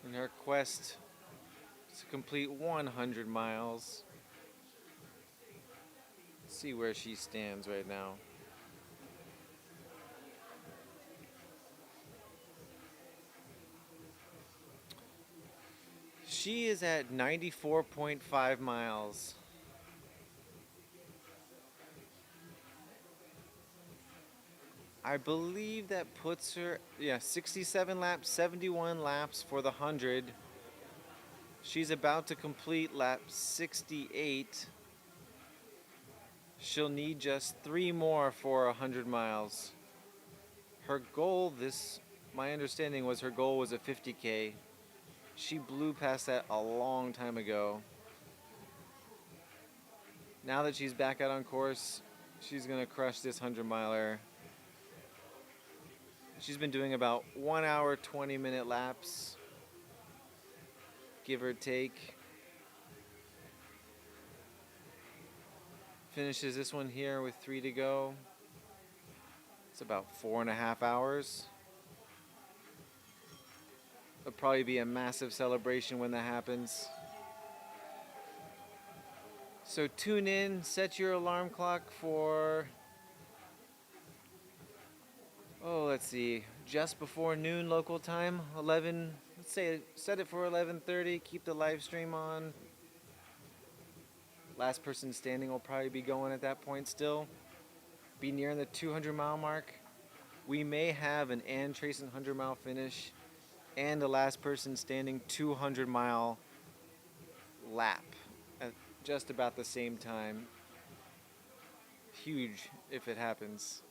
in her quest to complete 100 miles. Let's see where she stands right now. She is at 94.5 miles. I believe that puts her, 67 laps, 71 laps for the 100. She's about to complete lap 68. She'll need just 3 more for 100 miles. Her goal, my understanding was her goal was a 50K. She blew past that a long time ago. Now that she's back out on course, she's gonna crush this 100-miler. She's been doing about 1 hour, 20-minute laps, give or take. Finishes this one here with 3 to go. It's about 4.5 hours. It'll probably be a massive celebration when that happens. So tune in, set your alarm clock for, let's see, just before noon local time, 11, let's say set it for 11:30, keep the live stream on. Last person standing will probably be going at that point still. Be nearing the 200-mile mark. We may have an Ann Trayson 100-mile finish and the last person standing 200-mile lap at just about the same time. Huge if it happens.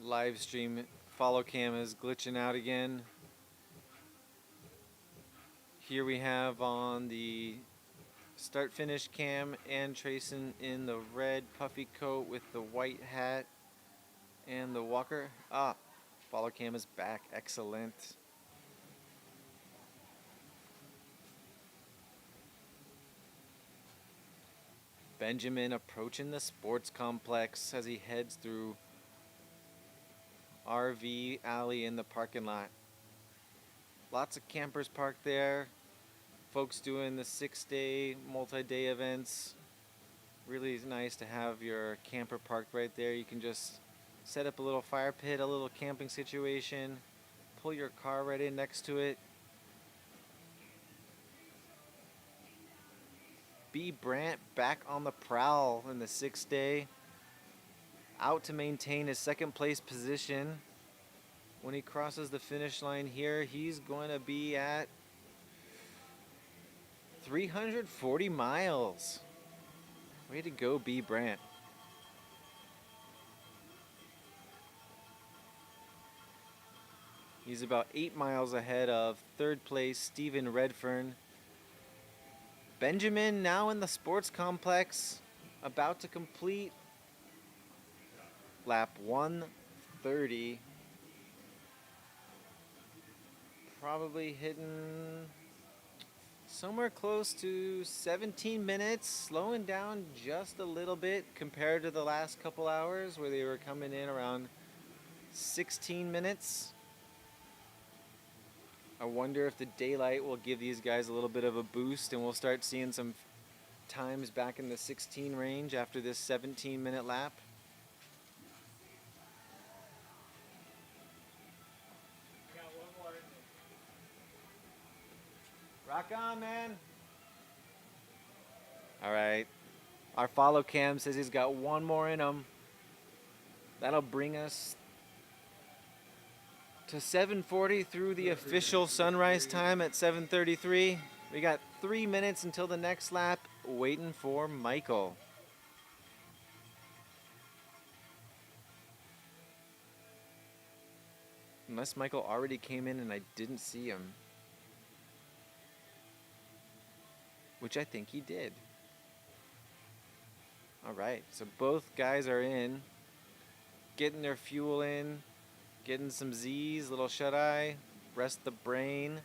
Live stream follow cam is glitching out again. Here we have on the start finish cam Ann Trayson in the red puffy coat with the white hat and the walker. Follow cam is back. Excellent. Benjamin approaching the sports complex as he heads through RV alley in the parking lot. Lots of campers parked there. Folks doing the 6-day, multi-day events. Really nice to have your camper parked right there. You can just set up a little fire pit, a little camping situation. Pull your car right in next to it. B. Brandt back on the prowl in the 6th day. Out to maintain his second place position. When he crosses the finish line here, he's going to be at 340 miles. Way to go, B. Brandt. He's about 8 miles ahead of third place Stephen Redfern. Benjamin now in the sports complex, about to complete lap 130. Probably hitting somewhere close to 17 minutes, slowing down just a little bit compared to the last couple hours where they were coming in around 16 minutes. I wonder if the daylight will give these guys a little bit of a boost and we'll start seeing some times back in the 16 range after this 17-minute lap. Rock on, man. All right. Our follow cam says he's got one more in him. That'll bring us to 7:40 through the official sunrise time at 7:33. We got 3 minutes until the next lap, waiting for Michael. Unless Michael already came in and I didn't see him. Which I think he did. All right, so both guys are in, getting their fuel in, getting some Z's, little shut-eye, rest the brain.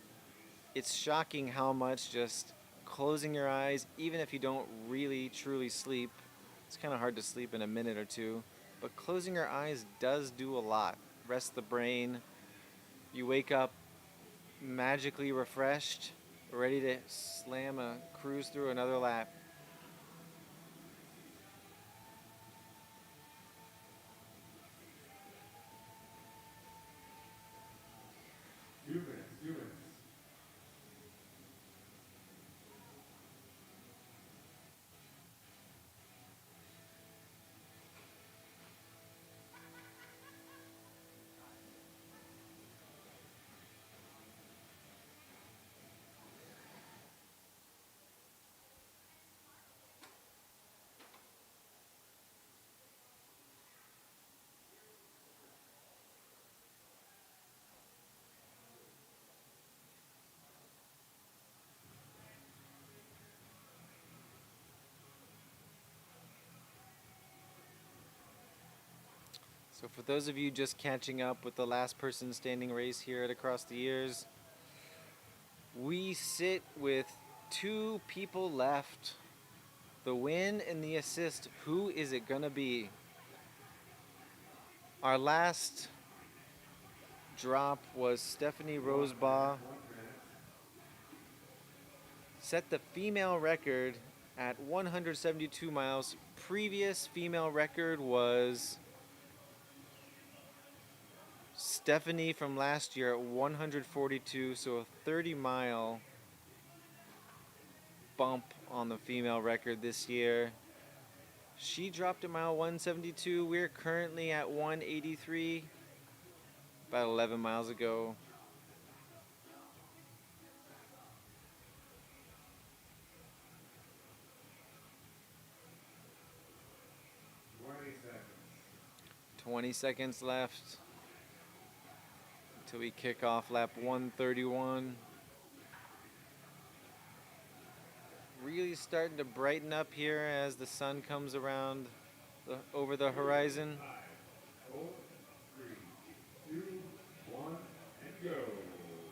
It's shocking how much just closing your eyes, even if you don't really truly sleep, it's kind of hard to sleep in a minute or two, but closing your eyes does do a lot. Rest the brain. You wake up magically refreshed, ready to slam a cruise through another lap. Two minutes, 2 minutes. So for those of you just catching up with the last person standing race here at Across the Years, we sit with 2 people left. The win and the assist, who is it gonna be? Our last drop was Stephanie Rosebaugh. Set the female record at 172 miles. Previous female record was Stephanie from last year at 142, so a 30-mile bump on the female record this year. She dropped at mile 172. We're currently at 183, about 11 miles ago. Seconds. 20 seconds left until we kick off lap 131. Really starting to brighten up here as the sun comes around over the horizon. 5, 4, 3, 2, 1, and go.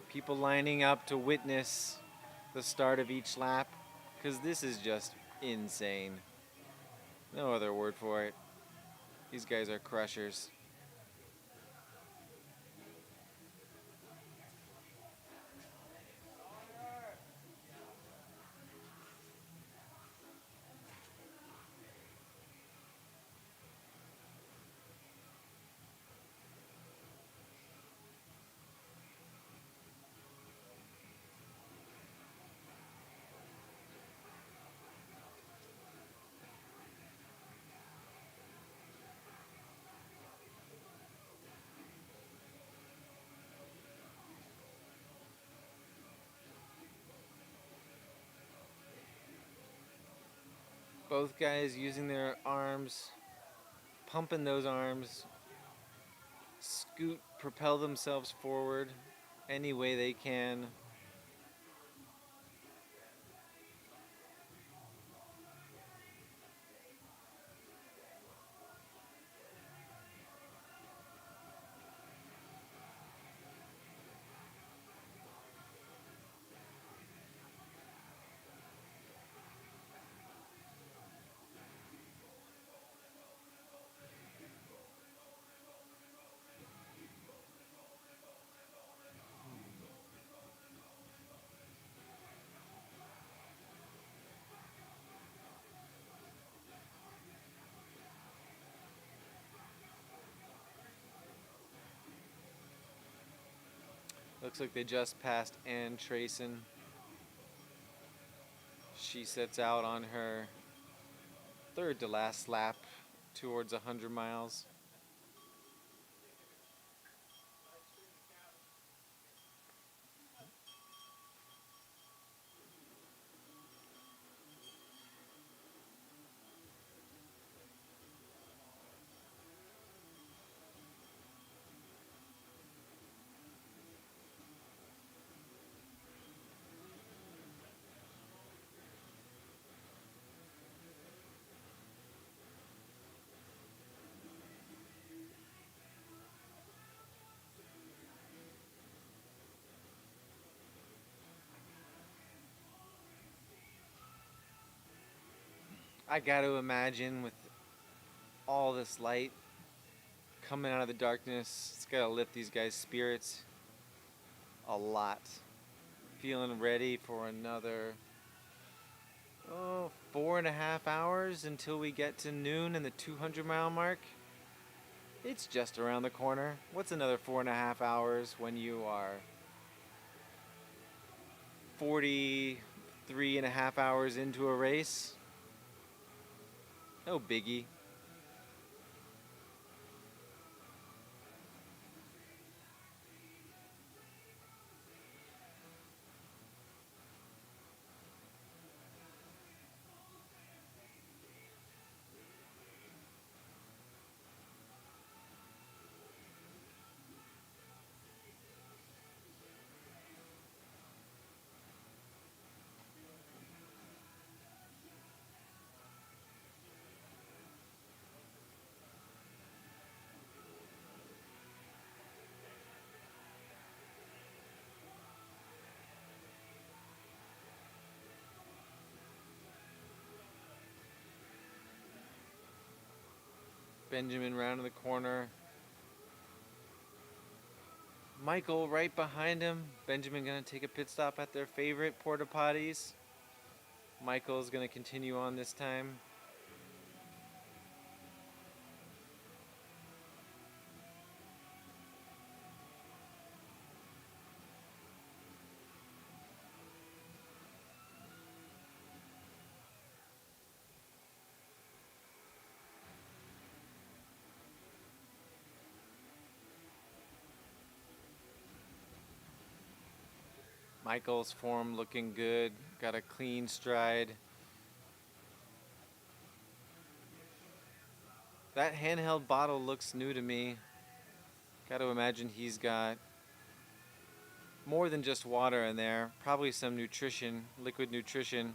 People lining up to witness the start of each lap, because this is just insane. No other word for it. These guys are crushers. Both guys using their arms, pumping those arms, propel themselves forward any way they can. Looks like they just passed Ann Trayson. She sets out on her third to last lap towards 100 miles. I got to imagine with all this light coming out of the darkness, it's got to lift these guys' spirits a lot. Feeling ready for another 4.5 hours until we get to noon and the 200-mile mark. It's just around the corner. What's another 4.5 hours when you are 43.5 hours into a race? No biggie. Benjamin rounding the corner. Michael right behind him. Benjamin gonna take a pit stop at their favorite porta potties. Michael's gonna continue on this time. Michael's form looking good. Got a clean stride. That handheld bottle looks new to me. Got to imagine he's got more than just water in there. Probably some nutrition, liquid nutrition.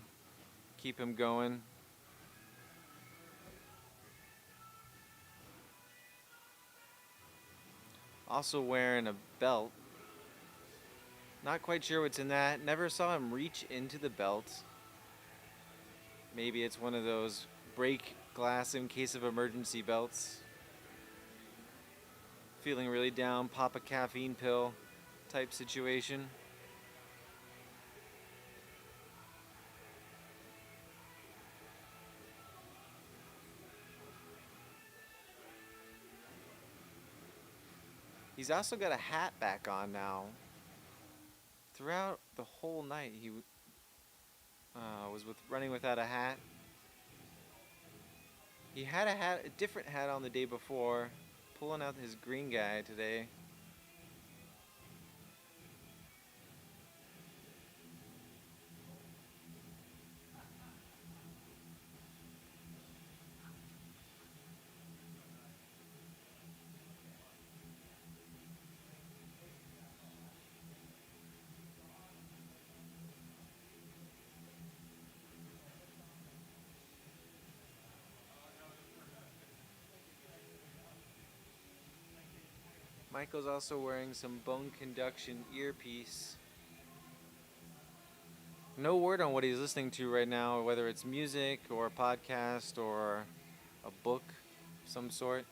Keep him going. Also wearing a belt. Not quite sure what's in that. Never saw him reach into the belt. Maybe it's one of those break glass in case of emergency belts. Feeling really down, pop a caffeine pill type situation. He's also got a hat back on now. Throughout the whole night, he was running without a hat. He had a different hat on the day before, pulling out his green guy today. Michael's also wearing some bone conduction earpiece. No word on what he's listening to right now, whether it's music or a podcast or a book of some sort.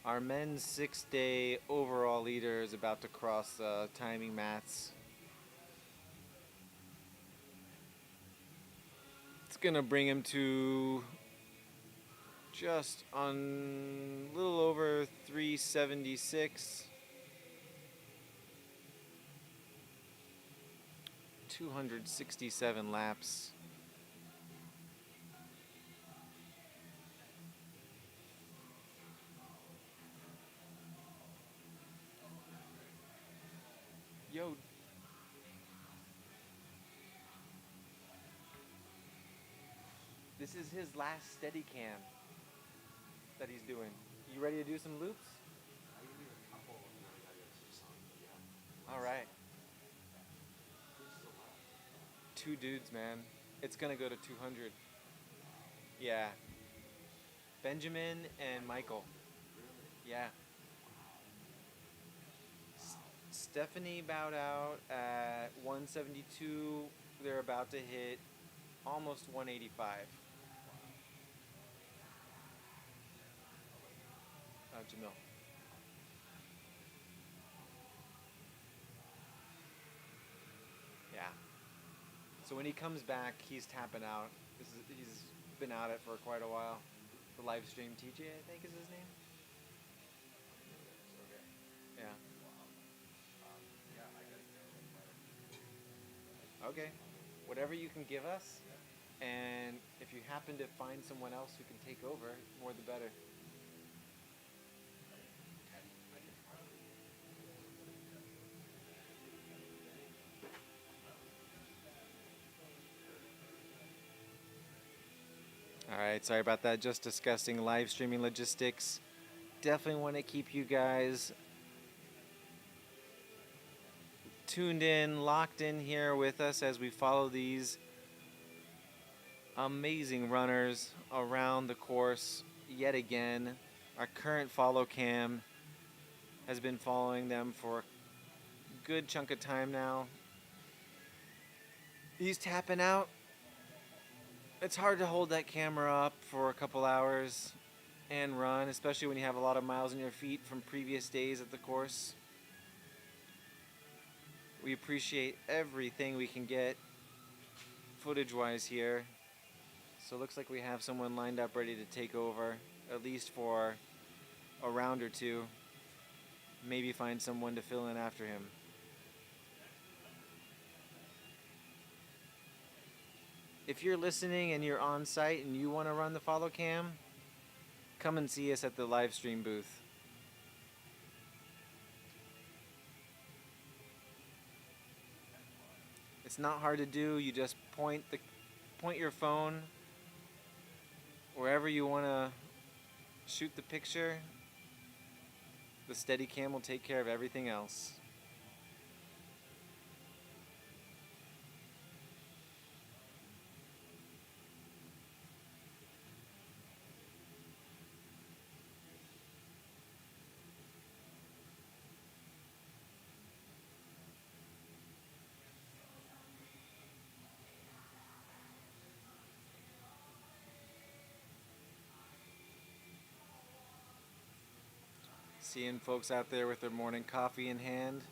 Our men's 6-day overall leader is about to cross the timing mats. It's gonna bring him to just on a little over 376. 267 laps. Yo. This is his last steady cam that he's doing. You ready to do some loops? All right. Two dudes, man. It's gonna go to 200. Yeah. Benjamin and Michael. Yeah. Stephanie bowed out at 172. They're about to hit almost 185. Jamil. Yeah. So when he comes back, he's tapping out. He's been out it for quite a while. The live stream TJ, I think is his name. Yeah. Okay. Whatever you can give us, and if you happen to find someone else who can take over, more the better. All right, sorry about that. Just discussing live streaming logistics. Definitely want to keep you guys tuned in, locked in here with us as we follow these amazing runners around the course yet again. Our current follow cam has been following them for a good chunk of time now. He's tapping out. It's hard to hold that camera up for a couple hours and run, especially when you have a lot of miles on your feet from previous days at the course. We appreciate everything we can get footage-wise here. So it looks like we have someone lined up ready to take over, at least for a round or two. Maybe find someone to fill in after him. If you're listening and you're on site and you want to run the follow cam, come and see us at the live stream booth. It's not hard to do. You just point your phone wherever you want to shoot the picture. The Steadicam will take care of everything else. Seeing folks out there with their morning coffee in hand,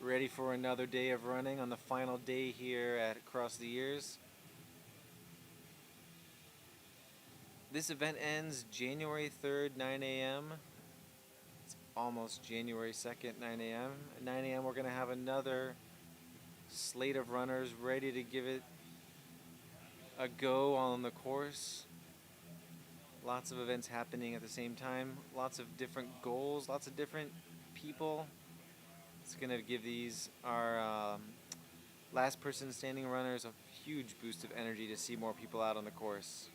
ready for another day of running on the final day here at Across the Years. This event ends January 3rd, 9 a.m. It's almost January 2nd, 9 a.m. At 9 a.m. we're going to have another slate of runners ready to give it a go on the course. Lots of events happening at the same time, lots of different goals, lots of different people. It's going to give these, our last person standing runners, a huge boost of energy to see more people out on the course.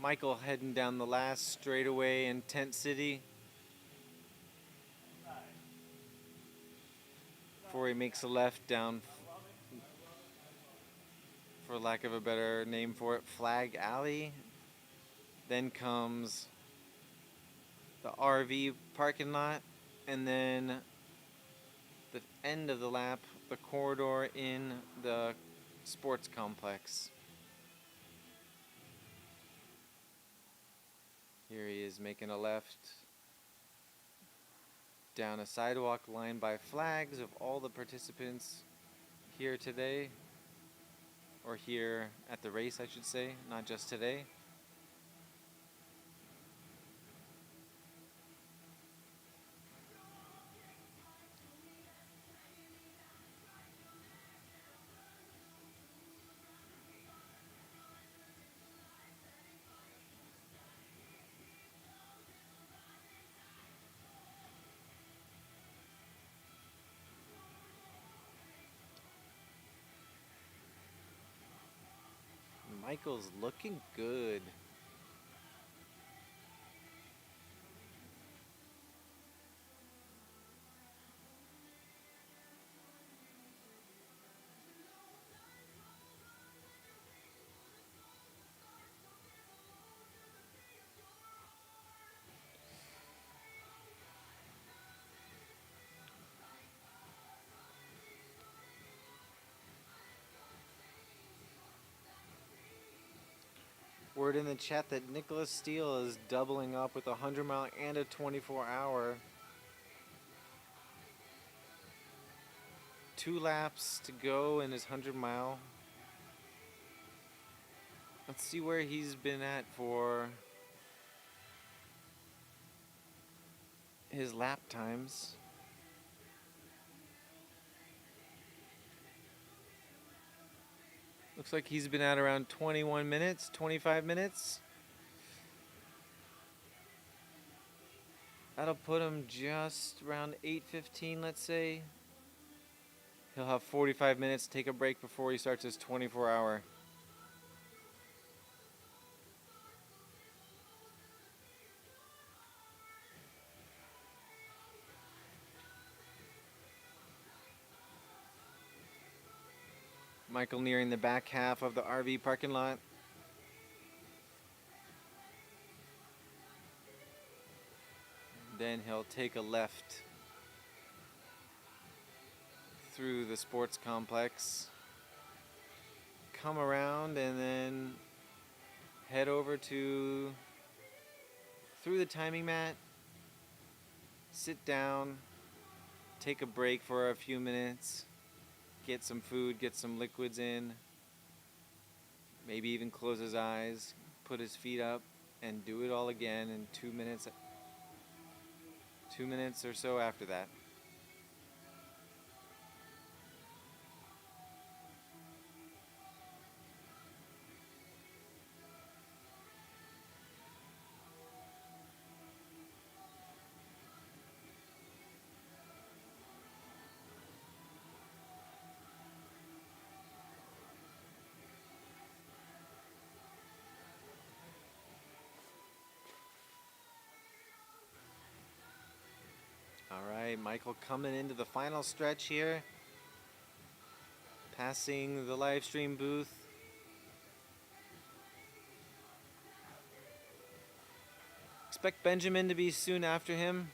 Michael heading down the last straightaway in Tent City. before he makes a left down, for lack of a better name for it, Flag Alley. Then comes the RV parking lot, and then the end of the lap, the corridor in the sports complex. Here he is making a left down a sidewalk lined by flags of all the participants here today, or here at the race, I should say, not just today. Michael's looking good. Word in the chat that Nicholas Steele is doubling up with a 100-mile and a 24-hour. 2 laps to go in his 100-mile. Let's see where he's been at for his lap times. Looks like he's been at around 21 minutes, 25 minutes. That'll put him just around 8:15, let's say. He'll have 45 minutes to take a break before he starts his 24-hour. Michael nearing the back half of the RV parking lot. Then he'll take a left through the sports complex, come around, and then head over to through the timing mat, sit down, take a break for a few minutes, get some food, get some liquids in, maybe even close his eyes, put his feet up, and do it all again in 2 minutes. 2 minutes or so after that. All right, Michael coming into the final stretch here. Passing the live stream booth. Expect Benjamin to be soon after him.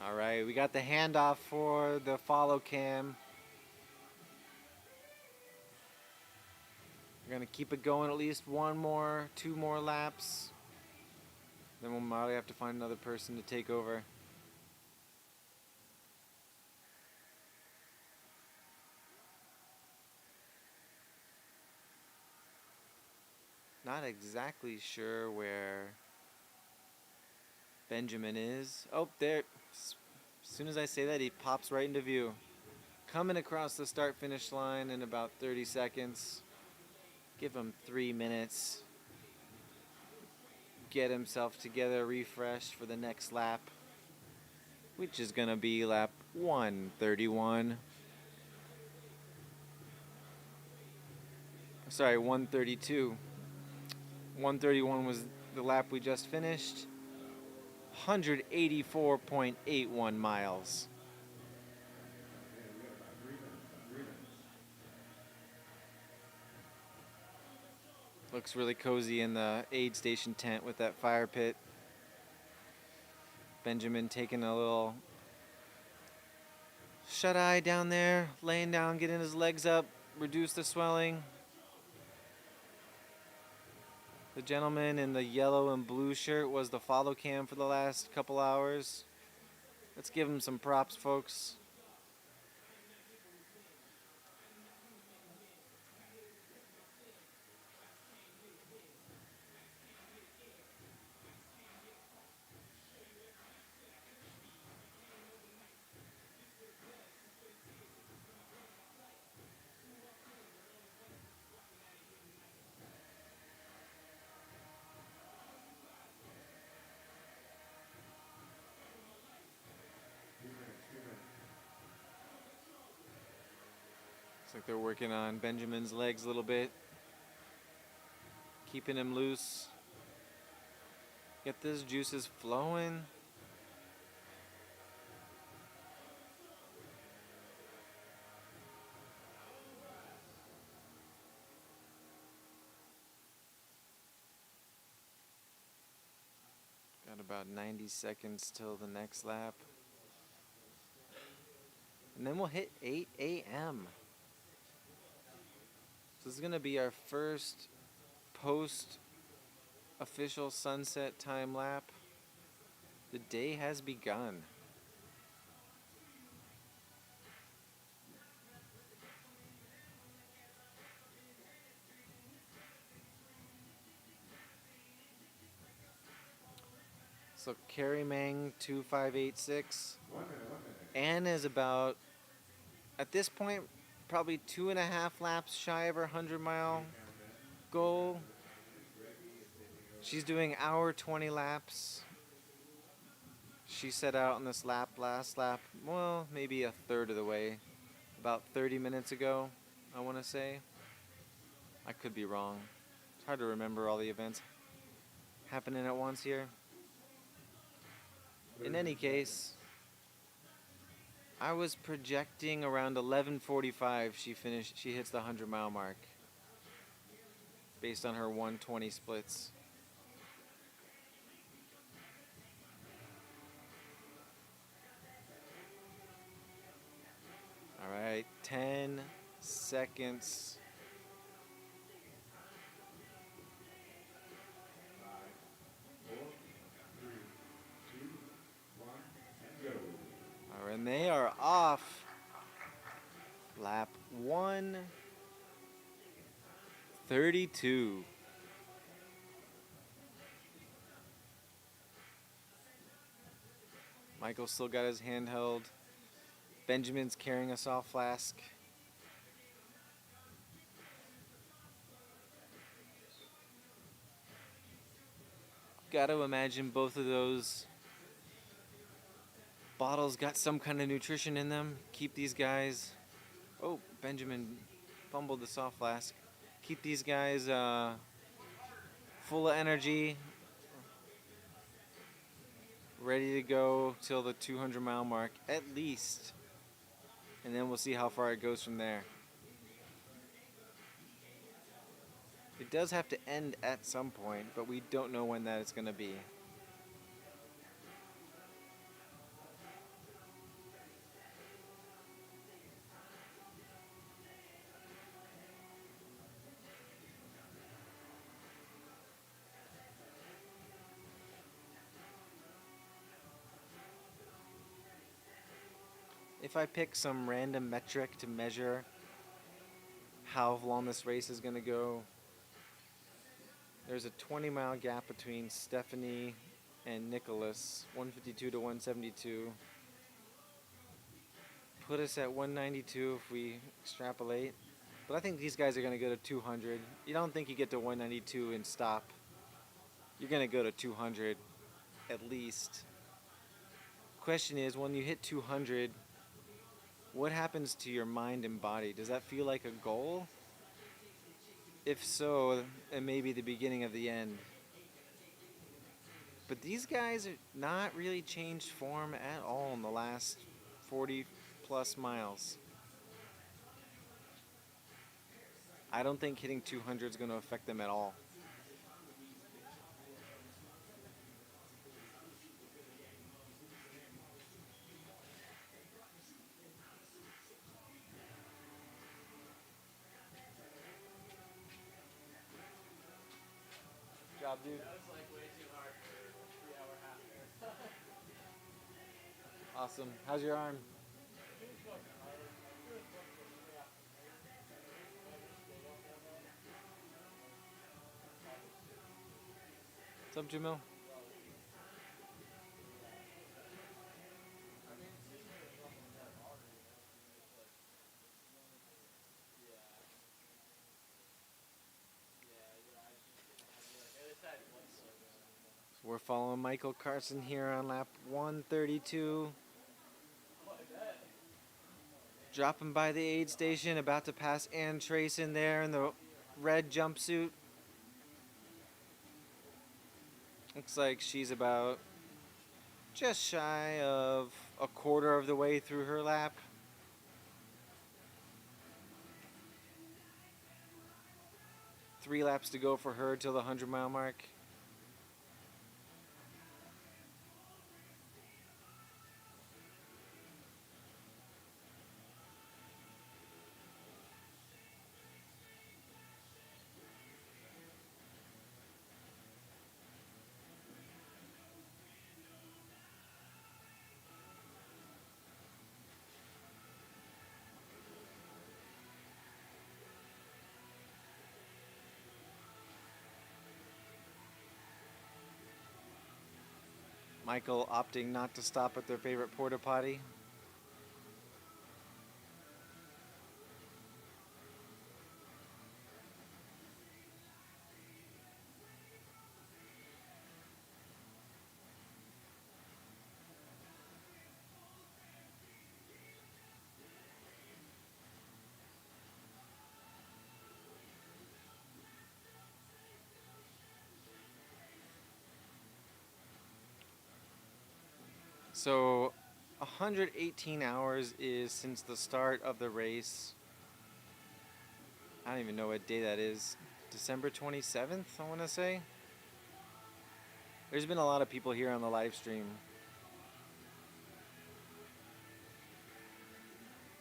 All right, we got the handoff for the follow cam. We're gonna keep it going at least 2 more laps. Then we'll probably have to find another person to take over. Not exactly sure where Benjamin is. Oh, there. As soon as I say that, he pops right into view. Coming across the start-finish line in about 30 seconds. Give him 3 minutes. Get himself together, refreshed for the next lap. which is going to be lap 131. Sorry, 132. 131 was the lap we just finished. 184.81 miles. Looks really cozy in the aid station tent with that fire pit. Benjamin taking a little shut-eye down there, laying down, getting his legs up, reduce the swelling. The gentleman in the yellow and blue shirt was the follow cam for the last couple hours. Let's give him some props, folks. Looks like they're working on Benjamin's legs a little bit. Keeping him loose. Get those juices flowing. Got about 90 seconds till the next lap. And then we'll hit 8 a.m. So this is going to be our first post-official sunset time lap. The day has begun. So Carrie Mang 2586. Anne is about, at this point, probably 2.5 laps shy of her 100-mile goal. She's doing hour 20 laps. She set out on this last lap, well, maybe a third of the way, about 30 minutes ago, I want to say. I could be wrong. It's hard to remember all the events happening at once here. In any case, I was projecting around 11:45 she hits the 100-mile mark based on her 120 splits. All right, 10 seconds. All right, and they are off. Lap 132. Michael's still got his handheld. Benjamin's carrying a soft flask. Got to imagine both of those bottles got some kind of nutrition in them. Keep these guys. Oh, Benjamin fumbled the soft flask. Keep these guys full of energy, ready to go till the 200-mile mark at least. And then we'll see how far it goes from there. It does have to end at some point, but we don't know when that is going to be. If I pick some random metric to measure how long this race is going to go, there's a 20-mile gap between Stephanie and Nicholas, 152 to 172. Put us at 192 if we extrapolate. But I think these guys are going to go to 200. You don't think you get to 192 and stop. You're going to go to 200 at least. question is, when you hit 200, what happens to your mind and body? Does that feel like a goal? If so, it may be the beginning of the end. But these guys are not really changed form at all in the last 40 plus miles. I don't think hitting 200 is going to affect them at all. Job, dude. Awesome. How's your arm? What's up, Jamil? So we're following Michael Carson here on lap 132. Dropping by the aid station, about to pass Ann Trace in there in the red jumpsuit. Looks like she's about just shy of a quarter of the way through her lap. Three laps to go for her till the 100-mile mark. Michael opting not to stop at their favorite porta potty. So 118 hours is since the start of the race. I don't even know what day that is. December 27th, I want to say. There's been a lot of people here on the live stream.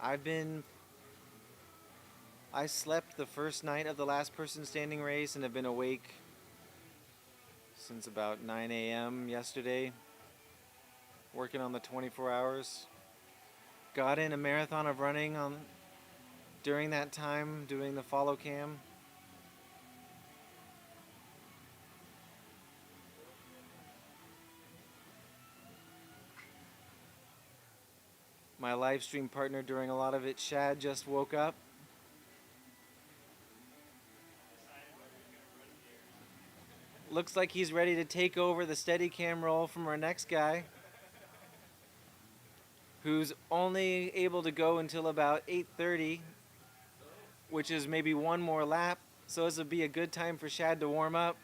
I slept the first night of the last person standing race and have been awake since about 9 a.m. yesterday, working on the 24 hours. Got in a marathon of running during that time, doing the follow cam. My live stream partner during a lot of it, Shad, just woke up. Looks like he's ready to take over the Steadicam role from our next guy, who's only able to go until about 8:30, which is maybe one more lap. So this would be a good time for Shad to warm up.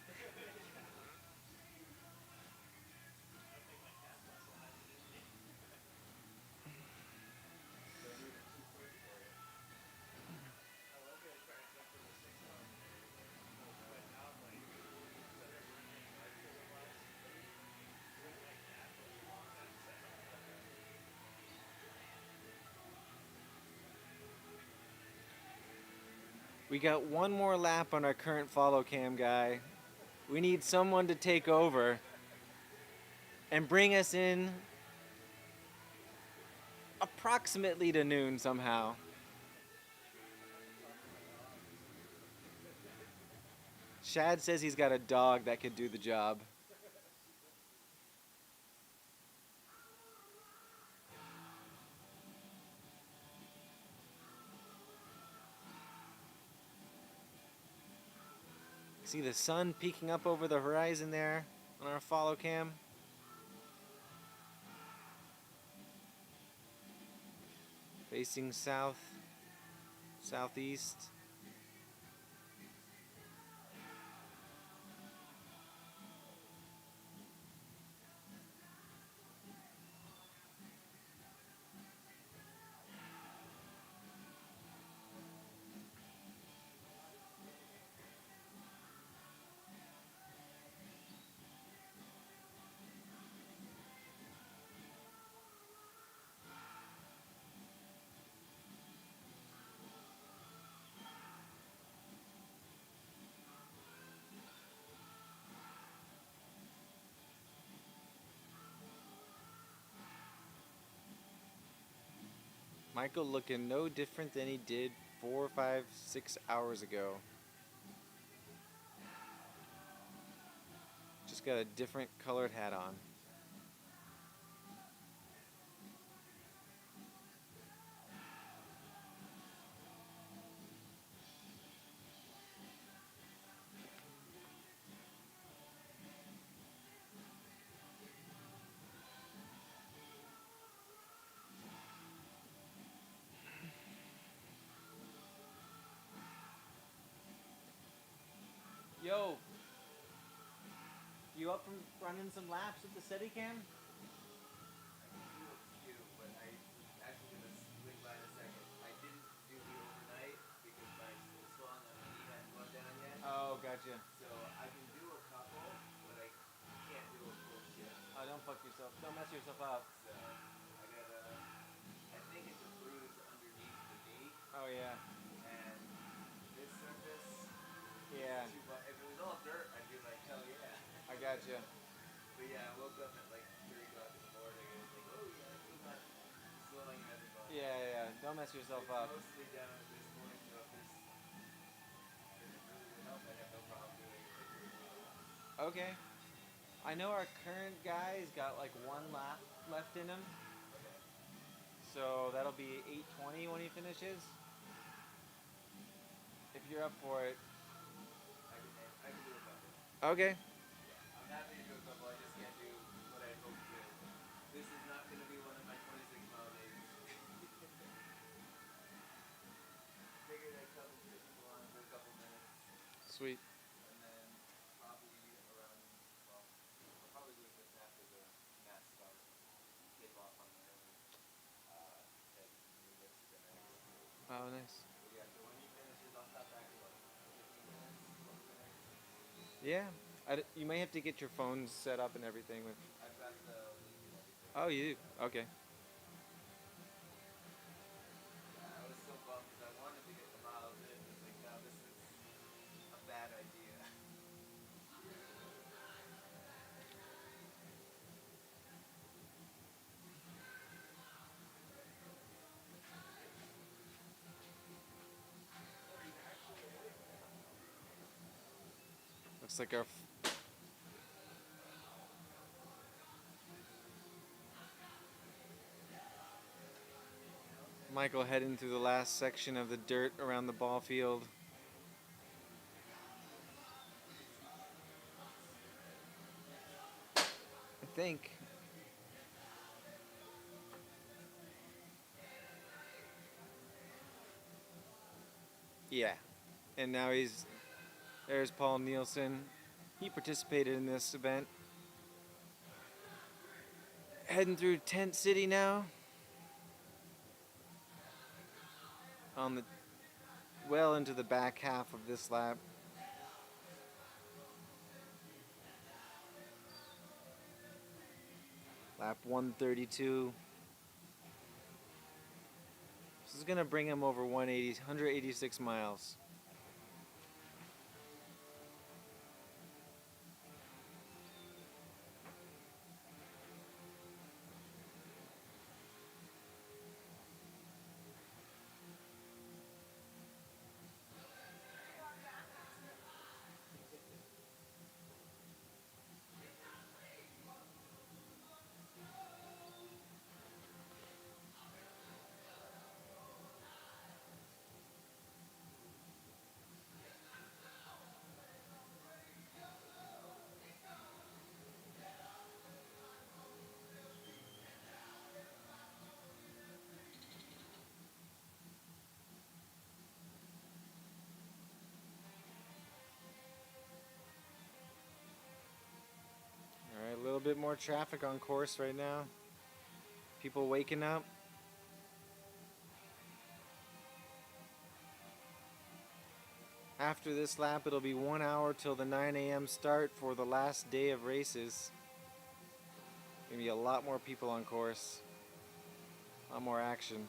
We got one more lap on our current follow cam guy. We need someone to take over and bring us in approximately to noon somehow. Shad says he's got a dog that could do the job. See the sun peeking up over the horizon there on our follow cam. facing southeast. Michael looking no different than he did 4, 5, 6 hours ago. Just got a different colored hat on. Yo, you up from running some laps with the Steadicam? Oh, gotcha. So I can do a couple, but I can't do a full shift. Oh, don't fuck yourself. Don't mess yourself up. So I gotta. I think it's a bruise underneath the knee. Oh yeah. And this surface. Yeah. If it was all dirt, I'd be like, hell yeah. I gotcha. But yeah, I woke up at like 3 o'clock in the morning and was like, oh yeah, I feel that slowing everybody. Yeah, yeah. Don't mess yourself up. Mostly down at this point, so if this really would help, I'd have no problem doing it like 3 or 4 laps. Okay. I know our current guy's got like 1 lap left in him. Okay. So that'll be 8:20 when he finishes. If you're up for it. I can do a couple. Okay. Yeah, I'm happy to do a couple. I just can't do what I hope to do. This is not going to be one of my 26-mile days. Figured I'd come and sit people on for a couple minutes. Sweet. And then probably around, well, I'll probably do it just after the mat starts. Take off on my own. Head units to next. Oh, nice. But yeah, so when he finishes, I'll stop back in like 15 minutes, 20 minutes. Yeah. You may have to get your phone set up and everything with. I've got the link and everything. Oh, you do? Okay. Yeah, I was so bummed because I wanted to get the miles in. It's like, no, this is a bad idea. Looks like our. Michael heading through the last section of the dirt around the ball field. I think. Yeah. And now there's Paul Nielsen. He participated in this event. Heading through Tent City now. Well into the back half of this lap. Lap 132. This is going to bring him over 186 miles. bit more traffic on course right now. People waking up. After this lap, it'll be 1 hour till the 9 a.m. start for the last day of races. Gonna be a lot more people on course. A lot more action.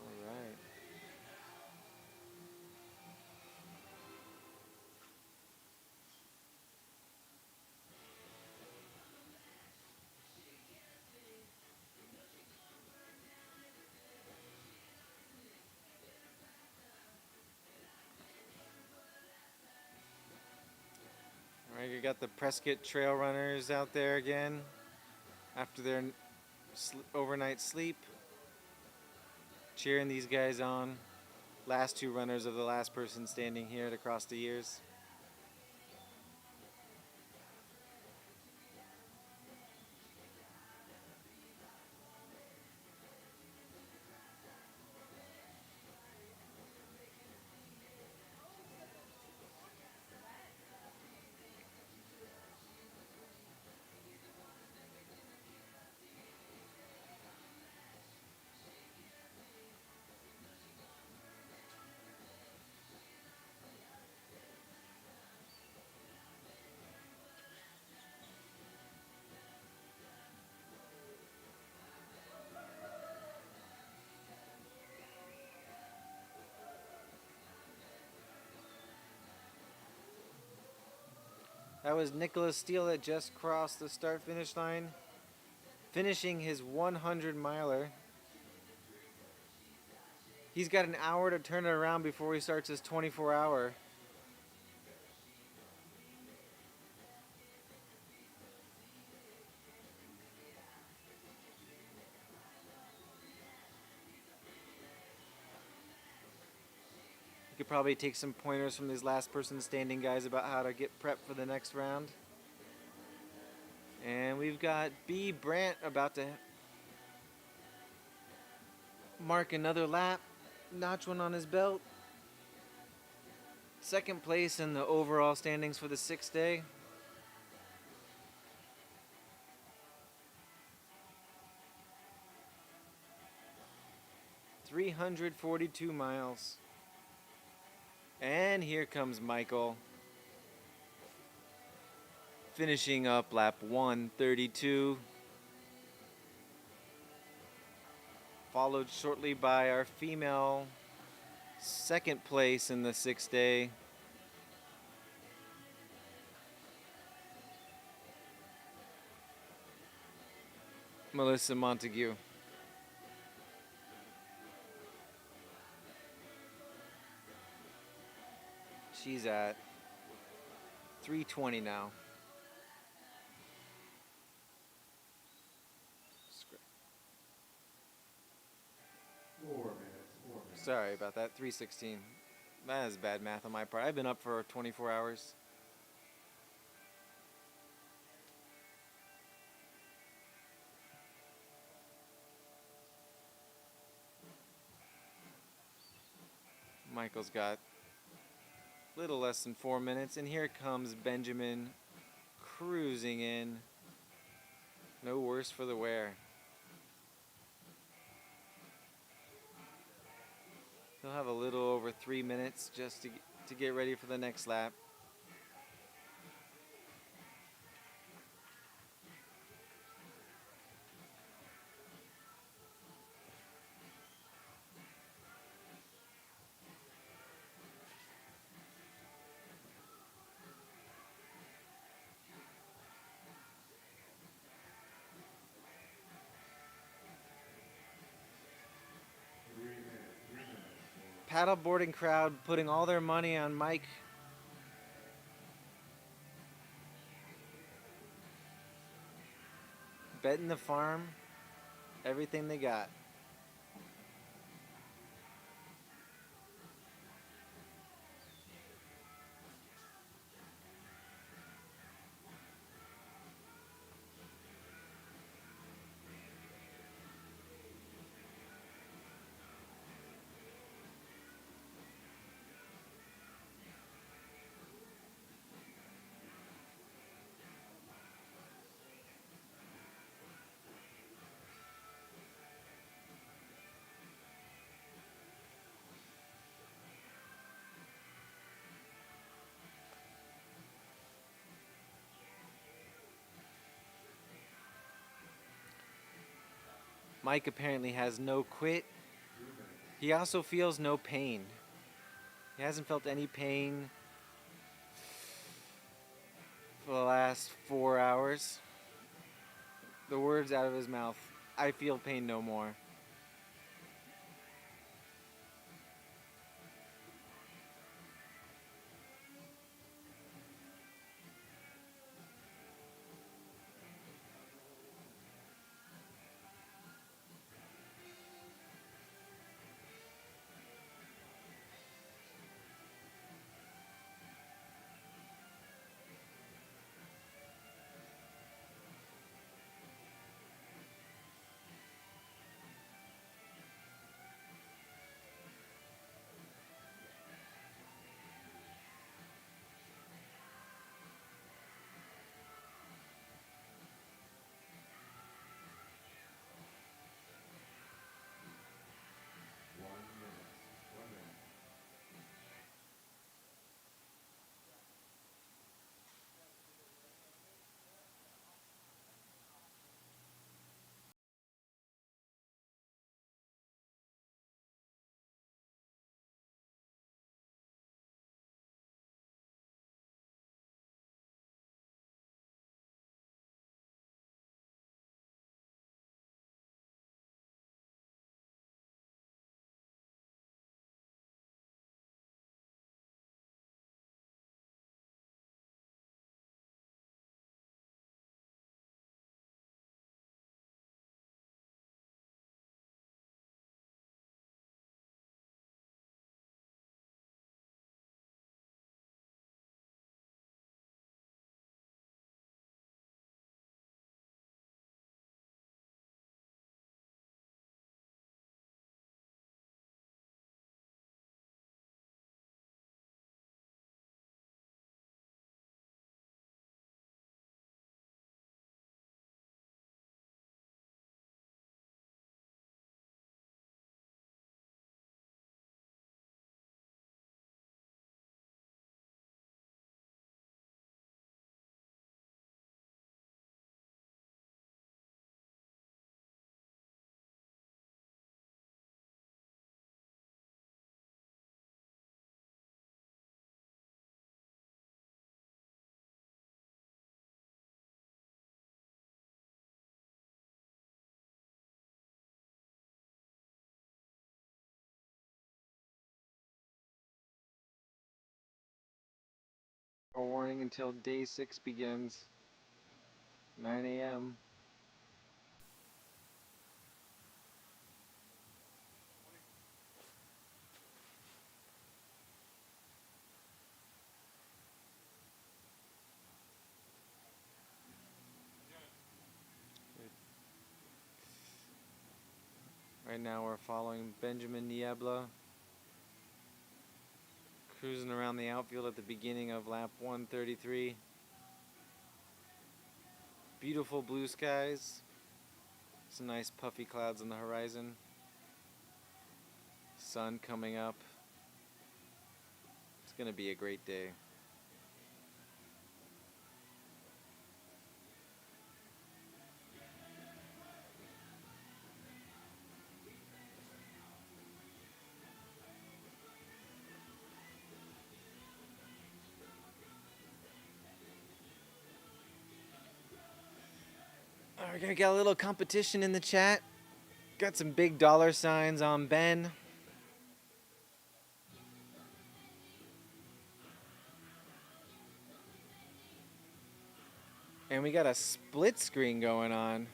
All right. All right, you got the Prescott Trail Runners out there again after their overnight sleep. Cheering these guys on. Last two runners of the last person standing here to cross the years. That was Nicholas Steele that just crossed the start-finish line, finishing his 100 miler. He's got an hour to turn it around before he starts his 24-hour. You could probably take some pointers from these last person standing guys about how to get prepped for the next round. And we've got B. Brandt about to mark another lap, notch one on his belt. Second place in the overall standings for the 6th day. "342 miles. And here comes Michael, finishing up lap 132. Followed shortly by our female second place in the 6th day. Melissa Montague. She's at 320 now. Sorry about that, 316. That is bad math on my part. I've been up for 24 hours. Michael's got a little less than 4 minutes, and here comes Benjamin cruising in. No worse for the wear. He'll have a little over 3 minutes just to get ready for the next lap. paddleboarding crowd putting all their money on Mike. Betting the farm, everything they got. Mike apparently has no quit. He also feels no pain. He hasn't felt any pain for the last 4 hours. The words out of his mouth, I feel pain no more. A warning until day 6 begins. 9 a.m. Right now we're following Benjamin Niebla, cruising around the outfield at the beginning of lap 133. Beautiful blue skies, some nice puffy clouds on the horizon, sun coming up. It's gonna be a great day. We're gonna get a little competition in the chat. Got some big dollar signs on Ben. And we got a split screen going on.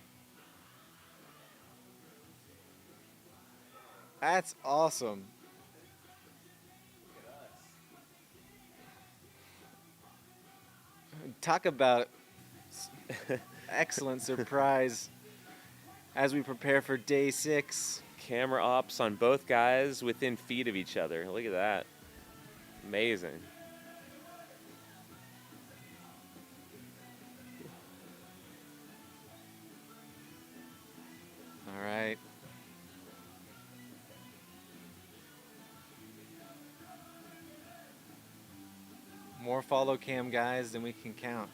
That's awesome. Talk about excellent surprise as we prepare for day 6. Camera ops on both guys within feet of each other. Look at that. Amazing. All right. More follow cam guys than we can count.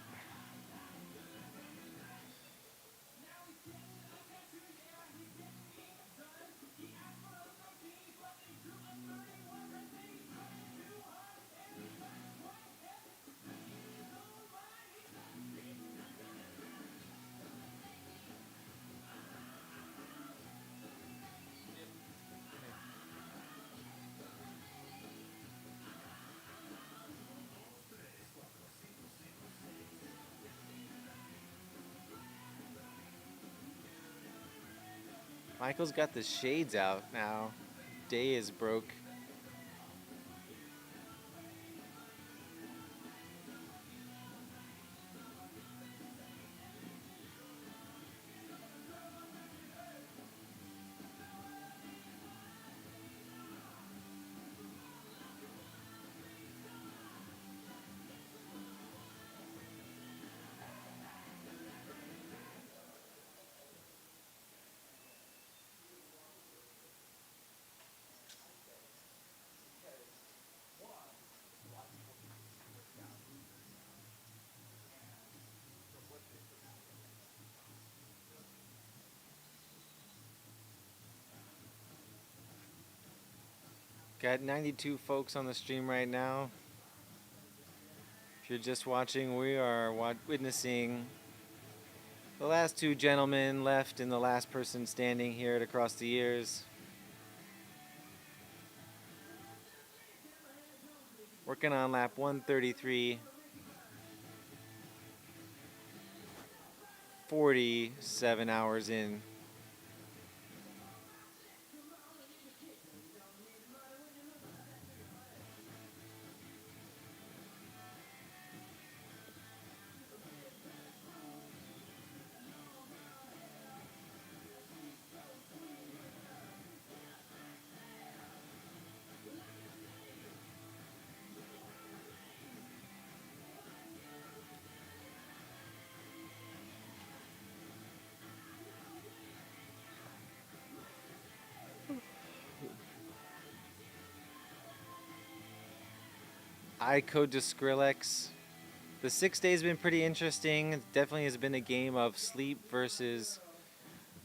Michael's got the shades out now. Day is broke. Got 92 folks on the stream right now. If you're just watching, we are witnessing the last 2 gentlemen left and the last person standing here at Across the Years. Working on lap 133. 47 hours in. I code to Skrillex. The 6 days have been pretty interesting. It definitely has been a game of sleep versus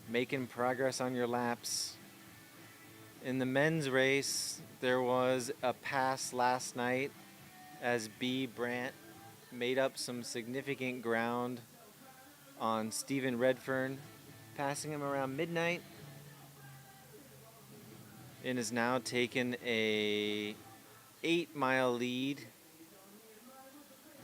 making progress on your laps. In the men's race, there was a pass last night as B. Brandt made up some significant ground on Stephen Redfern, passing him around midnight, and has now taken a 8-mile lead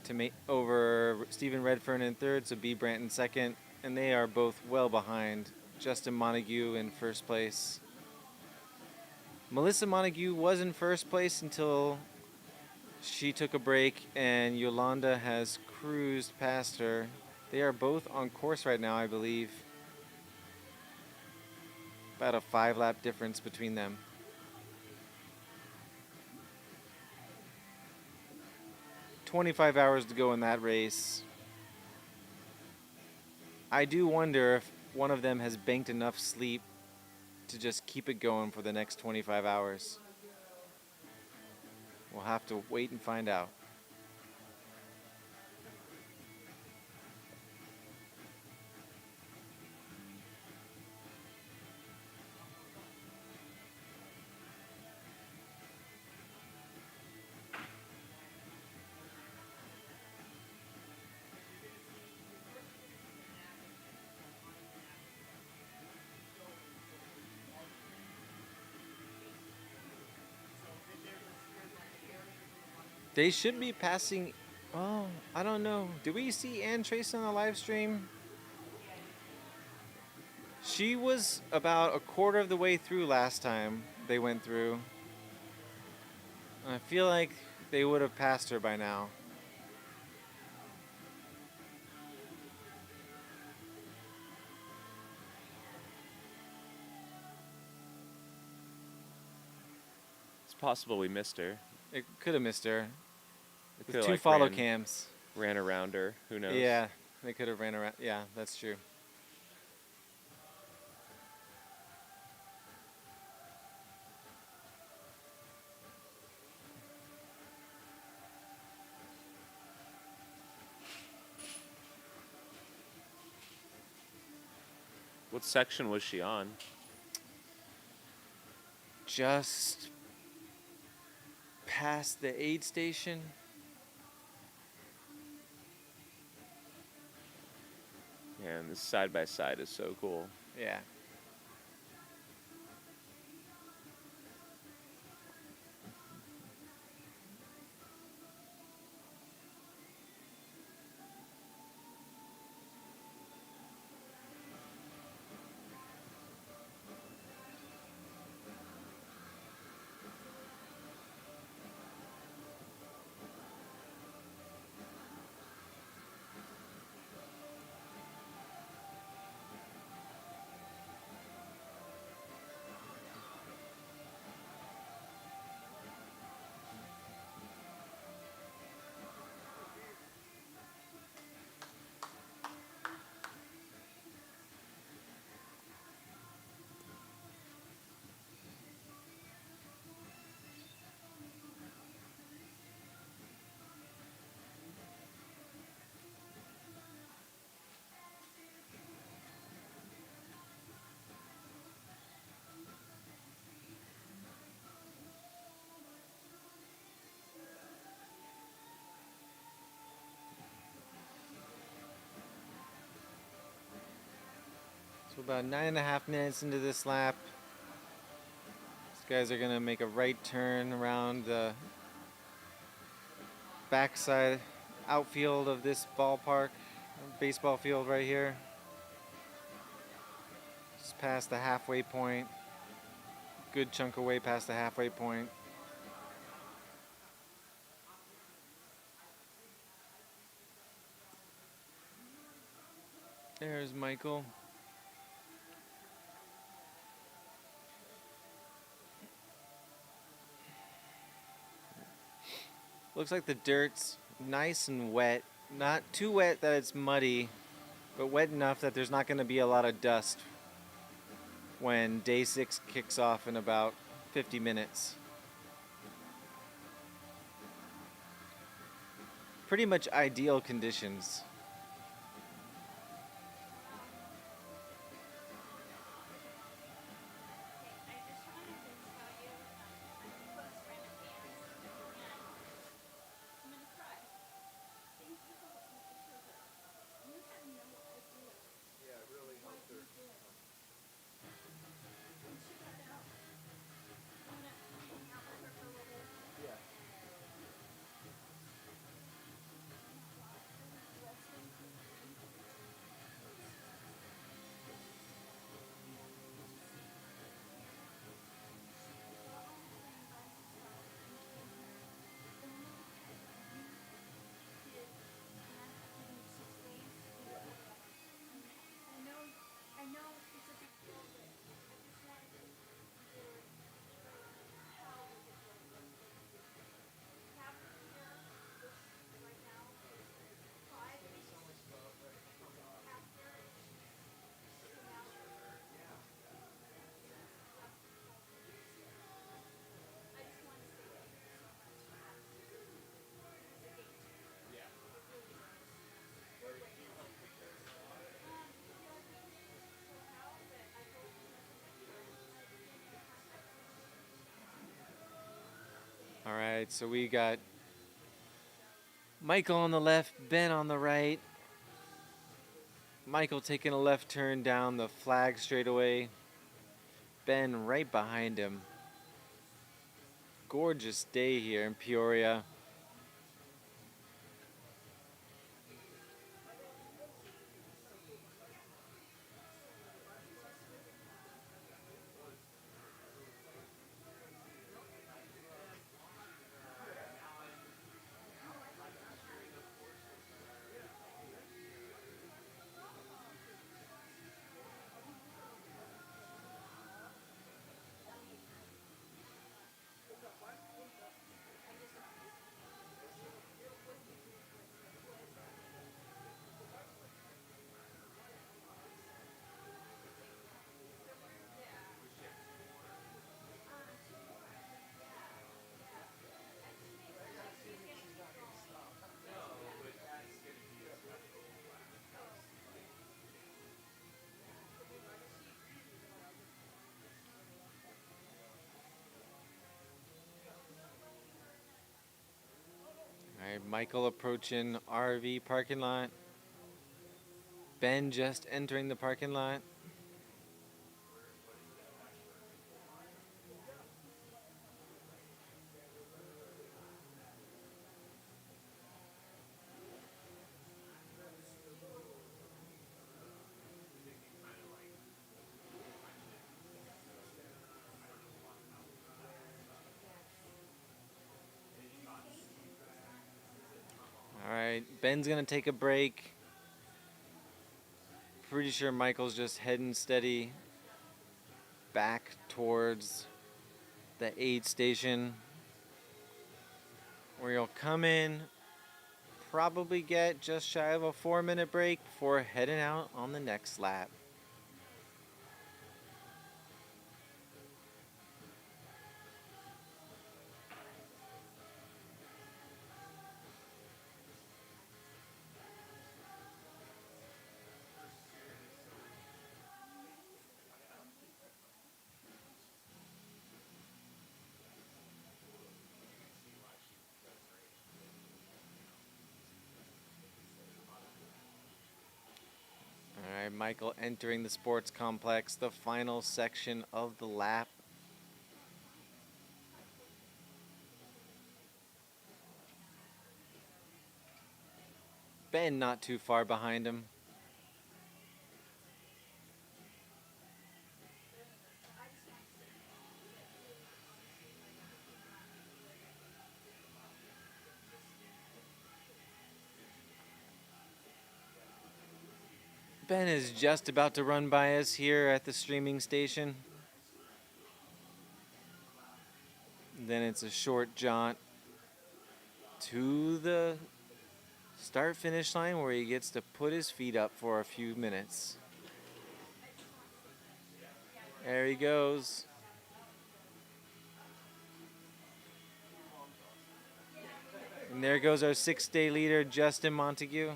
to make over Stephen Redfern in third, so B. Brandt in second, and they are both well behind Justin Montague in first place. Melissa Montague was in first place until she took a break, and Yolanda has cruised past her. They are both on course right now, I believe. About a 5-lap difference between them. "25 hours to go in that race. I do wonder if one of them has banked enough sleep to just keep it going for the next 25 hours. We'll have to wait and find out. They should be passing Oh, I don't know. Did we see Ann Trace on the live stream? She was about a quarter of the way through last time they went through. I feel like they would have passed her by now. It's possible we missed her. It could have missed her. It With could two have follow cams. ran around her. Who knows? Yeah, they could have ran around. Yeah, that's true. What section was she on? Just past the aid station. Yeah, and this side by side is so cool. Yeah. So about 9.5 minutes into this lap, these guys are gonna make a right turn around the backside outfield of this ballpark, baseball field right here. Just past the halfway point. Good chunk away past the halfway point. There's Michael. Looks like the dirt's nice and wet. Not too wet that it's muddy, but wet enough that there's not going to be a lot of dust when day 6 kicks off in about 50 minutes. Pretty much ideal conditions. All right, so we got Michael on the left, Ben on the right. Michael taking a left turn down the flag straightaway. Ben right behind him. Gorgeous day here in Peoria. right, Michael approaching RV parking lot. Ben just entering the parking lot. All right, Ben's gonna take a break. Pretty sure Michael's just heading steady back towards the aid station, where you'll come in, probably get just shy of a 4-minute break before heading out on the next lap. All right, Michael entering the sports complex, the final section of the lap. Ben not too far behind him. Ben is just about to run by us here at the streaming station. Then it's a short jaunt to the start finish line where he gets to put his feet up for a few minutes. There he goes. And there goes our 6-day leader, Justin Montague.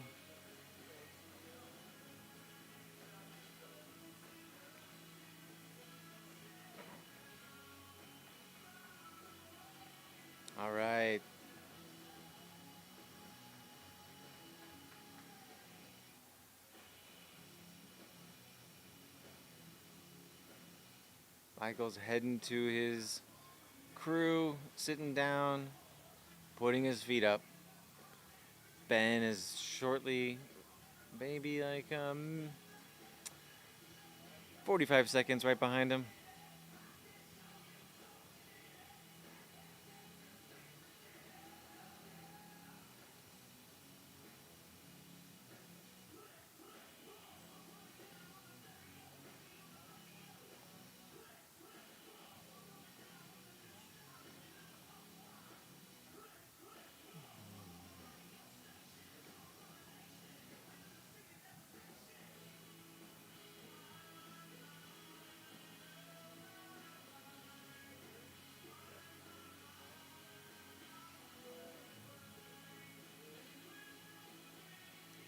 All right. Michael's heading to his crew, sitting down, putting his feet up. Ben is shortly, maybe like 45 seconds right behind him.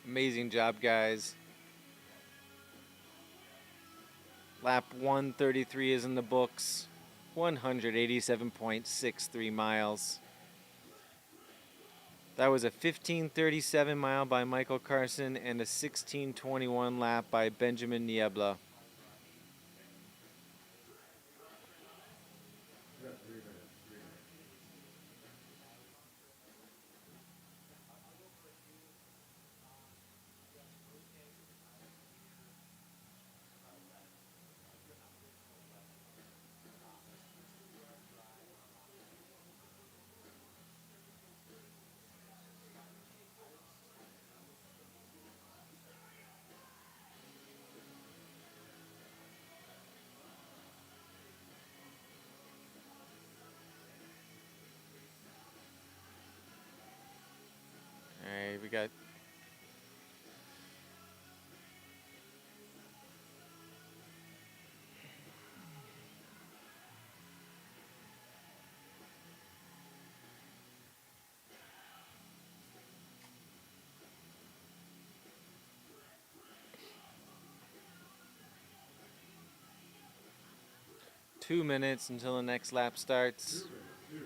Amazing job, guys. Lap 133 is in the books. 187.63 miles. That was a 15:37 mile by Michael Carson and a 16:21 lap by Benjamin Niebla. You got 3 minutes. 3 minutes. All right, we got two minutes until the next lap starts. 2 minutes. 2.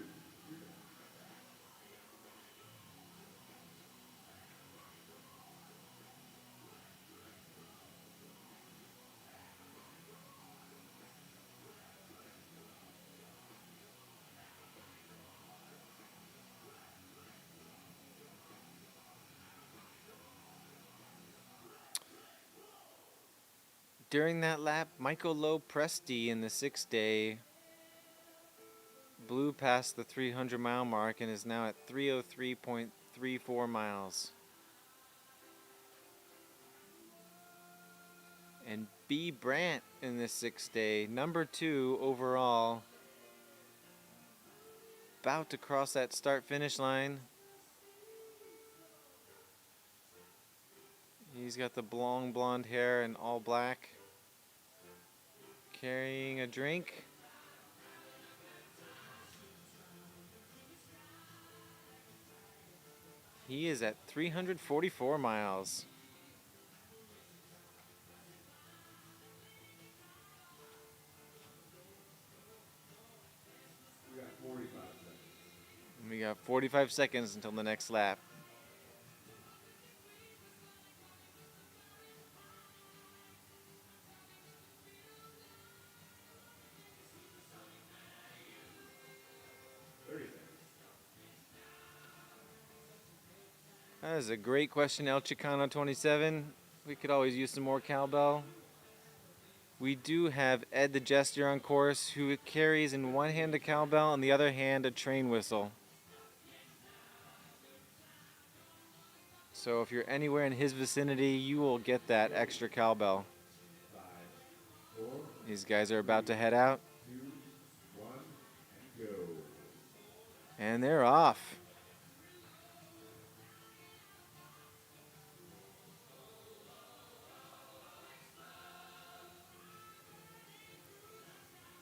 During that lap, Michael Lowe Presti in the 6-day blew past the 300-mile mark and is now at 303.34 miles. And B. Brandt in this 6-day, number 2 overall, about to cross that start-finish line. He's got the long blonde hair and all black, carrying a drink. He is at 344 miles. We got 45 seconds. And we got 45 seconds until the next lap. That is a great question, El Chicano 27. We could always use some more cowbell. We do have Ed the Jester on course, who carries in one hand a cowbell and the other hand a train whistle. So if you're anywhere in his vicinity, you will get that extra cowbell. 5, 4, These guys are about to head out, 2, 1, and go. and they're off.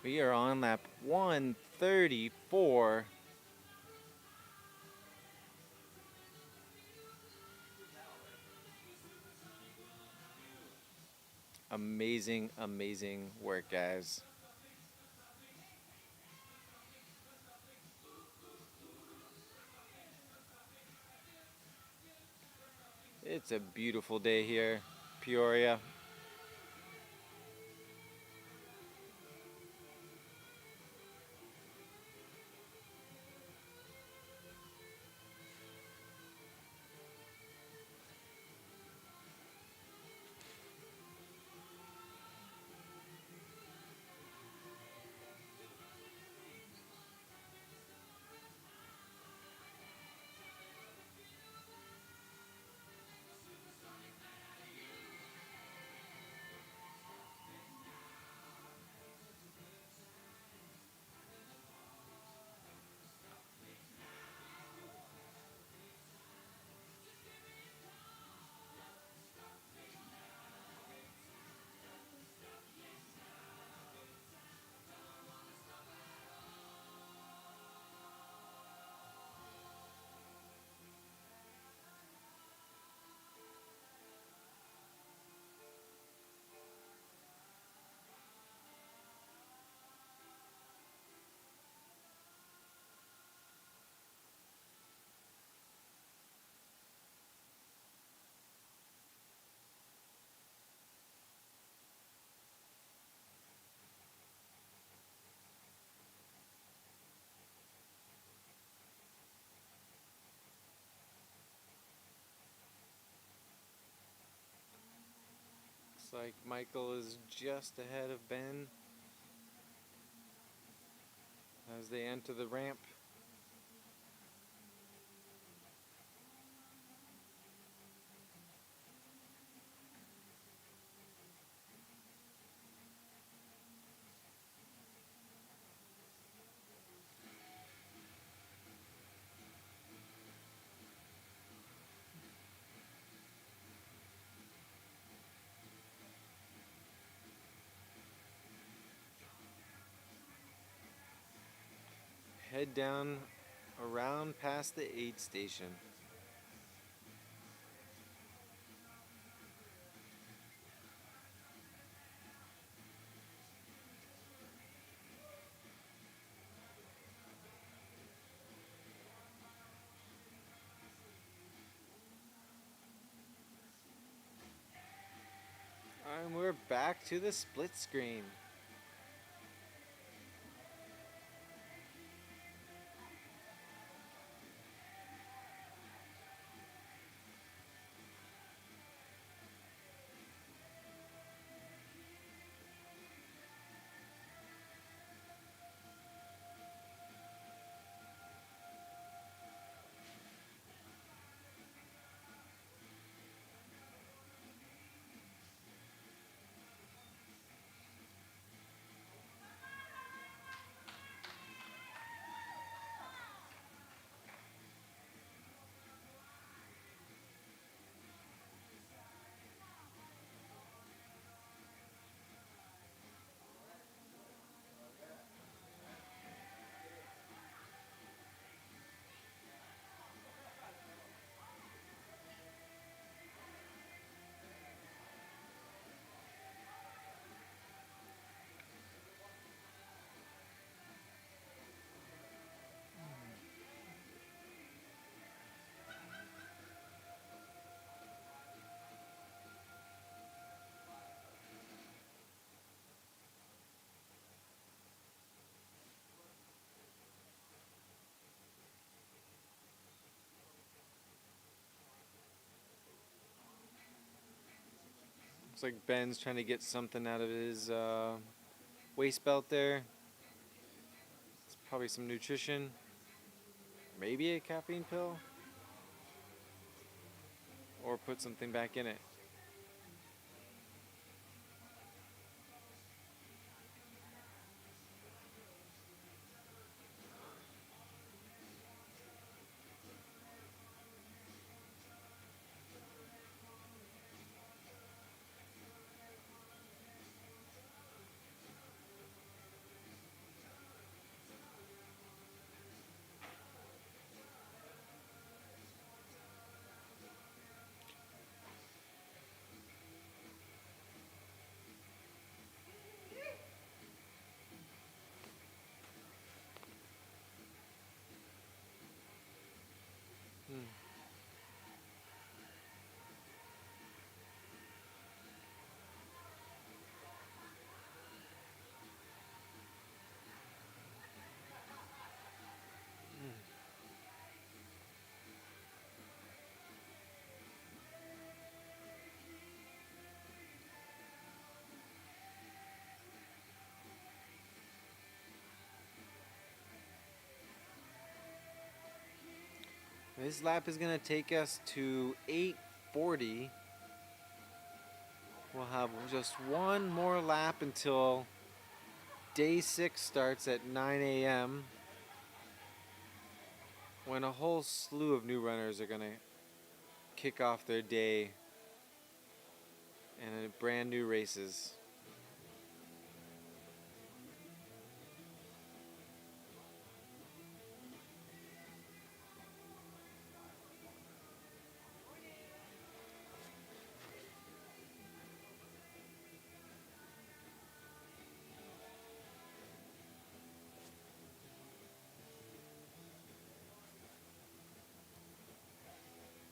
We are on lap 134. Amazing, amazing work, guys. It's a beautiful day here, Peoria. Looks like Michael is just ahead of Ben as they enter the ramp. Head down around past the aid station. And we're back to the split screen. Looks like Ben's trying to get something out of his waist belt there. It's probably some nutrition. Maybe a caffeine pill. Or put something back in it. This lap is going to take us to 8:40. We'll have just one more lap until day 6 starts at 9 a.m. when a whole slew of new runners are going to kick off their day and brand new races.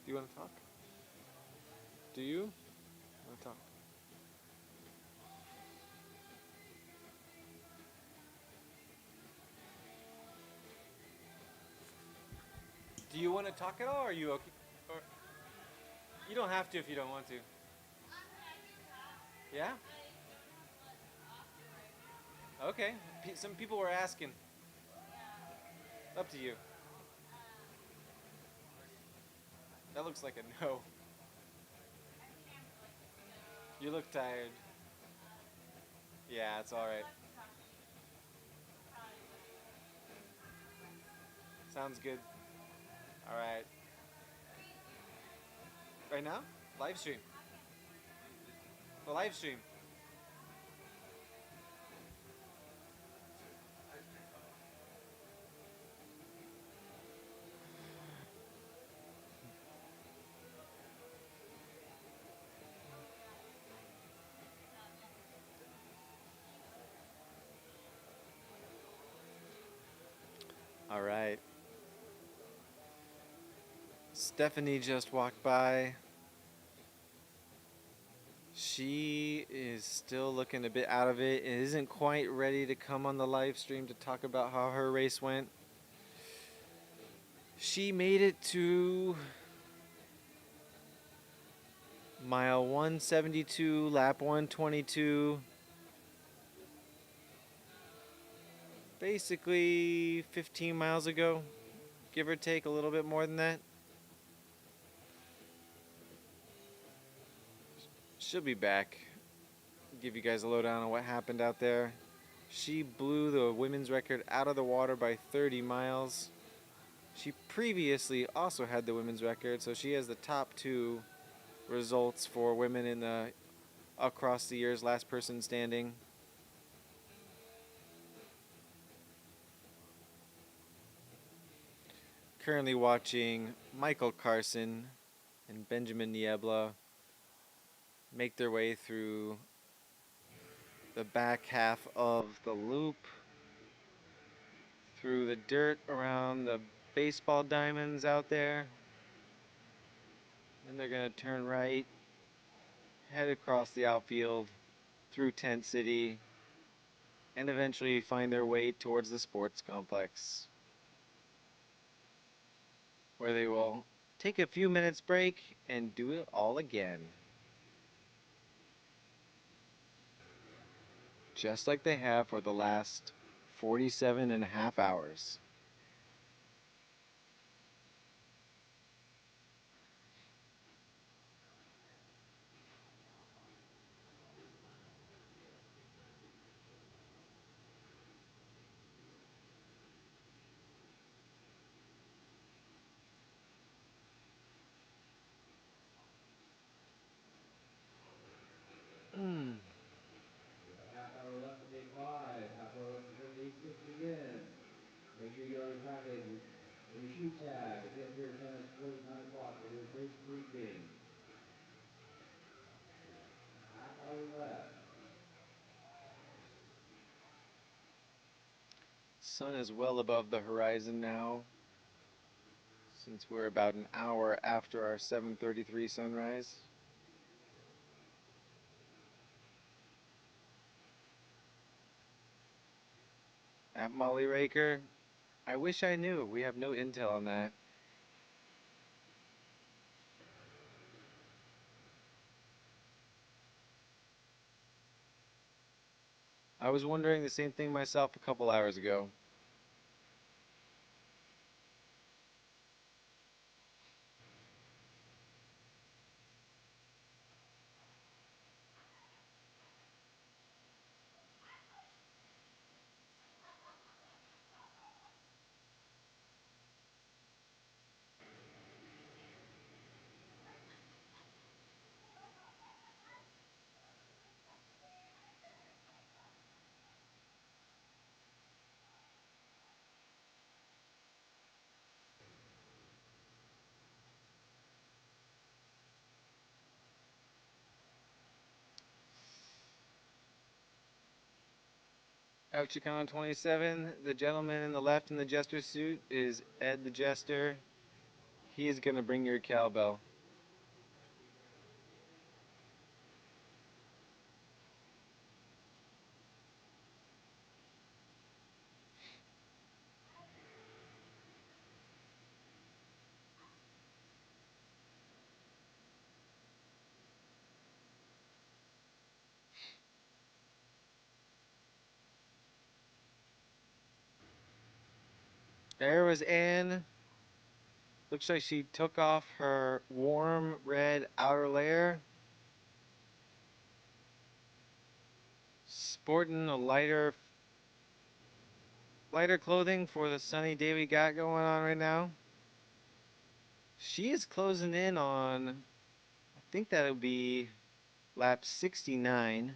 Do you want to talk? Do you want to talk? Do you want to talk at all? Or are you okay? Or you don't have to if you don't want to. Yeah? Okay. Some people were asking. Up to you. That looks like a no. You look tired. Yeah, it's alright. Sounds good. Alright. Right now? Live stream. The live stream. All right. Stephanie just walked by. She is still looking a bit out of it and isn't quite ready to come on the live stream to talk about how her race went. She made it to mile 172, lap 122. Basically 15 miles ago, give or take a little bit more than that. She'll be back. Give you guys a lowdown on what happened out there. She blew the women's record out of the water by 30 miles. She previously also had the women's record, so she has the top 2 results for women in the across the years, last person standing. Currently watching Michael Carson and Benjamin Niebla make their way through the back half of the loop, through the dirt around the baseball diamonds out there. Then they're going to turn right, head across the outfield, through Tent City, and eventually find their way towards the sports complex, where they will take a few minutes break and do it all again. just like they have for the last 47 and a half hours. With a half hour left in day 5, Outpost is ready day 6 begin. Make sure you get all your packages and your shoe tag. The Peoria tennis close 9 o'clock for your first pregame. Half hour left. Sun is well above the horizon now, since we're about an hour after our 7:33 sunrise. At Molly Raker, I wish I knew. We have no intel on that. I was wondering the same thing myself a couple hours ago. Out Chicano 27, the gentleman in the left in the jester suit is Ed the Jester. He is going to bring your cowbell. There was Anne. Looks like she took off her warm red outer layer. Sporting a lighter clothing for the sunny day we got going on right now. She is closing in on, I think that would be lap 69.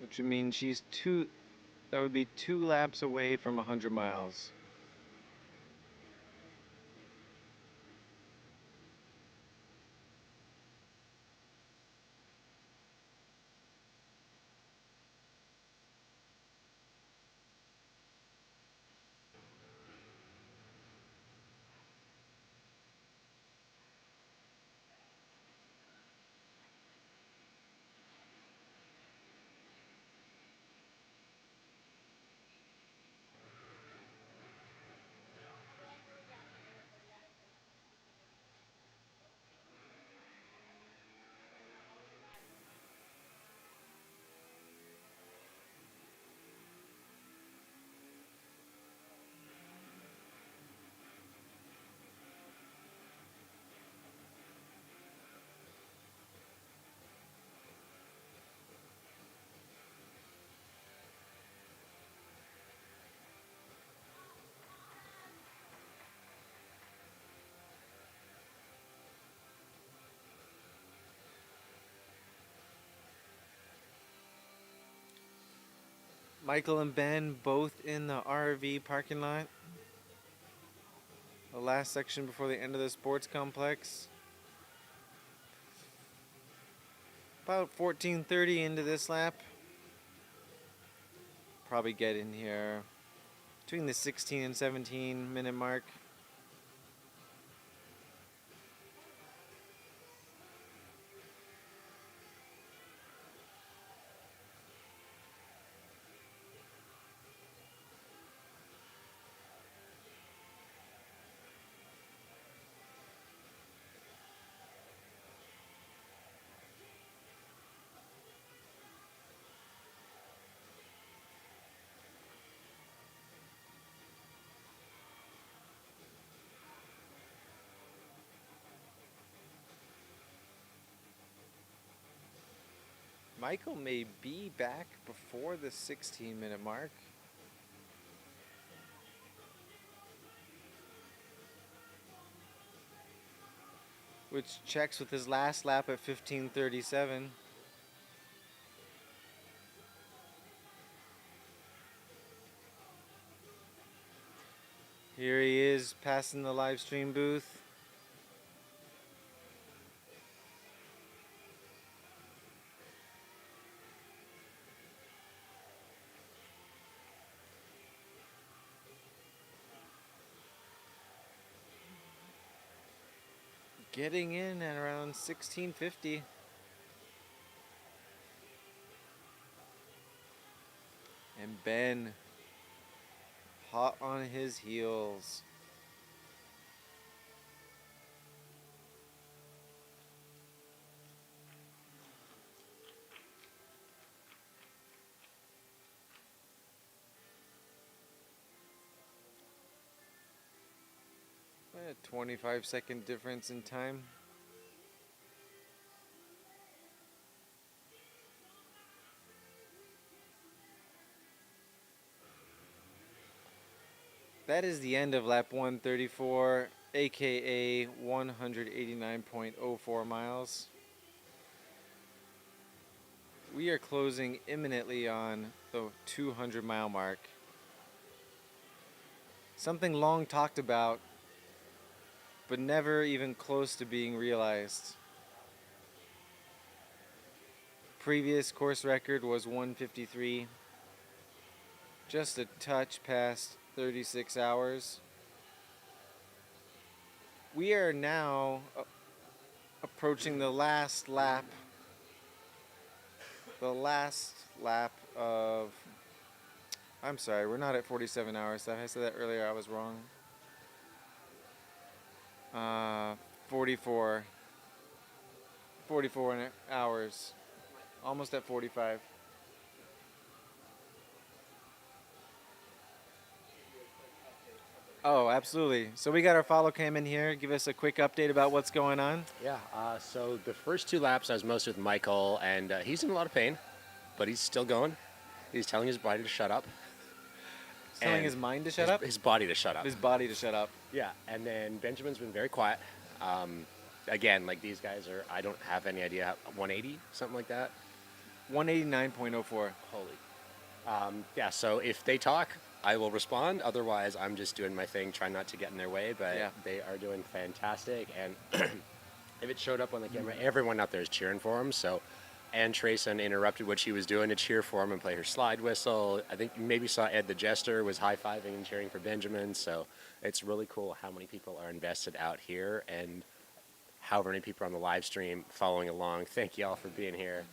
Which would mean that would be 2 laps away from 100 miles. Michael and Ben both in the RV parking lot. The last section before the end of the sports complex. About 14:30 into this lap. Probably get in here between the 16 and 17 minute mark. Michael may be back before the 16-minute mark. Which checks with his last lap at 15:37. Here he is passing the live stream booth. Getting in at around 16:50. And Ben hot on his heels. A 25-second difference in time. That is the end of lap 134, aka 189.04 miles. We are closing imminently on the 200-mile mark. Something long talked about, but never even close to being realized. Previous course record was 153, just a touch past 36 hours. We are now approaching the last lap. The last lap of... I'm sorry, we're not at 47 hours. I said that earlier, I was wrong. 44 hours. Almost at 45. Oh, absolutely. So we got our follow cam in here. Give us a quick update about what's going on. Yeah, so the first 2 laps I was mostly with Michael, and he's in a lot of pain, but he's still going. He's telling his body to shut up. He's telling his mind to shut up? His body to shut up. His body to shut up. Yeah, and then Benjamin's been very quiet. Again, like these guys are, I don't have any idea, 180, something like that. 189.04. Holy. Yeah, so if they talk, I will respond. Otherwise, I'm just doing my thing, trying not to get in their way. But Yeah. They are doing fantastic. And if it showed up on the camera, everyone out there is cheering for him. So Ann Trayson interrupted what she was doing to cheer for him and play her slide whistle. I think you maybe saw Ed the Jester was high-fiving and cheering for Benjamin. So it's really cool how many people are invested out here and however many people are on the live stream following along. Thank you all for being here.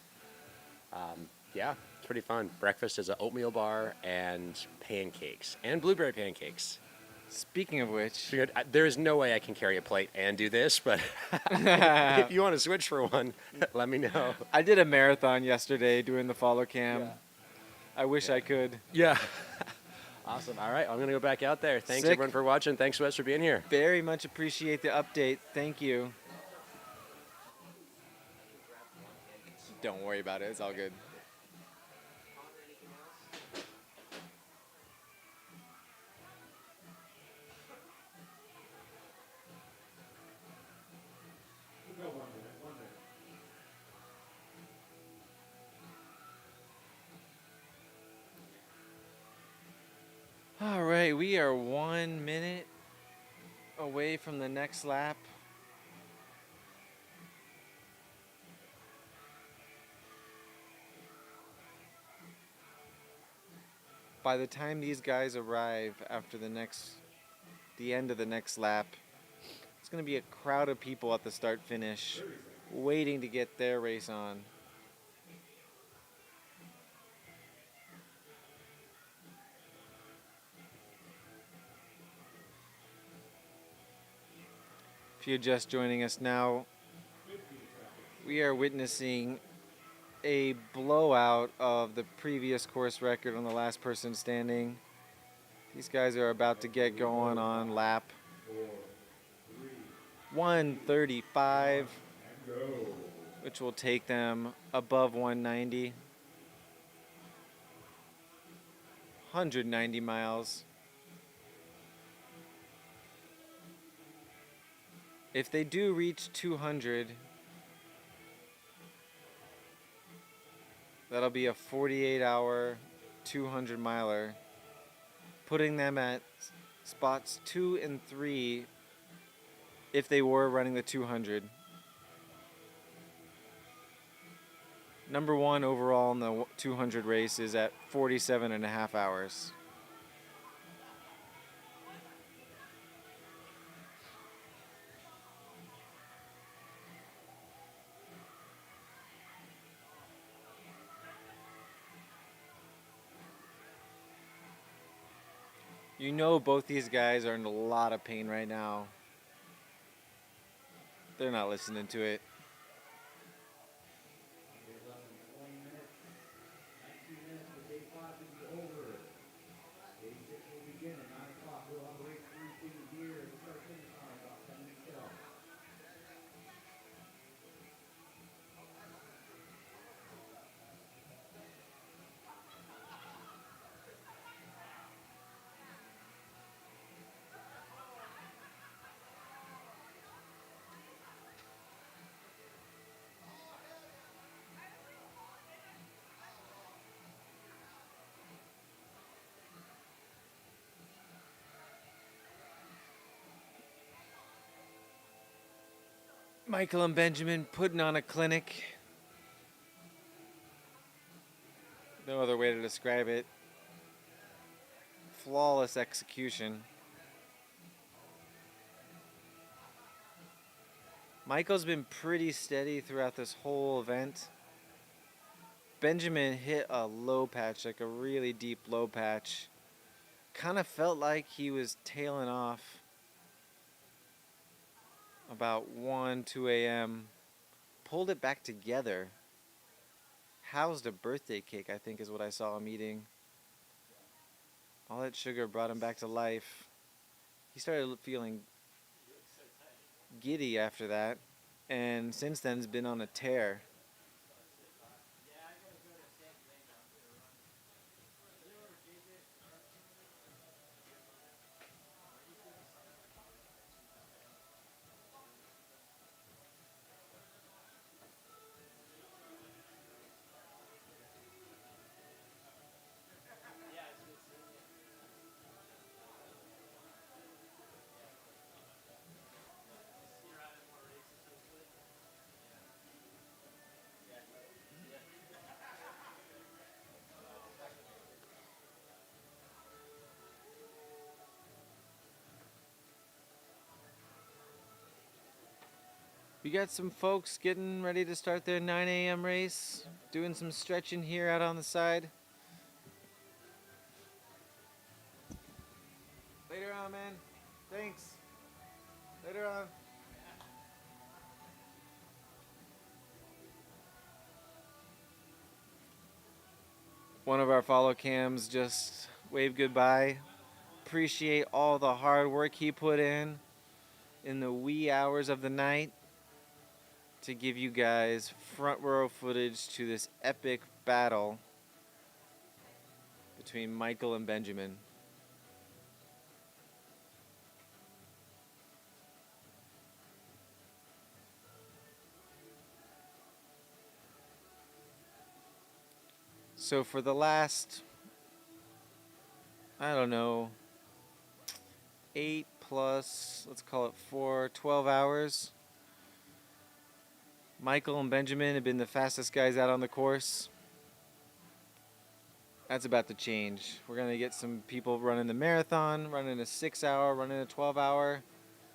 Yeah, it's pretty fun. Breakfast is an oatmeal bar and pancakes and blueberry pancakes. Speaking of which, Figured, there is no way I can carry a plate and do this, but if you want to switch for one, let me know. I did a marathon yesterday doing the follow cam. Yeah. I wish I could. Yeah. Awesome. All right, I'm going to go back out there. Thanks, Sick. everyone, for watching. Thanks, Wes, for being here. Very much appreciate the update. Thank you. Don't worry about it. It's all good. All right, we are 1 minute away from the next lap. By the time these guys arrive after the end of the next lap, it's going to be a crowd of people at the start-finish waiting to get their race on. If you're just joining us now, we are witnessing a blowout of the previous course record on the last person standing. These guys are about to get going on lap 135. which will take them above 190. 190 miles. If they do reach 200, that'll be a 48-hour, 200 miler, putting them at spots 2 and 3 if they were running the 200. Number 1 overall in the 200 race is at 47.5 hours. You know both these guys are in a lot of pain right now. They're not listening to it. Here's up in 20 minutes. 19 minutes for day 5 to be over. Day 6 will begin at 9 o'clock. We'll have a race 3 fitting here. The start finish line about 10 minutes till. Michael and Benjamin putting on a clinic. No other way to describe it. Flawless execution. Michael's been pretty steady throughout this whole event. Benjamin hit a low patch, like a really deep low patch. Kind of felt like he was tailing off about 1, 2 a.m. Pulled it back together. Housed a birthday cake, I think is what I saw him eating. All that sugar brought him back to life. He started feeling giddy after that, and since then has been on a tear. We got some folks getting ready to start their 9 a.m. race, doing some stretching here out on the side. Later on, man. Thanks. Later on. One of our follow cams just waved goodbye. Appreciate all the hard work he put in the wee hours of the night to give you guys front row footage to this epic battle between Michael and Benjamin. So for the last, I don't know, 8 plus, let's call it 12 hours, Michael and Benjamin have been the fastest guys out on the course. That's about to change. We're going to get some people running the marathon, running a 6-hour, running a 12-hour.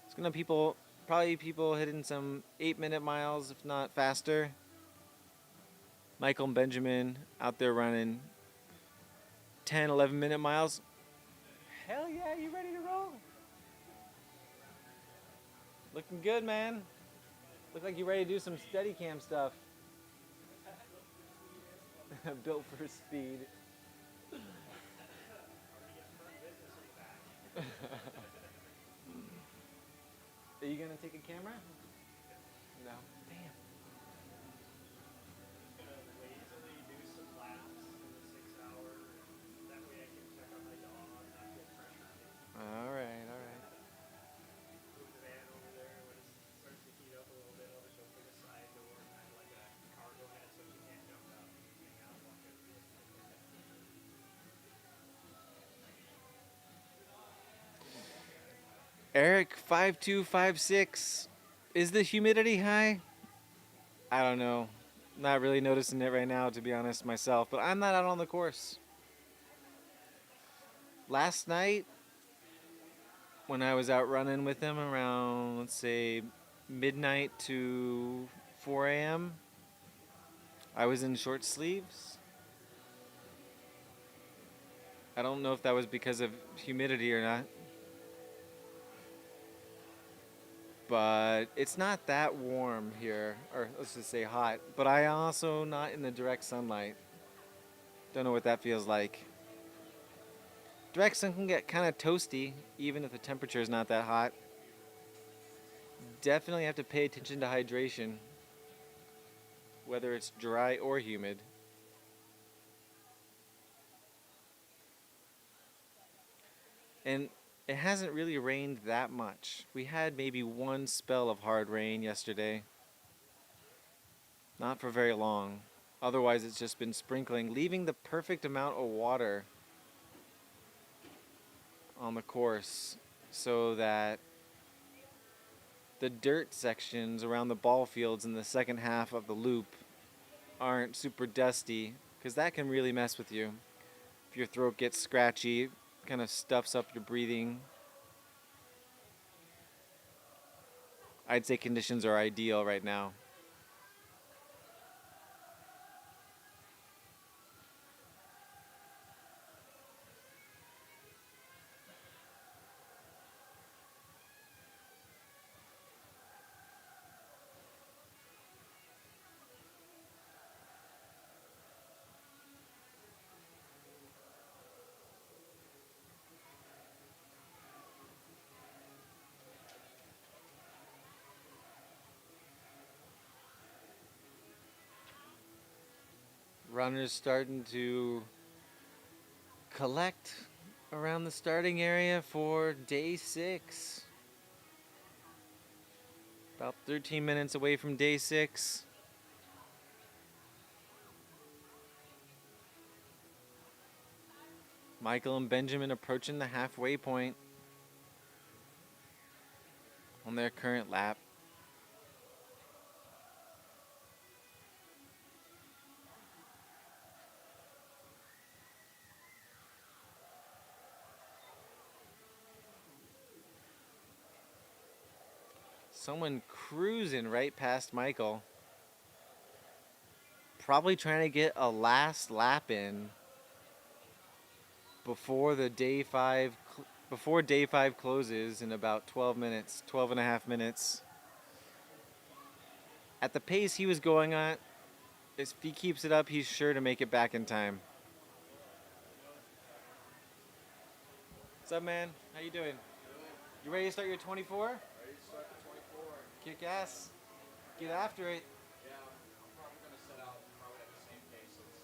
It's going to probably people hitting some 8-minute miles, if not faster. Michael and Benjamin out there running 10, 11-minute miles. Hell yeah, you ready to roll? Looking good, man. Look like you're ready to do some Steadicam stuff. Built for speed. Are you gonna take a camera? No. Damn. Eric 5256. Is the humidity high? I don't know. Not really noticing it right now, to be honest myself, but I'm not out on the course. Last night, when I was out running with him around, let's say, midnight to 4 a.m., I was in short sleeves. I don't know if that was because of humidity or not. But it's not that warm here, or let's just say hot. But I also not in the direct sunlight. Don't know what that feels like. Direct sun can get kind of toasty, even if the temperature is not that hot. Definitely have to pay attention to hydration, whether it's dry or humid. And it hasn't really rained that much. We had maybe one spell of hard rain yesterday. Not for very long. Otherwise, it's just been sprinkling, leaving the perfect amount of water on the course so that the dirt sections around the ball fields in the second half of the loop aren't super dusty, because that can really mess with you. If your throat gets scratchy, kind of stuffs up your breathing. I'd say conditions are ideal right now. Runners starting to collect around the starting area for day 6. About 13 minutes away from day 6. Michael and Benjamin approaching the halfway point on their current lap. Someone cruising right past Michael. Probably trying to get a last lap in before day 5 closes in about 12 minutes, 12 and a half minutes. At the pace he was going at, if he keeps it up, he's sure to make it back in time. What's up, man? How you doing? You ready to start your 24? Ready to start the 24. Kick ass. Get after it. Yeah, I'm probably going to set out probably at the same pace as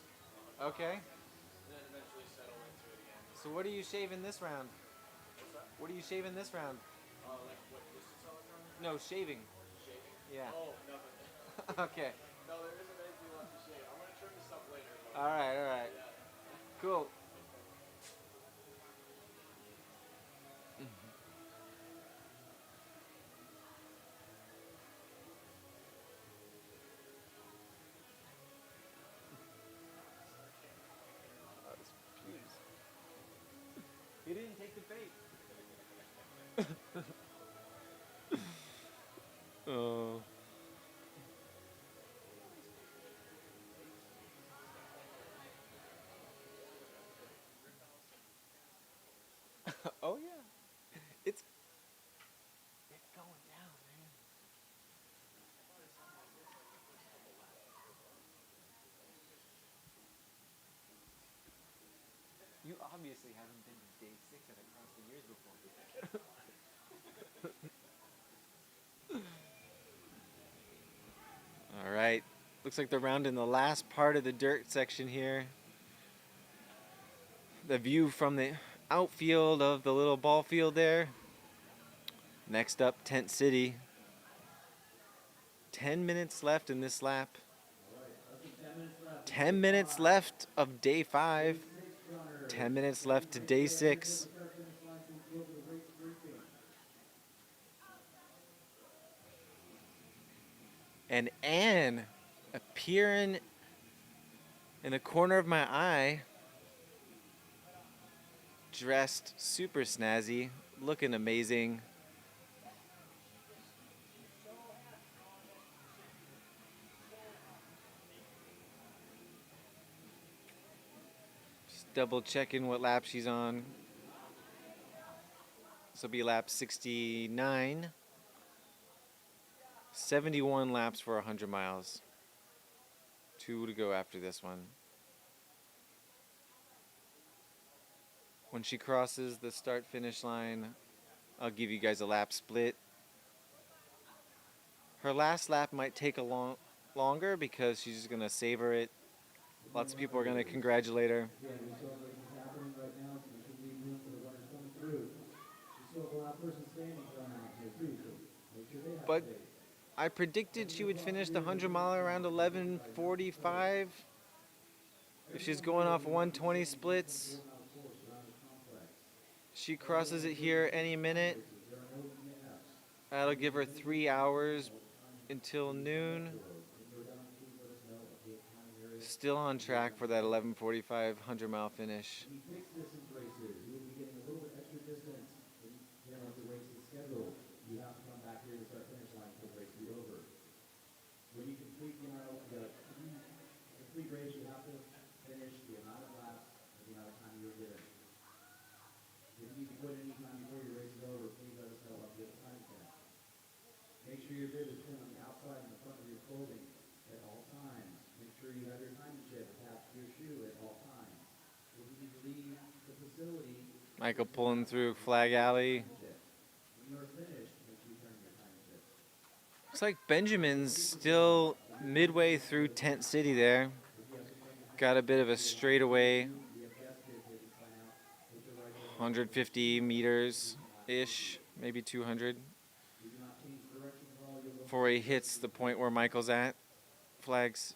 Okay. and then eventually settle into it again. So what are you shaving this round? What's that? What are you shaving this round? Like what distance I was running? No, shaving. Shaving? Yeah. Oh, nothing. Okay. No, there isn't anything left to shave. I'm going to trim this up later. But All right, all right. yeah. Cool. He didn't take the bait. Oh. Oh yeah. It's going down, man. You obviously haven't been to day 6 at Across the Years before. All right. Looks like they're rounding the last part of the dirt section here. The view from the outfield of the little ball field there. Next up, Tent City. 10 minutes left in this lap. 10 minutes left of day 5. 10 minutes left to day 6. And Anne appearing in the corner of my eye, dressed super snazzy, looking amazing. Just double checking what lap she's on. This will be lap 69. 71 laps for 100 miles. 2 to go after this one. When she crosses the start finish line, I'll give you guys a lap split. Her last lap might take longer because she's just gonna savor it. Lots of people are gonna congratulate her. Again, we still have races happening right now, so we should leave room for the runners coming through. We still have the last person standing for an out here too, so make sure they have But space. I predicted she would finish the 100 mile around 11:45. If she's going off 120 splits, Outpost around the complex. she crosses it here any minute. There are no DNFs. That'll give her 3 hours until noon. When you're done, please let us know. Okay, timing area. Still on track for that 11:45 100 mile finish. We fix distance races. You will be getting a little bit extra distance. When you know, if the race is scheduled, you have to come back here to start finish line for the race to be over. When you complete the amount of complete race, you have to finish the amount of laps and the amount of time you were given. If you need to quit any time before your race is over, please let us know. I'll get the time stamp. Make sure your bib is pinned on the outside and the front of your clothing at all times. Make sure you have your timing chip attached to your shoe at all times. If you need to leave the facility, Michael pulling through Flag Alley. when you are finished, make sure you turn your timing chip. Looks like Benjamin's still midway through Tent City there. Got a bit of a straightaway, 150 meters ish, maybe 200. Before he hits the point where Michael's at. It's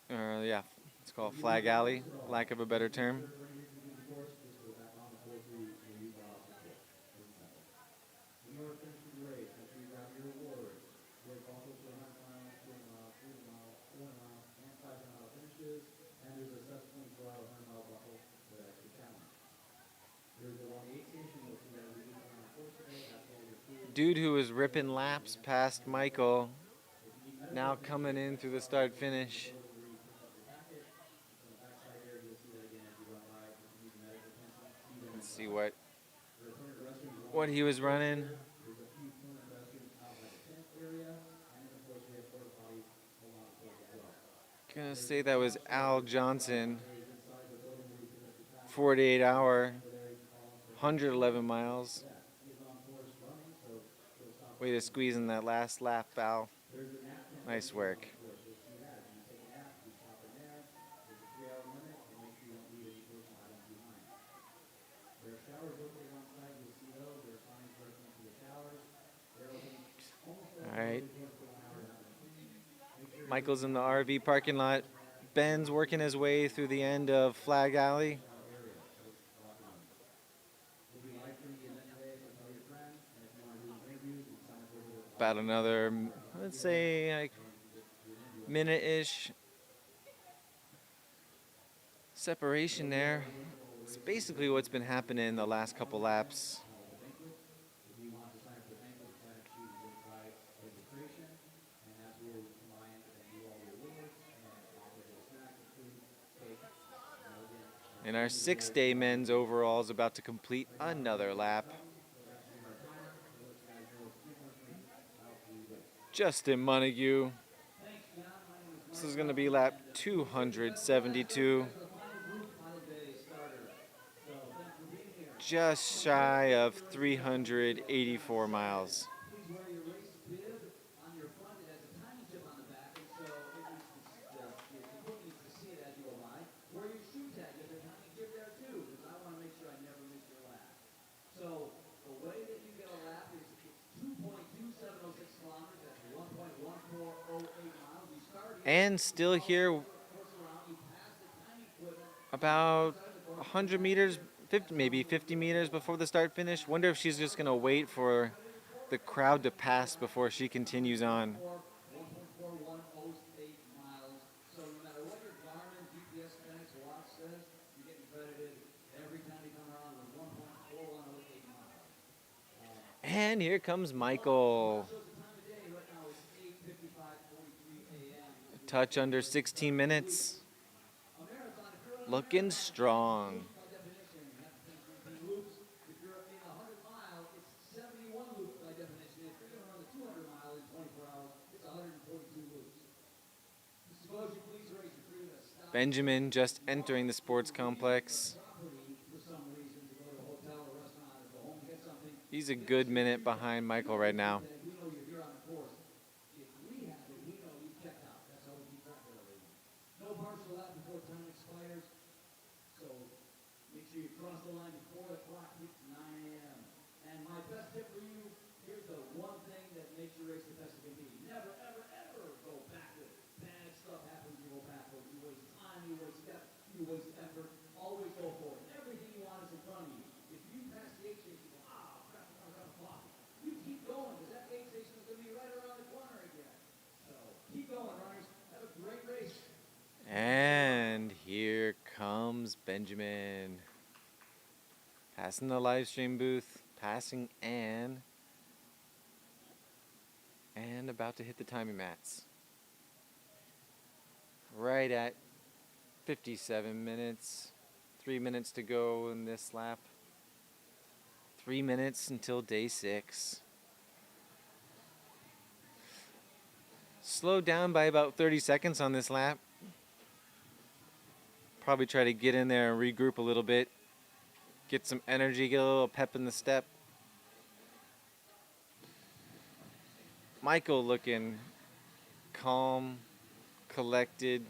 called Flag Alley, lack of a better term. When you are finished with your race, make sure you grab your awards. There's also 100 mile, 200 mile, 300 mile, 400 mile, and 500 mile finishes. And there's a sub 24-hour 100 mile buckle for that extra challenge. There's the 1-8 station, you'll see that we do on our course today. That's all your food. Dude who was ripping laps past Michael, now coming in through the start finish. Let's see what he was running. There's a few corner restrooms out by the tent area, and then of course we have porta potties along the course as well. Gonna say that was Al Johnson. 48-hour, 111 miles. Way to squeeze in that last lap, Al. Nice work. All right. Michael's in the RV parking lot. Ben's working his way through the end of Flag Alley. About another, let's say, like minute-ish separation there. It's basically what's been happening the last couple laps. If you want to sign up for the banquet, the sign-up sheet is inside registration, and that's where we combine and do all the awards, and offer the snacks, food, cake, And our 6-day men's overall is about to complete another lap. Justin Montague. This is going to be lap 272. Just shy of 384 miles. please wear your race bib on your front. It has a timing chip on the back, and so the equipment needs to see it as you go by. Wear your shoe tag. There's a timing chip there too, because I want to make sure I never miss your lap. So the way that you get a lap is it's 2.2706 kilometers. That's 1.1408 miles. You start here, And still here course around, you pass the timing equipment. about 100 meters, 50, maybe 50 meters before the start finish. Wonder if she's just going to wait for the crowd to pass before she continues on. 1.4108 And here comes Michael. A touch under 16 minutes. Looking strong. Benjamin just entering the sports complex. He's a good minute behind Michael right now. And here comes Benjamin. Passing the live stream booth, passing Ann, and about to hit the timing mats. Right at 57 minutes. 3 minutes to go in this lap. 3 minutes until day 6. Slowed down by about 30 seconds on this lap. Probably try to get in there and regroup a little bit. Get some energy, get a little pep in the step. Michael looking calm, collected.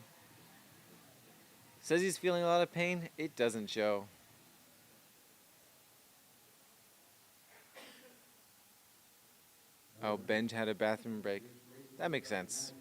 Says he's feeling a lot of pain. It doesn't show. Oh, Benj had a bathroom break. That makes sense.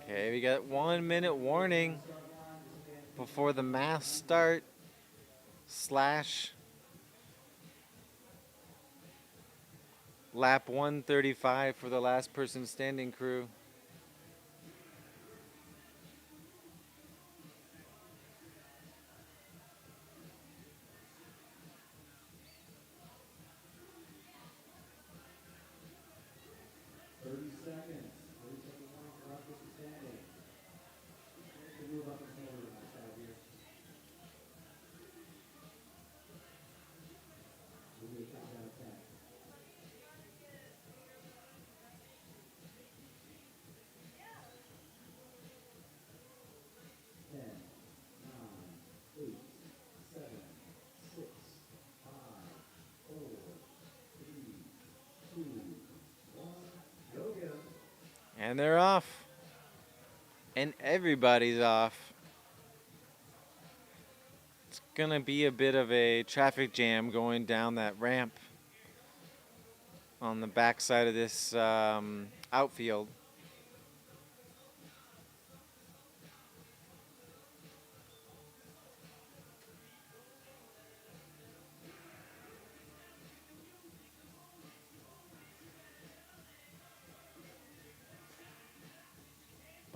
Okay, we got 1 minute warning before the mass start slash lap 135 for the last person standing crew. And they're off. And everybody's off. It's going to be a bit of a traffic jam going down that ramp on the backside of this outfield.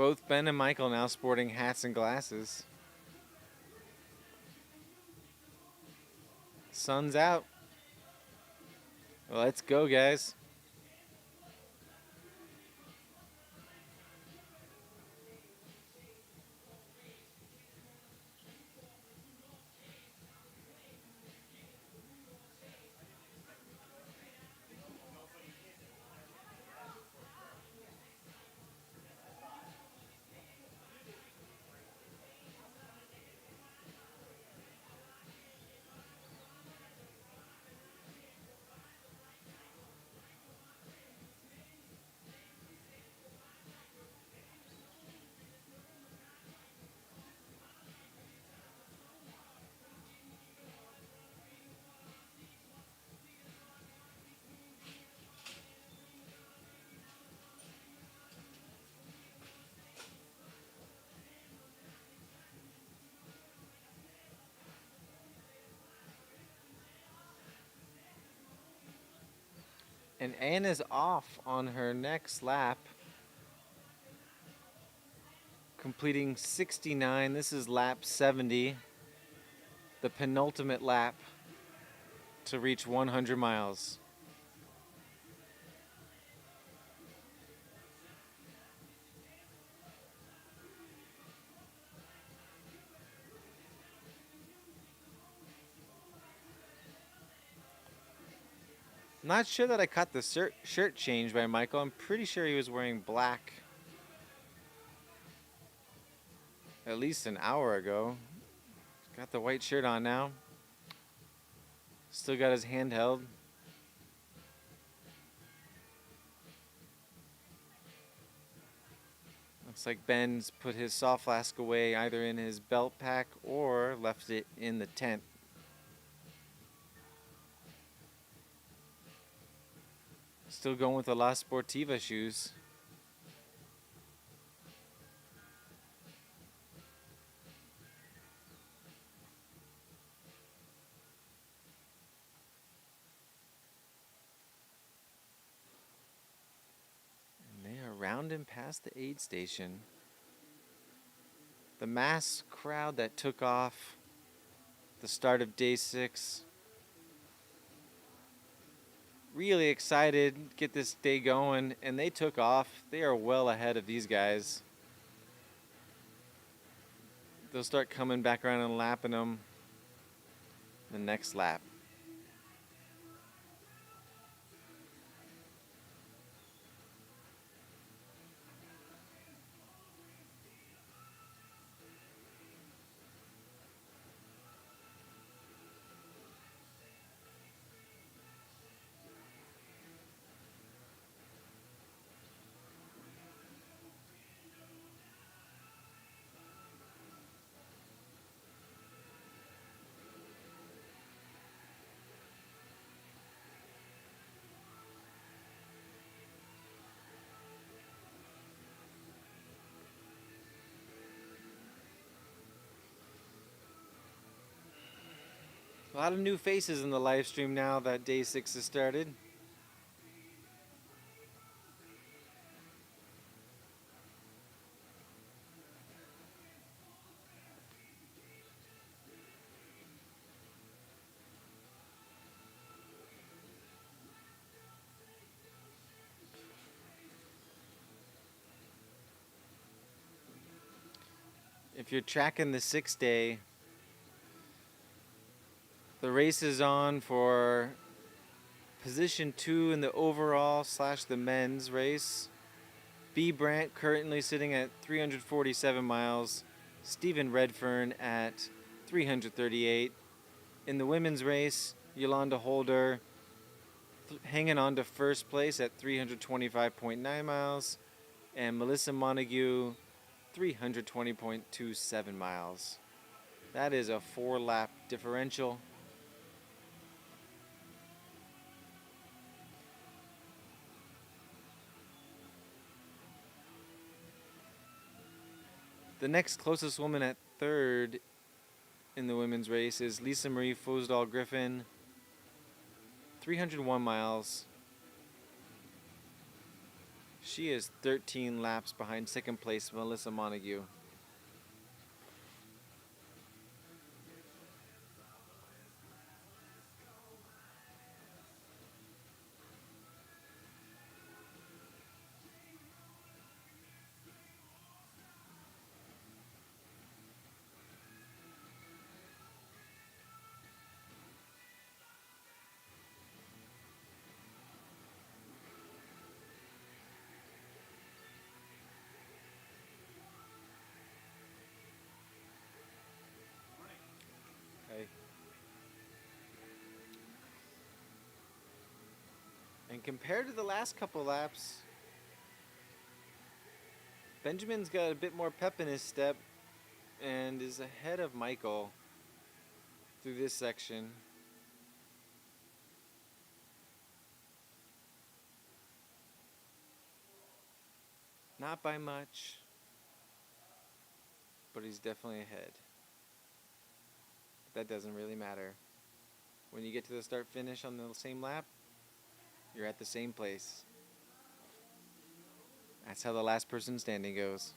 Both Ben and Michael now sporting hats and glasses. Sun's out. Well, let's go, guys. And Anna's off on her next lap, completing 69. This is lap 70, the penultimate lap to reach 100 miles. Not sure that I caught the shirt change by Michael. I'm pretty sure he was wearing black at least an hour ago. Got the white shirt on now. Still got his hand held. Looks like Ben's put his soft flask away either in his belt pack or left it in the tent. Still going with the La Sportiva shoes. And they are rounding past the aid station. The mass crowd that took off the start of day 6. Really excited to get this day going, and they took off. They are well ahead of these guys. They'll start coming back around and lapping them the next lap. A lot of new faces in the live stream now that day 6 has started. If you're tracking the 6 day, the race is on for position 2 in the overall / the men's race. B. Brandt currently sitting at 347 miles. Stephen Redfern at 338. In the women's race, Yolanda Holder hanging on to first place at 325.9 miles. And Melissa Montague, 320.27 miles. That is a 4-lap differential. The next closest woman at 3rd in the women's race is Lisa Marie Fosdahl Griffin, 301 miles. She is 13 laps behind second place Melissa Montague. Okay. And compared to the last couple laps, Benjamin's got a bit more pep in his step and is ahead of Michael through this section. Not by much, but he's definitely ahead. That doesn't really matter. When you get to the start finish on the same lap, you're at the same place. That's how the last person standing goes.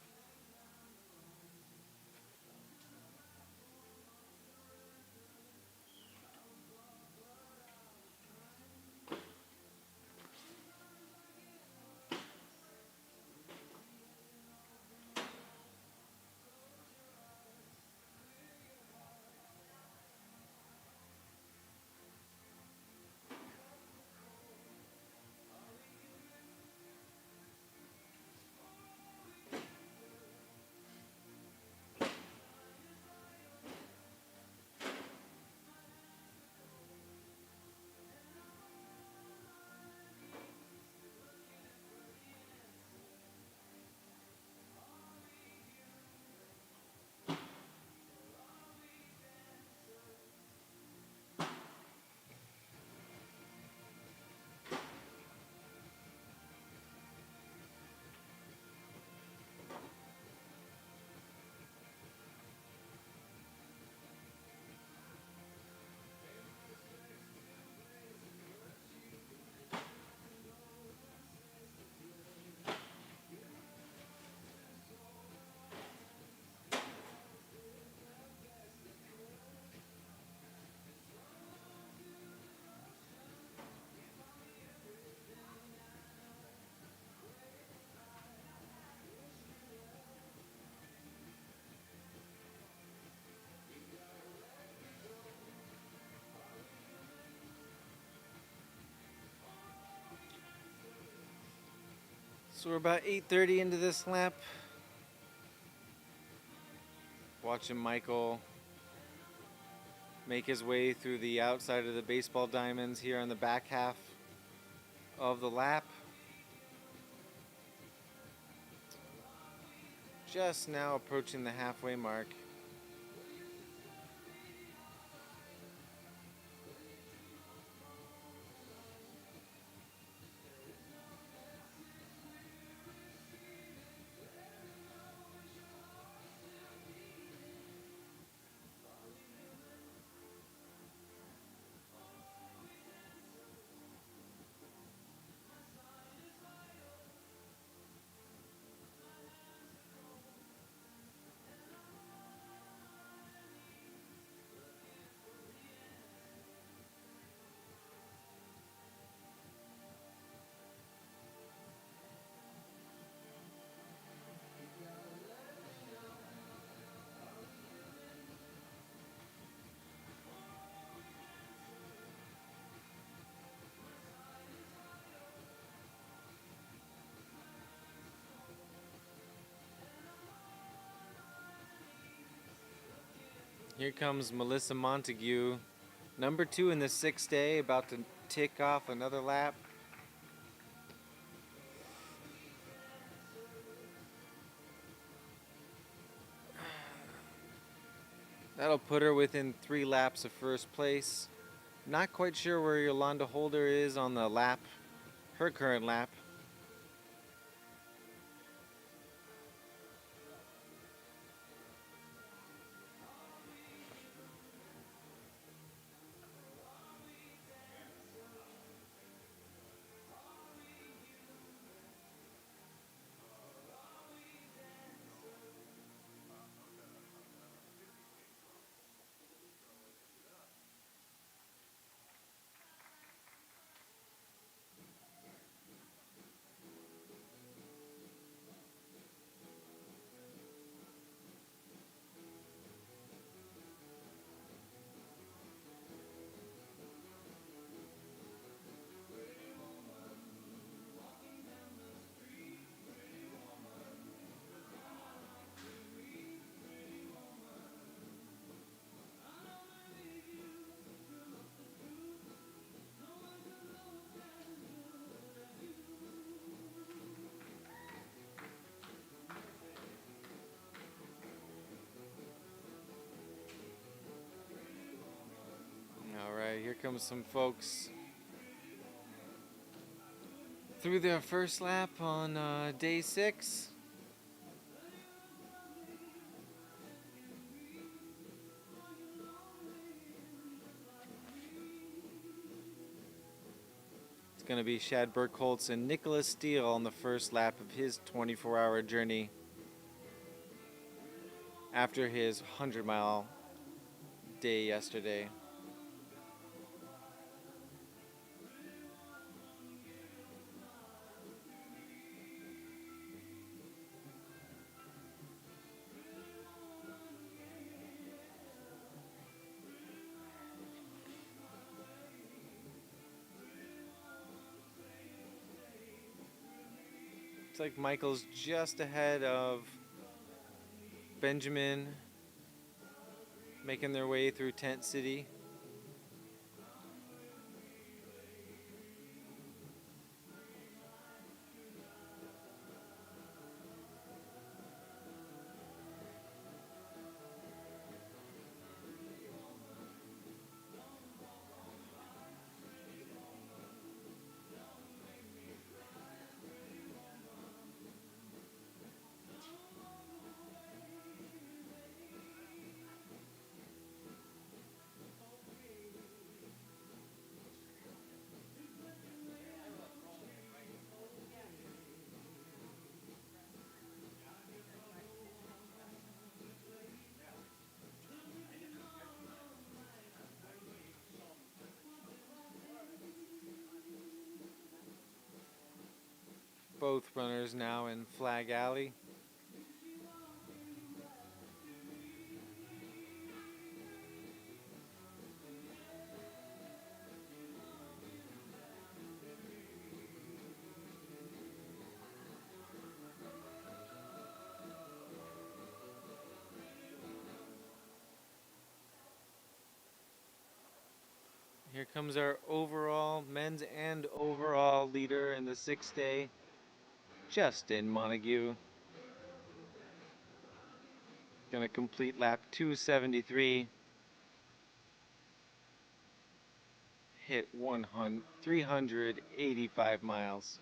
So we're about 8:30 into this lap. Watching Michael make his way through the outside of the baseball diamonds here on the back half of the lap. Just now approaching the halfway mark. Here comes Melissa Montague, number 2 in the 6th day, about to tick off another lap. That'll put her within 3 laps of first place. Not quite sure where Yolanda Holder is on the lap, her current lap. comes some folks through their first lap on day 6. It's going to be Shad Burkholz and Nicholas Steele on the first lap of his 24-hour journey after his 100-mile day yesterday. Looks like Michael's just ahead of Benjamin, making their way through Tent City. Both runners now in Flag Alley. Here comes our overall men's and overall leader in the 6-day, Justin Montague. Gonna complete lap 273. Hit 385 miles.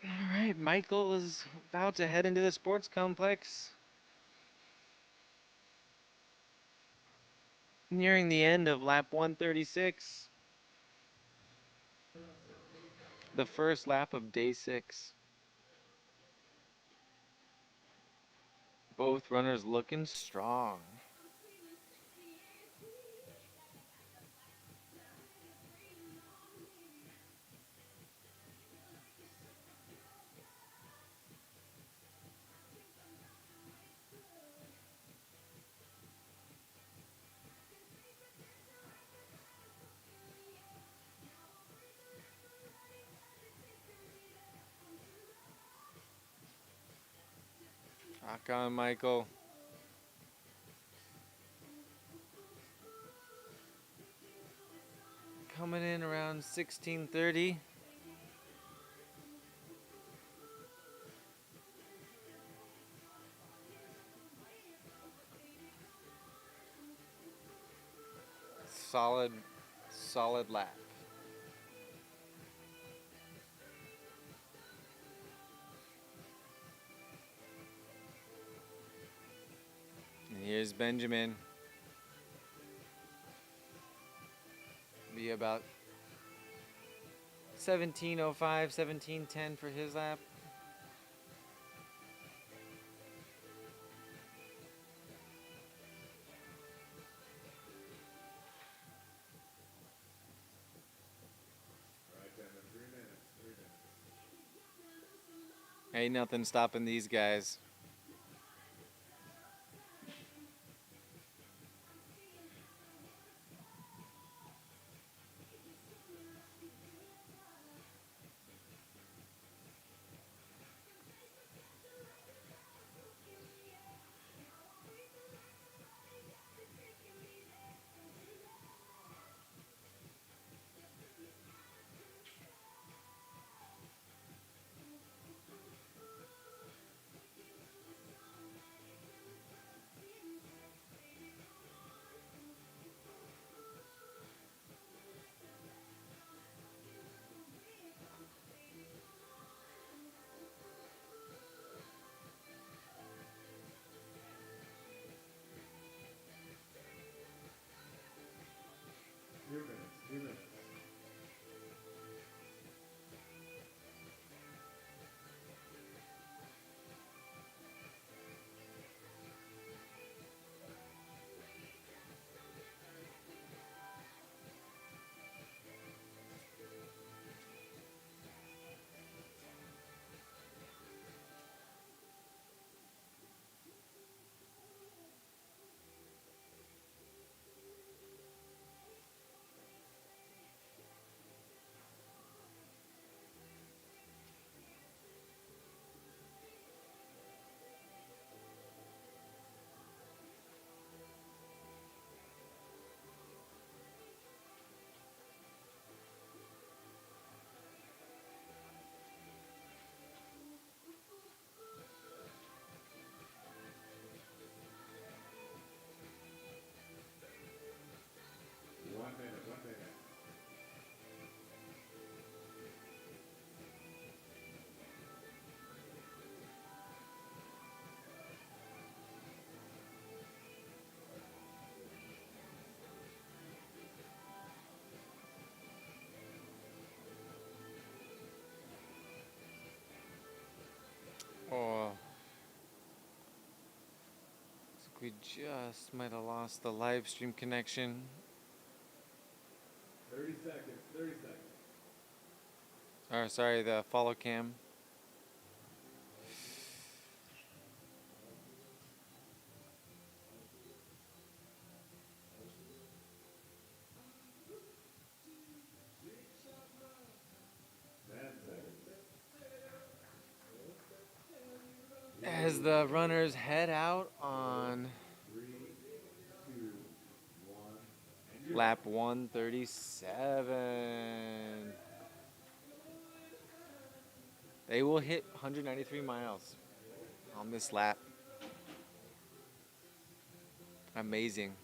All right, Michael is about to head into the sports complex. Nearing the end of lap 136. The first lap of day 6. Both runners looking strong. Rock on, Michael. Coming in around 16:30. solid lap. And here's Benjamin. Be about 17:05, 17:10 for his lap. All right, gentlemen, 3 minutes. 3 minutes. Ain't nothing stopping these guys. Two minutes. 2 minutes. One minute. 1 minute. Oh. Looks like we just might have lost the live stream connection. 30 seconds. 30 seconds. Or sorry, the follow cam. As the runners head out on 3, 2, 1. lap 137. They will hit 193 miles on this lap. Amazing.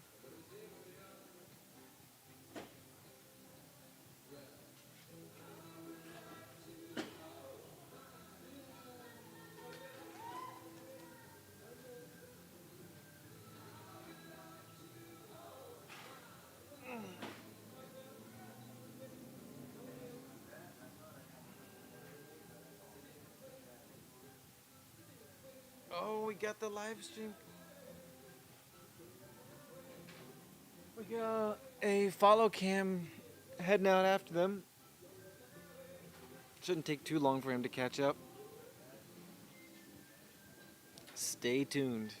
Oh, we got the live stream. We got a follow cam heading out after them. Shouldn't take too long for him to catch up. Stay tuned.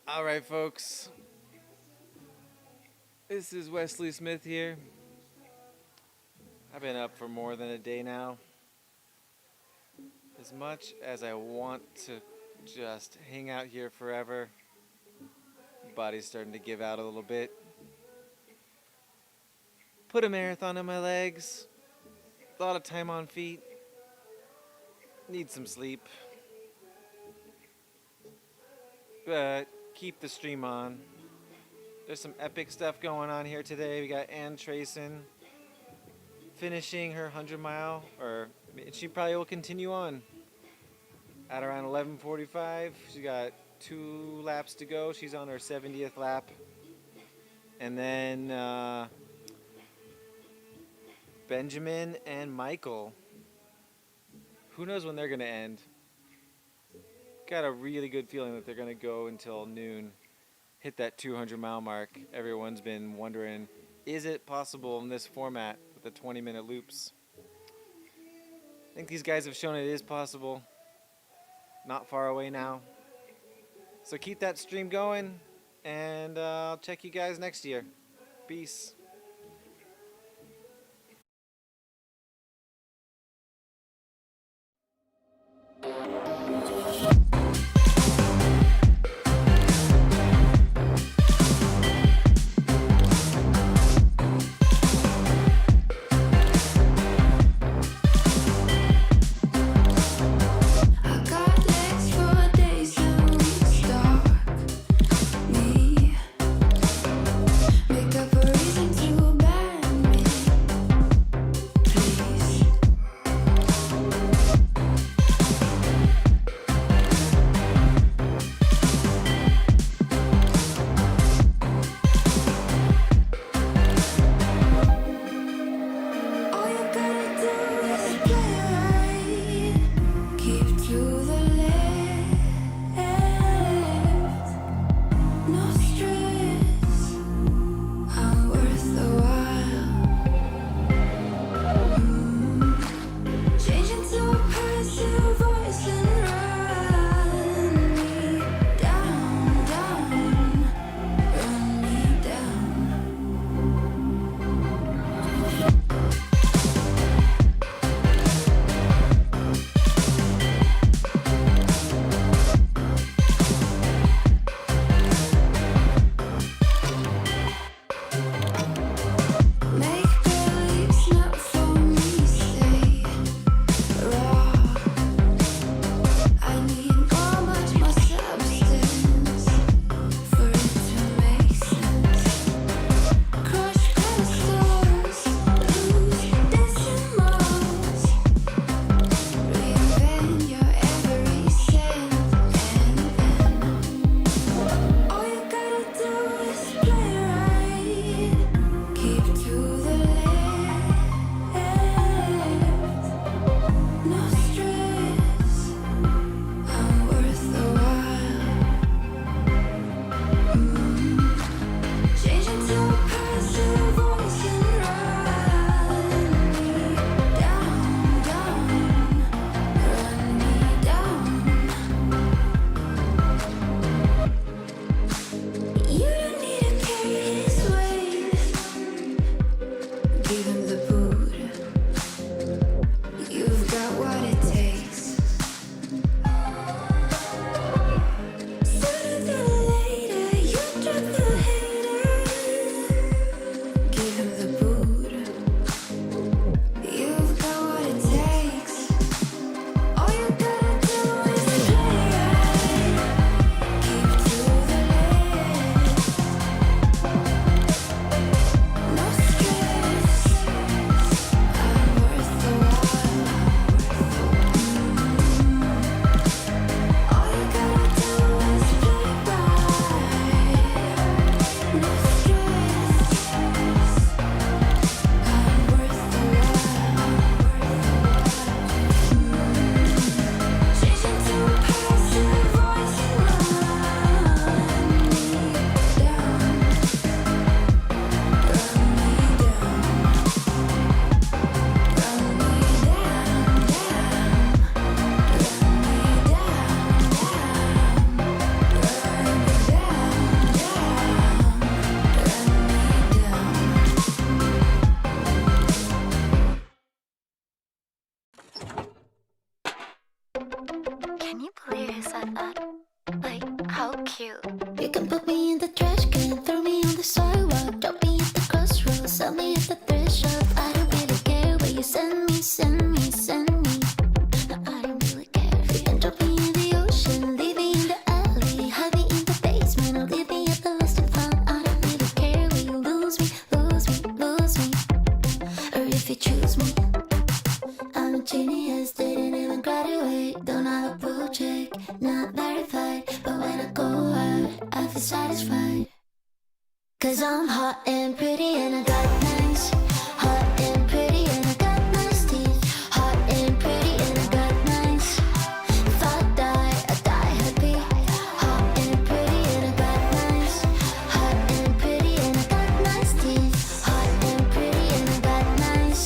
All right, folks. This is Wesley Smith here. I've been up for more than a day now. As much as I want to just hang out here forever, body's starting to give out a little bit. Put a marathon on my legs. A lot of time on feet. Need some sleep. But keep the stream on. There's some epic stuff going on here today. We got Ann Trayson finishing her 100-mile, or she probably will continue on at around 11:45. She got 2 laps to go. She's on her 70th lap. And then Benjamin and Michael. Who knows when they're going to end? Got a really good feeling that they're going to go until noon. Hit that 200-mile mark. Everyone's been wondering, is it possible in this format with the 20-minute loops? I think these guys have shown it is possible. Not far away now. So keep that stream going, and I'll check you guys next year. Peace. I got legs for days and stalk me. Make up a reason cute. You can put me in the trash can, throw me on the sidewalk, drop me at the crossroads, sell me at the thrift shop. I don't really care where you send me, send me, send me. I don't really care. You can drop me in the ocean, leave me in the alley, hide me in the basement, or leave me at the lost and found. I don't really care where you lose me, lose me, lose me, or if you choose me. I'm a genius, didn't even graduate, don't have a blue check, not verified, but when I go out, I feel satisfied. Cause I'm hot and pretty and I got nice. Hot and pretty and I got nice teeth. Hot and pretty and I got nice. If I die happy. Hot and pretty and I got nice. Hot and pretty and I got nice teeth. Hot and pretty and I got nice.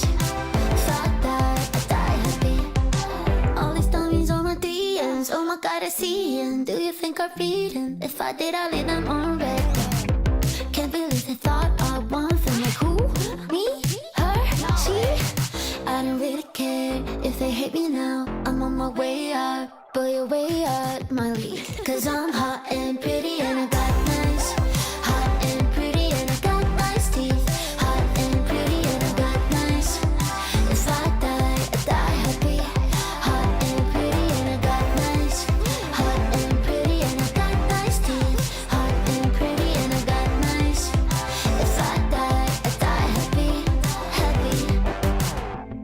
If I die happy. All these dummies on my DMs. Oh my god, I see them. Do you think I'd read them? If I did, I'd leave them on red. Can't believe they thought I want them. Like who? Me? Her? She? I don't really care if they hate me now. I'm on my way out, but you're way out my league. Cause I'm hot and pretty and I got nice. Hot and pretty and I got nice teeth. Hot and pretty and I got nice. If I die happy. Hot and pretty and I got nice. Hot and pretty and I got nice teeth. Hot and pretty and I got nice. If I die happy, happy.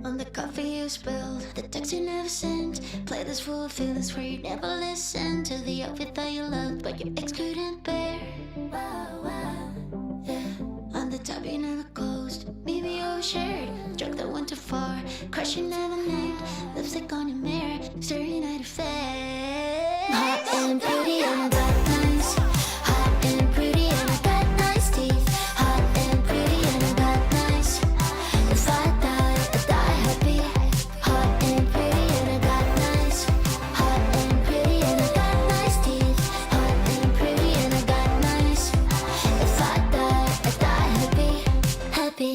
On the coffee you spilled, the text you never sent. Play this full of feelings where you never listen to the outfit that you loved, but your ex couldn't bear. Wow, wow, yeah. On the top you never closed, maybe overshared. Joke that went too far, crush you never named. Lipstick on your mirror, staring at your face. Hot and pretty and I got nice. Hot and pretty and I got nice teeth. Hot and pretty and I got nice. If I die happy. Hot and pretty and I got nice. Hot and pretty and I got nice teeth. Hot and pretty and I got nice. If I die happy, happy.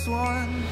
this one.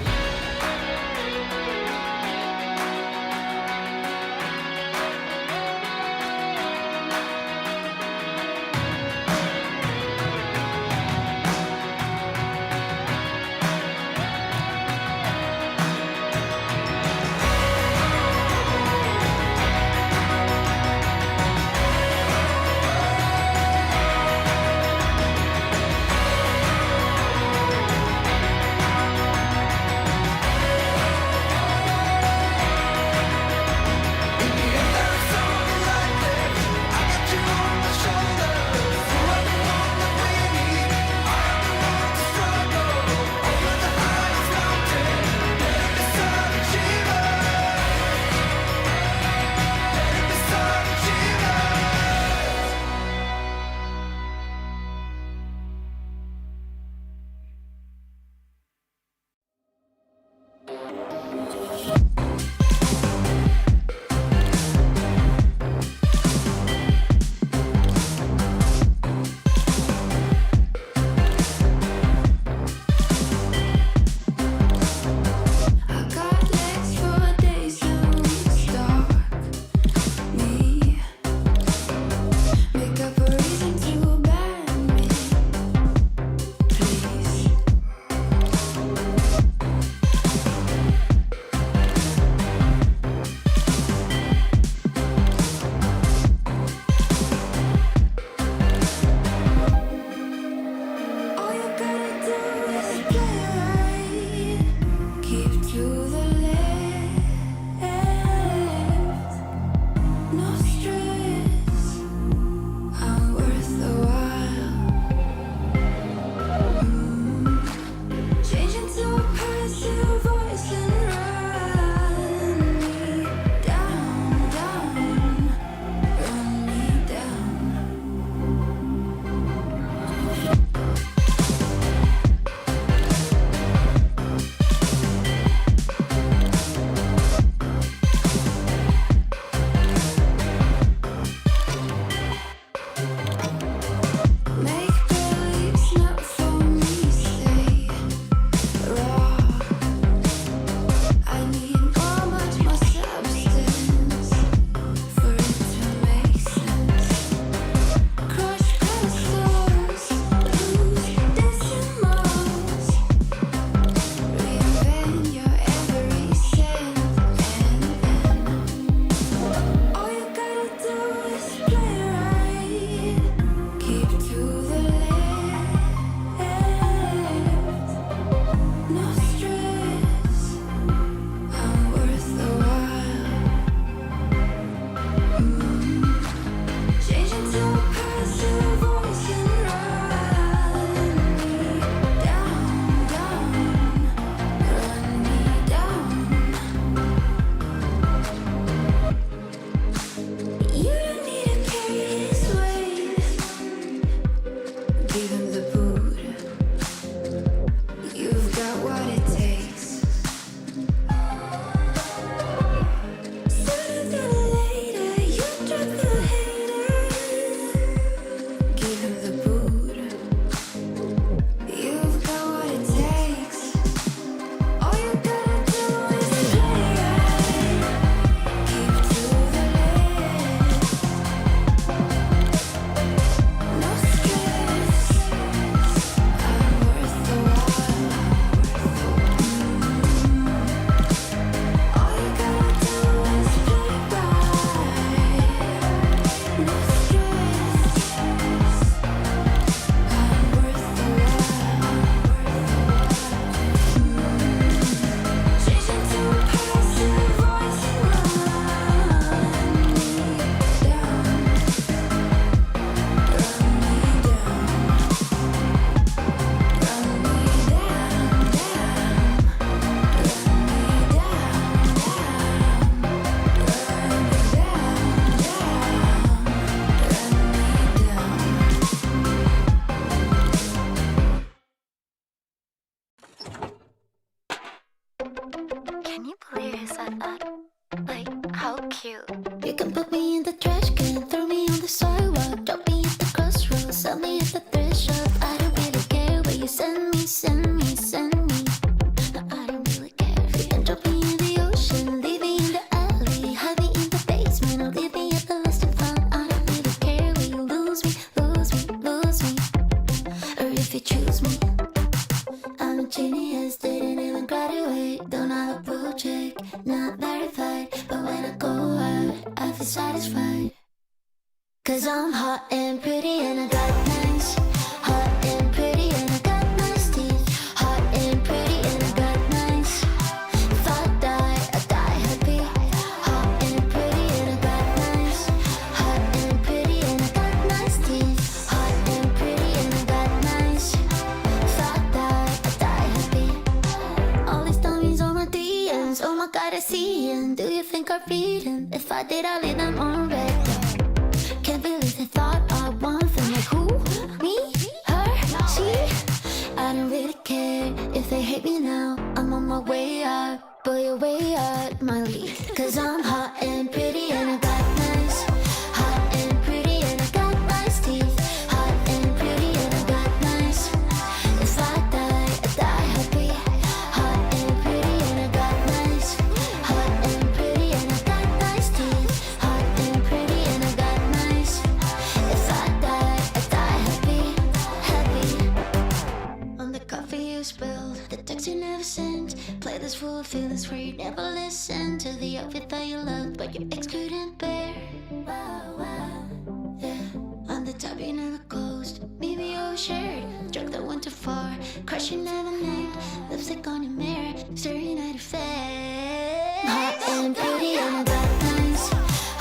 'Cause I'm hot and pretty and I got nice. Hot and pretty and I got nice teeth. Hot and pretty and I got nice. If I die happy. Hot and pretty and I got nice. Hot and pretty and I got nice teeth. Hot and pretty and I got nice. If I die happy. All these dummies on my DMs. Oh my god, I see 'em. Do you think I'm reading? If I did, I'd leave them on red. Can't believe they thought I want them. Like who? Me? Her? She? I don't really care if they hate me now. I'm on my way out, but you're way out my league. 'Cause I'm hot and pretty and I got nice. Hot and pretty and I got nice teeth. Hot and pretty and I got nice. If I die happy. Hot and pretty and I got nice. Hot and pretty and I got nice teeth. Hot and pretty and I got nice. If I die happy, happy. On the coffee you spilled, the text you never sent. Play this full of feelings where you never listen to the outfit that you loved, but your ex couldn't bear. Yeah. On the top you never closed, maybe overshared. Drug that went too far, crush you never named. Lipstick on your mirror, staring at your face. Hot and pretty and I got nice.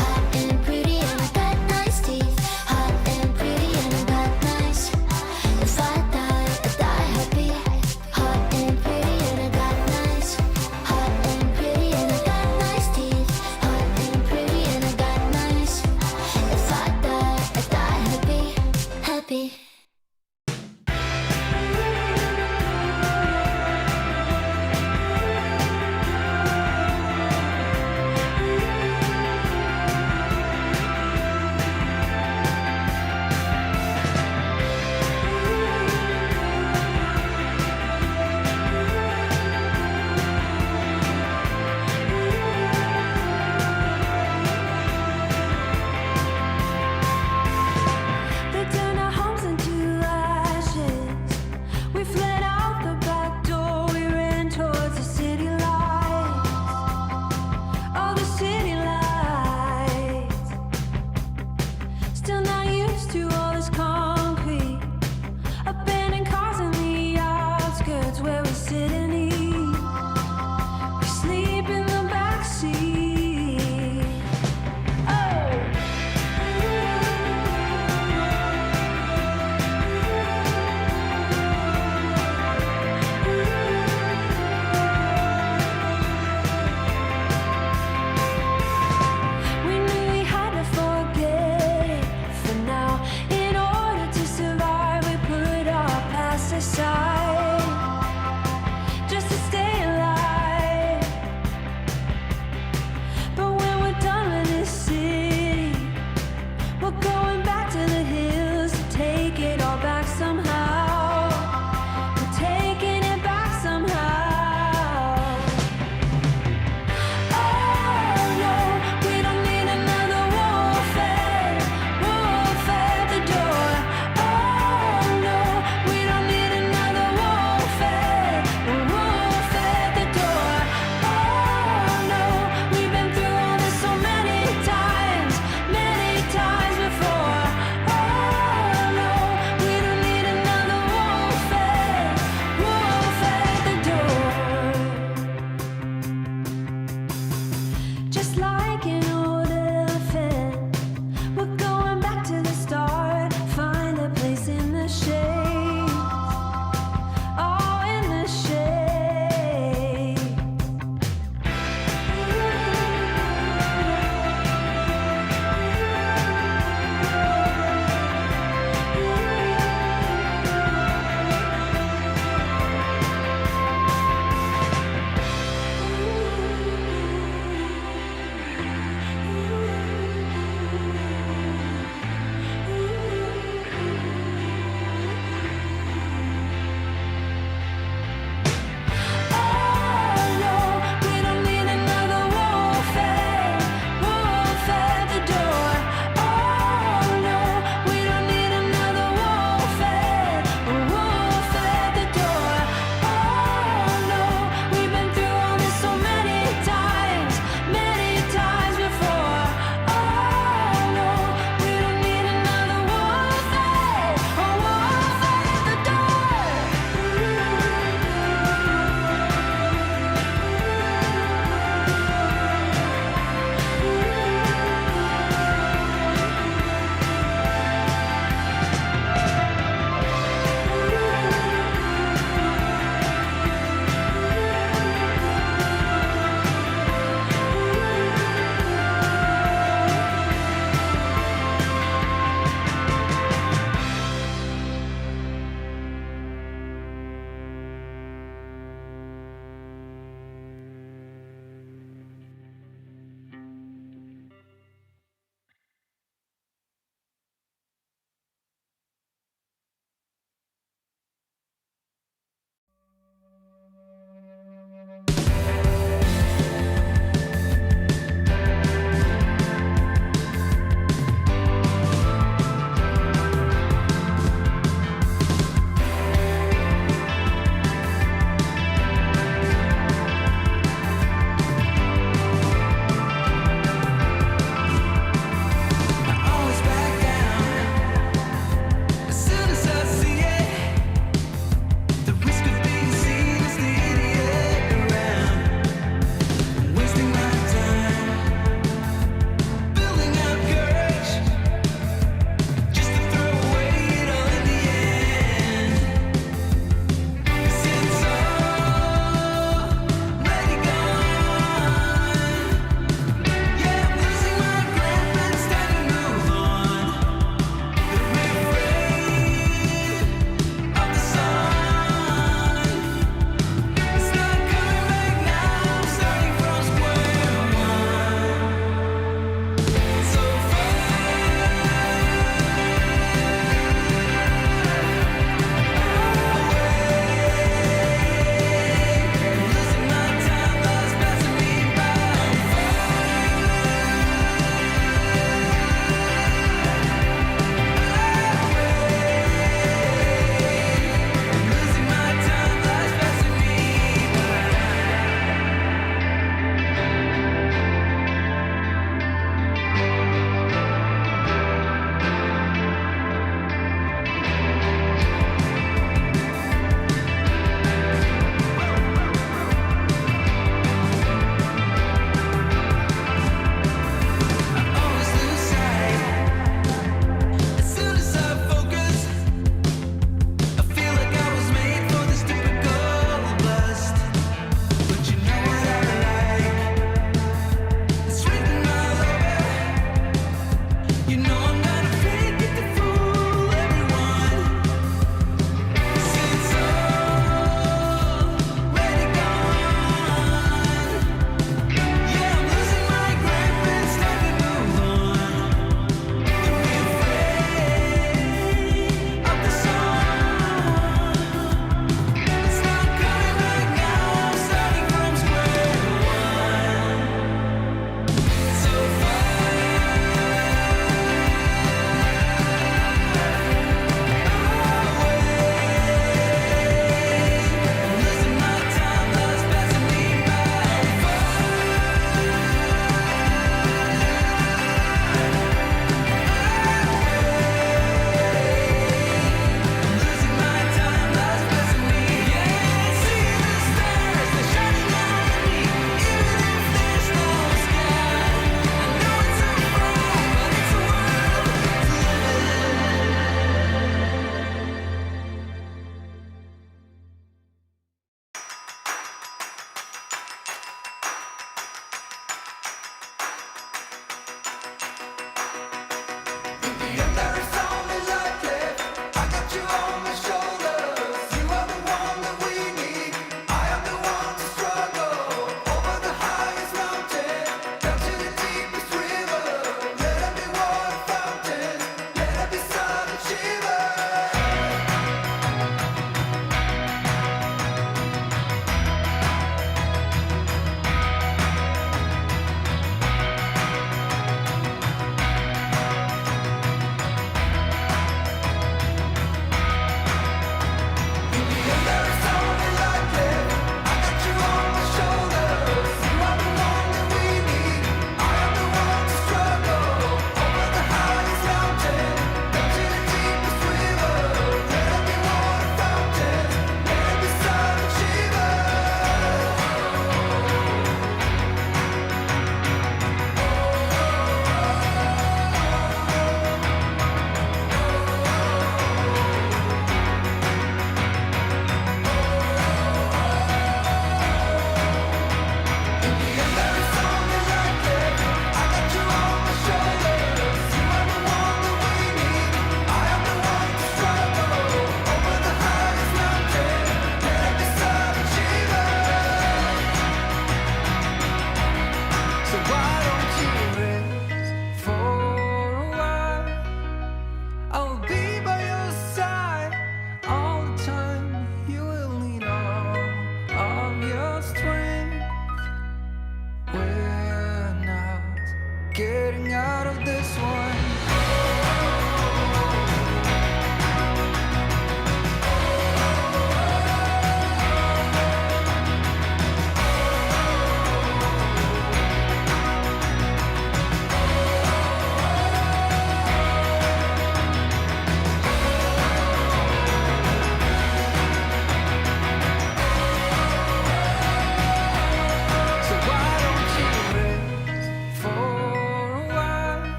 Hot and pretty and I got nice teeth. Hot and pretty and I got nice. If I die happy. Hot and pretty and I got nice. Hot and pretty and I got nice teeth. Hot and pretty and I got nice. If I die happy, happy.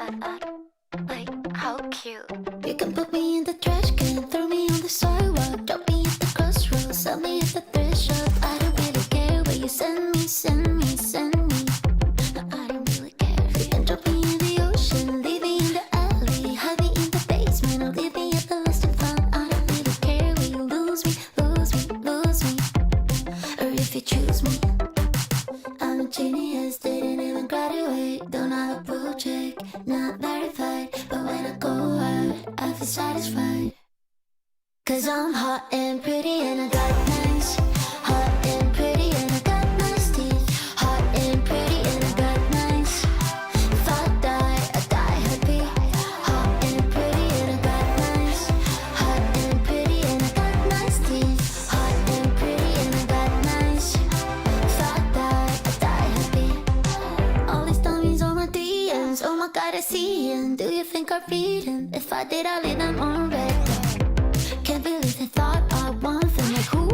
Like, how cute. You can put me in the trash can, throw me on the sidewalk, drop me at the crossroads, sell me at the thrift shop. I don't really care where you send me, send me, send me. No, I don't really care. You can drop me in the ocean, leave me in the alley, hide me in the basement, or leave me at the listed front. I don't really care where you lose me, lose me, lose me, or if you choose me. I'm a genius, didn't even graduate, don't have a blue check, not verified, but when I go out, I feel satisfied. Cause I'm hot and pretty and I got nice, hot and pretty and I got nice teeth, hot and pretty and I got nice. If I die happy, hot and pretty and I got nice, hot and pretty and I got nice teeth, hot and pretty and I got nice. If I die happy. All these dummies on my DMs, oh my god, I see 'em. Do you think I'd read 'em? If I did, I'd leave them on red. Can't believe they thought I want them. Like who?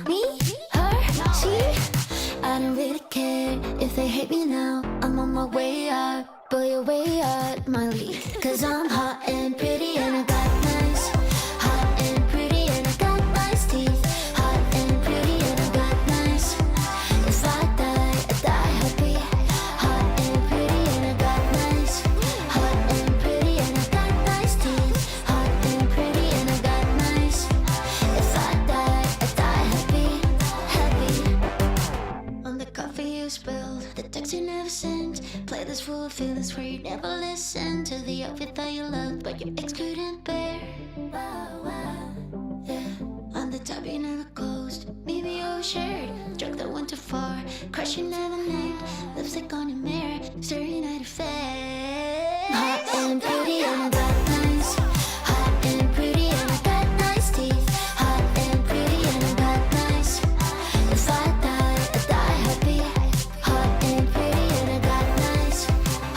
Me? Her? She? I don't really care if they hate me now. I'm on my way out, but you're way out my league. Cause I'm hot and pretty and I got nice, hot and pretty and I got nice teeth, hot and pretty and I got nice. If I die happy, hot and pretty and I got nice, hot and pretty and I got nice teeth, hot and pretty and I got nice. If I die happy, happy. On the coffee you spilled, the text you never sent, play this full of feelings where you never listen to the outfit that you loved but your ex couldn't bear. Yeah. On the top you never closed, maybe your shirt, joke that went too far, crush you never named, lipstick on your mirror, staring at your face. Hot and pretty and I got nice, hot and pretty and I got nice teeth, hot and pretty and I got nice. If I die happy, hot and pretty and I got nice,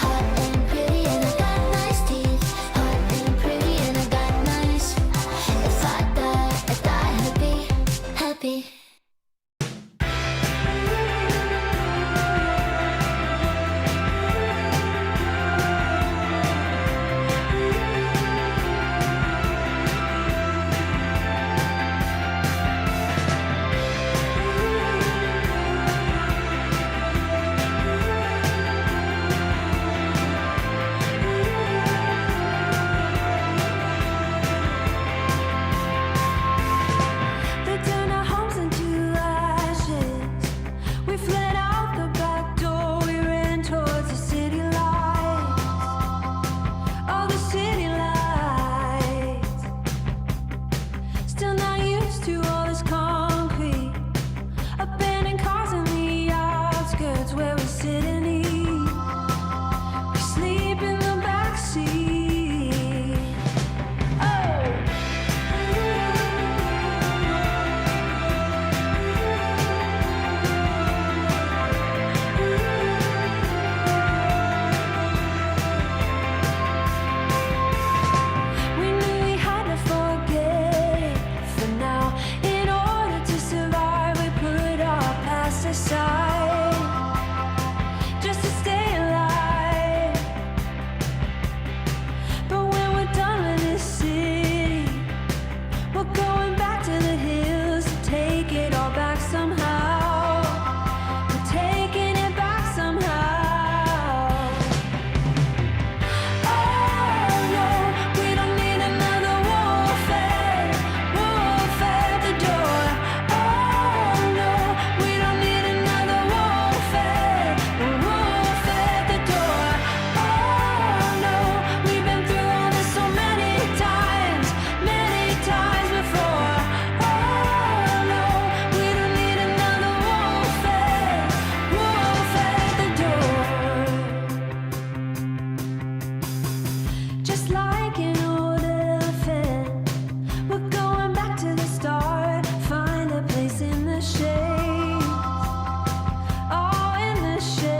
hot and pretty and I got nice teeth, hot and pretty and I got nice. If I die happy, happy. They turn our homes into ashes. We fled out the back door. We ran towards the city lights. Oh, the city lights. Still not used to all this concrete. Abandoned cars in the outskirts where we sit and eat. We sleep in the backseat. Oh. We knew we had to forget for now. In order to survive, we put our past aside just to stay alive. But when we're done with this city, we're going back to the hills to take it all back somehow. We're taking it back somehow. Oh no, we don't need another wolf at the door. Oh no, we don't need another wolf at the door. Oh no, we've been through all this so many times before. Oh no, we don't need another wolf at the door. Just like an old elephant, we're going back to the start. Find a place in the shade. Oh, in the shade.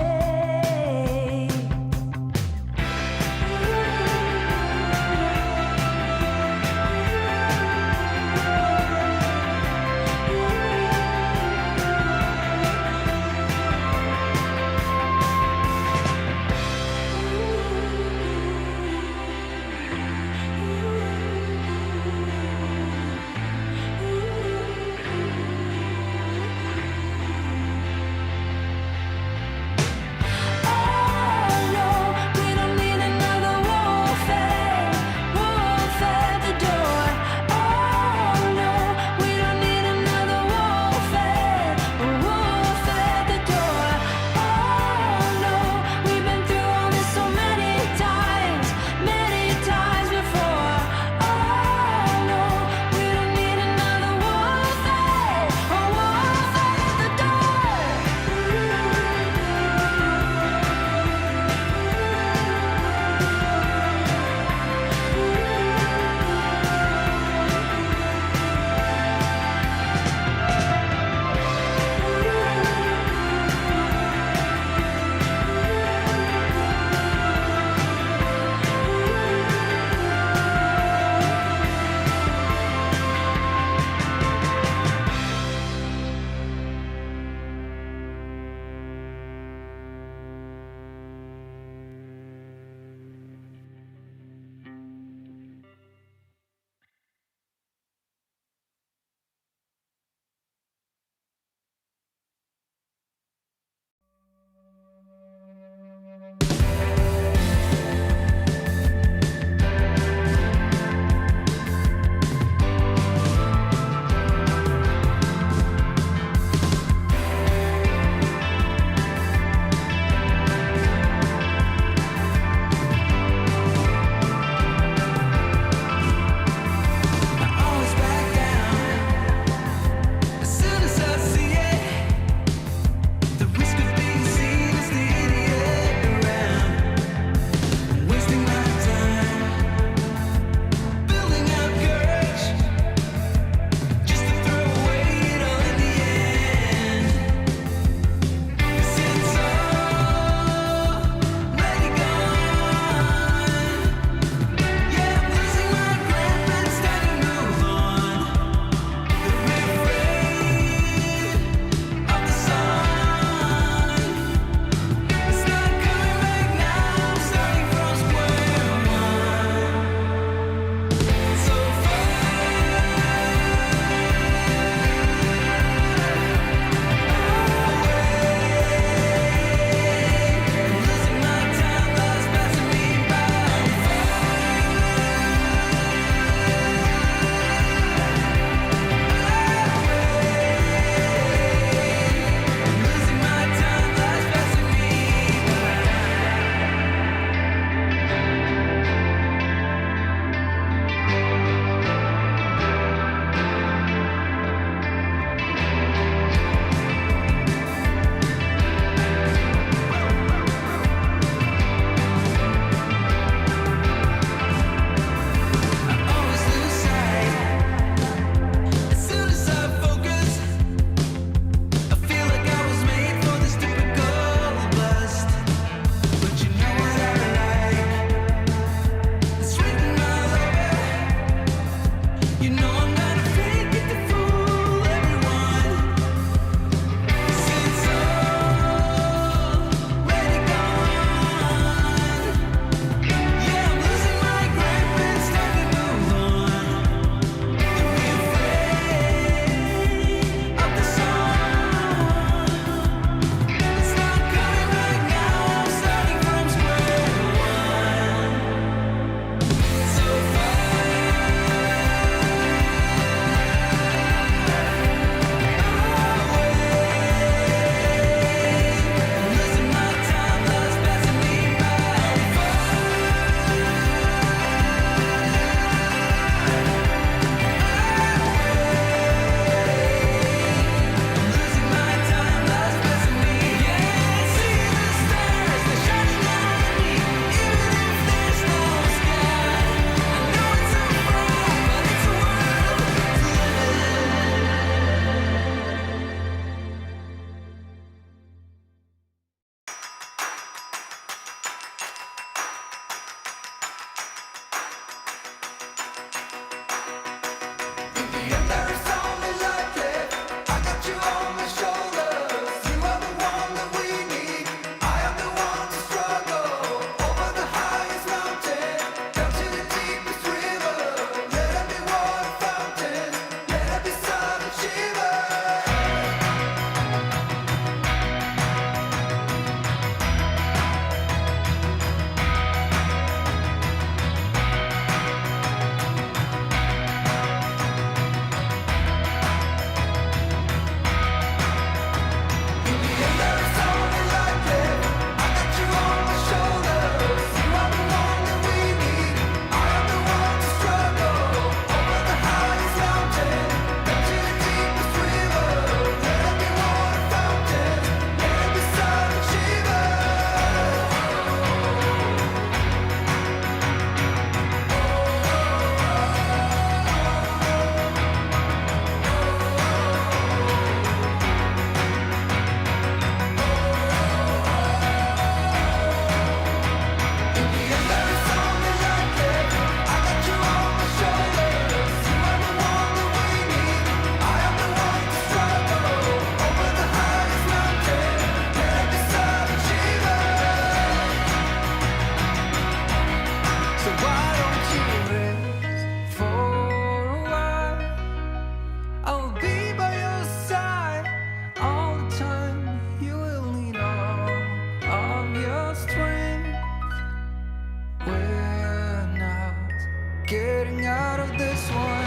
getting out of this one.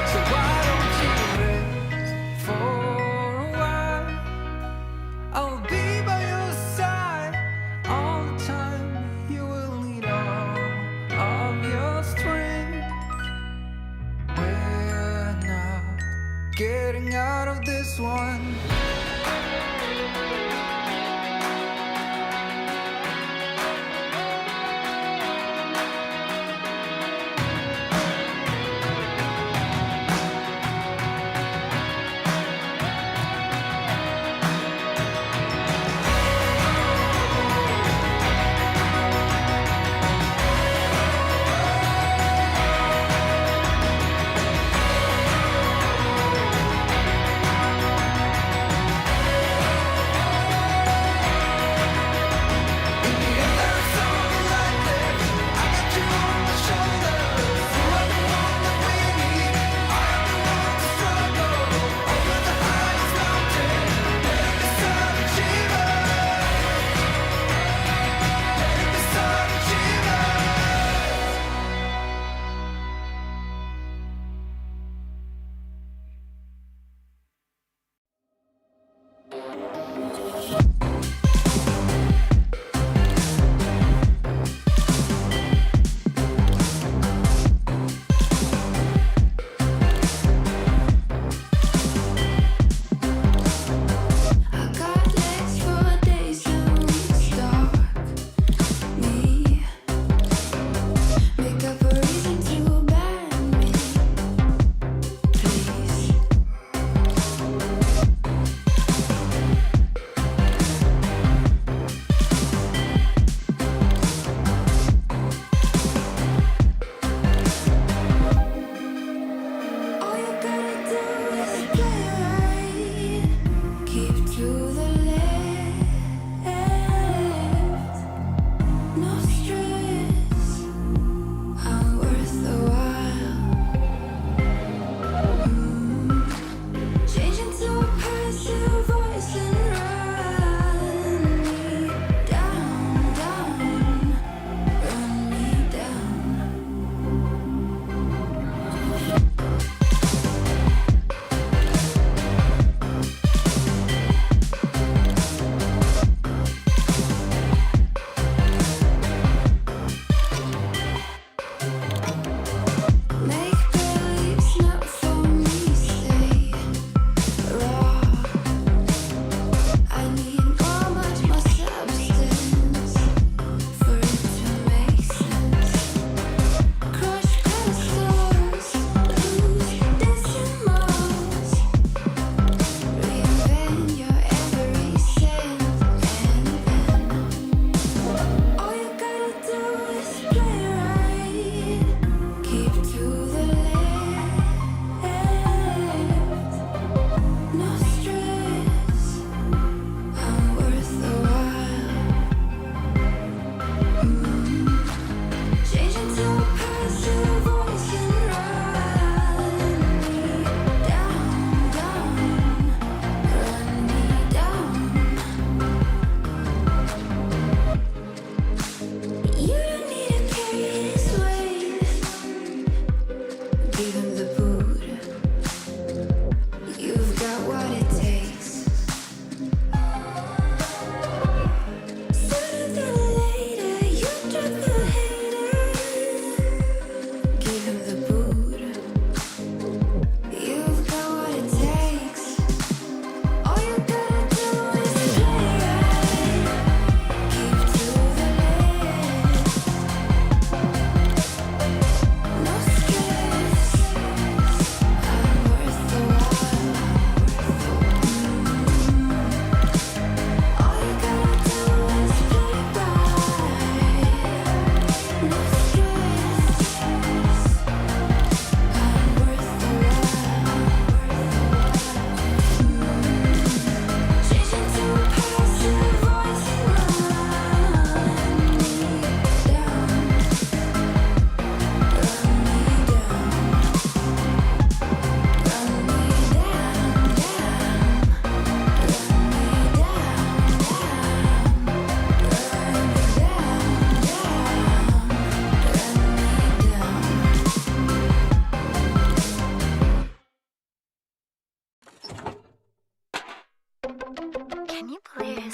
So why don't you rest for a while? I'll be by your side all the time. You will need all of your strength. We're not getting out of this one.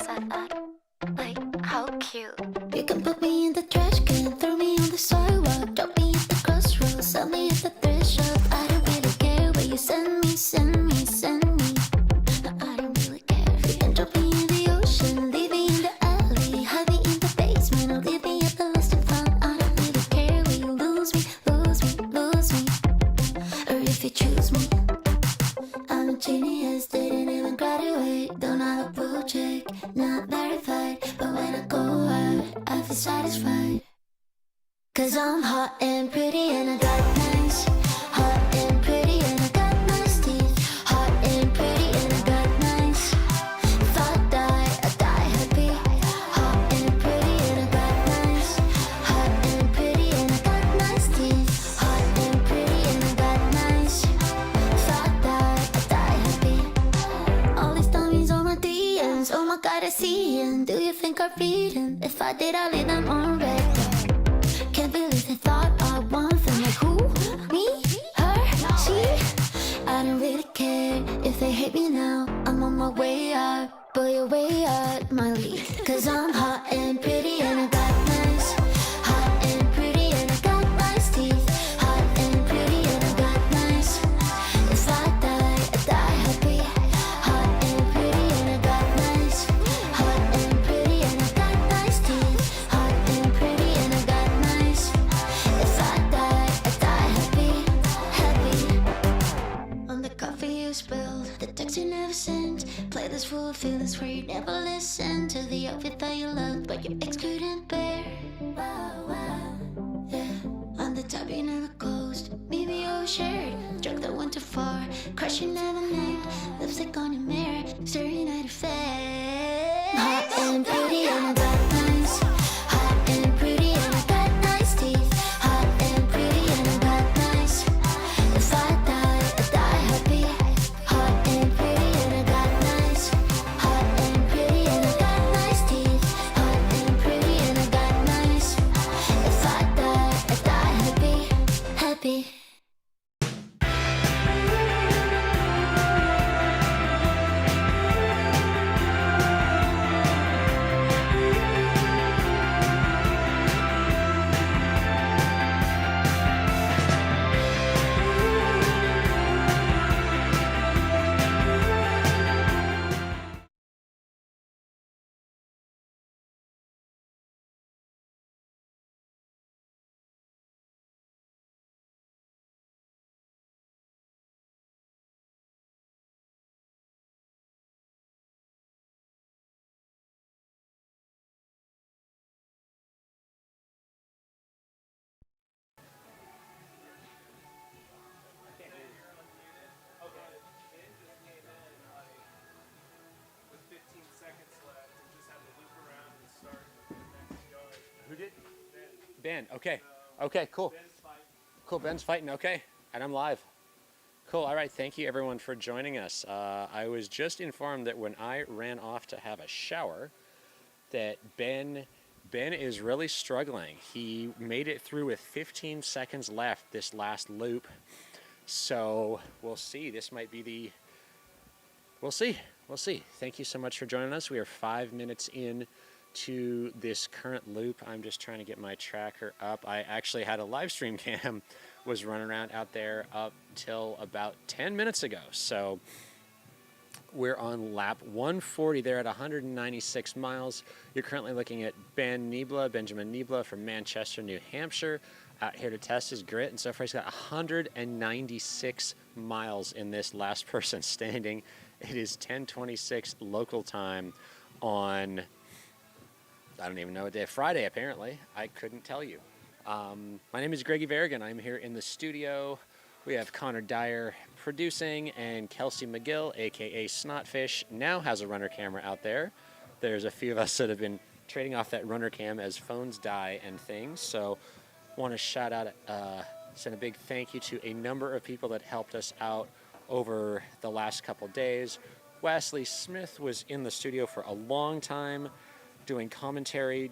said that. Like, how cute. You can put me in the trash can, throw me on the sidewalk, drop me at the crossroads, sell me at the thrift shop. I don't really care where you send me, send me, send me. No, I don't really care. You can drop me in the ocean, leave me in the alley, hide me in the basement, or leave me at the lost and found. I don't really care where you lose me, lose me, lose me, or if you choose me. I'm a genius, didn't even graduate, don't have a blue check, not verified, but when I go out, I feel satisfied. Cause I'm hot and pretty and I got nice. Hot and pretty and I got nice teeth. Hot and pretty and I got nice. If I die happy. Hot and pretty and I got nice. Hot and pretty and I got nice teeth. Hot and pretty and I got nice. If I die happy. All these dummies on my DMs. Oh my god, I see 'em. Do you think I read 'em? If I did, I'd leave them on red. Can't believe they thought I want them. Like who? Me? Her? She? I don't really care if they hate me now. I'm on my way out, but you're way out my league. Cause I'm hot and pretty and I got nice. Hot and pretty and I got nice teeth. Hot and pretty and I got nice. If I die happy. Hot and pretty and I got nice. Hot and pretty and I got nice teeth. Hot and pretty and I got nice. If I die happy, happy. On the coffee you spilled, the text you never sent. Play this fool, feel this where you never listen to the outfit that you loved, but your ex couldn't bear. Wow, wow, yeah. On the top you never closed, maybe your shirt, drug that went too far, crush you never named, lipstick on your mirror, staring at your face. Hot and pretty and I got nice. Hot and pretty and I got nice teeth. Hot and pretty and I got nice. If I die happy. Hot and pretty and I got nice. Hot and pretty and I got nice teeth. Hot and pretty and I got nice. If I die happy, happy. With 15 seconds left, and just had to loop around and start the next yard. Who did? Ben. Okay. Okay, cool. Cool, Ben's fighting. Okay. And I'm live. Cool. All right. Thank you, everyone, for joining us. I was just informed that when I ran off to have a shower, that Ben is really struggling. He made it through with 15 seconds left this last loop. So we'll see. This might be the... We'll see. We'll see. Thank you so much for joining us. We are 5 minutes in to this current loop. I'm just trying to get my tracker up. I actually had a live stream cam was running around out there up till about 10 minutes ago. So we're on lap 140 there at 196 miles. You're currently looking at Benjamin Niebla from Manchester, New Hampshire, out here to test his grit. And so far he's got 196 miles in this last person standing. It is 10:26 local time on, I don't even know what day, Friday apparently. I couldn't tell you. My name is Greggy Verrigan. I'm here in the studio. We have Connor Dyer producing, and Kelsey McGill, aka Snotfish, now has a runner camera out there. There's a few of us that have been trading off that runner cam as phones die and things. So want to shout out, send a big thank you to a number of people that helped us out over the last couple days. Wesley Smith was in the studio for a long time doing commentary,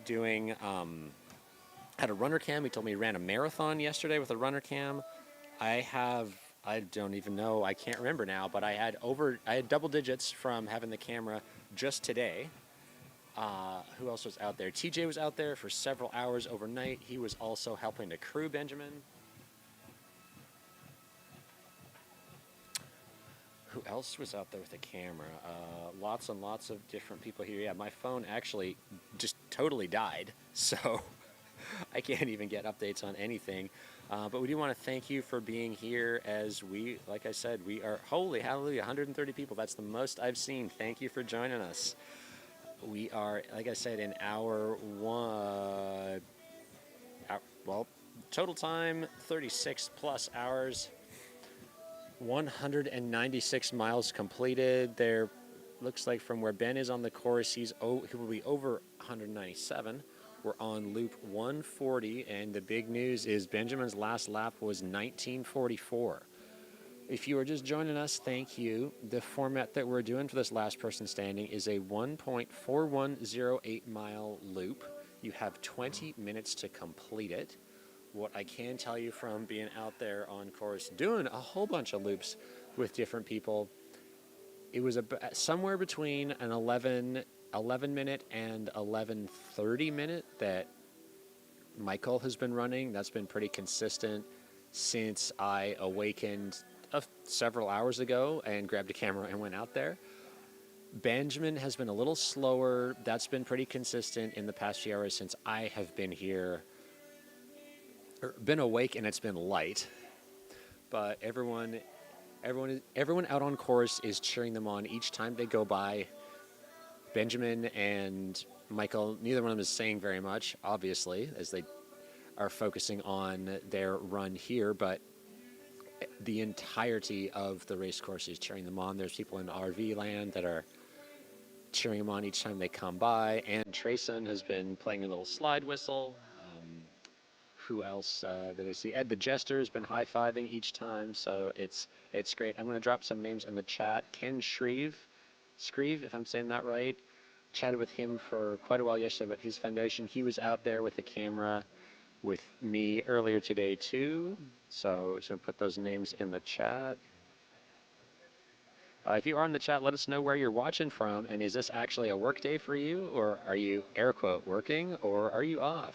had a runner cam. He told me he ran a marathon yesterday with a runner cam. I don't even know, I can't remember now, but I had double digits from having the camera just today. Who else was out there? TJ was out there for several hours overnight. He was also helping to crew Benjamin. Who else was out there with a camera? Lots and lots of different people here. Yeah, my phone actually just totally died, so I can't even get updates on anything. But we do want to thank you for being here as we, like I said, we are, holy hallelujah, 130 people. That's the most I've seen. Thank you for joining us. We are, like I said, in hour one, well, total time, 36 plus hours. 196 miles completed. There looks like from where Ben is on the course, he will be over 197. We're on loop 140, and the big news is Benjamin's last lap was 1944. If you are just joining us, thank you. The format that we're doing for this last person standing is a 1.4108 mile loop. You have 20 minutes to complete it. What I can tell you from being out there on course, doing a whole bunch of loops with different people, it was somewhere between an 11 minute and 11:30 minute that Michael has been running. That's been pretty consistent since I awakened several hours ago and grabbed a camera and went out there. Benjamin has been a little slower. That's been pretty consistent in the past few hours since I have been here. Been awake, and it's been light, but everyone out on course is cheering them on each time they go by. Benjamin and Michael, neither one of them is saying very much, obviously, as they are focusing on their run here, but the entirety of the race course is cheering them on. There's people in RV land that are cheering them on each time they come by, and Trayson has been playing a little slide whistle. Who else did I see? Ed the Jester has been high-fiving each time, so it's great. I'm going to drop some names in the chat. Ken Shreve, if I'm saying that right, chatted with him for quite a while yesterday about his foundation. He was out there with the camera with me earlier today too, so put those names in the chat. If you are in the chat, let us know where you're watching from, and is this actually a work day for you, or are you, air quote, working, or are you off?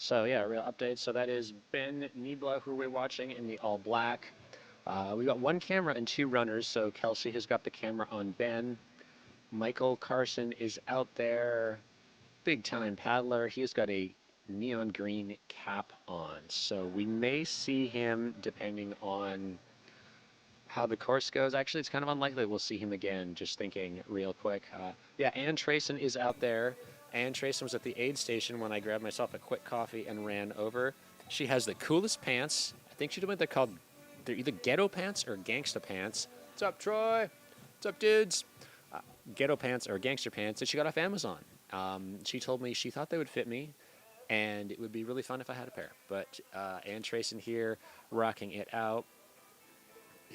So yeah, real update. So that is Ben Niebla, who we're watching in the all black. We got one camera and two runners, so Kelsey has got the camera on Ben. Michael Carson is out there, big time paddler. He's got a neon green cap on, so we may see him depending on how the course goes. Actually, it's kind of unlikely we'll see him again, just thinking real quick. Yeah, Ann Trayson is out there. Ann Trayson was at the aid station when I grabbed myself a quick coffee and ran over. She has the coolest pants. I think she told me they're either ghetto pants or gangsta pants. What's up, Troy? What's up, dudes? Ghetto pants or gangster pants that she got off Amazon. She told me she thought they would fit me, and it would be really fun if I had a pair. But Ann Trayson here rocking it out.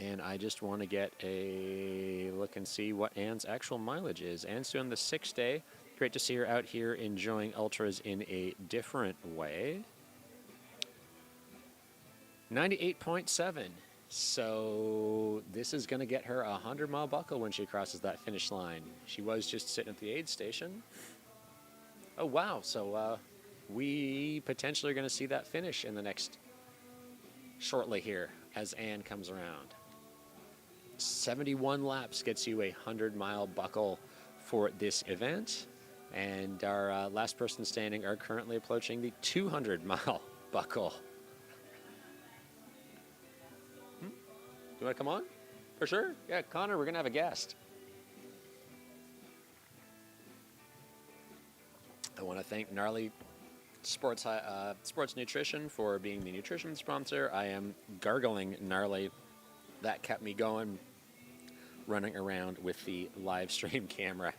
And I just want to get a look and see what Ann's actual mileage is. Ann's doing the 6th day. Great to see her out here enjoying ultras in a different way. 98.7. So this is going to get her a 100-mile buckle when she crosses that finish line. She was just sitting at the aid station. Oh, wow. So we potentially are going to see that finish in the next shortly here as Ann comes around. 71 laps gets you a 100-mile buckle for this event. And our last person standing are currently approaching the 200-mile buckle. You want to come on? For sure? Yeah, Connor, we're going to have a guest. I want to thank Gnarly Sports Nutrition for being the nutrition sponsor. I am gargling Gnarly. That kept me going, running around with the live stream camera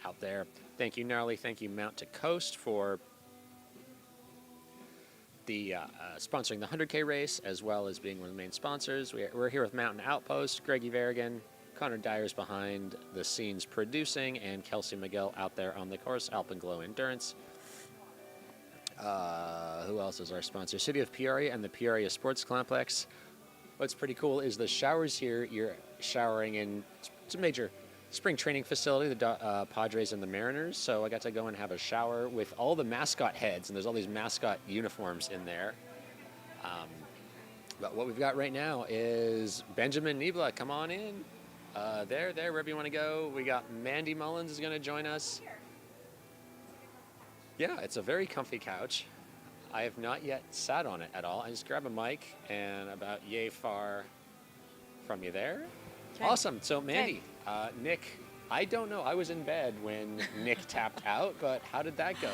out there. Thank you, Gnarly. Thank you, Mount to Coast, for the sponsoring the 100K race, as well as being one of the main sponsors. We're here with Mountain Outpost, Greggy Varigan, Connor Dyer's behind the scenes producing, and Kelsey Miguel out there on the course, Alpenglow Endurance. Who else is our sponsor? City of Peoria and the Peoria Sports Complex. What's pretty cool is the showers here. You're showering in, it's a major spring training facility, the Padres and the Mariners. So I got to go and have a shower with all the mascot heads, and there's all these mascot uniforms in there. But what we've got right now is Benjamin Niebla. Come on in. There, wherever you want to go. We got Mandy Mullins is going to join us. Yeah, it's a very comfy couch. I have not yet sat on it at all. I just grab a mic and about yay far from you there. Okay. Awesome. So Mandy, Nick, I don't know. I was in bed when Nick tapped out, but how did that go?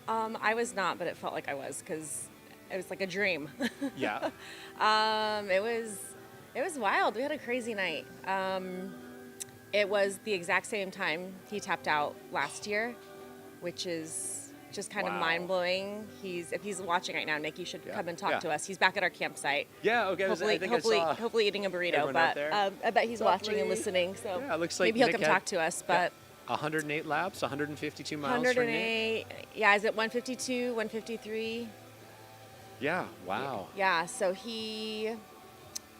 I was not, but it felt like I was because it was like a dream. Yeah. It was wild. We had a crazy night. It was the exact same time he tapped out last year, which is just kind of mind-blowing. If he's watching right now, Nick, you should come and talk to us. He's back at our campsite. Yeah, okay. Hopefully eating a burrito, everyone out but there. I bet he's watching and listening. So yeah, it looks like maybe he'll Nick come had- talk to us. But 108 laps, 152 miles for Nick. 108, yeah, is it 152, 153? Yeah, wow. Yeah, so he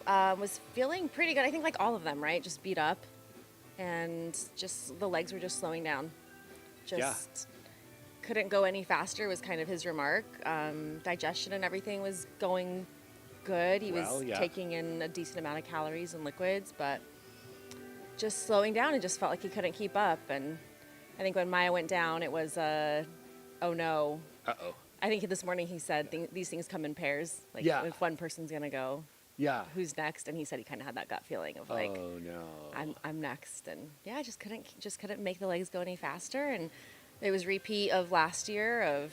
was feeling pretty good. I think like all of them, right? Just beat up, and just the legs were just slowing down. Just couldn't go any faster was kind of his remark. Digestion and everything was going good. He was taking in a decent amount of calories and liquids, but just slowing down and just felt like he couldn't keep up. And I think when Maya went down, it was oh no. Uh-oh. I think this morning he said these things come in pairs. Like if one person's gonna go, who's next? And he said he kind of had that gut feeling of like, oh no, I'm next. And I just couldn't make the legs go any faster. And it was repeat of last year of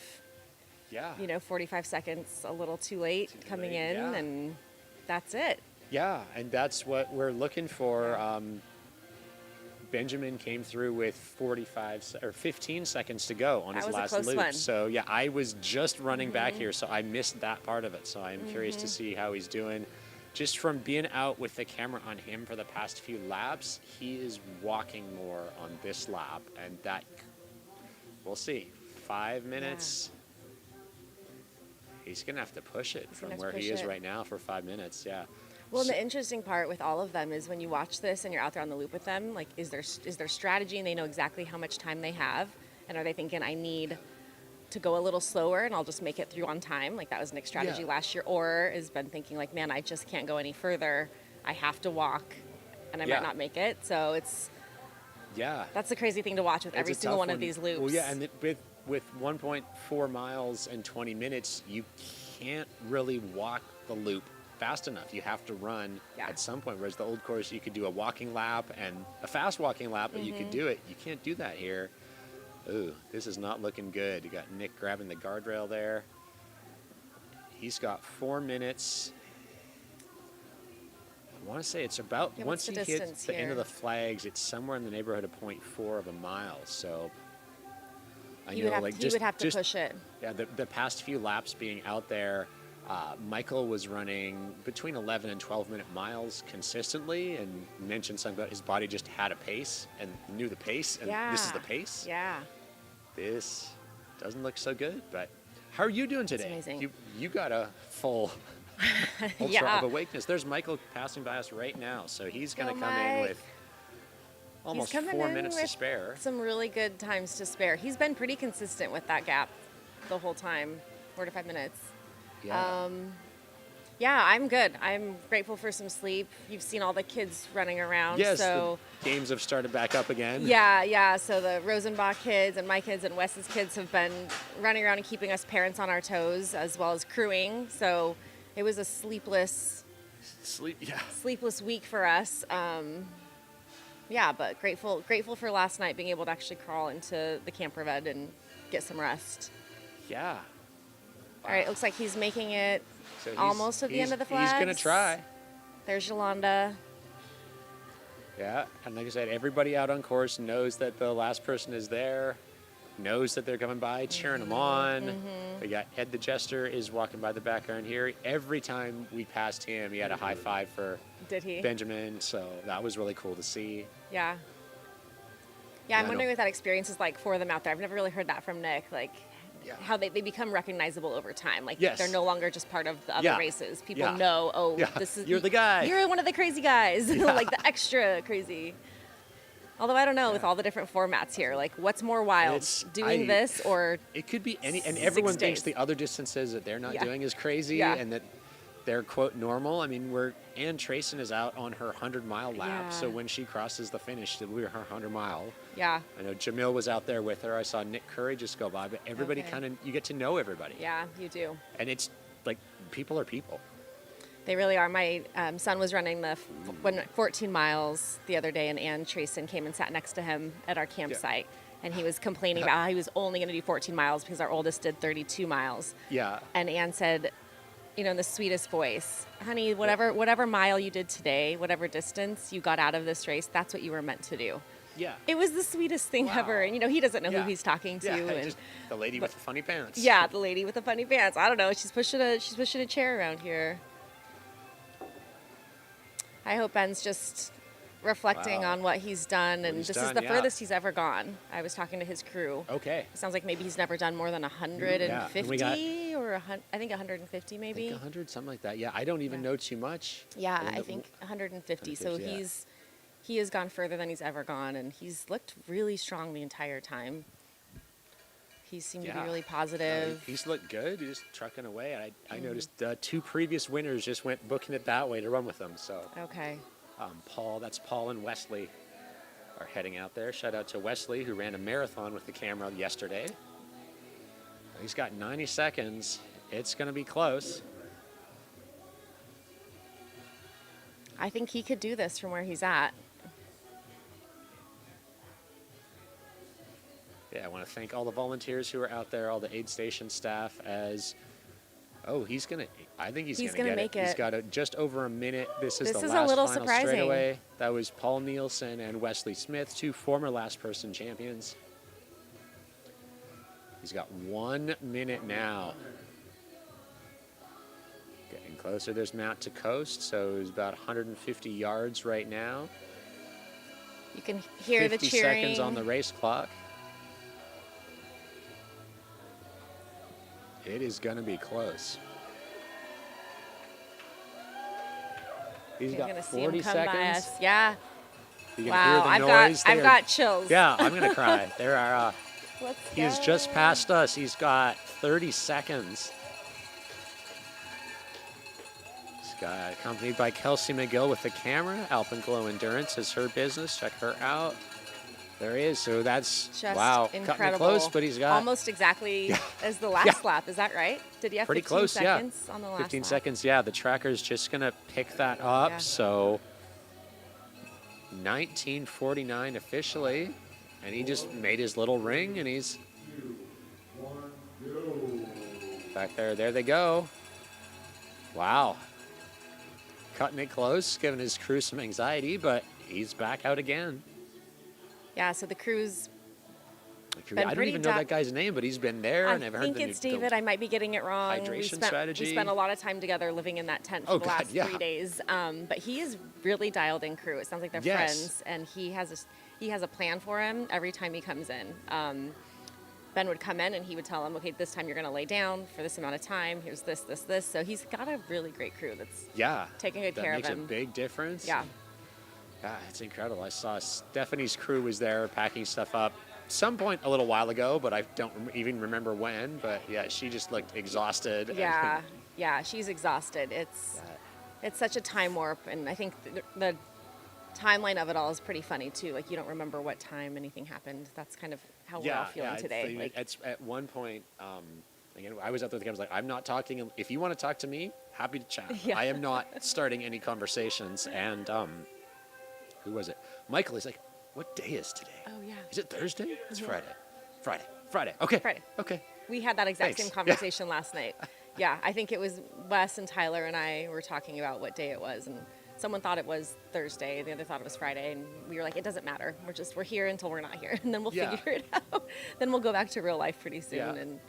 45 seconds a little too late coming in, and that's it. Yeah, and that's what we're looking for. Benjamin came through with 15 seconds to go on his last loop. One. So yeah, I was just running back here, so I missed that part of it. So I'm curious to see how he's doing. Just from being out with the camera on him for the past few laps, he is walking more on this lap, and that we'll see. 5 minutes. He's gonna have to push it from where he is right now for 5 minutes. Yeah. Well, and the interesting part with all of them is when you watch this and you're out there on the loop with them, like, is there strategy and they know exactly how much time they have? And are they thinking, I need to go a little slower and I'll just make it through on time? Like that was Nick's strategy last year. Or has been thinking like, man, I just can't go any further. I have to walk and I might not make it. So it's, that's the crazy thing to watch with every single one of these loops. Well, yeah, and with 1.4 miles and 20 minutes, you can't really walk the loop fast enough. You have to run at some point, whereas the old course, you could do a walking lap and a fast walking lap, but you could do it. You can't do that here. Ooh, this is not looking good. You got Nick grabbing the guardrail there. He's got 4 minutes. I want to say it's about, once he hits the end of the flags, it's somewhere in the neighborhood of 0.4 of a mile. So I know, he would have to push it. Yeah, the past few laps being out there, Michael was running between 11 and 12-minute miles consistently, and mentioned something about his body just had a pace and knew the pace, and this is the pace. Yeah. This doesn't look so good, but how are you doing today? It's amazing. You got a full ultra of awakeness. There's Michael passing by us right now, so he's going to come in with almost 4 minutes to spare. Some really good times to spare. He's been pretty consistent with that gap the whole time, 4 to 5 minutes. Yeah, I'm good. I'm grateful for some sleep. You've seen all the kids running around. Yes, so the games have started back up again. Yeah. So the Rosenbach kids and my kids and Wes's kids have been running around and keeping us parents on our toes, as well as crewing. So it was a sleepless week for us. But grateful for last night, being able to actually crawl into the camper bed and get some rest. Yeah. All right, looks like he's making it almost to the end of the flags. He's going to try. There's Yolanda. Yeah, and like I said, everybody out on course knows that the last person is there. knows that they're coming by, cheering them on. We got Ed the Jester is walking by the background here. Every time we passed him, he had a high five for Did he? Benjamin, so that was really cool to see. Yeah. Yeah, I'm I wondering know. what that experience is like for them out there. I've never really heard that from Nick, like how they become recognizable over time. Like Yes. they're no longer just part of the other Yeah. races. People Yeah. know, oh, Yeah. this is You're the guy. You're one of the crazy guys, like the extra crazy. Although I don't know with all the different formats here, like what's more wild, doing this or it could be any, and everyone 6 thinks days. the other distances that they're not Yeah. doing is crazy, Yeah. and that they're quote normal. I mean, Ann Trayson is out on her 100-mile lap, Yeah. so when she crosses the finish, it'll be her 100-mile. Yeah. I know Jamil was out there with her. I saw Nick Curry just go by, but everybody Okay. you get to know everybody. Yeah, you do. And it's like people are people. They really are. My son was running the 14 miles the other day, and Ann Trayson came and sat next to him at our campsite. And he was complaining about how he was only going to do 14 miles because our oldest did 32 miles. Yeah. And Ann said, you know, in the sweetest voice, honey, whatever mile you did today, whatever distance you got out of this race, that's what you were meant to do. Yeah. It was the sweetest thing ever. And, you know, he doesn't know Yeah. who he's talking to. Yeah, and just the lady with the funny pants. yeah, the lady with the funny pants. I don't know. She's pushing a chair around here. I hope Ben's just reflecting Wow. on what he's done, and he's this done, is the yeah. furthest he's ever gone. I was talking to his crew. Okay. It sounds like maybe he's never done more than 150 and we got- or I think 150 I maybe. think 100, something like that. Yeah, I don't even know too much. Yeah, And I think 150. So 150, yeah. he has gone further than he's ever gone, and he's looked really strong the entire time. He seemed to be really positive. He's looked good. He's just trucking away. And I noticed two previous winners just went booking it that way to run with him. So Okay. Paul and Wesley are heading out there. Shout out to Wesley, who ran a marathon with the camera yesterday. He's got 90 seconds. It's going to be close. I think he could do this from where he's at. Yeah, I want to thank all the volunteers who are out there, all the aid station staff. I think he's He's gonna gonna get make He's it. got just over a minute. This is This the is a last little final surprising. straightaway. That was Paul Nielsen and Wesley Smith, two former last person champions. He's got 1 minute now. Getting closer. There's Mount to Coast, so he's about 150 yards right now. You can hear the 50 cheering. seconds on the race clock. It is going to be close. He's You're got gonna see 40 him come seconds. by us. Yeah. You can Wow, hear the I've noise. got chills. Yeah, I'm going to cry. There are. Let's He has just passed us. He's got 30 seconds. He's got accompanied by Kelsey McGill with the camera. Alpenglow Endurance is her business. Check her out. There he is. So that's Just wow, incredible. cutting it close, but he's got almost exactly as the last lap. Is that right? Did he have pretty 15 close. seconds on the last 15 lap? seconds. Yeah, the tracker's just gonna pick that up. Yeah. So 1949 officially, and he just made his little ring, and he's back there. There they go. Wow. Cutting it close, giving his crew some anxiety, but he's back out again. Yeah, so the crew's I been don't pretty even know that guy's name, but he's been there, and I've heard think the it's David. I might be getting it wrong. hydration We strategy. spent a lot of time together living in that tent for Oh, the God, last yeah. 3 days. But he is really dialed in crew. It sounds like they're Yes. friends, and he has a plan for him every time he comes in. Ben would come in and he would tell him, okay, this time you're going to lay down for this amount of time. Here's this, this, this. So he's got a really great crew that's taking good care of That him. makes a big difference. Yeah. Yeah, it's incredible. I saw Stephanie's crew was there packing stuff up some point a little while ago, but I don't even remember when. But yeah, she just looked exhausted. and- Yeah, yeah, she's exhausted. It's such a time warp, and I think the timeline of it all is pretty funny too. Like you don't remember what time anything happened. That's kind of how we're all feeling today. Like, it's at one point. Again, I was out there with the cameras, like, I'm not talking. If you want to talk to me, happy to chat. Yeah. I am not starting any conversations. And who was it? Michael is like, what day is today? oh yeah, Is it Thursday? It's Mhm. Friday. Okay. Friday. Okay. we had that exact same Thanks. conversation last night. Yeah, I think it was Wes and Tyler and I were talking about what day it was, and someone thought it was Thursday, the other thought it was Friday, and we were like, it doesn't matter. We're here until we're not here, and then we'll Yeah. figure it out. Then we'll go back to real life pretty soon. Yeah. And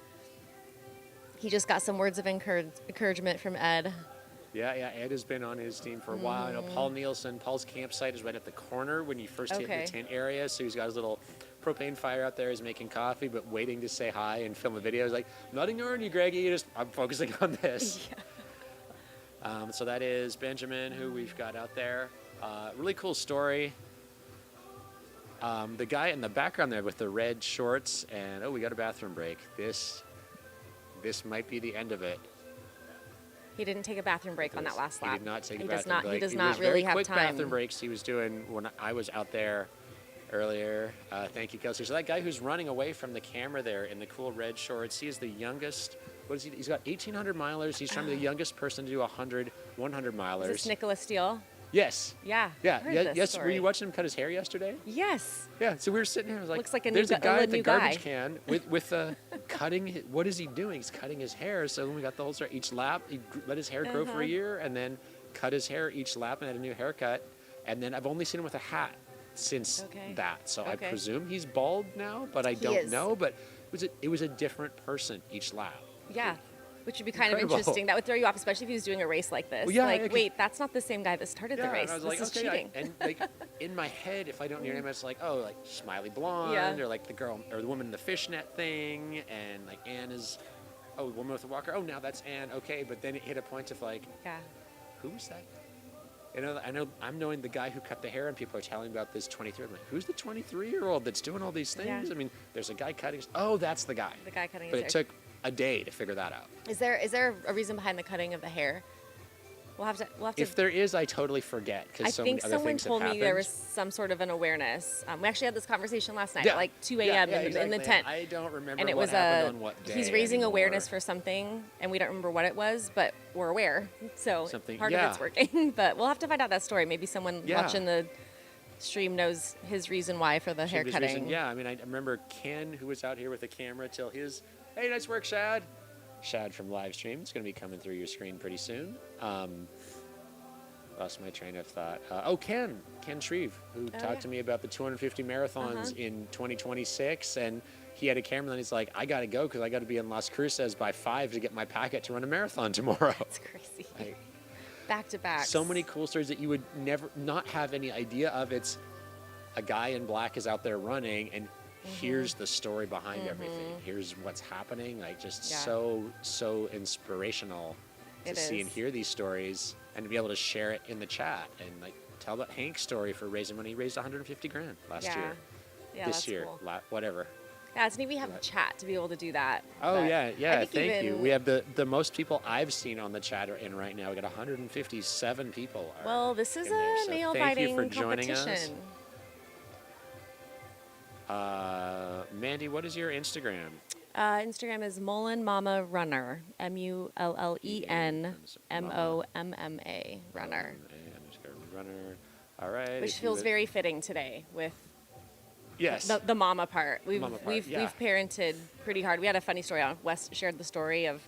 he just got some words of encouragement from Ed. Yeah, Ed has been on his team for a while. I know Paul Nielsen. Paul's campsite is right at the corner when you first hit Okay. the tent area. So he's got his little propane fire out there. He's making coffee, but waiting to say hi and film a video. He's like, I'm not ignoring you, Greggy. I'm focusing on this. So that is Benjamin, who we've got out there. Really cool story. The guy in the background there with the red shorts and, we got a bathroom break. This might be the end of it. He didn't take a bathroom break on that last lap. He did not take a He bathroom does not. break. He does It not was really very have quick time. bathroom breaks he was doing when I was out there earlier. Thank you, Kelsey. So that guy who's running away from the camera there in the cool red shorts, he is the youngest. What is he? He's got 1,800 milers. He's trying to be the youngest person to do 100 milers. Is this Nicholas Steele? Yes. Yeah. Yeah. I've heard Yeah. this Yes. story. Were you watching him cut his hair yesterday? Yes. Yeah. So we were sitting here. I was like, Looks like a there's new a guy a at the new garbage guy. can with cutting. What is he doing? He's cutting his hair. So when we got the whole story, each lap, he let his hair grow for a year and then cut his hair each lap and had a new haircut. And then I've only seen him with a hat since that. So I presume he's bald now, but I don't is. know. But it was a different person each lap. Yeah. Which would be kind Incredible. of interesting. That would throw you off, especially if he was doing a race like this. Well, yeah, like, yeah, 'cause- wait, that's not the same guy that started the Yeah, race. and I was This like, is okay, cheating. and like in my head, if I don't know your name, it's like, oh, like Smiley Blonde, Yeah. or like the girl or the woman in the fishnet thing, and like Anne is, oh, woman with a walker. Oh, now that's Anne. Okay, but then it hit a point of like, Yeah. who's that? I know I'm knowing the guy who cut the hair, and people are telling me about this 23. I'm like, who's the 23-year-old that's doing all these things? Yeah. I mean, there's a guy cutting. Oh, that's the guy. The guy cutting But his it hair. took a day to figure that out. Is there a reason behind the cutting of the hair? We'll have to. If there is, I totally forget I because so think many other someone things have told me happened. there was some sort of an awareness. We actually had this conversation last night Yeah. at like 2 Yeah, a.m. yeah, in the exactly. tent. I don't remember and it what was happened on what day he's raising anymore. awareness for something, and we don't remember what it was, but we're aware. So Something- part yeah. of it's working. But we'll have to find out that story. Maybe someone Yeah. watching the stream knows his reason why for the Shane hair was cutting. reason- yeah, I mean, I remember Ken, who was out here with the camera, till his, hey, nice work, Shad. Shad from live stream. It's going to be coming through your screen pretty soon. Lost my train of thought. Ken Shreve, who talked yeah. to me about the 250 marathons in 2026, and he had a camera, and he's like, I got to go because I got to be in Las Cruces by 5 to get my packet to run a marathon tomorrow. It's crazy. Like, Back to back. so many cool stories that you would never not have any idea of. It's a guy in black is out there running, and here's the story behind everything. Here's what's happening. Like just Yeah. so inspirational to It see and is. hear these stories and to be able to share it in the chat and like tell about Hank's story for raising money. He raised 150 grand last Yeah. year. Yeah, this that's year, cool. whatever. Yeah, it's neat we have a chat to be able to do that. Oh But yeah, I think thank you. even- We have the most people I've seen on the chat are in right now. We got 157 people. Are Well, this is in there, a so nail thank you biting for joining us. competition. Mandy, what is your Instagram? Instagram is Mullen Mama Runner. MULLEN Runner. Runner. All right. Which if you feels would- very fitting today with Yes. the mama part. We've Mama part, we've yeah. we've parented pretty hard. We had a funny story on Wes shared the story of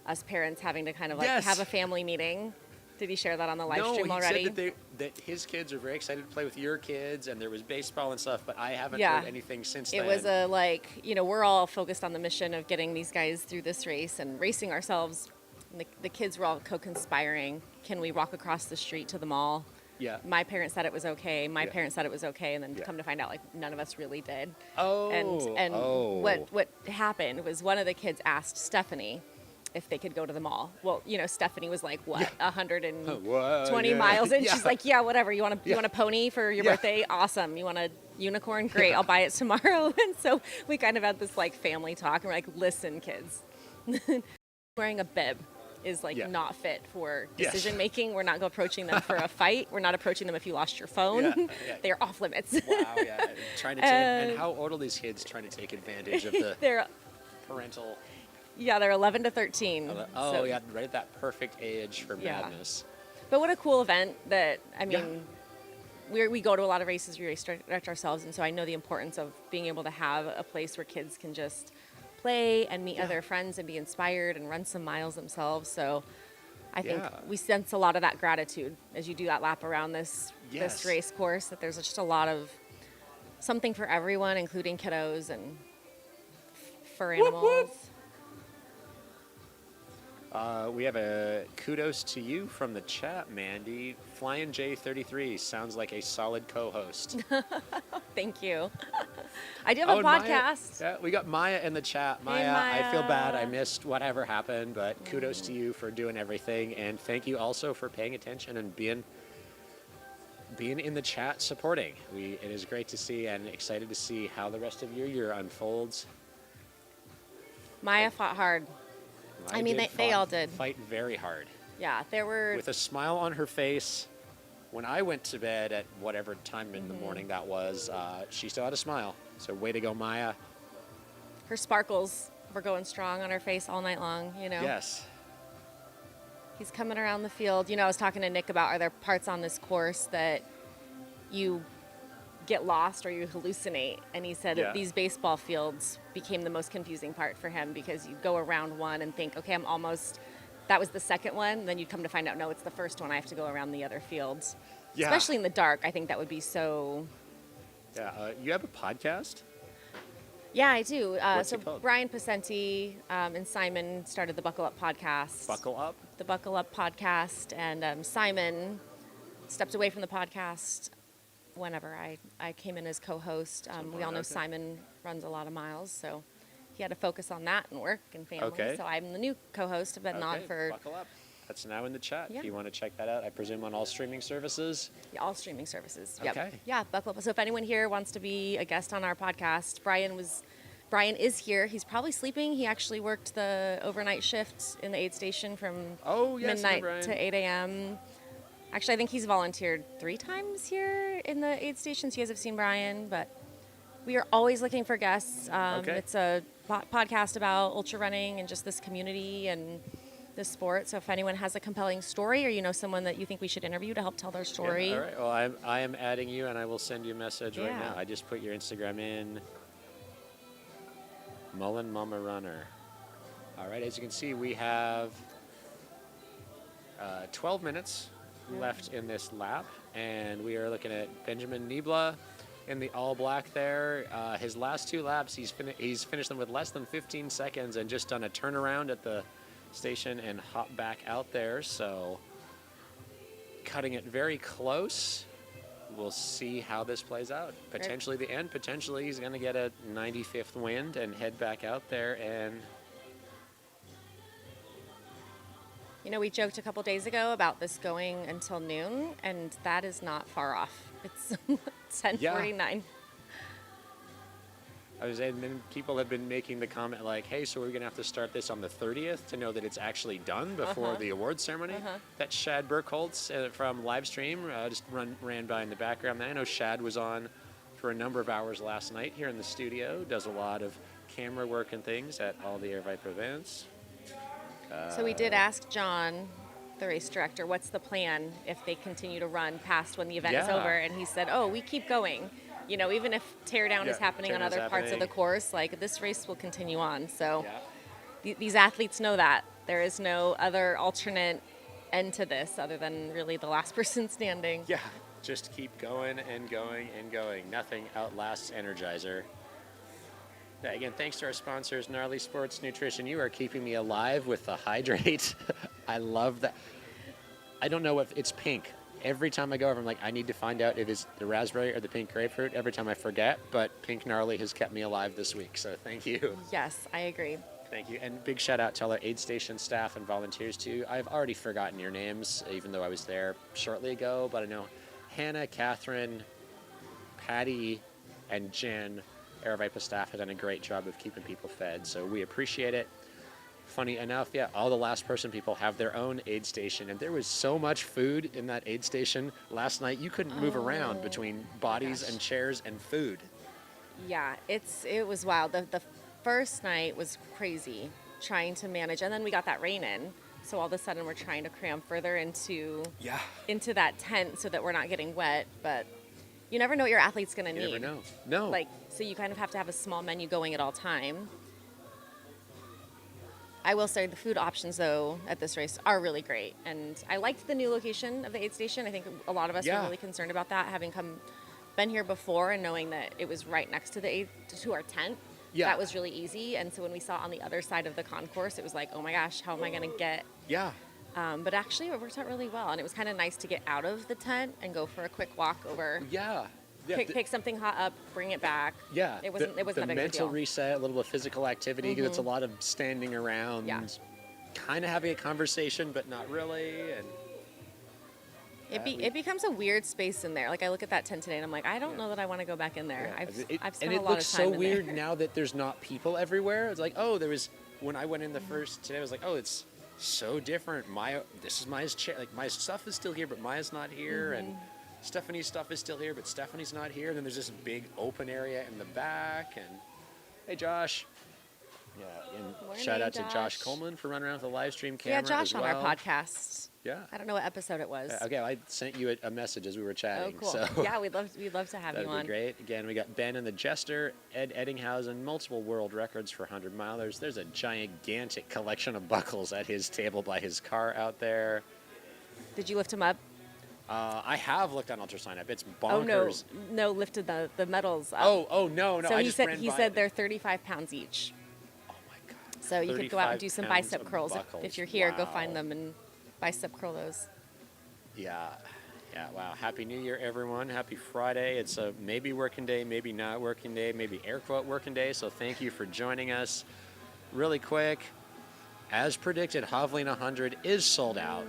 us parents having to kind of like Yes. have a family meeting. Did he share that on the live no, stream he already? said that his kids are very excited to play with your kids, and there was baseball and stuff, but I haven't Yeah. heard anything since It then. was a like, we're all focused on the mission of getting these guys through this race and racing ourselves. And the kids were all co-conspiring. Can we walk across the street to the mall? Yeah. My parents said it was okay. My Yeah. parents said it was okay, and then Yeah. come to find out, like none of us really did. Oh. And oh. what happened was one of the kids asked Stephanie if they could go to the mall. Well, Stephanie was like, what, 120 Whoa, yeah. miles in? Yeah. She's like, yeah, whatever. You want a Yeah. pony for your Yeah. birthday? Awesome. You want a unicorn? Great. I'll buy it tomorrow. And so we kind of had this like family talk, and we're like, listen, kids, wearing a bib is like Yeah. not fit for Yes. decision making. We're not approaching them for a fight. We're not approaching them if you lost your phone. Yeah, yeah. They're off limits. Wow, yeah. Trying to take, and how old are these kids trying to take advantage of the they're parental? they're 11 to 13. Oh, so- yeah, right at that perfect age for Yeah. madness. But what a cool event that, I mean, we go to a lot of races, we race direct ourselves, and so I know the importance of being able to have a place where kids can just play and meet other friends and be inspired and run some miles themselves. So I think Yeah. we sense a lot of that gratitude as you do that lap around this Yes. race course, that there's just a lot of something for everyone, including kiddos and fur animals. We have a kudos to you from the chat, Mandy. Flying J33 sounds like a solid co-host. Thank you. I do have a and Maya- podcast. yeah, we got Maya in the chat. Maya, I feel bad I missed whatever happened, but kudos to you for doing everything, and thank you also for paying attention and being in the chat supporting. It is great to see and excited to see how the rest of your year unfolds. Maya fought hard. Maya I mean, did they all did. fight very hard. Yeah, there were. With a smile on her face. When I went to bed at whatever time in the morning that was, she still had a smile. So way to go, Maya. Her sparkles were going strong on her face all night long, you know? Yes. He's coming around the field. You know, I was talking to Nick about, are there parts on this course that you get lost or you hallucinate? And he said that these baseball fields became the most confusing part for him, because you go around one and think, okay, that was the second one. Then you come to find out, no, it's the first one. I have to go around the other fields. Yeah. Especially in the dark. I think that would be so. Yeah. You have a podcast? Yeah, I do. What's So it called? Brian Pacenti and Simon started the Buckle Up podcast. Buckle Up? The Buckle Up podcast. And Simon stepped away from the podcast whenever I came in as co-host. We all know okay. Simon runs a lot of miles, so he had to focus on that and work and family. Okay. So I'm the new co-host. I've been on for Buckle Up. That's now in the chat. Yeah. If you want to check that out, I presume on all streaming services. all streaming services. Yep. Okay. Yeah, Buckle Up. So if anyone here wants to be a guest on our podcast, Brian is here. He's probably sleeping. He actually worked the overnight shift in the aid station from midnight to 8 a.m. Actually, I think he's volunteered 3 times here in the aid station, so you guys have seen Brian. But we are always looking for guests. It's a podcast about ultra running and just this community and this sport. So if anyone has a compelling story, or you know someone that you think we should interview to help tell their story. Yeah, all right. Well, I am adding you, and I will send you a message right Yeah. now. I just put your Instagram in. Mullen Mama Runner. All right. As you can see, we have 12 minutes left in this lap, and we are looking at Benjamin Nibla in the all black there. His last 2 laps, he's finished them with less than 15 seconds and just done a turnaround at the station and hop back out there. So cutting it very close. We'll see how this plays out. Potentially the end. Potentially he's going to get a 95th wind and head back out there. And You know, we joked a couple days ago about this going until noon, and that is not far off. It's 10:49. I was saying, then people have been making the comment like, hey, so we're going to have to start this on the 30th to know that it's actually done before the award ceremony. That's Shad Burkholtz from Livestream, just ran by in the background. I know Shad was on for a number of hours last night here in the studio, does a lot of camera work and things at all the Air Viper events. So we did ask John, the race director, what's the plan if they continue to run past when the event is Yeah. over? And he said, oh, we keep going. You know, even if teardown is happening on teardown's other parts of the happening. course, like this race will continue on. So these athletes know that. There is no other alternate end to this other than really the last person standing. Yeah, just keep going and going and going. Nothing outlasts Energizer. Yeah, again, thanks to our sponsors, Gnarly Sports Nutrition. You are keeping me alive with the hydrate. I love that. I don't know if it's pink. Every time I go over, I'm like, I need to find out if it's the raspberry or the pink grapefruit. Every time I forget, but Pink Gnarly has kept me alive this week, so thank you. Yes, I agree. Thank you. And big shout out to all our aid station staff and volunteers too. I've already forgotten your names, even though I was there shortly ago, but I know Hannah, Catherine, Patty, and Jen, Aravaipa staff, have done a great job of keeping people fed, so we appreciate it. Funny enough, all the last person people have their own aid station, and there was so much food in that aid station last night. You couldn't move around between bodies and chairs and food. Yeah, it was wild. The first night was crazy trying to manage, and then we got that rain in. So all of a sudden we're trying to cram further into that tent so that we're not getting wet. But you never know what your athlete's going to need. You never know. No. So you kind of have to have a small menu going at all time. I will say the food options though at this race are really great, and I liked the new location of the aid station. I think a lot of us Yeah. were really concerned about that, having been here before and knowing that it was right next to the aid to our tent. Yeah. That was really easy, and so when we saw it on the other side of the concourse, it was like, oh my gosh, how am I going to get? Yeah. But actually, it worked out really well, and it was kind of nice to get out of the tent and go for a quick walk over. Yeah. Pick something hot up, bring it back. Yeah, It wasn't the a big of a mental deal. reset, a little bit of physical activity because it's a lot of standing around, Yeah. kind of having a conversation, but not really. And It becomes a weird space in there. Like I look at that tent today and I'm like, I don't know that I want to go back in there. I've spent and a it lot looks of time so in weird there. now that there's not people everywhere. It's like, oh, there was when I went in the first today. I was like, oh, it's so different. This is Maya's chair. Like my stuff is still here, but Maya's not here, and Stephanie's stuff is still here, but Stephanie's not here. And then there's this big open area in the back. And hey, Josh. Yeah, and Morning, shout out to Josh Josh. Coleman for running around with the live stream camera. Yeah, Josh as on well. our podcast. Yeah. I don't know what episode it was. Okay, I sent you a message as we were Oh, chatting. cool. So Yeah, we'd love to have you that'd on. be great. Again, we got Ben and the Jester, Ed Eddinghausen, multiple world records for 100 milers. There's a gigantic collection of buckles at his table by his car out there. Did you lift him up? I have looked on Ultrasign Up. It's Oh bonkers. no, lifted the medals up. Oh no. So I he just said ran he by said it. they're 35 pounds each. Oh my god. So you could go out and 35 do some pounds bicep of curls buckles. if you're here. Go Wow. find them and bicep curl those. Yeah. Wow. Happy New Year, everyone. Happy Friday. It's a maybe working day, maybe not working day, maybe air quote working day. So thank you for joining us. Really quick, as predicted, Hovland 100 is sold out.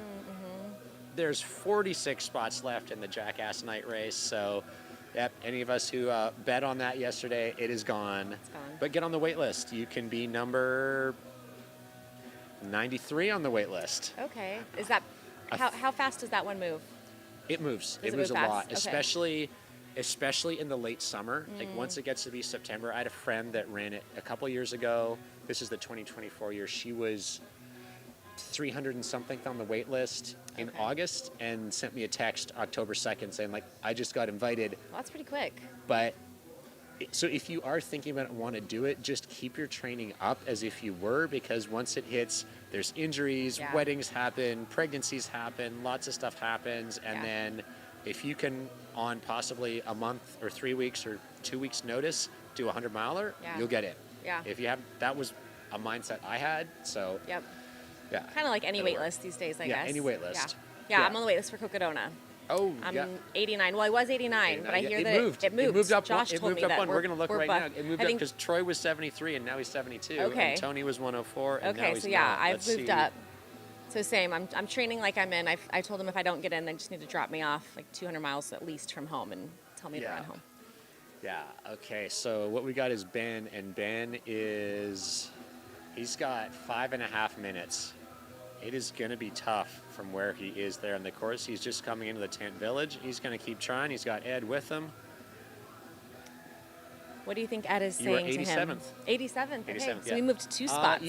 There's 46 spots left in the Jackass Night Race. So, yep, any of us who bet on that yesterday, it is gone. It's gone. But get on the wait list. You can be number 93 on the wait list. Okay. Is that how fast does that one move? It moves. Does It it moves a move lot, fast? Okay. especially in the late summer. Like once it gets to be September, I had a friend that ran it a couple years ago. This is the 2024 year. She was 300 and something on the wait list in Okay. August and sent me a text October 2nd saying like, I just got invited, Well, that's pretty quick. but so if you are thinking about it and want to do it, just keep your training up as if you were, because once it hits, there's injuries, Yeah. weddings happen, pregnancies happen, lots of stuff happens, and Yeah. then if you can, on possibly a month or 3 weeks or 2 weeks notice, do a 100 miler, Yeah. you'll get in. Yeah. If you have, that was a mindset I had, so Yep. yeah. Kind of like any It'll wait work. list these days, I Yeah, guess. any wait list. Yeah, Yeah. I'm on the wait list for Cocodona. Oh, I'm yeah. 89. Well, I was 89, but I Yeah, hear it that moved. it moved. It moved up. Josh It told moved me up that one. We're going to look right buff. now. It moved I up think- because Troy was 73 and now he's 72. Okay. And Tony was 104 and now Okay, he's so yeah, not. I've Let's moved see. up. So same. I'm training like I'm in. I told them if I don't get in, they just need to drop me off like 200 miles at least from home and tell me to Yeah. run home. Yeah. Okay. So what we got is Ben, and Ben he's got 5.5 minutes. It is going to be tough from where he is there on the course. He's just coming into the tent village. He's going to keep trying. He's got Ed with him. What do you think Ed is You were saying to him? 87th. 87th. Okay. 87th, So yeah. we moved 2 spots.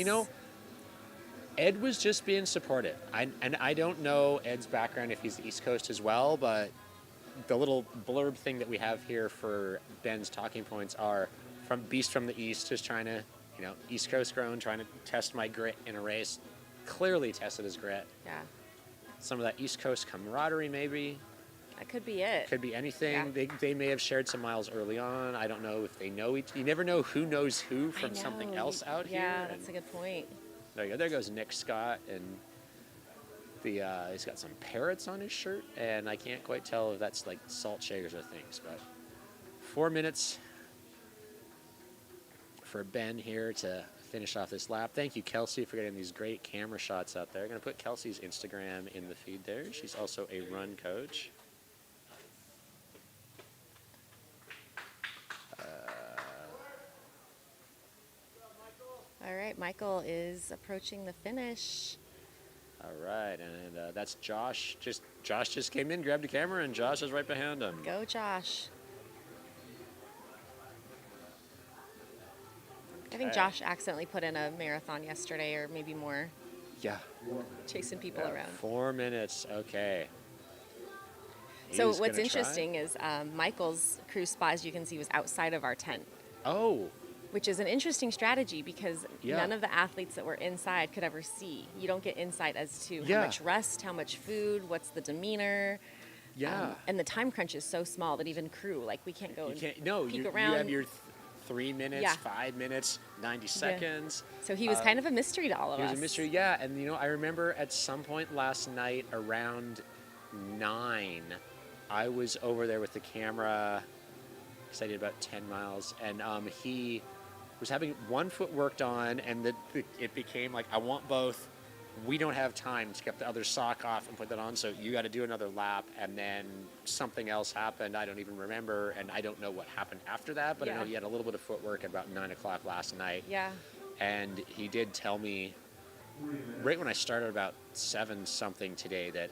Ed was just being supportive. I don't know Ed's background if he's the East Coast as well, but the little blurb thing that we have here for Ben's talking points are from Beast from the East, just trying to, East Coast grown, trying to test my grit in a race. Clearly tested his grit. Yeah, Some of that East Coast camaraderie, maybe. that could be it. Could be anything. Yeah. They may have shared some miles early on. I don't know if they know each. You never know who knows who I from something know. else out here. Yeah, and- that's a good point. There you go. There goes Nick Scott, and he's got some parrots on his shirt, and I can't quite tell if that's like salt shakers or things. But 4 minutes for Ben here to finish off this lap. Thank you, Kelsey, for getting these great camera shots out there. I'm going to put Kelsey's Instagram in the feed there. She's also a run coach. All right, Michael is approaching the finish. All right, and that's Josh. Josh just came in, grabbed the camera, and Josh is right behind him. Go, Josh. I think Okay. Josh accidentally put in a marathon yesterday, or maybe more, Yeah. chasing people around. 4 minutes. Okay. So He's what's gonna try. interesting is Michael's cruise spot, as you can see, was outside of our tent. Oh, which is an interesting strategy because Yeah. none of the athletes that were inside could ever see. You don't get insight as to Yeah. how much rest, how much food, what's the demeanor. Yeah. And the time crunch is so small that even crew, like, we can't go You and can't. No, peek you around. have your 3 minutes, Yeah. 5 minutes, 90 seconds. So he was kind of a mystery to all of It us. was a mystery, yeah. And I remember at some point last night around 9, I was over there with the camera because I did about 10 miles, and he was having one foot worked on, and it became like, I want both. We don't have time to get the other sock off and put that on, so you got to do another lap. And then something else happened. I don't even remember, and I don't know what happened after that, but I know Yeah. he had a little bit of footwork at about 9 o'clock last night. Yeah. And he did tell me right when I started about 7 something today that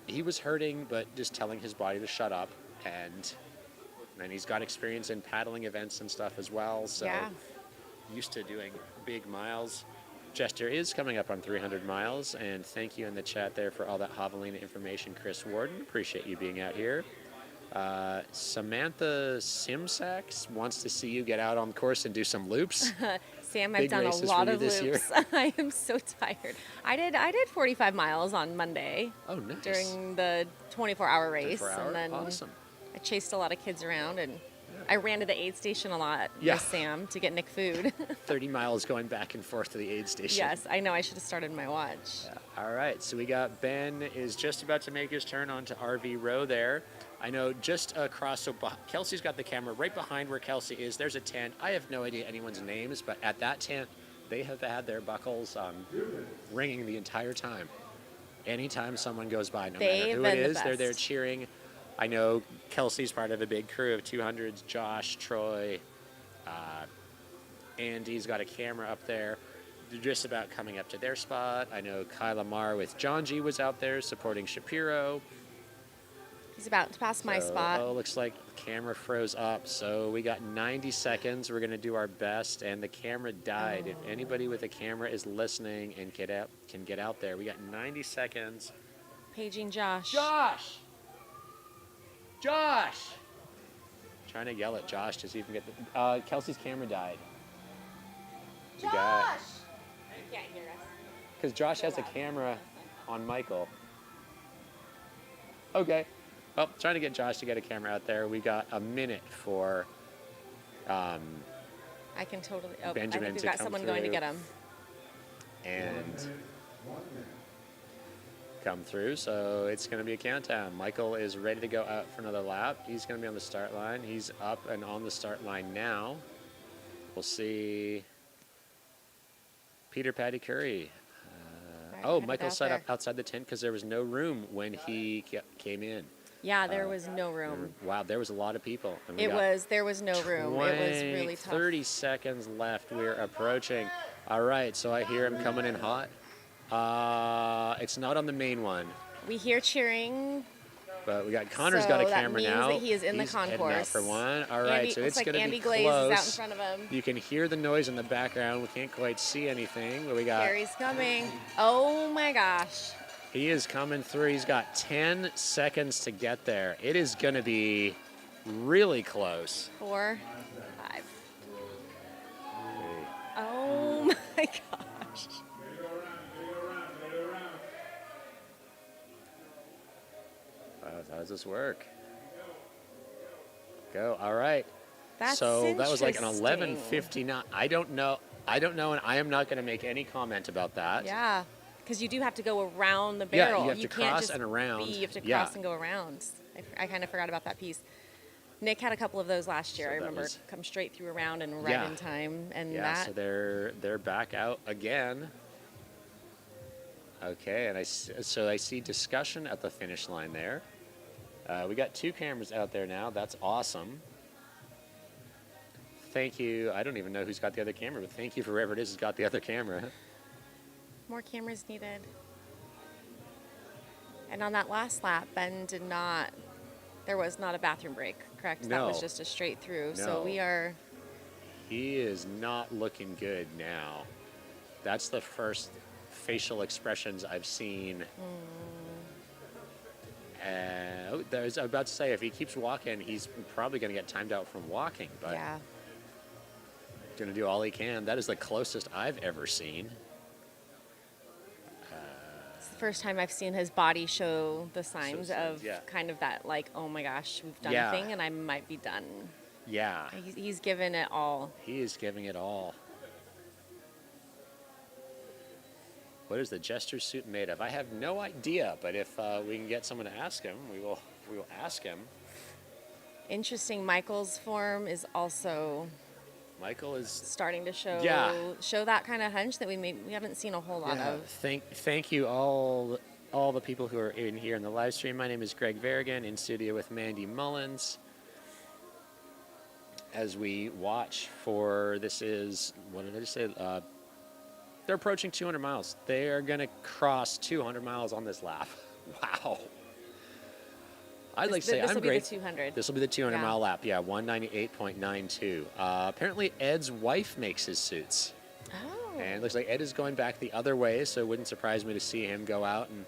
he was hurting, but just telling his body to shut up. And he's got experience in paddling events and stuff as well. So Yeah. used to doing big miles. Jester is coming up on 300 miles. And thank you in the chat there for all that javelina information, Chris Warden. Appreciate you being out here. Samantha Simsax wants to see you get out on the course and do some loops. Sam, I've Big done a races for lot you of this year. loops. I am so tired. I did 45 miles on Monday Oh, nice. during the 24-hour race, 24 hour? and then Awesome. I chased a lot of kids around, and I ran to the aid station a lot Yeah. with Sam to get Nick food. 30 miles going back and forth to the aid station. Yes, I know. I should have started my watch. All right, so we got Ben is just about to make his turn onto RV row there. I know just across, so Kelsey's got the camera right behind where Kelsey is. There's a tent. I have no idea anyone's names, but at that tent, they have had their buckles ringing the entire time. Anytime someone goes by, no matter They've who it been the is, they're there best. cheering. I know Kelsey's part of a big crew of 200s. Josh, Troy, Andy's got a camera up there. They're just about coming up to their spot. I know Kyla Marr with John G was out there supporting Shapiro. He's about to pass my spot. Oh, looks like the camera froze up. So we got 90 seconds. We're going to do our best. And the camera died. If anybody with a camera is listening and can get out there, we got 90 seconds. Paging Josh. Josh! Josh! Trying to yell at Josh to see if we can get the... Kelsey's camera died. Josh! He can't hear us. Because Josh has a camera on Michael. Okay. Well, trying to get Josh to get a camera out there. We got a minute for I can totally. Oh, I Benjamin think we've to got come someone going to through. get him. and come through. So it's going to be a countdown. Michael is ready to go out for another lap. He's going to be on the start line. He's up and on the start line now. We'll see Peter Patty Curry. Michael set up outside the tent because there was no room when he came in. Yeah, there was no room. Wow, there was a lot of people. And we There got was no room. It was really tough. 30 seconds left. We're approaching. All right, so I hear him coming in hot. It's not on the main one, We hear cheering. but we got Connor's So got a that camera means now. that he is in the He's heading out concourse. for one. All right, Andy, so looks it's like going to Andy be Glaze close. is out in front of him. You can hear the noise in the background. We can't quite see anything, but we got. Gary's coming. Oh my gosh. He is coming through. He's got 10 seconds to get there. It is going to be really close. 4, 5. Oh my gosh. How does this work? Go. All right. That's so that was like an interesting. 11:59. I don't know, and I am not going to make any comment about that. Yeah, because you do have to go around the Yeah, barrel. you have to can't cross just and around. You have to Yeah. cross and go around. I kind of forgot about that piece. Nick had a couple of those last year. So I that remember was- come straight through around and right Yeah. in time, and Yeah. that So they're back out again. Okay, and so I see discussion at the finish line there. We got 2 cameras out there now. That's awesome. Thank you. I don't even know who's got the other camera, but thank you for whoever it is who's got the other camera. more cameras needed. And on that last lap, Ben did not. There was not a bathroom break, correct? That was No. just a straight through. No. So we are. He is not looking good now. That's the first facial expressions I've seen. I was about to say, if he keeps walking, he's probably going to get timed out from walking. But Yeah. Going to do all he can. That is the closest I've ever seen. It's the first time I've seen his body show the signs signs, of yeah. kind of that, like, oh my gosh, we've done Yeah. a thing and I might be done. Yeah, He's given it all. he is giving it all. What is the jester suit made of? I have no idea, but if we can get someone to ask him, we will ask him. Interesting. Michael's form is also Michael is starting to show that kind of hunch that we haven't seen a whole lot of. Thank you all the people who are in here in the live stream. My name is Greg Verrigan, in studio with Mandy Mullins. As we watch for, what did I just say? They're approaching 200 miles. They are going to cross 200 miles on this lap. Wow. I'd like to say I'm great. This will be the 200. This will be the 200 Yeah. mile lap. Yeah, 198.92. Apparently, Ed's wife makes his suits. Oh. And it looks like Ed is going back the other way, so it wouldn't surprise me to see him go out and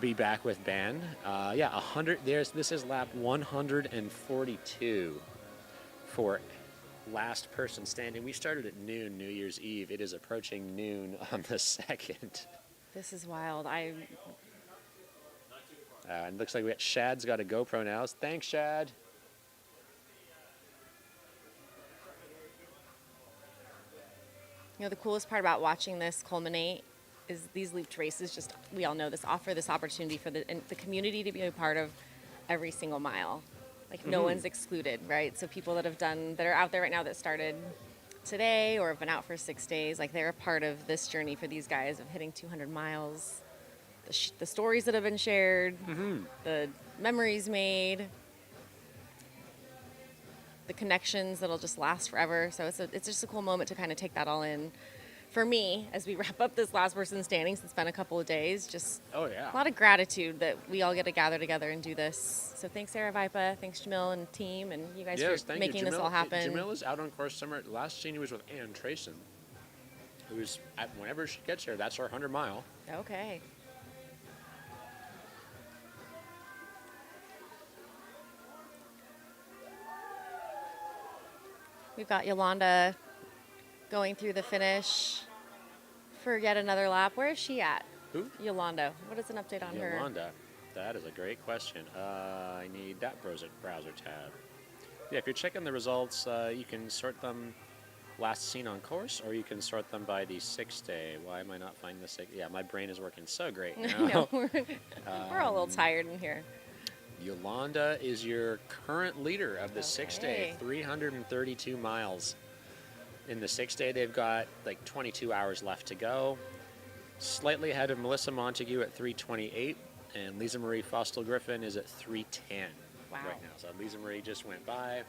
be back with Ben. 100. This is lap 142 for last person standing. We started at noon New Year's Eve. It is approaching noon on the 2nd. This is wild. And it looks like Shad's got a GoPro now. Thanks, Shad. The coolest part about watching this culminate is these looped races just, we all know this, offer this opportunity for the community to be a part of every single mile. Like, no one's excluded, right? So people that are out there right now that started today or have been out for 6 days, like, they're a part of this journey for these guys of hitting 200 miles. The stories that have been shared, the memories made, the connections that'll just last forever. So it's just a cool moment to kind of take that all in. For me, as we wrap up this last person standing, since it's been a couple of days, just a lot of gratitude that we all get to gather together and do this. So thanks, Sarah Vipa, thanks Jamil and team, and you guys for making this all happen. Jamil is out on course somewhere. Last scene he was with Ann Trayson, who's whenever she gets here, that's her 100 mile. Okay. We've got Yolanda going through the finish for yet another lap. Where is she at? Who? Yolanda. What is an update on her? Yolanda. That is a great question. I need that browser tab. Yeah, if you're checking the results, you can sort them last seen on course, or you can sort them by the 6-day. Why am I not finding the 6? Yeah, my brain is working so great now. I know. We're all a little tired in here. Yolanda is your current leader of the 6-day, 332 miles. In the 6-day, they've got like 22 hours left to go. Slightly ahead of Melissa Montague at 328, and Lisa Marie Fostel Griffin is at 310 right now. So Lisa Marie just went by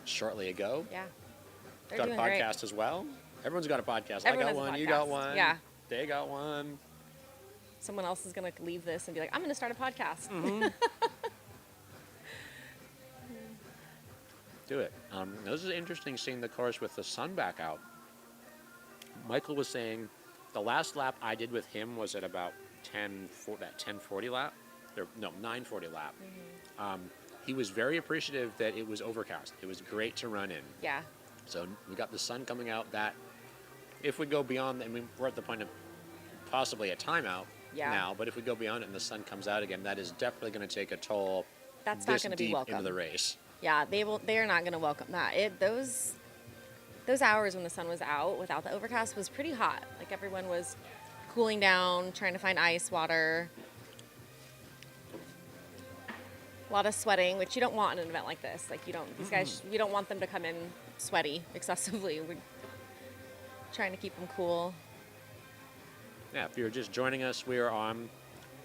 shortly ago. Yeah. They're Got a doing podcast great. as well. Everyone's got a podcast. Everyone I has got a one. You podcast. got one. Yeah. They got one. Someone else is going to leave this and be like, I'm going to start a podcast. Do it. This is interesting seeing the course with the sun back out. Michael was saying the last lap I did with him was at about 10:40 lap. 9:40 lap. He was very appreciative that it was overcast. It was great to run in. Yeah. So we got the sun coming out. That if we go beyond, we're at the point of possibly a timeout now. But if we go beyond it and the sun comes out again, that is definitely going to take a toll. That's not going to be welcome into the race. Yeah, they are not going to welcome that. Those hours when the sun was out without the overcast was pretty hot. Like, everyone was cooling down, trying to find ice, water. A lot of sweating, which you don't want in an event like this. Like, these guys, you don't want them to come in sweaty excessively. We're trying to keep them cool. Yeah, if you're just joining us, we are on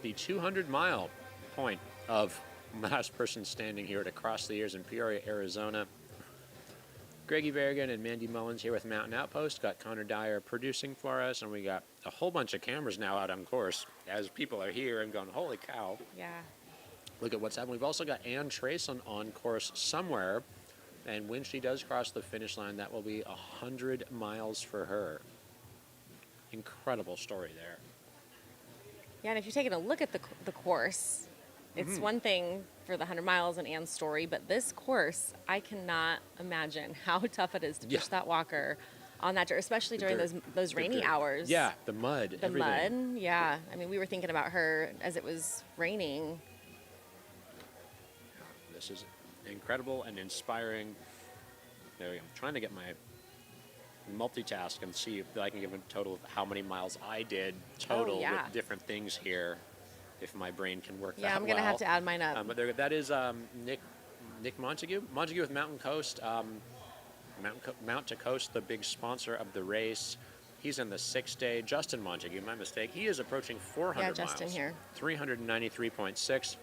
the 200-mile point of last person standing here at Across the Years in Peoria, Arizona. Greggy Berrigan and Mandy Mullins here with Mountain Outpost. Got Connor Dyer producing for us, and we got a whole bunch of cameras now out on course as people are here and going, holy cow. Yeah. Look at what's happening. We've also got Ann Trayson on course somewhere, and when she does cross the finish line, that will be 100 miles for her. Incredible story there. Yeah, and if you're taking a look at the course, It's one thing for the 100 miles and Anne's story, but this course, I cannot imagine how tough it is to Yeah. push that walker on that dirt, especially during dirt. those The rainy dirt. hours. Yeah, the mud, The everything. mud, yeah. I mean, we were thinking about her as it was raining. This is incredible and inspiring. There we go. I'm trying to get my multitask and see if I can give a total of how many miles I did total yeah. with different things here, if my brain can work Yeah, that I'm going to well. have to add mine up. But there, that is Nick Montague. Montague with Mountain Coast. Mount to Coast, the big sponsor of the race. He's in the 6th day. Justin Montague, my mistake. He is approaching 400 Yeah, miles. Justin here. 393.6.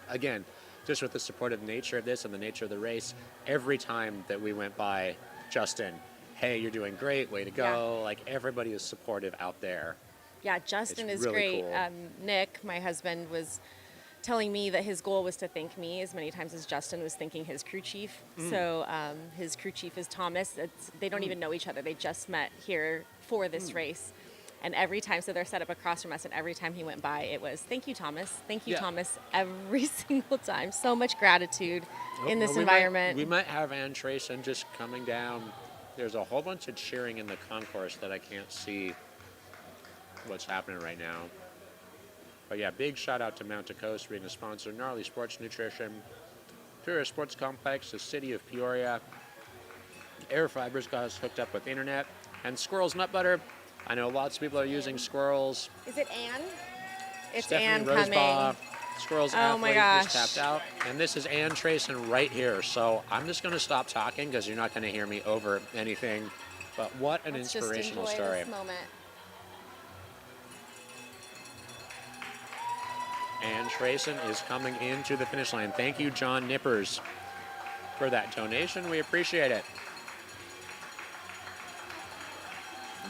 Again, just with the supportive nature of this and the nature of the race, every time that we went by Justin, hey, you're doing great, way to go. Yeah. Like, everybody is supportive out there. Yeah, Justin It's is really great. cool. Nick, my husband, was telling me that his goal was to thank me as many times as Justin was thanking his crew chief. So his crew chief is Thomas. They don't even know each other. They just met here for this race. And every time, so they're set up across from us, and every time he went by, it was, thank you, Thomas. Thank you, Yeah. Thomas, every single time. So much gratitude in this we environment. We might have Ann Trayson just coming down. There's a whole bunch of cheering in the concourse that I can't see what's happening right now. But yeah, big shout out to Mount to Coast being a sponsor, Gnarly Sports Nutrition, Peoria Sports Complex, the city of Peoria. Air Fibers got us hooked up with internet, and Squirrels Nut Butter. I know lots of people are using Squirrels. Is it Anne? It's Stephanie Anne Rosebaugh, coming. Squirrels Oh my athlete just gosh. tapped out, and this is Ann Trayson right here. So I'm just going to stop talking because you're not going to hear me over anything. But what an Let's inspirational just enjoy story! this moment. Ann Trayson is coming into the finish line. Thank you, John Nippers, for that donation. We appreciate it.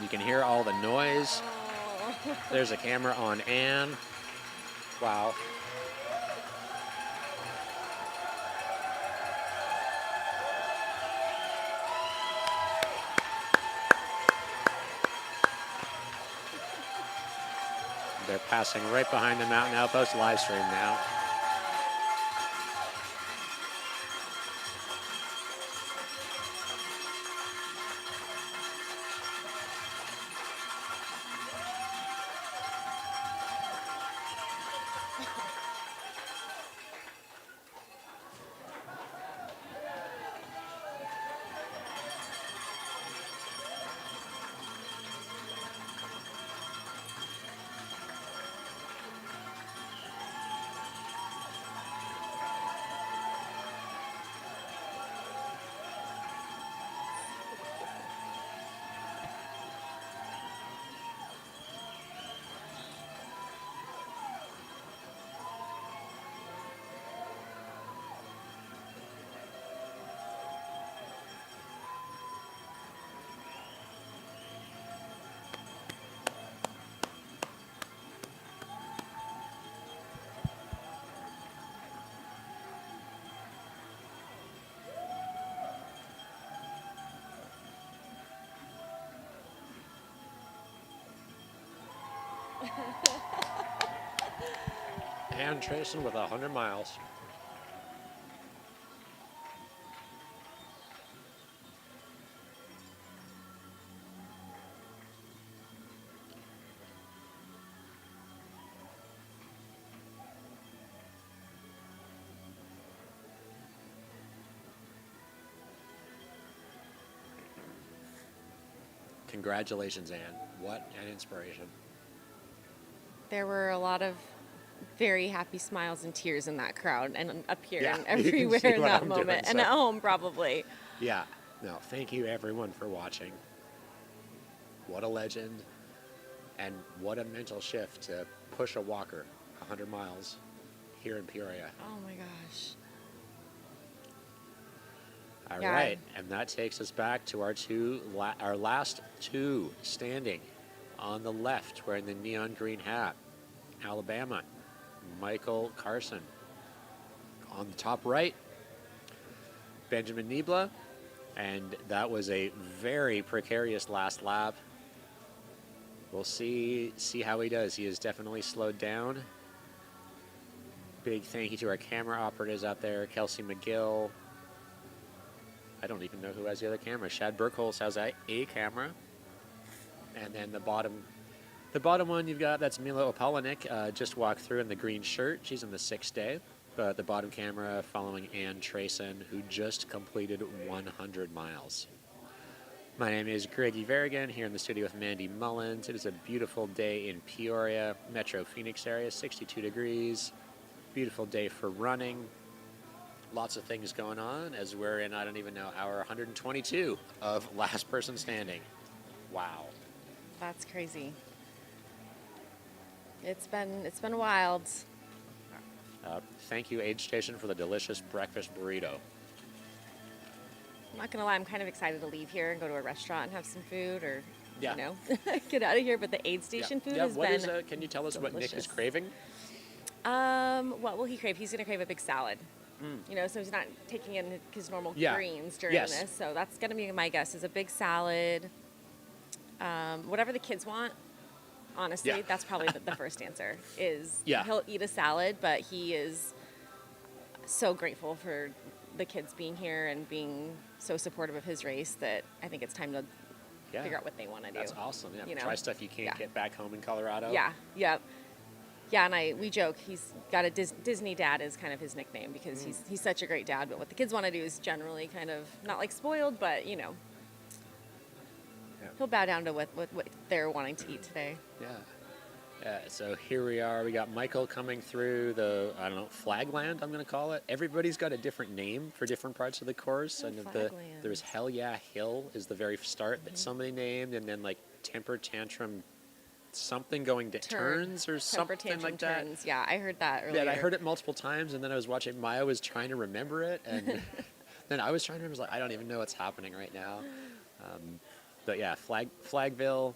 You can hear all the noise. Oh. There's a camera on Ann. Wow. They're passing right behind the Mountain Outpost live stream now. Ann Trayson with 100 miles. Congratulations, Ann. What an inspiration. There were a lot of very happy smiles and tears in that crowd, and up here Yeah, and you can everywhere see in what that I'm moment, doing, and so- at home probably. Yeah. No, thank you everyone for watching. What a legend. And what a mental shift to push a walker 100 miles here in Peoria. Oh my gosh. All Yeah. right, and that takes us back to our last two standing. On the left, wearing the neon green hat, Alabama, Michael Carson. On the top right, Benjamin Niebla, and that was a very precarious last lap. We'll see how he does. He is definitely slowed down, Big thank you to our camera operators out there, Kelsey McGill. I don't even know who has the other camera. Shad Burkholz has a camera. And then the bottom one you've got, that's Mila Opalanik, just walked through in the green shirt. She's in the 6th day. But the bottom camera following Ann Trayson, who just completed 100 miles. My name is Greggy Verrigan, here in the studio with Mandy Mullins. It is a beautiful day in Peoria, Metro Phoenix area, 62 degrees. Beautiful day for running. Lots of things going on as we're in, I don't even know, hour 122 of last person standing. Wow. That's crazy. It's been wild. Thank you, Aid Station, for the delicious breakfast burrito. I'm not gonna lie, I'm kind of excited to leave here and go to a restaurant and have some food, or Yeah. you know, get out of here. But the aid station food has what been. is, can you tell us what Nick is delicious. craving? What will he crave? He's gonna crave a big salad. You know, so he's not taking in his normal greens during Yes. this. So that's gonna be my guess, is a big salad. Whatever the kids want. Honestly, Yeah. that's probably the first answer. Is Yeah. he'll eat a salad, but he is so grateful for the kids being here and being so supportive of his race that I think it's time to Yeah. figure out what they want to do. That's awesome. Yeah. You know? Try stuff you can't get back home in Colorado. Yeah, yep. Yeah, and we joke he's got a Disney dad is kind of his nickname because he's such a great dad. But what the kids want to do is generally kind of not like spoiled, but you know, he'll bow down to what they're wanting to eat today. Yeah. So here we are. We got Michael coming through the, I don't know, Flagland, I'm going to call it. Everybody's got a different name for different parts of the course. Oh, And Flagland. there was Hell Yeah Hill is the very start that somebody named, and then like Temper Tantrum something going to turns or Temper something tantrum like that. turns. Yeah, I heard that earlier. Yeah, I heard it multiple times, and then I was watching, Maya was trying to remember it, and then I was trying to remember, like, I don't even know what's happening right now. But yeah, Flagville,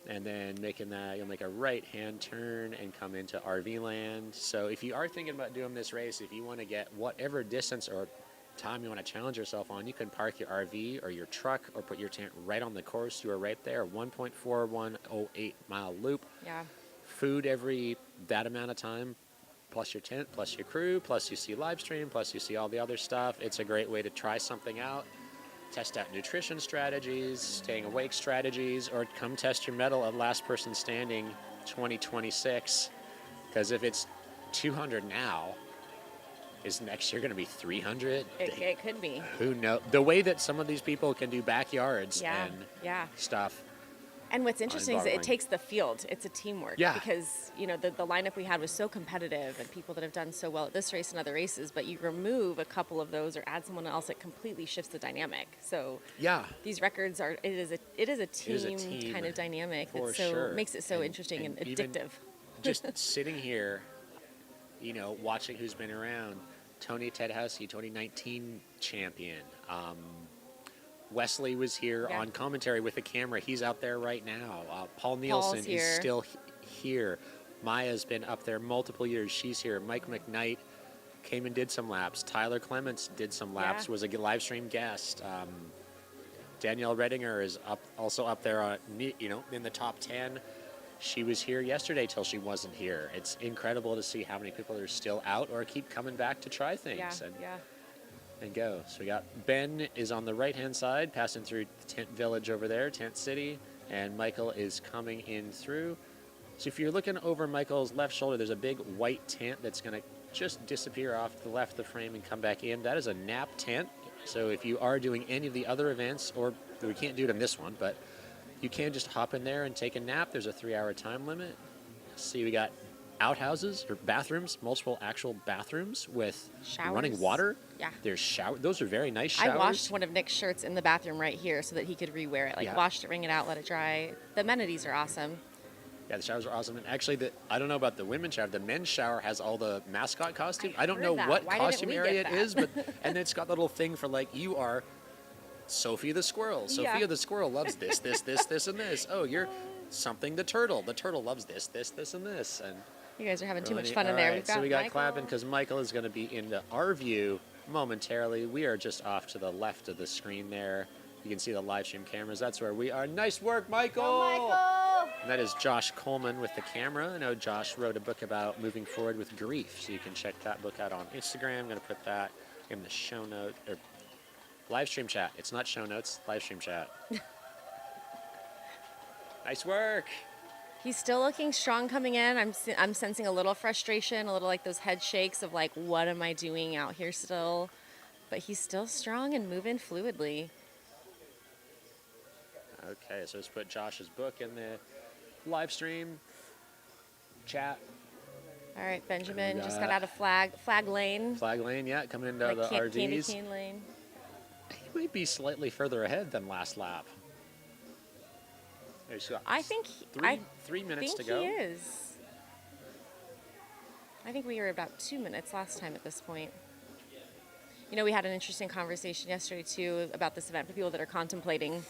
and then making that, you'll make a right-hand turn and come into RV land. So if you are thinking about doing this race, if you want to get whatever distance or time you want to challenge yourself on, you can park your RV or your truck or put your tent right on the course. You are right there, 1.4108 mile loop. Yeah. Food every that amount of time, plus your tent, plus your crew, plus you see live stream, plus you see all the other stuff. It's a great way to try something out. Test out nutrition strategies, staying awake strategies, or come test your mettle at Last Person Standing 2026. Because if it's 200 now, is next year going to be 300? It could be. Who knows? The way that some of these people can do backyards Yeah, and yeah. stuff. And what's interesting is that it Mind-boggling. takes the field. It's a teamwork. Yeah. Because, you know, the lineup we had was so competitive and people that have done so well at this race and other races, but you remove a couple of those or add someone else, it completely shifts the dynamic. So Yeah. these records are, it is a team kind of dynamic for that so sure. makes it so interesting and even addictive. Just sitting here, you know, watching who's been around. Tony Tedhowski, 2019 champion. Wesley was here on commentary with a camera. He's out there right now. Paul Nielsen is here. still here. Maya's been up there multiple years. She's here. Mike McKnight came and did some laps. Tyler Clements did some laps, Yeah. was a live stream guest. Danielle Redinger is also up there, you know, in the top 10. She was here yesterday till she wasn't here. It's incredible to see how many people are still out or keep coming back to try things and go. So we got Ben is on the right-hand side, passing through Tent Village over there, Tent City, and Michael is coming in through. So if you're looking over Michael's left shoulder, there's a big white tent that's going to just disappear off to the left of the frame and come back in. That is a nap tent. So if you are doing any of the other events, or we can't do it in this one, but you can just hop in there and take a nap. There's a 3-hour time limit. See, we got outhouses or bathrooms, multiple actual bathrooms with running Showers. water. Yeah. There's shower. Those are very nice showers. I washed one of Nick's shirts in the bathroom right here so that he could rewear it. Like Yeah. washed it, wring it out, let it dry. The amenities are awesome. Yeah, the showers are awesome. And actually, I don't know about the women's shower. The men's shower has all the mascot costumes. I don't heard know that. what Why didn't costume we area get it that? is, but and it's got the little thing for like you are Sophie the squirrel. Yeah. Sophia the squirrel loves this, this, this, and this. Oh, you're something the turtle. The turtle loves this, this, and this. And You guys are having too much Really? fun in All there. right, so we got clapping because Michael is going to be into our view momentarily. We are just off to the left of the screen there. You can see the live stream cameras. That's where we are. Nice work, Michael! Michael! And that is Josh Coleman with the camera. I know Josh wrote a book about moving forward with grief, so you can check that book out on Instagram. I'm going to put that in the show note, or live stream chat. It's not show notes, live stream chat. Nice work. He's still looking strong coming in. I'm sensing a little frustration, a little like those head shakes of like, what am I doing out here still? But he's still strong and moving fluidly. Okay, so let's put Josh's book in the live stream chat. All right, Benjamin We just got- got out of flag lane. Flag lane, yeah, coming into Like the candy RDs. cane lane. He might be slightly further ahead than last lap. He's got I think three minutes think to go. he is. I think we were about 2 minutes last time at this point. You know, we had an interesting conversation yesterday too about this event for people that are contemplating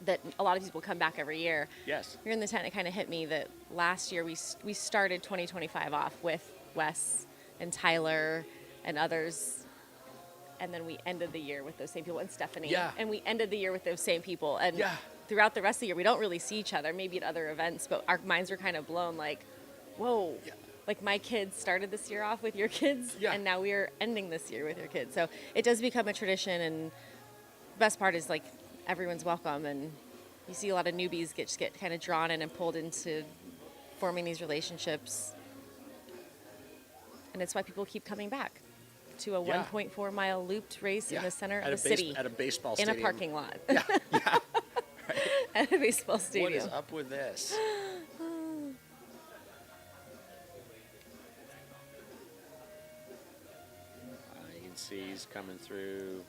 that a lot of people come back every year. Yes. Here in the tent, it kind of hit me that last year we started 2025 off with Wes and Tyler and others, and then we ended the year with those same people and Stephanie. Yeah. And we ended the year with those same people. And Yeah. throughout the rest of the year, we don't really see each other, maybe at other events, but our minds were kind of blown like, whoa. Yeah. Like my kids started this year off with your kids, Yeah. and now we are ending this year with your kids. So it does become a tradition, and the best part is like everyone's welcome, and you see a lot of newbies get kind of drawn in and pulled into forming these relationships, and it's why people keep coming back to a Yeah. 1.4 mile looped race in the center At of a the city at a baseball in stadium. a parking lot Yeah, yeah. at a baseball What stadium. is up with this? You can see he's coming through.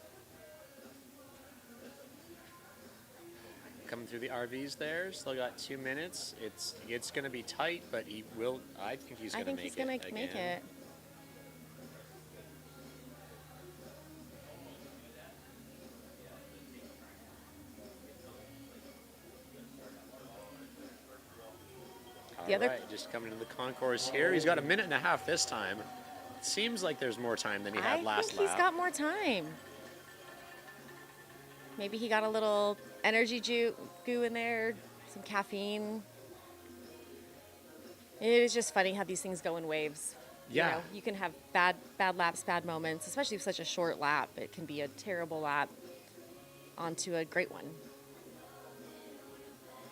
Coming through the RVs there. Still got 2 minutes. It's going to be tight, but he will. I think he's I going to think make he's it. gonna again. make it. The other- Alright, just coming into the concourse here. He's got a minute and a half this time. It seems like there's more time than he had I last think he's lap. got more time. Maybe he got a little energy goo in there, some caffeine. It is just funny how these things go in waves. Yeah. You know, you can have bad laps, bad moments, especially with such a short lap. It can be a terrible lap onto a great one.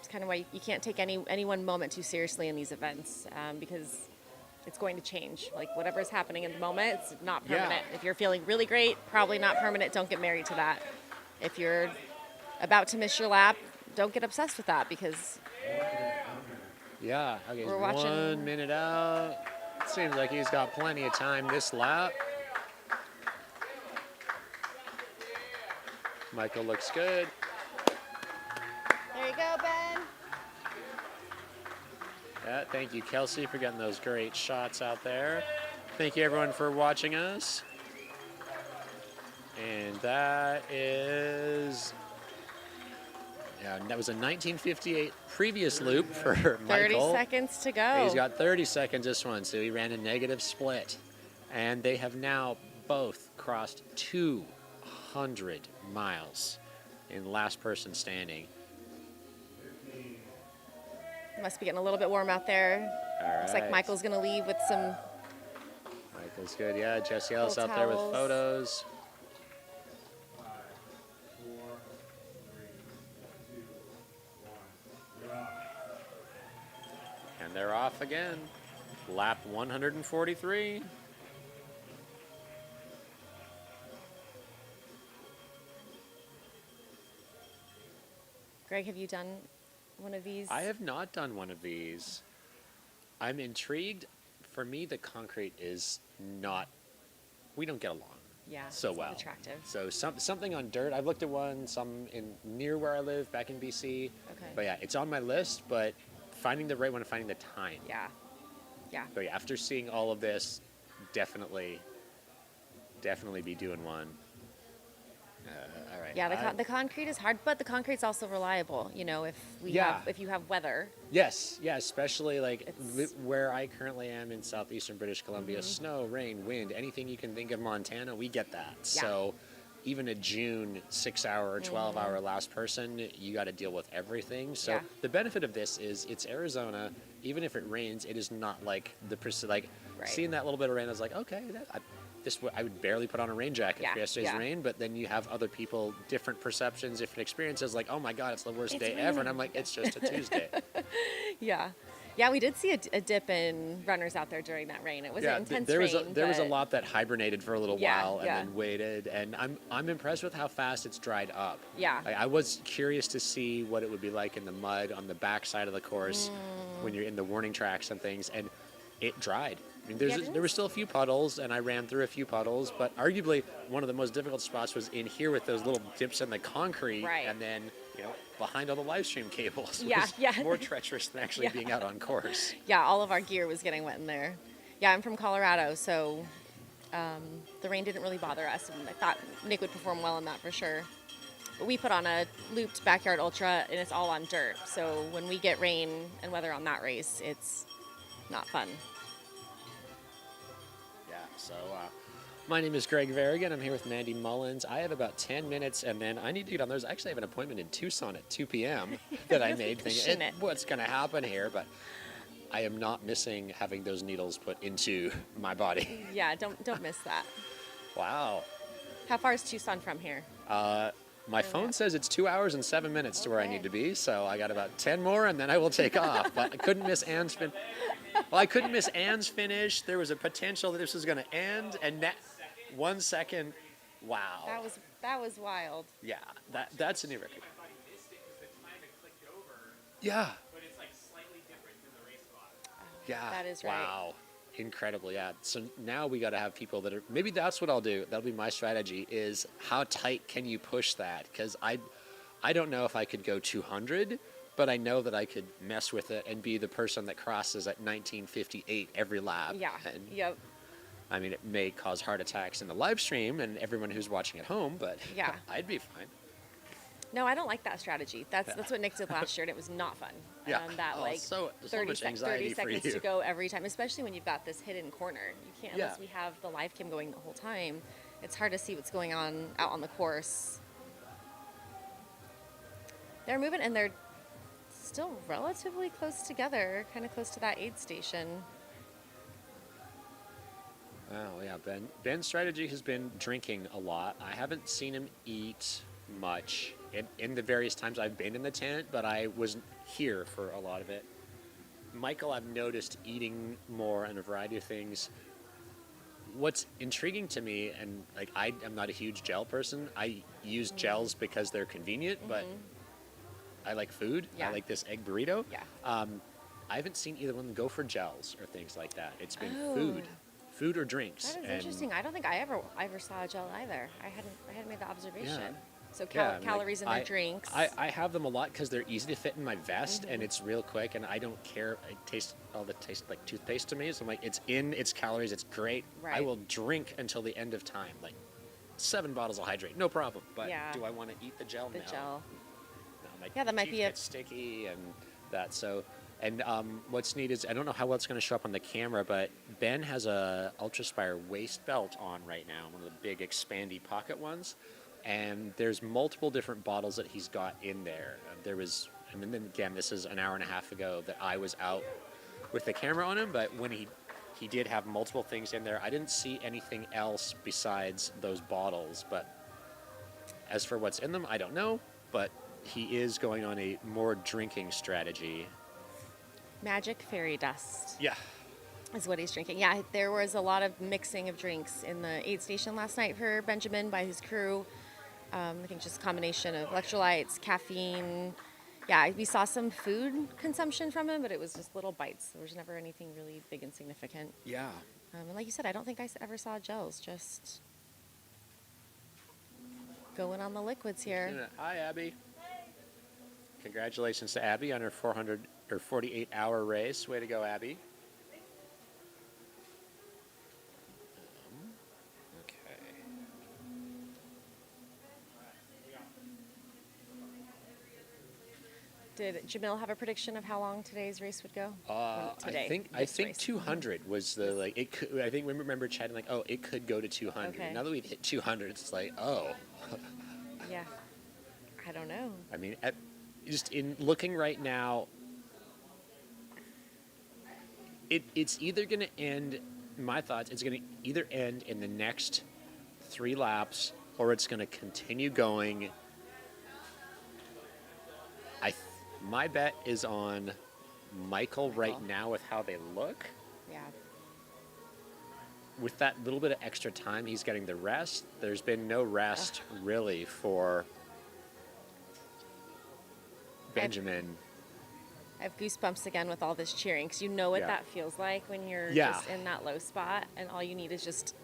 It's kind of why you can't take any one moment too seriously in these events, because it's going to change. Like whatever's happening in the moment, it's not permanent. Yeah. If you're feeling really great, probably not permanent. Don't get married to that. If you're about to miss your lap, don't get obsessed with that, because Yeah, okay, We're he's watching- 1 minute out. Seems like he's got plenty of time this lap. Michael looks good. there you go, Ben. Yeah, thank you, Kelsey, for getting those great shots out there. Thank you, everyone, for watching us. And that is... Yeah, that was a 1958 previous loop for 30 Michael. seconds to go. He's got 30 seconds this one, so he ran a negative split. And they have now both crossed 200 miles in last person standing. Must be getting a little bit warm out there. All Looks like right. Michael's gonna leave with some. Michael's good, yeah. Jesse Ellis Cold out there with towels. photos. 5, 4, 3, 2, 1. You're off. And they're off again. Lap 143. Greg, have you done one of these? I have not done one of these. I'm intrigued. For me, the concrete is not. We don't get along Yeah. so it's not well. Attractive. So something on dirt. I've looked at one, some in near where I live, back in BC. Okay. But yeah, it's on my list. But finding the right one and finding the time. Yeah. Yeah. But yeah, after seeing all of this, definitely be doing one. All right. Yeah. The concrete is hard, but the concrete's also reliable. You know, if Yeah. you have weather. Yes, yeah, especially like It's- where I currently am in southeastern British Columbia, Mm-hmm. snow, rain, wind, anything you can think of Montana, we get that. Yeah. So even a June 6-hour or 12-hour last person, you got to deal with everything. So Yeah. the benefit of this is it's Arizona. Even if it rains, it is not like like Right. seeing that little bit of rain. I was like, okay, I would barely put on a rain jacket Yeah, for yesterday's yeah. rain. But then you have other people, different perceptions, different experiences. Like, oh my God, it's the worst It's day ever, and I'm raining. like, it's just a Tuesday. Yeah. Yeah, we did see a dip in runners out there during that rain. It was an intense there was rain. there was a but- lot that hibernated for a little Yeah, while and yeah. then waited, and I'm impressed with how fast it's dried up. Yeah. I was curious to see what it would be like in the mud on the back side of the course when you're in the warning tracks and things, and it dried. I mean, Yeah, there were still a few puddles, and I ran through a few puddles, but arguably one of the most difficult spots was in here with those little dips in the concrete, Right. and then behind all the live stream cables. Yeah, was yeah. more treacherous than actually Yeah. being out on course. Yeah, all of our gear was getting wet in there. Yeah, I'm from Colorado, so the rain didn't really bother us. And I thought Nick would perform well in that for sure. But we put on a looped backyard ultra, and it's all on dirt. So when we get rain and weather on that race, it's not fun. Yeah, so my name is Greg Varigan. I'm here with Mandy Mullins. I have about 10 minutes, and then I need to get on. I actually have an appointment in Tucson at 2 p.m. that I You're made pushing thinking, it. what's going to happen here? But I am not missing having those needles put into my body. Yeah, don't miss that. Wow. How far is Tucson from here? My phone says it's 2 hours and 7 minutes to where I Okay. need to be, so I got about 10 more, and then I will take off. But I couldn't miss Ann's Well, I couldn't miss Ann's finish. There was a potential that this was going to end, and that 1 second, wow. That was wild. Yeah, that's a new record. I thought he missed it because the time had clicked over, Yeah. but it's like slightly different than the race clock. Yeah. That is right. Wow. Incredible. Yeah. So now we got to have people that are, maybe that's what I'll do. That'll be my strategy is how tight can you push that? Because I don't know if I could go 200, but I know that I could mess with it and be the person that crosses at 1958 every lap. Yeah. And, Yep. I mean, it may cause heart attacks in the live stream and everyone who's watching at home, but Yeah. I'd be fine. No, I don't like that strategy. That's what Nick did last year, and it was not fun. Yeah. That Oh, like so 30, much anxiety 30 for seconds you. to go every time, especially when you've got this hidden corner. You can't Yeah. unless we have the live cam going the whole time. It's hard to see what's going on out on the course. They're moving, and they're still relatively close together, kind of close to that aid station. Oh yeah, Ben's strategy has been drinking a lot. I haven't seen him eat much in the various times I've been in the tent, but I wasn't here for a lot of it. Michael, I've noticed eating more and a variety of things. What's intriguing to me, and like I'm not a huge gel person. I use gels because they're convenient, but I like food. Yeah. I like this egg burrito. Yeah. I haven't seen either one of them go for gels or things like that. It's been Oh. food or drinks. That is and interesting. I don't think I ever saw a gel either. I hadn't made the observation. So Yeah, I mean, calories in their drinks. I have them a lot because they're easy to fit in my vest Mm-hmm. and it's real quick and I don't care. It tastes like toothpaste to me. So I'm like, it's in its calories. It's great. I Right. will drink until the end of time. Like 7 bottles of hydrate, no problem. But Yeah. do I want to eat the gel? the No. gel. No, my Yeah, that might teeth be a- get sticky and that. So, and what's neat is I don't know how well it's going to show up on the camera, but Ben has a Ultraspire waist belt on right now, one of the big expandy pocket ones, and there's multiple different bottles that he's got in there. There was, I mean, then again, this is an hour and a half ago that I was out with the camera on him, but when he did have multiple things in there. I didn't see anything else besides those bottles, but as for what's in them, I don't know, but he is going on a more drinking strategy. Magic fairy dust Yeah. is what he's drinking. Yeah, there was a lot of mixing of drinks in the aid station last night for Benjamin by his crew. I think just a combination of electrolytes, caffeine. Yeah, we saw some food consumption from him, but it was just little bites. There was never anything really big and significant. Yeah. And like you said, I don't think I ever saw gels. Just going on the liquids here. Hi, Abby. Congratulations to Abby on her 400 or 48-hour race. Way to go, Abby. Okay. Did Jamil have a prediction of how long today's race would go? Today, I this think race. 200 was the like it could, I think we remember chatting like, oh, it could go to 200. Okay. Now that we've hit 200, it's like, oh. Yeah. I don't know. I mean, just in looking right now, it's either going to end. My thoughts, it's going to either end in the next 3 laps, or it's going to continue going. My bet is on Michael right now with how they look. Yeah. With that little bit of extra time, he's getting the rest. There's been no rest really for Benjamin. I have goosebumps again with all this cheering because you know what Yeah. that feels like when you're Yeah. just in that low spot and all you need is just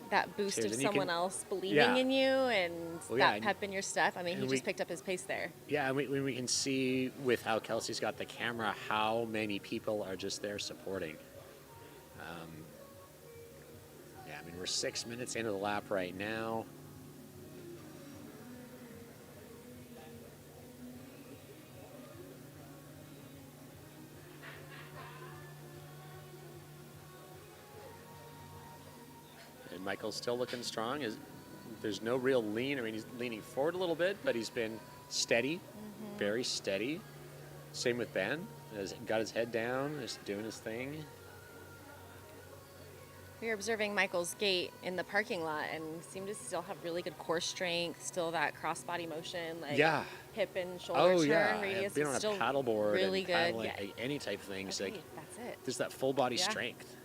that boost Cheers. of And you someone can- else believing Yeah. in you and Well, yeah, that and- pep in your step. I mean, he and just we- picked up his pace there. Yeah, and we can see with how Kelsey's got the camera how many people are just there supporting. Yeah, I mean, we're 6 minutes into the lap right now. And Michael's still looking strong. There's no real lean. I mean, he's leaning forward a little bit, but he's been steady, very steady. Same with Ben. Has got his head down, just doing his thing. We were observing Michael's gait in the parking lot and seemed to still have really good core strength, still that crossbody motion, like Yeah. hip and shoulder Oh turn yeah, radius being is on a still paddleboard really and good. paddling, Yeah. any type of things, Okay, like that's it. there's that full body Yeah. strength,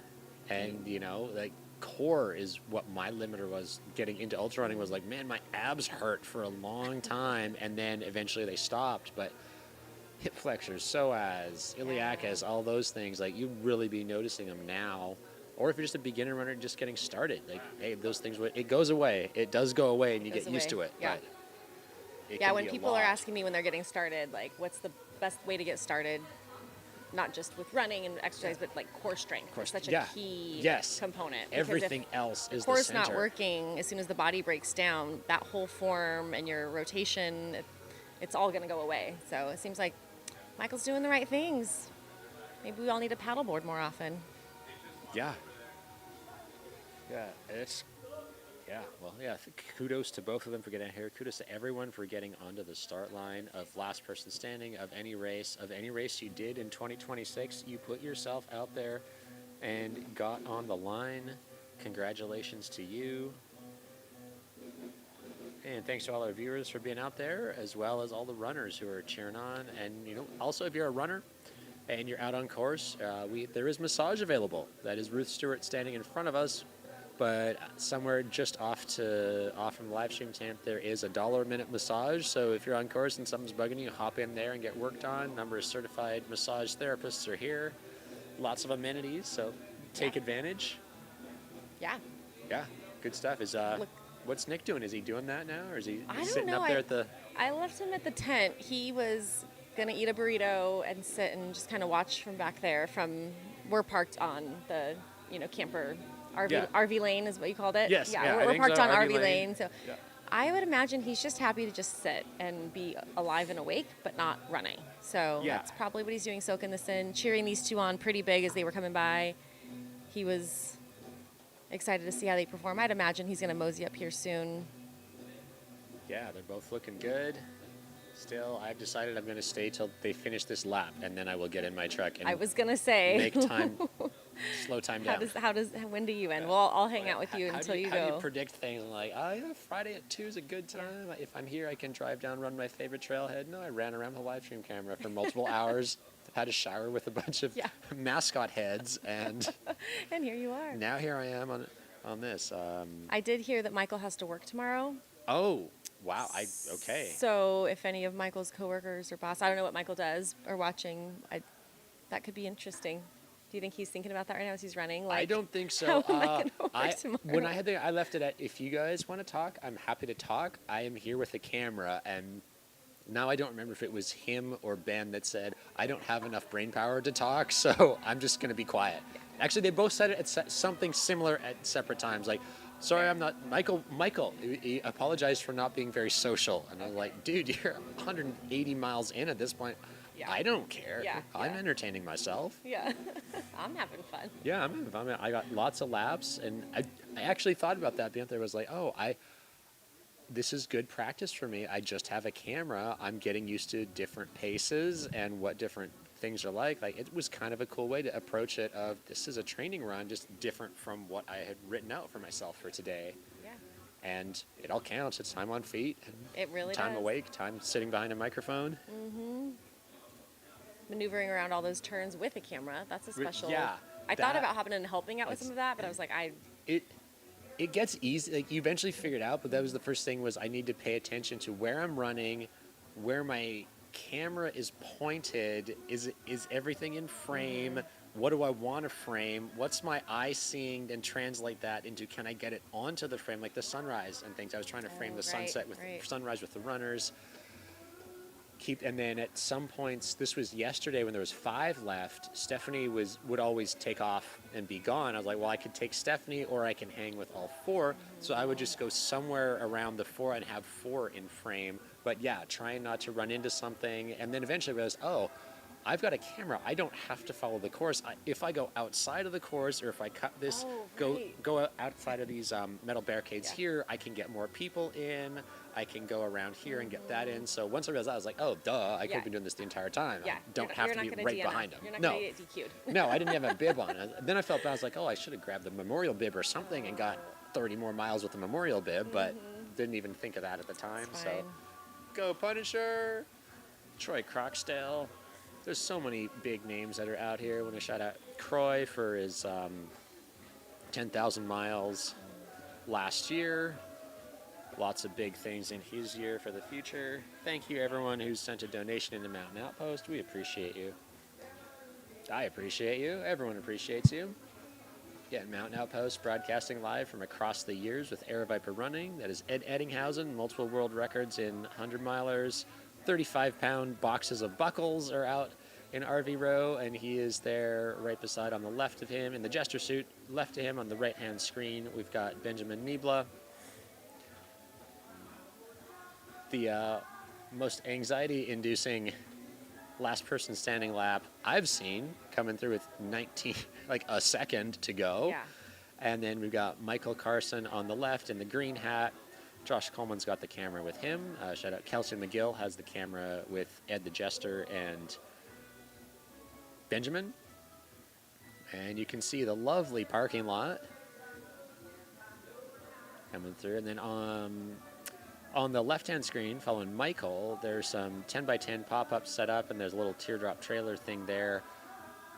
and you know, like core is what my limiter was getting into ultra running. Was like, man, my abs hurt for a long time, and then eventually they stopped. But hip flexors, psoas, iliacus, all those things, like you really be noticing them now. Or if you're just a beginner runner just getting started, like, hey, those things, it goes away. It does go away, and you Goes get used to away. it. Yeah. But it Yeah, can when be a people are lot. asking me when they're getting started, like, what's the best way to get started? Not just with running and exercise, but like core strength. Core It's such strength, a yeah. key Yes. component. Because Everything if else the is the core's not center. working, as soon as the body breaks down, that whole form and your rotation, it's all going to go away. So it seems like Michael's doing the right things. Maybe we all need a paddleboard more often. Yeah. Yeah, well, yeah, kudos to both of them for getting here. Kudos to everyone for getting onto the start line of last person standing of any race you did in 2026. You put yourself out there and got on the line. Congratulations to you. And thanks to all our viewers for being out there, as well as all the runners who are cheering on. And, you know, also if you're a runner and you're out on course, there is massage available. That is Ruth Stewart standing in front of us. But somewhere just off from the live stream tent, there is a $1 a minute massage. So if you're on course and something's bugging you, hop in there and get worked on. Number of certified massage therapists are here. Lots of amenities, so take advantage. Yeah. Yeah, good stuff. Look- What's Nick doing? Is he doing that now, or is he I don't sitting know. up there at the? I left him at the tent. He was going to eat a burrito and sit and just kind of watch from back there. We're parked on the, camper. Yeah. RV lane is what you called it? Yes, yeah, I we're think parked so, on RV RV lane. lane. So Yeah. I would imagine he's just happy to just sit and be alive and awake, but not running. So Yeah. that's probably what he's doing, soaking this in, cheering these two on pretty big as they were coming by. He was excited to see how they perform. I'd imagine he's going to mosey up here soon. Yeah, they're both looking good. Still, I've decided I'm going to stay till they finish this lap, and then I will get in my truck and I was going to say. make time, slow time down. When do you end? Well, I'll hang out with you How until do you How do go. you predict things? I'm like, oh, yeah, Friday at 2 is a good time. If I'm here, I can drive down, run my favorite trailhead. No, I ran around the live stream camera for multiple hours, had a shower with a bunch of Yeah. mascot heads, and And here you are. now here I am on this. I did hear that Michael has to work tomorrow. Oh, wow. Okay. So if any of Michael's coworkers or boss, I don't know what Michael does, are watching, that could be interesting. Do you think he's thinking about that right now as he's running? I don't think so. How am I gonna work when tomorrow? I left it at, if you guys want to talk, I'm happy to talk. I am here with the camera, and now I don't remember if it was him or Ben that said, I don't have enough brain power to talk, so I'm just going to be quiet. Actually, they both said it at something similar at separate times, like, sorry, I'm not Michael. Michael, he apologized for not being very social, and I'm like, dude, you're 180 miles in at this point. Yeah. I don't care. Yeah, I'm yeah. entertaining myself. Yeah. I'm having fun. Yeah, I'm having fun. I got lots of laps, and I actually thought about that. Being there was like, oh, this is good practice for me. I just have a camera. I'm getting used to different paces and what different things are like. Like, it was kind of a cool way to approach it. Of this is a training run, just different from what I had written out for myself for today. Yeah. And it all counts. It's time on feet. And It really time does. awake. Time sitting behind a microphone. Maneuvering around all those turns with a camera. That's a special. Yeah, I thought that- about hopping in and helping out with it's- some of that, but I was like, It gets easy. Like, you eventually figure it out, but that was the first thing was I need to pay attention to where I'm running, where my camera is pointed. Is everything in frame? What do I want to frame? What's my eye seeing? And translate that into, can I get it onto the frame, like the sunrise and things. I was trying to frame the right, sunset with right. sunrise with the runners. And then at some points, this was yesterday when there was 5 left, Stephanie would always take off and be gone. I was like, well, I could take Stephanie or I can hang with all 4. So I would just go somewhere around the 4 and have 4 in frame. But yeah, trying not to run into something. And then eventually I realized, oh, I've got a camera. I don't have to follow the course. If I go outside of the course, or if I cut this, go outside of these metal barricades here, I can get more people in. I can go around here and get that in. So once I realized that, I was like, oh, duh, I could have been doing this the entire time. yeah. I don't you're have not to be gonna right DNF. behind them. You're not No. going to get DQ'd. No, I didn't have a bib on. Then I felt bad. I was like, oh, I should have grabbed the memorial bib or something and got 30 more miles with the memorial bib, but didn't even think of that at the time. It's So fine. go Punisher, Troy Croxdale. There's so many big names that are out here. I want to shout out Croy for his 10,000 miles last year. Lots of big things in his year for the future. Thank you, everyone who sent a donation into Mountain Outpost. We appreciate you. I appreciate you. Everyone appreciates you. Yeah, Mountain Outpost broadcasting live from across the years with Air Viper Running. That is Ed Eddinghausen, multiple world records in 100 milers. 35-pound boxes of buckles are out in RV row, and he is there right beside on the left of him in the jester suit. Left of him on the right-hand screen, we've got Benjamin Niebla. The most anxiety-inducing last person standing lap I've seen, coming through with 19, like a second to go. Yeah. And then we've got Michael Carson on the left in the green hat. Josh Coleman's got the camera with him. Shout out Kelsey McGill has the camera with Ed the Jester and Benjamin. And you can see the lovely parking lot coming through. And then on the left-hand screen, following Michael, there's some 10x10 pop-ups set up, and there's a little teardrop trailer thing there.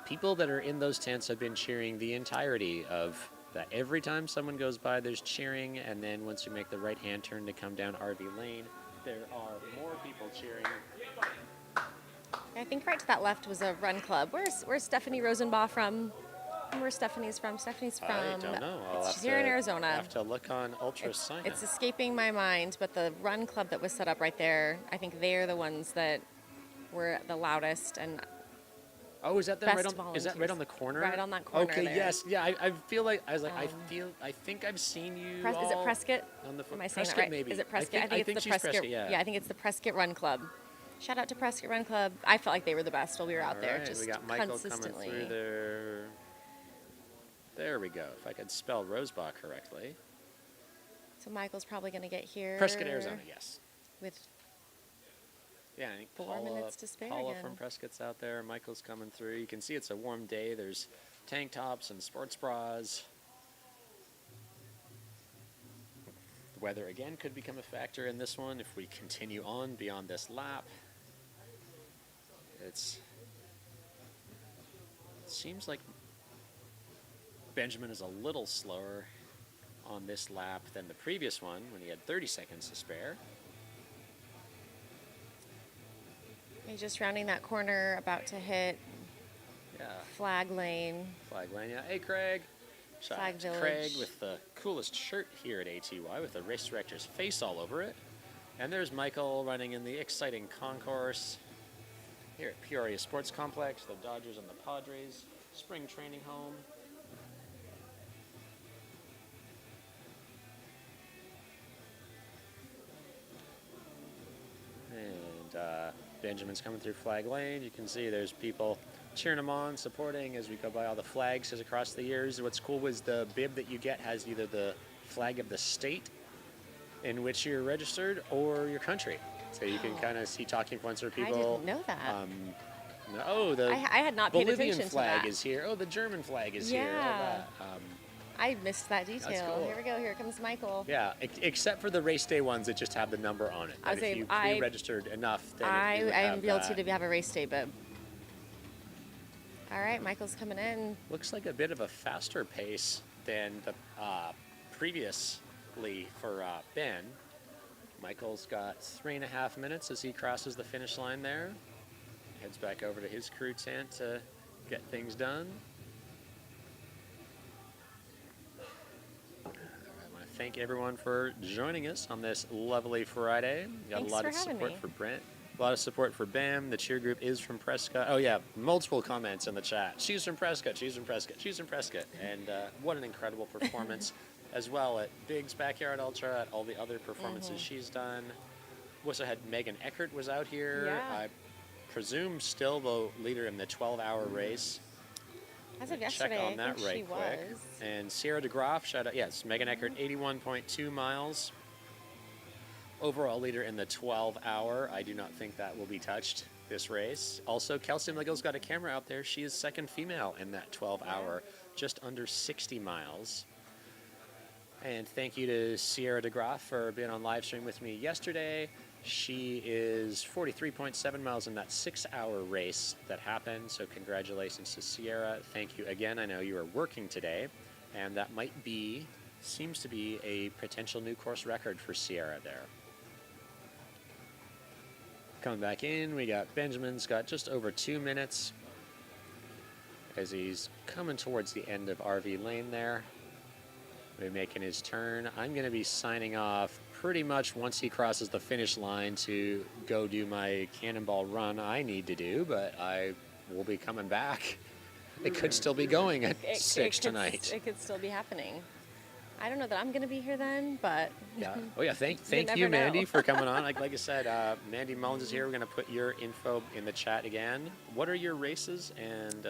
People that are in those tents have been cheering the entirety of that. Every time someone goes by, there's cheering, and then once you make the right-hand turn to come down RV Lane, there are more people cheering. I think right to that left was a run club. Where's Stephanie Rosenbaugh from? Where Stephanie's from? Stephanie's from. I don't know. She's here in Arizona. I have to look on Ultra Sign. It's escaping my mind, but the run club that was set up right there, I think they're the ones that were the loudest and Oh, is that them best is that right on the corner? Right on that corner Okay, there. yes. Yeah, I feel like, I was like, I think I've seen you Is it all Prescott? on the Am I saying Prescott, that right? maybe. Is it Prescott? I think it's the she's Prescott. yeah. I think it's the Prescott Run Club. Shout out to Prescott Run Club. I felt like they were the best while we were out there. Alright, Just we got Michael consistently. coming through there. There we go. If I could spell Rosebach correctly. So Michael's probably going to get here. Prescott, Arizona, yes. With Yeah, I think 4 minutes to spare Paula again. from Prescott's out there. Michael's coming through. You can see it's a warm day. There's tank tops and sports bras. The weather again could become a factor in this one if we continue on beyond this lap. It seems like Benjamin is a little slower on this lap than the previous one when he had 30 seconds to spare. He's just rounding that corner, about to hit Yeah. Flag Lane. Flag Lane, yeah. Hey, Craig. Shout Flag out to Village. Craig with the coolest shirt here at ATY with the race director's face all over it. And there's Michael running in the exciting concourse here at Peoria Sports Complex, the Dodgers and the Padres spring training home. Benjamin's coming through flag lane. You can see there's people cheering him on, supporting as we go by all the flags as across the years. What's cool was the bib that you get has either the flag of the state in which you're registered or your country. So you can kind of see talking points for I people. didn't know that. Oh, the I had not paid Bolivian attention to flag that. is here. Oh, the German flag is here. Oh, Yeah. that. I missed that detail. cool. Here we go. Here comes Michael. Yeah, except for the race day ones that just have the number on it. I was That if saying, you I- pre-registered enough, then I it would am have guilty that. to have a race day bib. All right, Michael's coming in. Looks like a bit of a faster pace than the previously for Ben. Michael's got 3.5 minutes as he crosses the finish line there. Heads back over to his crew tent to get things done. I want to thank everyone for joining us on this lovely Friday. Got Thanks a lot for of having support me. for Brent. A lot of support for Bam. The cheer group is from Prescott. Oh yeah, multiple comments in the chat. She's from Prescott. She's from Prescott. She's from Prescott. And what an incredible performance, as well at Big's Backyard Ultra, at all the other performances she's done. We also had Megan Eckert was out here. Yeah. I presume still the leader in the 12-hour race. As of Check yesterday, on I that think right she quick. was. And Sierra DeGroff, shout out. Yes, Megan Eckert, 81.2 miles. Overall leader in the 12-hour. I do not think that will be touched this race. Also, Kelsey McGill's got a camera out there. She is second female in that 12-hour, just under 60 miles. And thank you to Sierra DeGroff for being on live stream with me yesterday. She is 43.7 miles in that 6-hour race that happened. So congratulations to Sierra. Thank you again. I know you are working today, and that seems to be a potential new course record for Sierra there. Coming back in, we got Benjamin's got just over 2 minutes as he's coming towards the end of RV lane there. We're making his turn. I'm going to be signing off pretty much once he crosses the finish line to go do my cannonball run I need to do, but I will be coming back. It could still be going at 6 tonight. It could still be happening. I don't know that I'm going to be here then, but Yeah. Oh yeah. Thank never you, Mandy, know. for coming on. Like I said, Mandy Mullins is here. We're gonna put your info in the chat again. What are your races and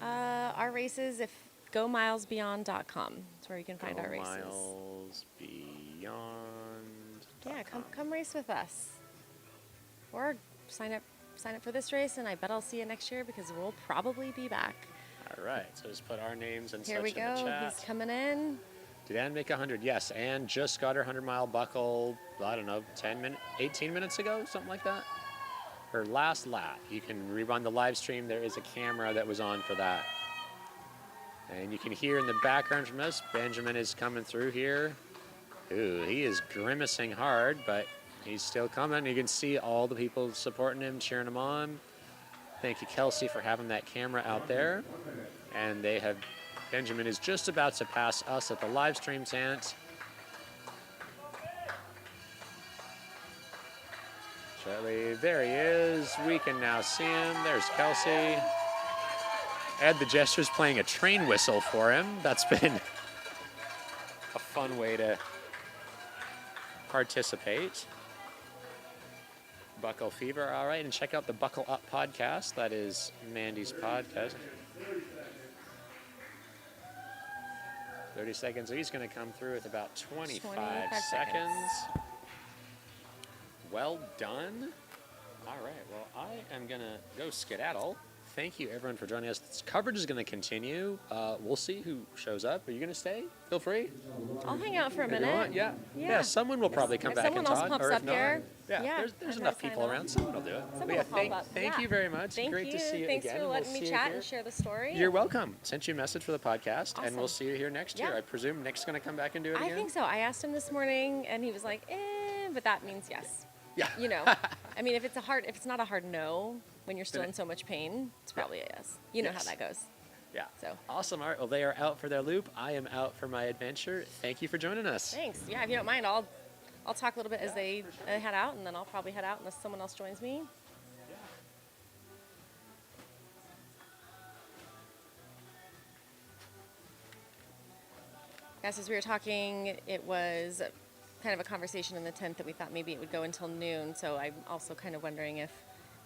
our races, if gomilesbeyond.com. That's where you can find our races. Miles Beyond? Yeah, come race with us. Or sign up for this race, and I bet I'll see you next year because we'll probably be back. All right. So just put our names and Here such we in the go. chat. He's coming in. Did Ann make 100? Yes. Ann just got her 100-mile buckle. I don't know, 18 minutes ago, something like that. Her last lap. You can rewind the live stream. There is a camera that was on for that. And you can hear in the background from us, Benjamin is coming through here. Ooh, he is grimacing hard, but he's still coming. You can see all the people supporting him, cheering him on. Thank you, Kelsey, for having that camera out there. And Benjamin is just about to pass us at the live stream tent. Charlie, there he is. We can now see him. There's Kelsey. Ed the Jester's playing a train whistle for him. That's been a fun way to participate. Buckle Fever, all right, and check out the Buckle Up podcast. That is Mandy's podcast. 30 seconds. So he's going to come through with about 25 seconds. Well done. All right. Well, I am going to go skedaddle. Thank you, everyone, for joining us. This coverage is going to continue. We'll see who shows up. Are you going to stay? Feel free. I'll hang out for a If you minute. want, yeah. Someone will probably come If back and someone else talk. pops Or if up not, here, yeah, there's I'm enough gonna people sign around. off. Someone will do it. Someone But will pop up. thank Yeah. you very much. Thank Great you. to see you Thanks again. for and letting we'll me see you chat here. and share the story. You're welcome. Sent you a message for the podcast, and we'll Awesome. see you here next year. Yeah. I presume Nick's going to come back and do it again? I think so. I asked him this morning, and he was like, but that means yes. Yeah. You know, I mean, if it's not a hard no when you're still Then in so much pain, it's probably a yes. You know how Yes. that goes. Yeah. So. Awesome. All right. Well, they are out for their loop. I am out for my adventure. Thank you for joining us. Thanks. Yeah, if you don't mind, I'll talk a little bit as they head out, and then I'll probably head out unless someone else joins me. Yes, as we were talking, it was kind of a conversation in the tent that we thought maybe it would go until noon. So I'm also kind of wondering if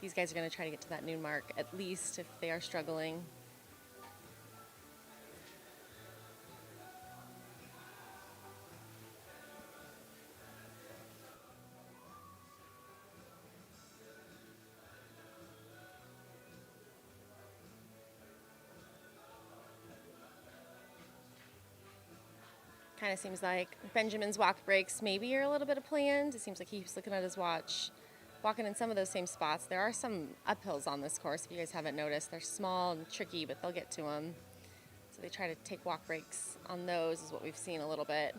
these guys are going to try to get to that noon mark, at least if they are struggling. Kind of seems like Benjamin's walk breaks maybe are a little bit planned. It seems like he keeps looking at his watch, walking in some of those same spots. There are some uphills on this course, if you guys haven't noticed. They're small and tricky, but they'll get to them. So they try to take walk breaks on those, is what we've seen a little bit.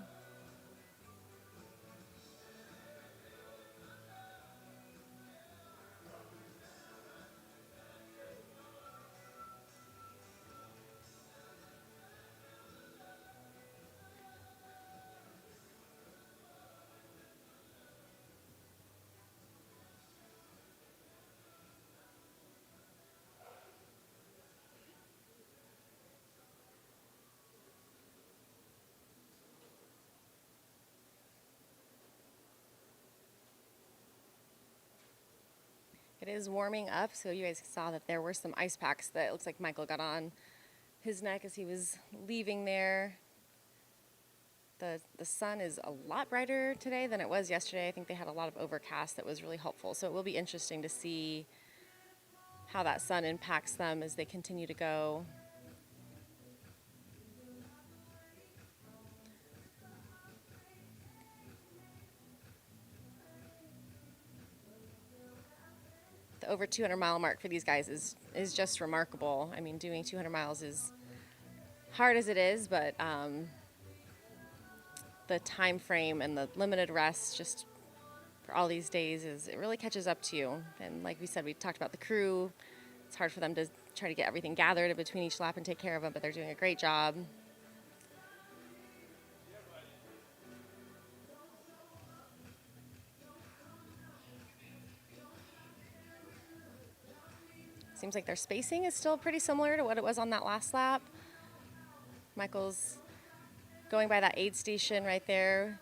It is warming up, so you guys saw that there were some ice packs that it looks like Michael got on his neck as he was leaving there. The sun is a lot brighter today than it was yesterday. I think they had a lot of overcast that was really helpful. So it will be interesting to see how that sun impacts them as they continue to go. The over 200 mile mark for these guys is just remarkable. I mean, doing 200 miles is hard as it is, but the time frame and the limited rest just for all these days it really catches up to you. And like we said, we talked about the crew. It's hard for them to try to get everything gathered in between each lap and take care of them, but they're doing a great job. Seems like their spacing is still pretty similar to what it was on that last lap. Michael's going by that aid station right there.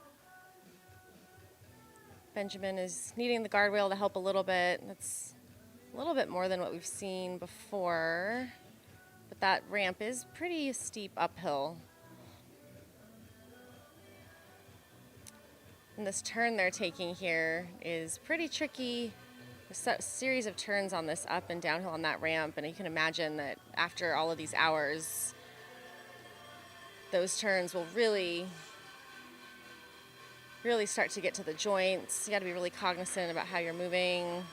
Benjamin is needing the guardrail to help a little bit. That's a little bit more than what we've seen before, but that ramp is pretty steep uphill. And this turn they're taking here is pretty tricky. A series of turns on this up and downhill on that ramp, and you can imagine that after all of these hours, those turns will really start to get to the joints. You got to be really cognizant about how you're moving.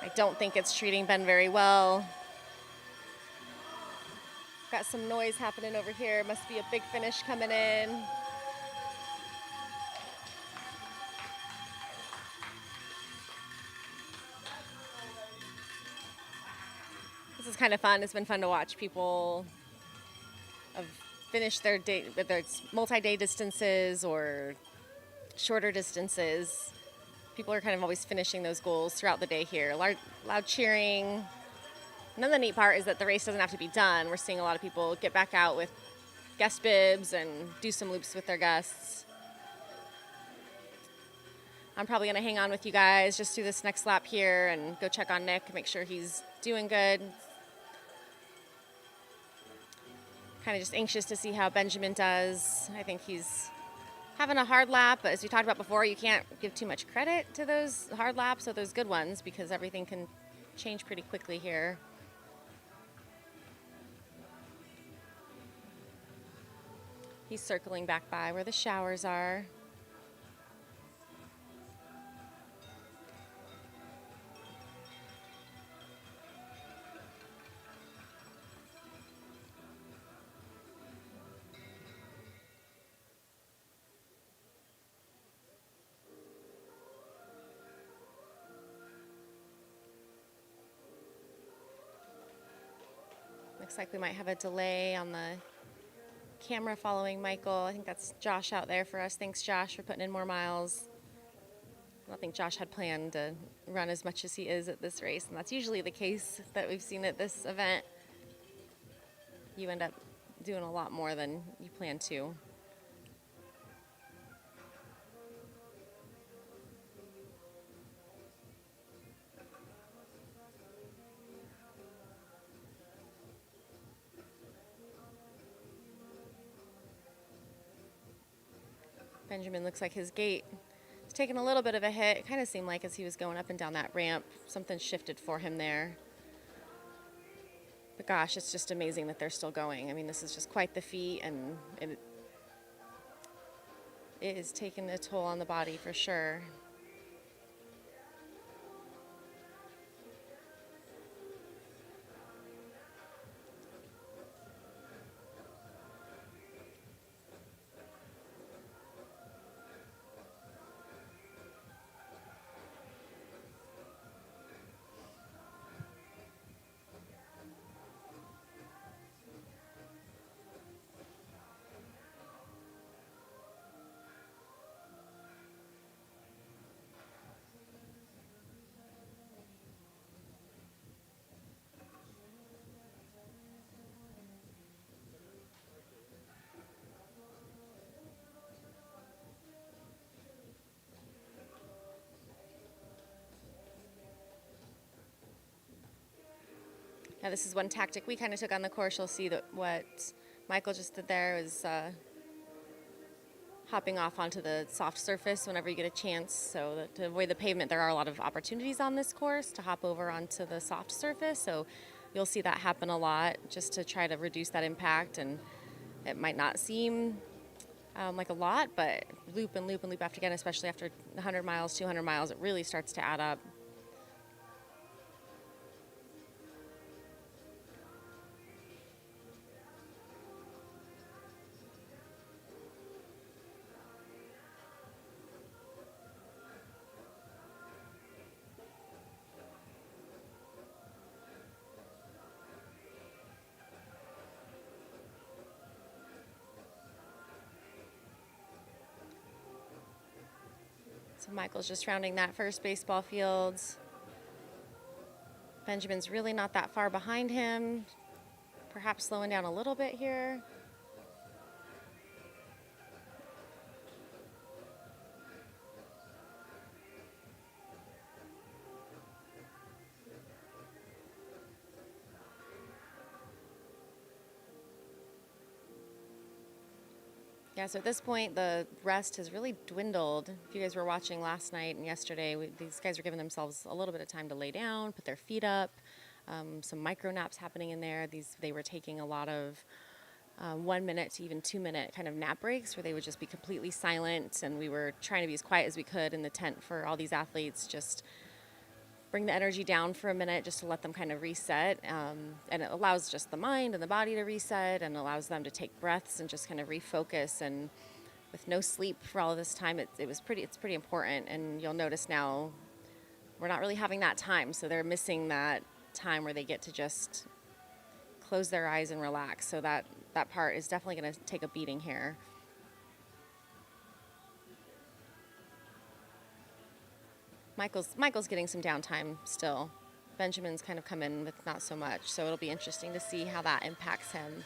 I don't think it's treating Ben very well. Got some noise happening over here. Must be a big finish coming in. This is kind of fun. It's been fun to watch people finish their day, whether it's multi-day distances or shorter distances. People are kind of always finishing those goals throughout the day here. Loud cheering. Another neat part is that the race doesn't have to be done. We're seeing a lot of people get back out with guest bibs and do some loops with their guests. I'm probably going to hang on with you guys just through this next lap here and go check on Nick, make sure he's doing good. Kind of just anxious to see how Benjamin does. I think he's having a hard lap, but as we talked about before, you can't give too much credit to those hard laps or those good ones because everything can change pretty quickly here. He's circling back by where the showers are. Looks like we might have a delay on the camera following Michael. I think that's Josh out there for us. Thanks, Josh, for putting in more miles. I don't think Josh had planned to run as much as he is at this race, and that's usually the case that we've seen at this event. You end up doing a lot more than you plan to. Benjamin looks like his gait is taking a little bit of a hit. It kind of seemed like as he was going up and down that ramp, something shifted for him there. But gosh, it's just amazing that they're still going. I mean, this is just quite the feat, and it is taking a toll on the body for sure. Now, this is one tactic we kind of took on the course. You'll see that what Michael just did there was hopping off onto the soft surface whenever you get a chance. So that to avoid the pavement, there are a lot of opportunities on this course to hop over onto the soft surface. So you'll see that happen a lot just to try to reduce that impact. And it might not seem like a lot, but loop and loop and loop after again, especially after 100 miles, 200 miles, it really starts to add up. So Michael's just rounding that first baseball field. Benjamin's really not that far behind him. Perhaps slowing down a little bit here. Yeah, so at this point, the rest has really dwindled. If you guys were watching last night and yesterday, these guys were giving themselves a little bit of time to lay down, put their feet up, some micro naps happening in there. They were taking a lot of 1 minute to even 2 minute kind of nap breaks where they would just be completely silent, and we were trying to be as quiet as we could in the tent for all these athletes, just bring the energy down for a minute just to let them kind of reset. And it allows just the mind and the body to reset and allows them to take breaths and just kind of refocus. And with no sleep for all of this time, it's pretty important. And you'll notice now we're not really having that time. So they're missing that time where they get to just close their eyes and relax. So that part is definitely going to take a beating here. Michael's getting some downtime still. Benjamin's kind of come in with not so much, so it'll be interesting to see how that impacts him.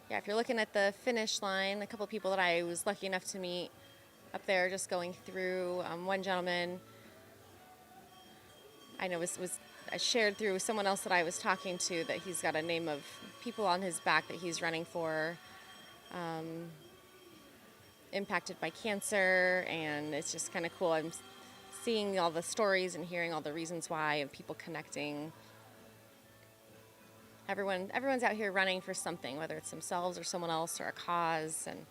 Yeah, if you're looking at the finish line, a couple of people that I was lucky enough to meet up there just going through, one gentleman I know was shared through someone else that I was talking to that he's got a name of people on his back that he's running for, impacted by cancer, and it's just kind of cool. I'm seeing all the stories and hearing all the reasons why and people connecting. Everyone's out here running for something, whether it's themselves or someone else or a cause. And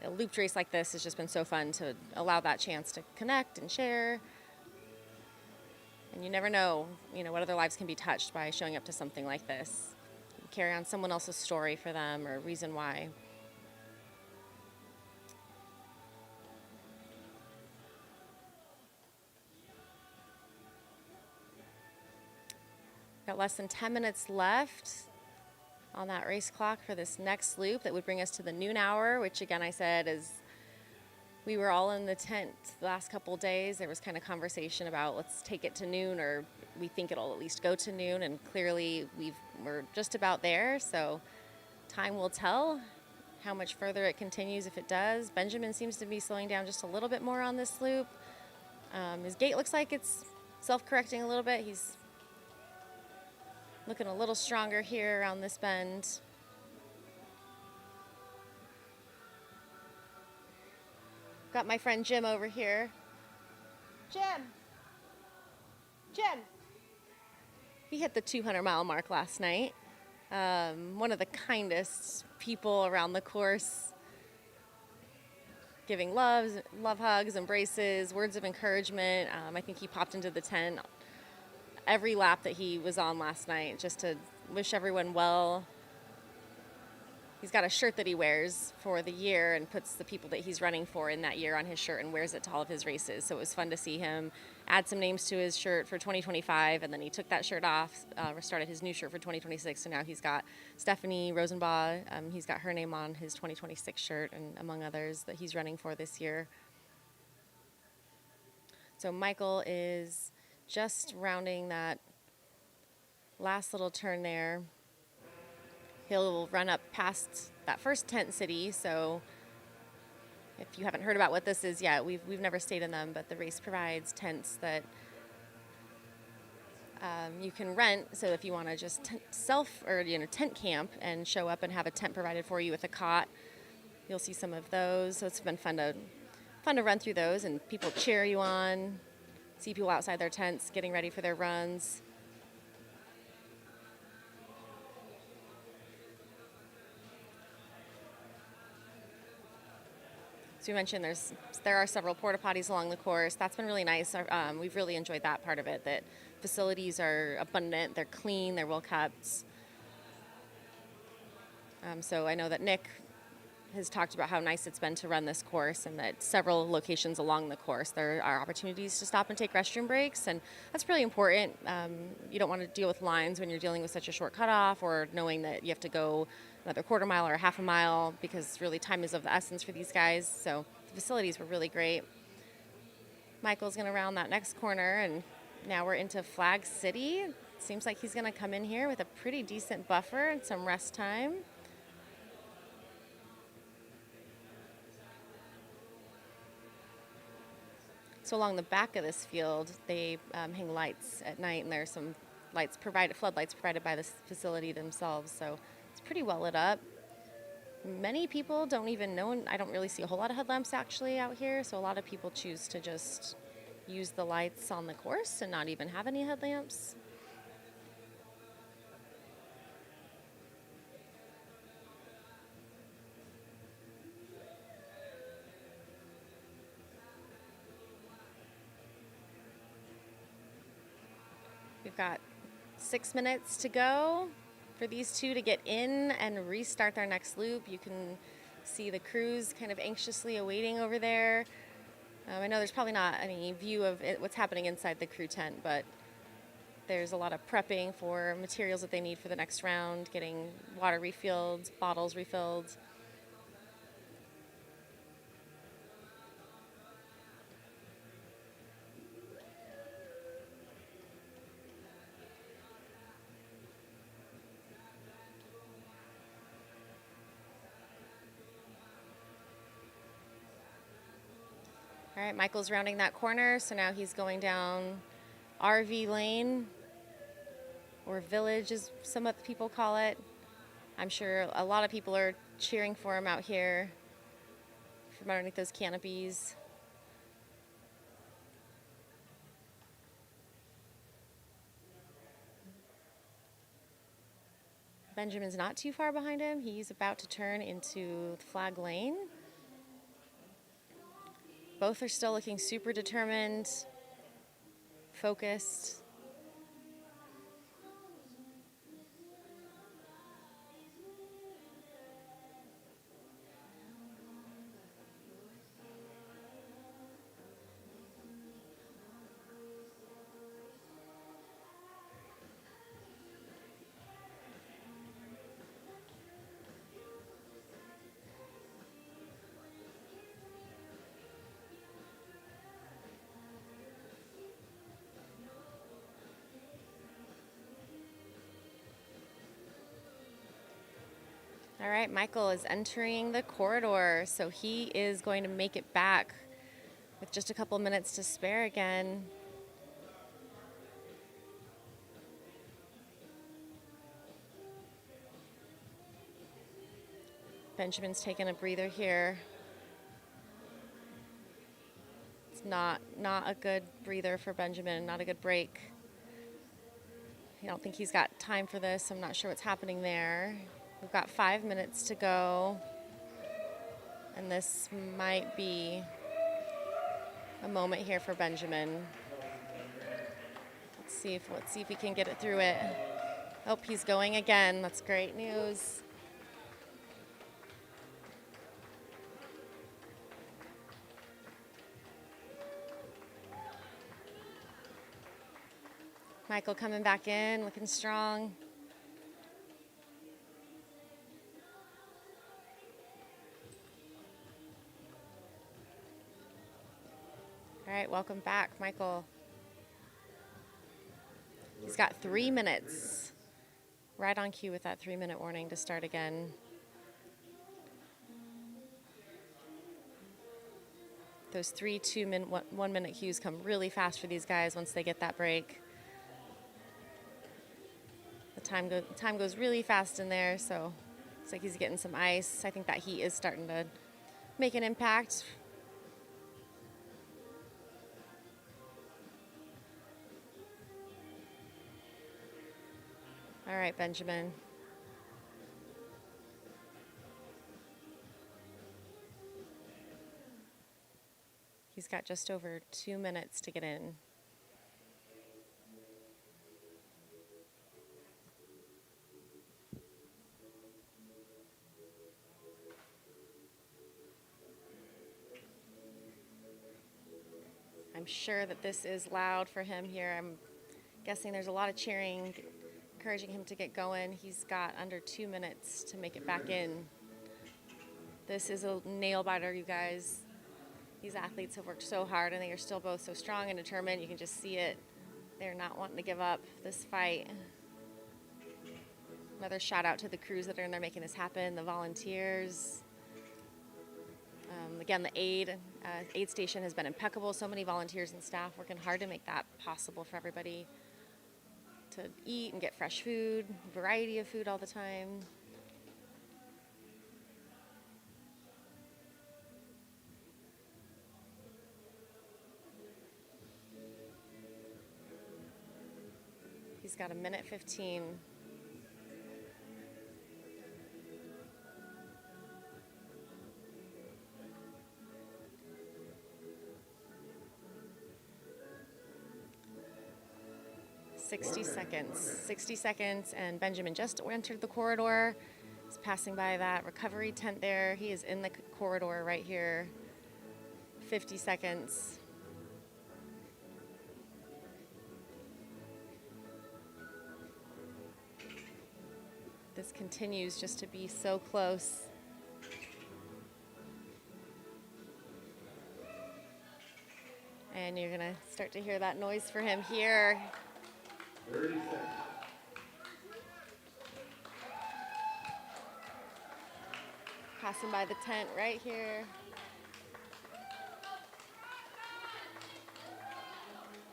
a looped race like this has just been so fun to allow that chance to connect and share. And you never know, what other lives can be touched by showing up to something like this. You carry on someone else's story for them or reason why. Got less than 10 minutes left on that race clock for this next loop that would bring us to the noon hour, which again I said is we were all in the tent the last couple days. There was kind of conversation about let's take it to noon, or we think it'll at least go to noon, and clearly we're just about there. So Time will tell how much further it continues if it does. Benjamin seems to be slowing down just a little bit more on this loop. His gait looks like it's self-correcting a little bit. He's looking a little stronger here around this bend. Got my friend Jim over here. Jim! He hit the 200-mile mark last night. One of the kindest people around the course, giving love hugs, embraces, words of encouragement. I think he popped into the tent every lap that he was on last night just to wish everyone well. He's got a shirt that he wears for the year and puts the people that he's running for in that year on his shirt and wears it to all of his races. So it was fun to see him add some names to his shirt for 2025, and then he took that shirt off, started his new shirt for 2026, and now he's got Stephanie Rosenbaugh. He's got her name on his 2026 shirt, and among others that he's running for this year. So Michael is just rounding that last little turn there. He'll run up past that first tent city. So if you haven't heard about what this is yet, we've never stayed in them, but the race provides tents that you can rent. So if you want to just tent camp and show up and have a tent provided for you with a cot, you'll see some of those. So it's been fun to run through those, and people cheer you on, see people outside their tents getting ready for their runs. So you mentioned there are several porta potties along the course. That's been really nice. We've really enjoyed that part of it, that facilities are abundant, they're clean, they're well kept. So I know that Nick has talked about how nice it's been to run this course, and that several locations along the course there are opportunities to stop and take restroom breaks, and that's really important. You don't want to deal with lines when you're dealing with such a short cutoff, or knowing that you have to go another quarter mile or a half a mile, because really time is of the essence for these guys. So the facilities were really great. Michael's going to round that next corner, and now we're into Flag City. Seems like he's going to come in here with a pretty decent buffer and some rest time. So along the back of this field, they hang lights at night, and there's some floodlights provided by the facility themselves. So it's pretty well lit up. Many people don't even know, I don't really see a whole lot of headlamps actually out here, so a lot of people choose to just use the lights on the course and not even have any headlamps. We've got 6 minutes to go for these two to get in and restart their next loop. You can see the crews kind of anxiously awaiting over there. I know there's probably not any view of what's happening inside the crew tent, but there's a lot of prepping for materials that they need for the next round, getting water refilled, bottles refilled. All right, Michael's rounding that corner, so now he's going down RV Lane, or Village as some of the people call it. I'm sure a lot of people are cheering for him out here from underneath those canopies. Benjamin's not too far behind him. He's about to turn into Flag Lane. Both are still looking super determined, focused. All right, Michael is entering the corridor, so he is going to make it back with just a couple minutes to spare again. Benjamin's taking a breather here. It's not a good breather for Benjamin, not a good break. I don't think he's got time for this. I'm not sure what's happening there. We've got 5 minutes to go. And this might be a moment here for Benjamin. Let's see if he can get it through it. Oh, he's going again. That's great news. Michael coming back in, looking strong. All right, welcome back, Michael. He's got 3 minutes. Right on cue with that 3-minute warning to start again. Those 3 2-minute, 1 minute cues come really fast for these guys once they get that break. The time goes really fast in there, so looks like he's getting some ice. I think that heat is starting to make an impact. All right, Benjamin. He's got just over 2 minutes to get in. I'm sure that this is loud for him here. I'm guessing there's a lot of cheering, encouraging him to get going. He's got under 2 minutes to make it back in. This is a nail biter, you guys. These athletes have worked so hard and they are still both so strong and determined. You can just see it. They're not wanting to give up this fight. Another shout out to the crews that are in there making this happen, the volunteers. Again, the aid station has been impeccable. So many volunteers and staff working hard to make that possible for everybody to eat and get fresh food, variety of food all the time. He's got 1:15. Sixty seconds, and Benjamin just entered the corridor. He's passing by that recovery tent there. He is in the corridor right here. 50 seconds. This continues just to be so close. And you're gonna start to hear that noise for him here. 30 seconds. Passing by the tent right here.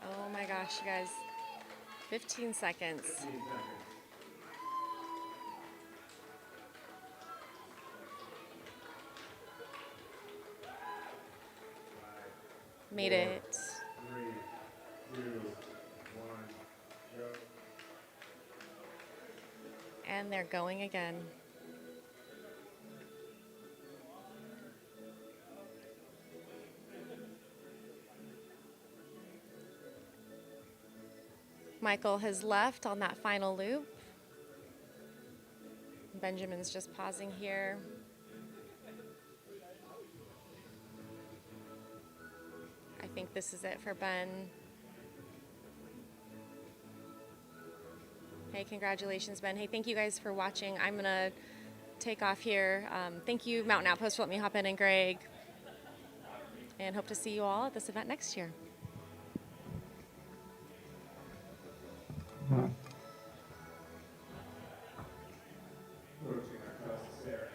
Oh my gosh, you guys. 15 seconds. 15 seconds. Made it. 3, 2, 1, go. And they're going again. Michael has left on that final loop. Benjamin's just pausing here. I think this is it for Ben. Hey, congratulations, Ben. Hey, thank you guys for watching. I'm going to take off here. Thank you, Mountain Outpost, for letting me hop in, and Greg. And hope to see you all at this event next year. Coaching across the stairs.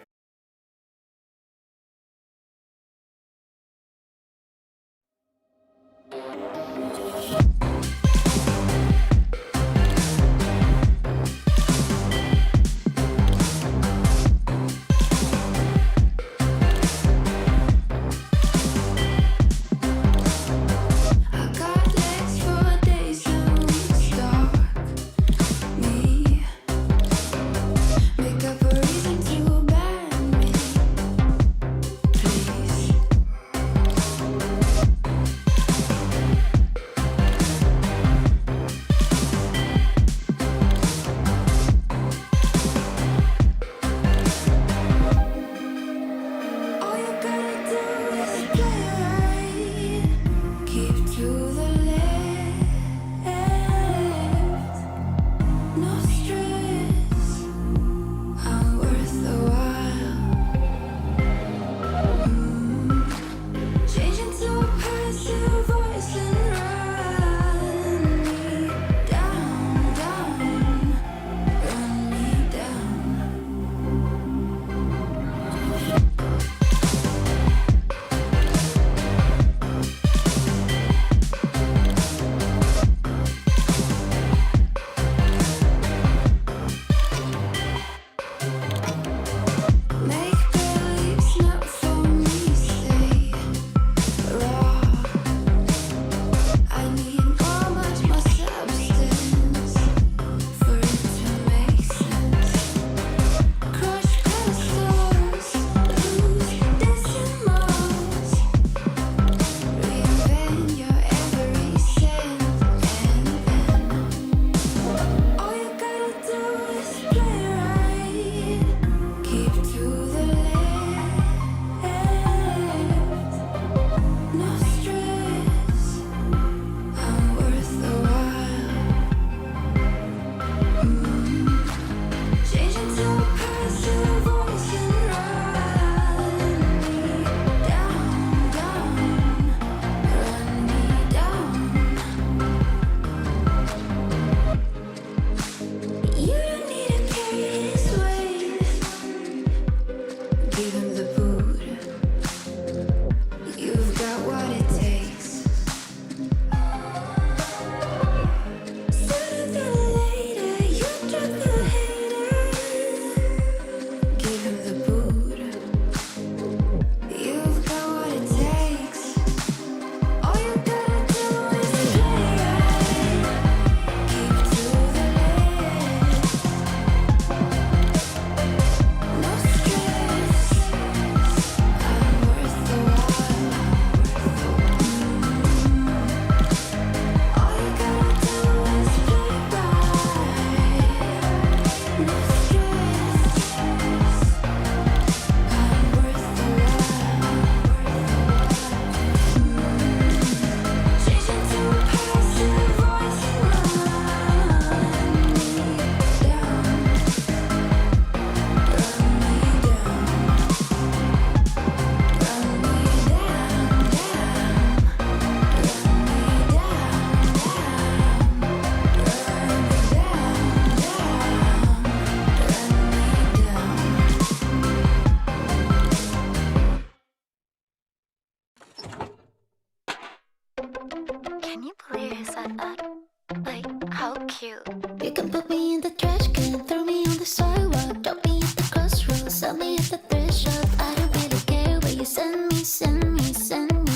you. You can put me in the trash can, throw me on the sidewalk, drop me at the crossroads, sell me at the thrift shop. I don't really care where you send me, send me, send me.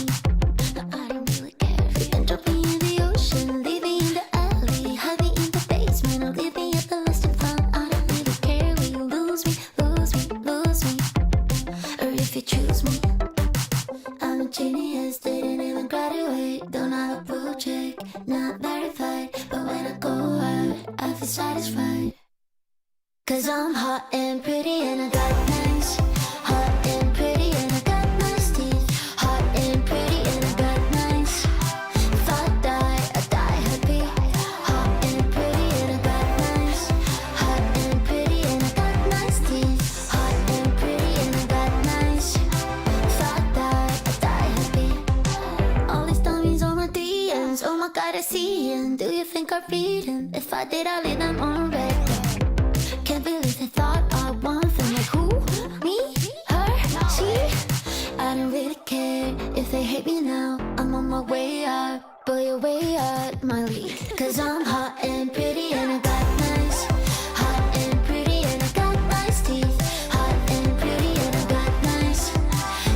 No, I don't really care. You can drop me in the ocean, leave me in the alley, hide me in the basement, or leave me at the listed fund. I don't really care where you lose me, lose me, lose me, or if you choose me. I'm a genius, didn't even graduate, don't have a blue check, not verified, but when I go out, I feel satisfied. Cause I'm hot and pretty and I got nice. Hot and pretty and I got nice teeth. Hot and pretty and I got nice. If I die happy. Hot and pretty and I got nice. Hot and pretty and I got nice teeth. Hot and pretty and I got nice. If I die happy. All these dummies on my DMs, oh my god, I see 'em. Do you think I'd read 'em? If I did, I'd leave them on red. Can't believe they thought I want them. Like who? Me? Her? She? I don't really care if they hate me now. I'm on my way out, but you're way out my league. Cause I'm hot and pretty and I got nice. Hot and pretty and I got nice teeth. Hot and pretty and I got nice.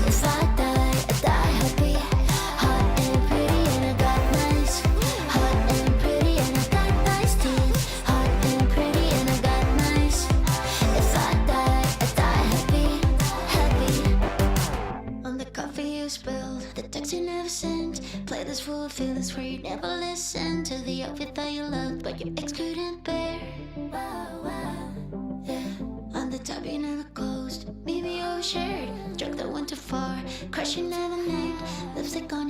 If I die happy. Hot and pretty and I got nice. Hot and pretty and I got nice teeth. Hot and pretty and I got nice. If I die happy, happy. On the coffee you spilled, the text you never sent. Play this fool, feel this where you never listen to the outfit that you loved, but your ex couldn't bear. Wow, wow, yeah. On the top you never closed, maybe overshared. Joke that went too far, crush you never named. Lipstick on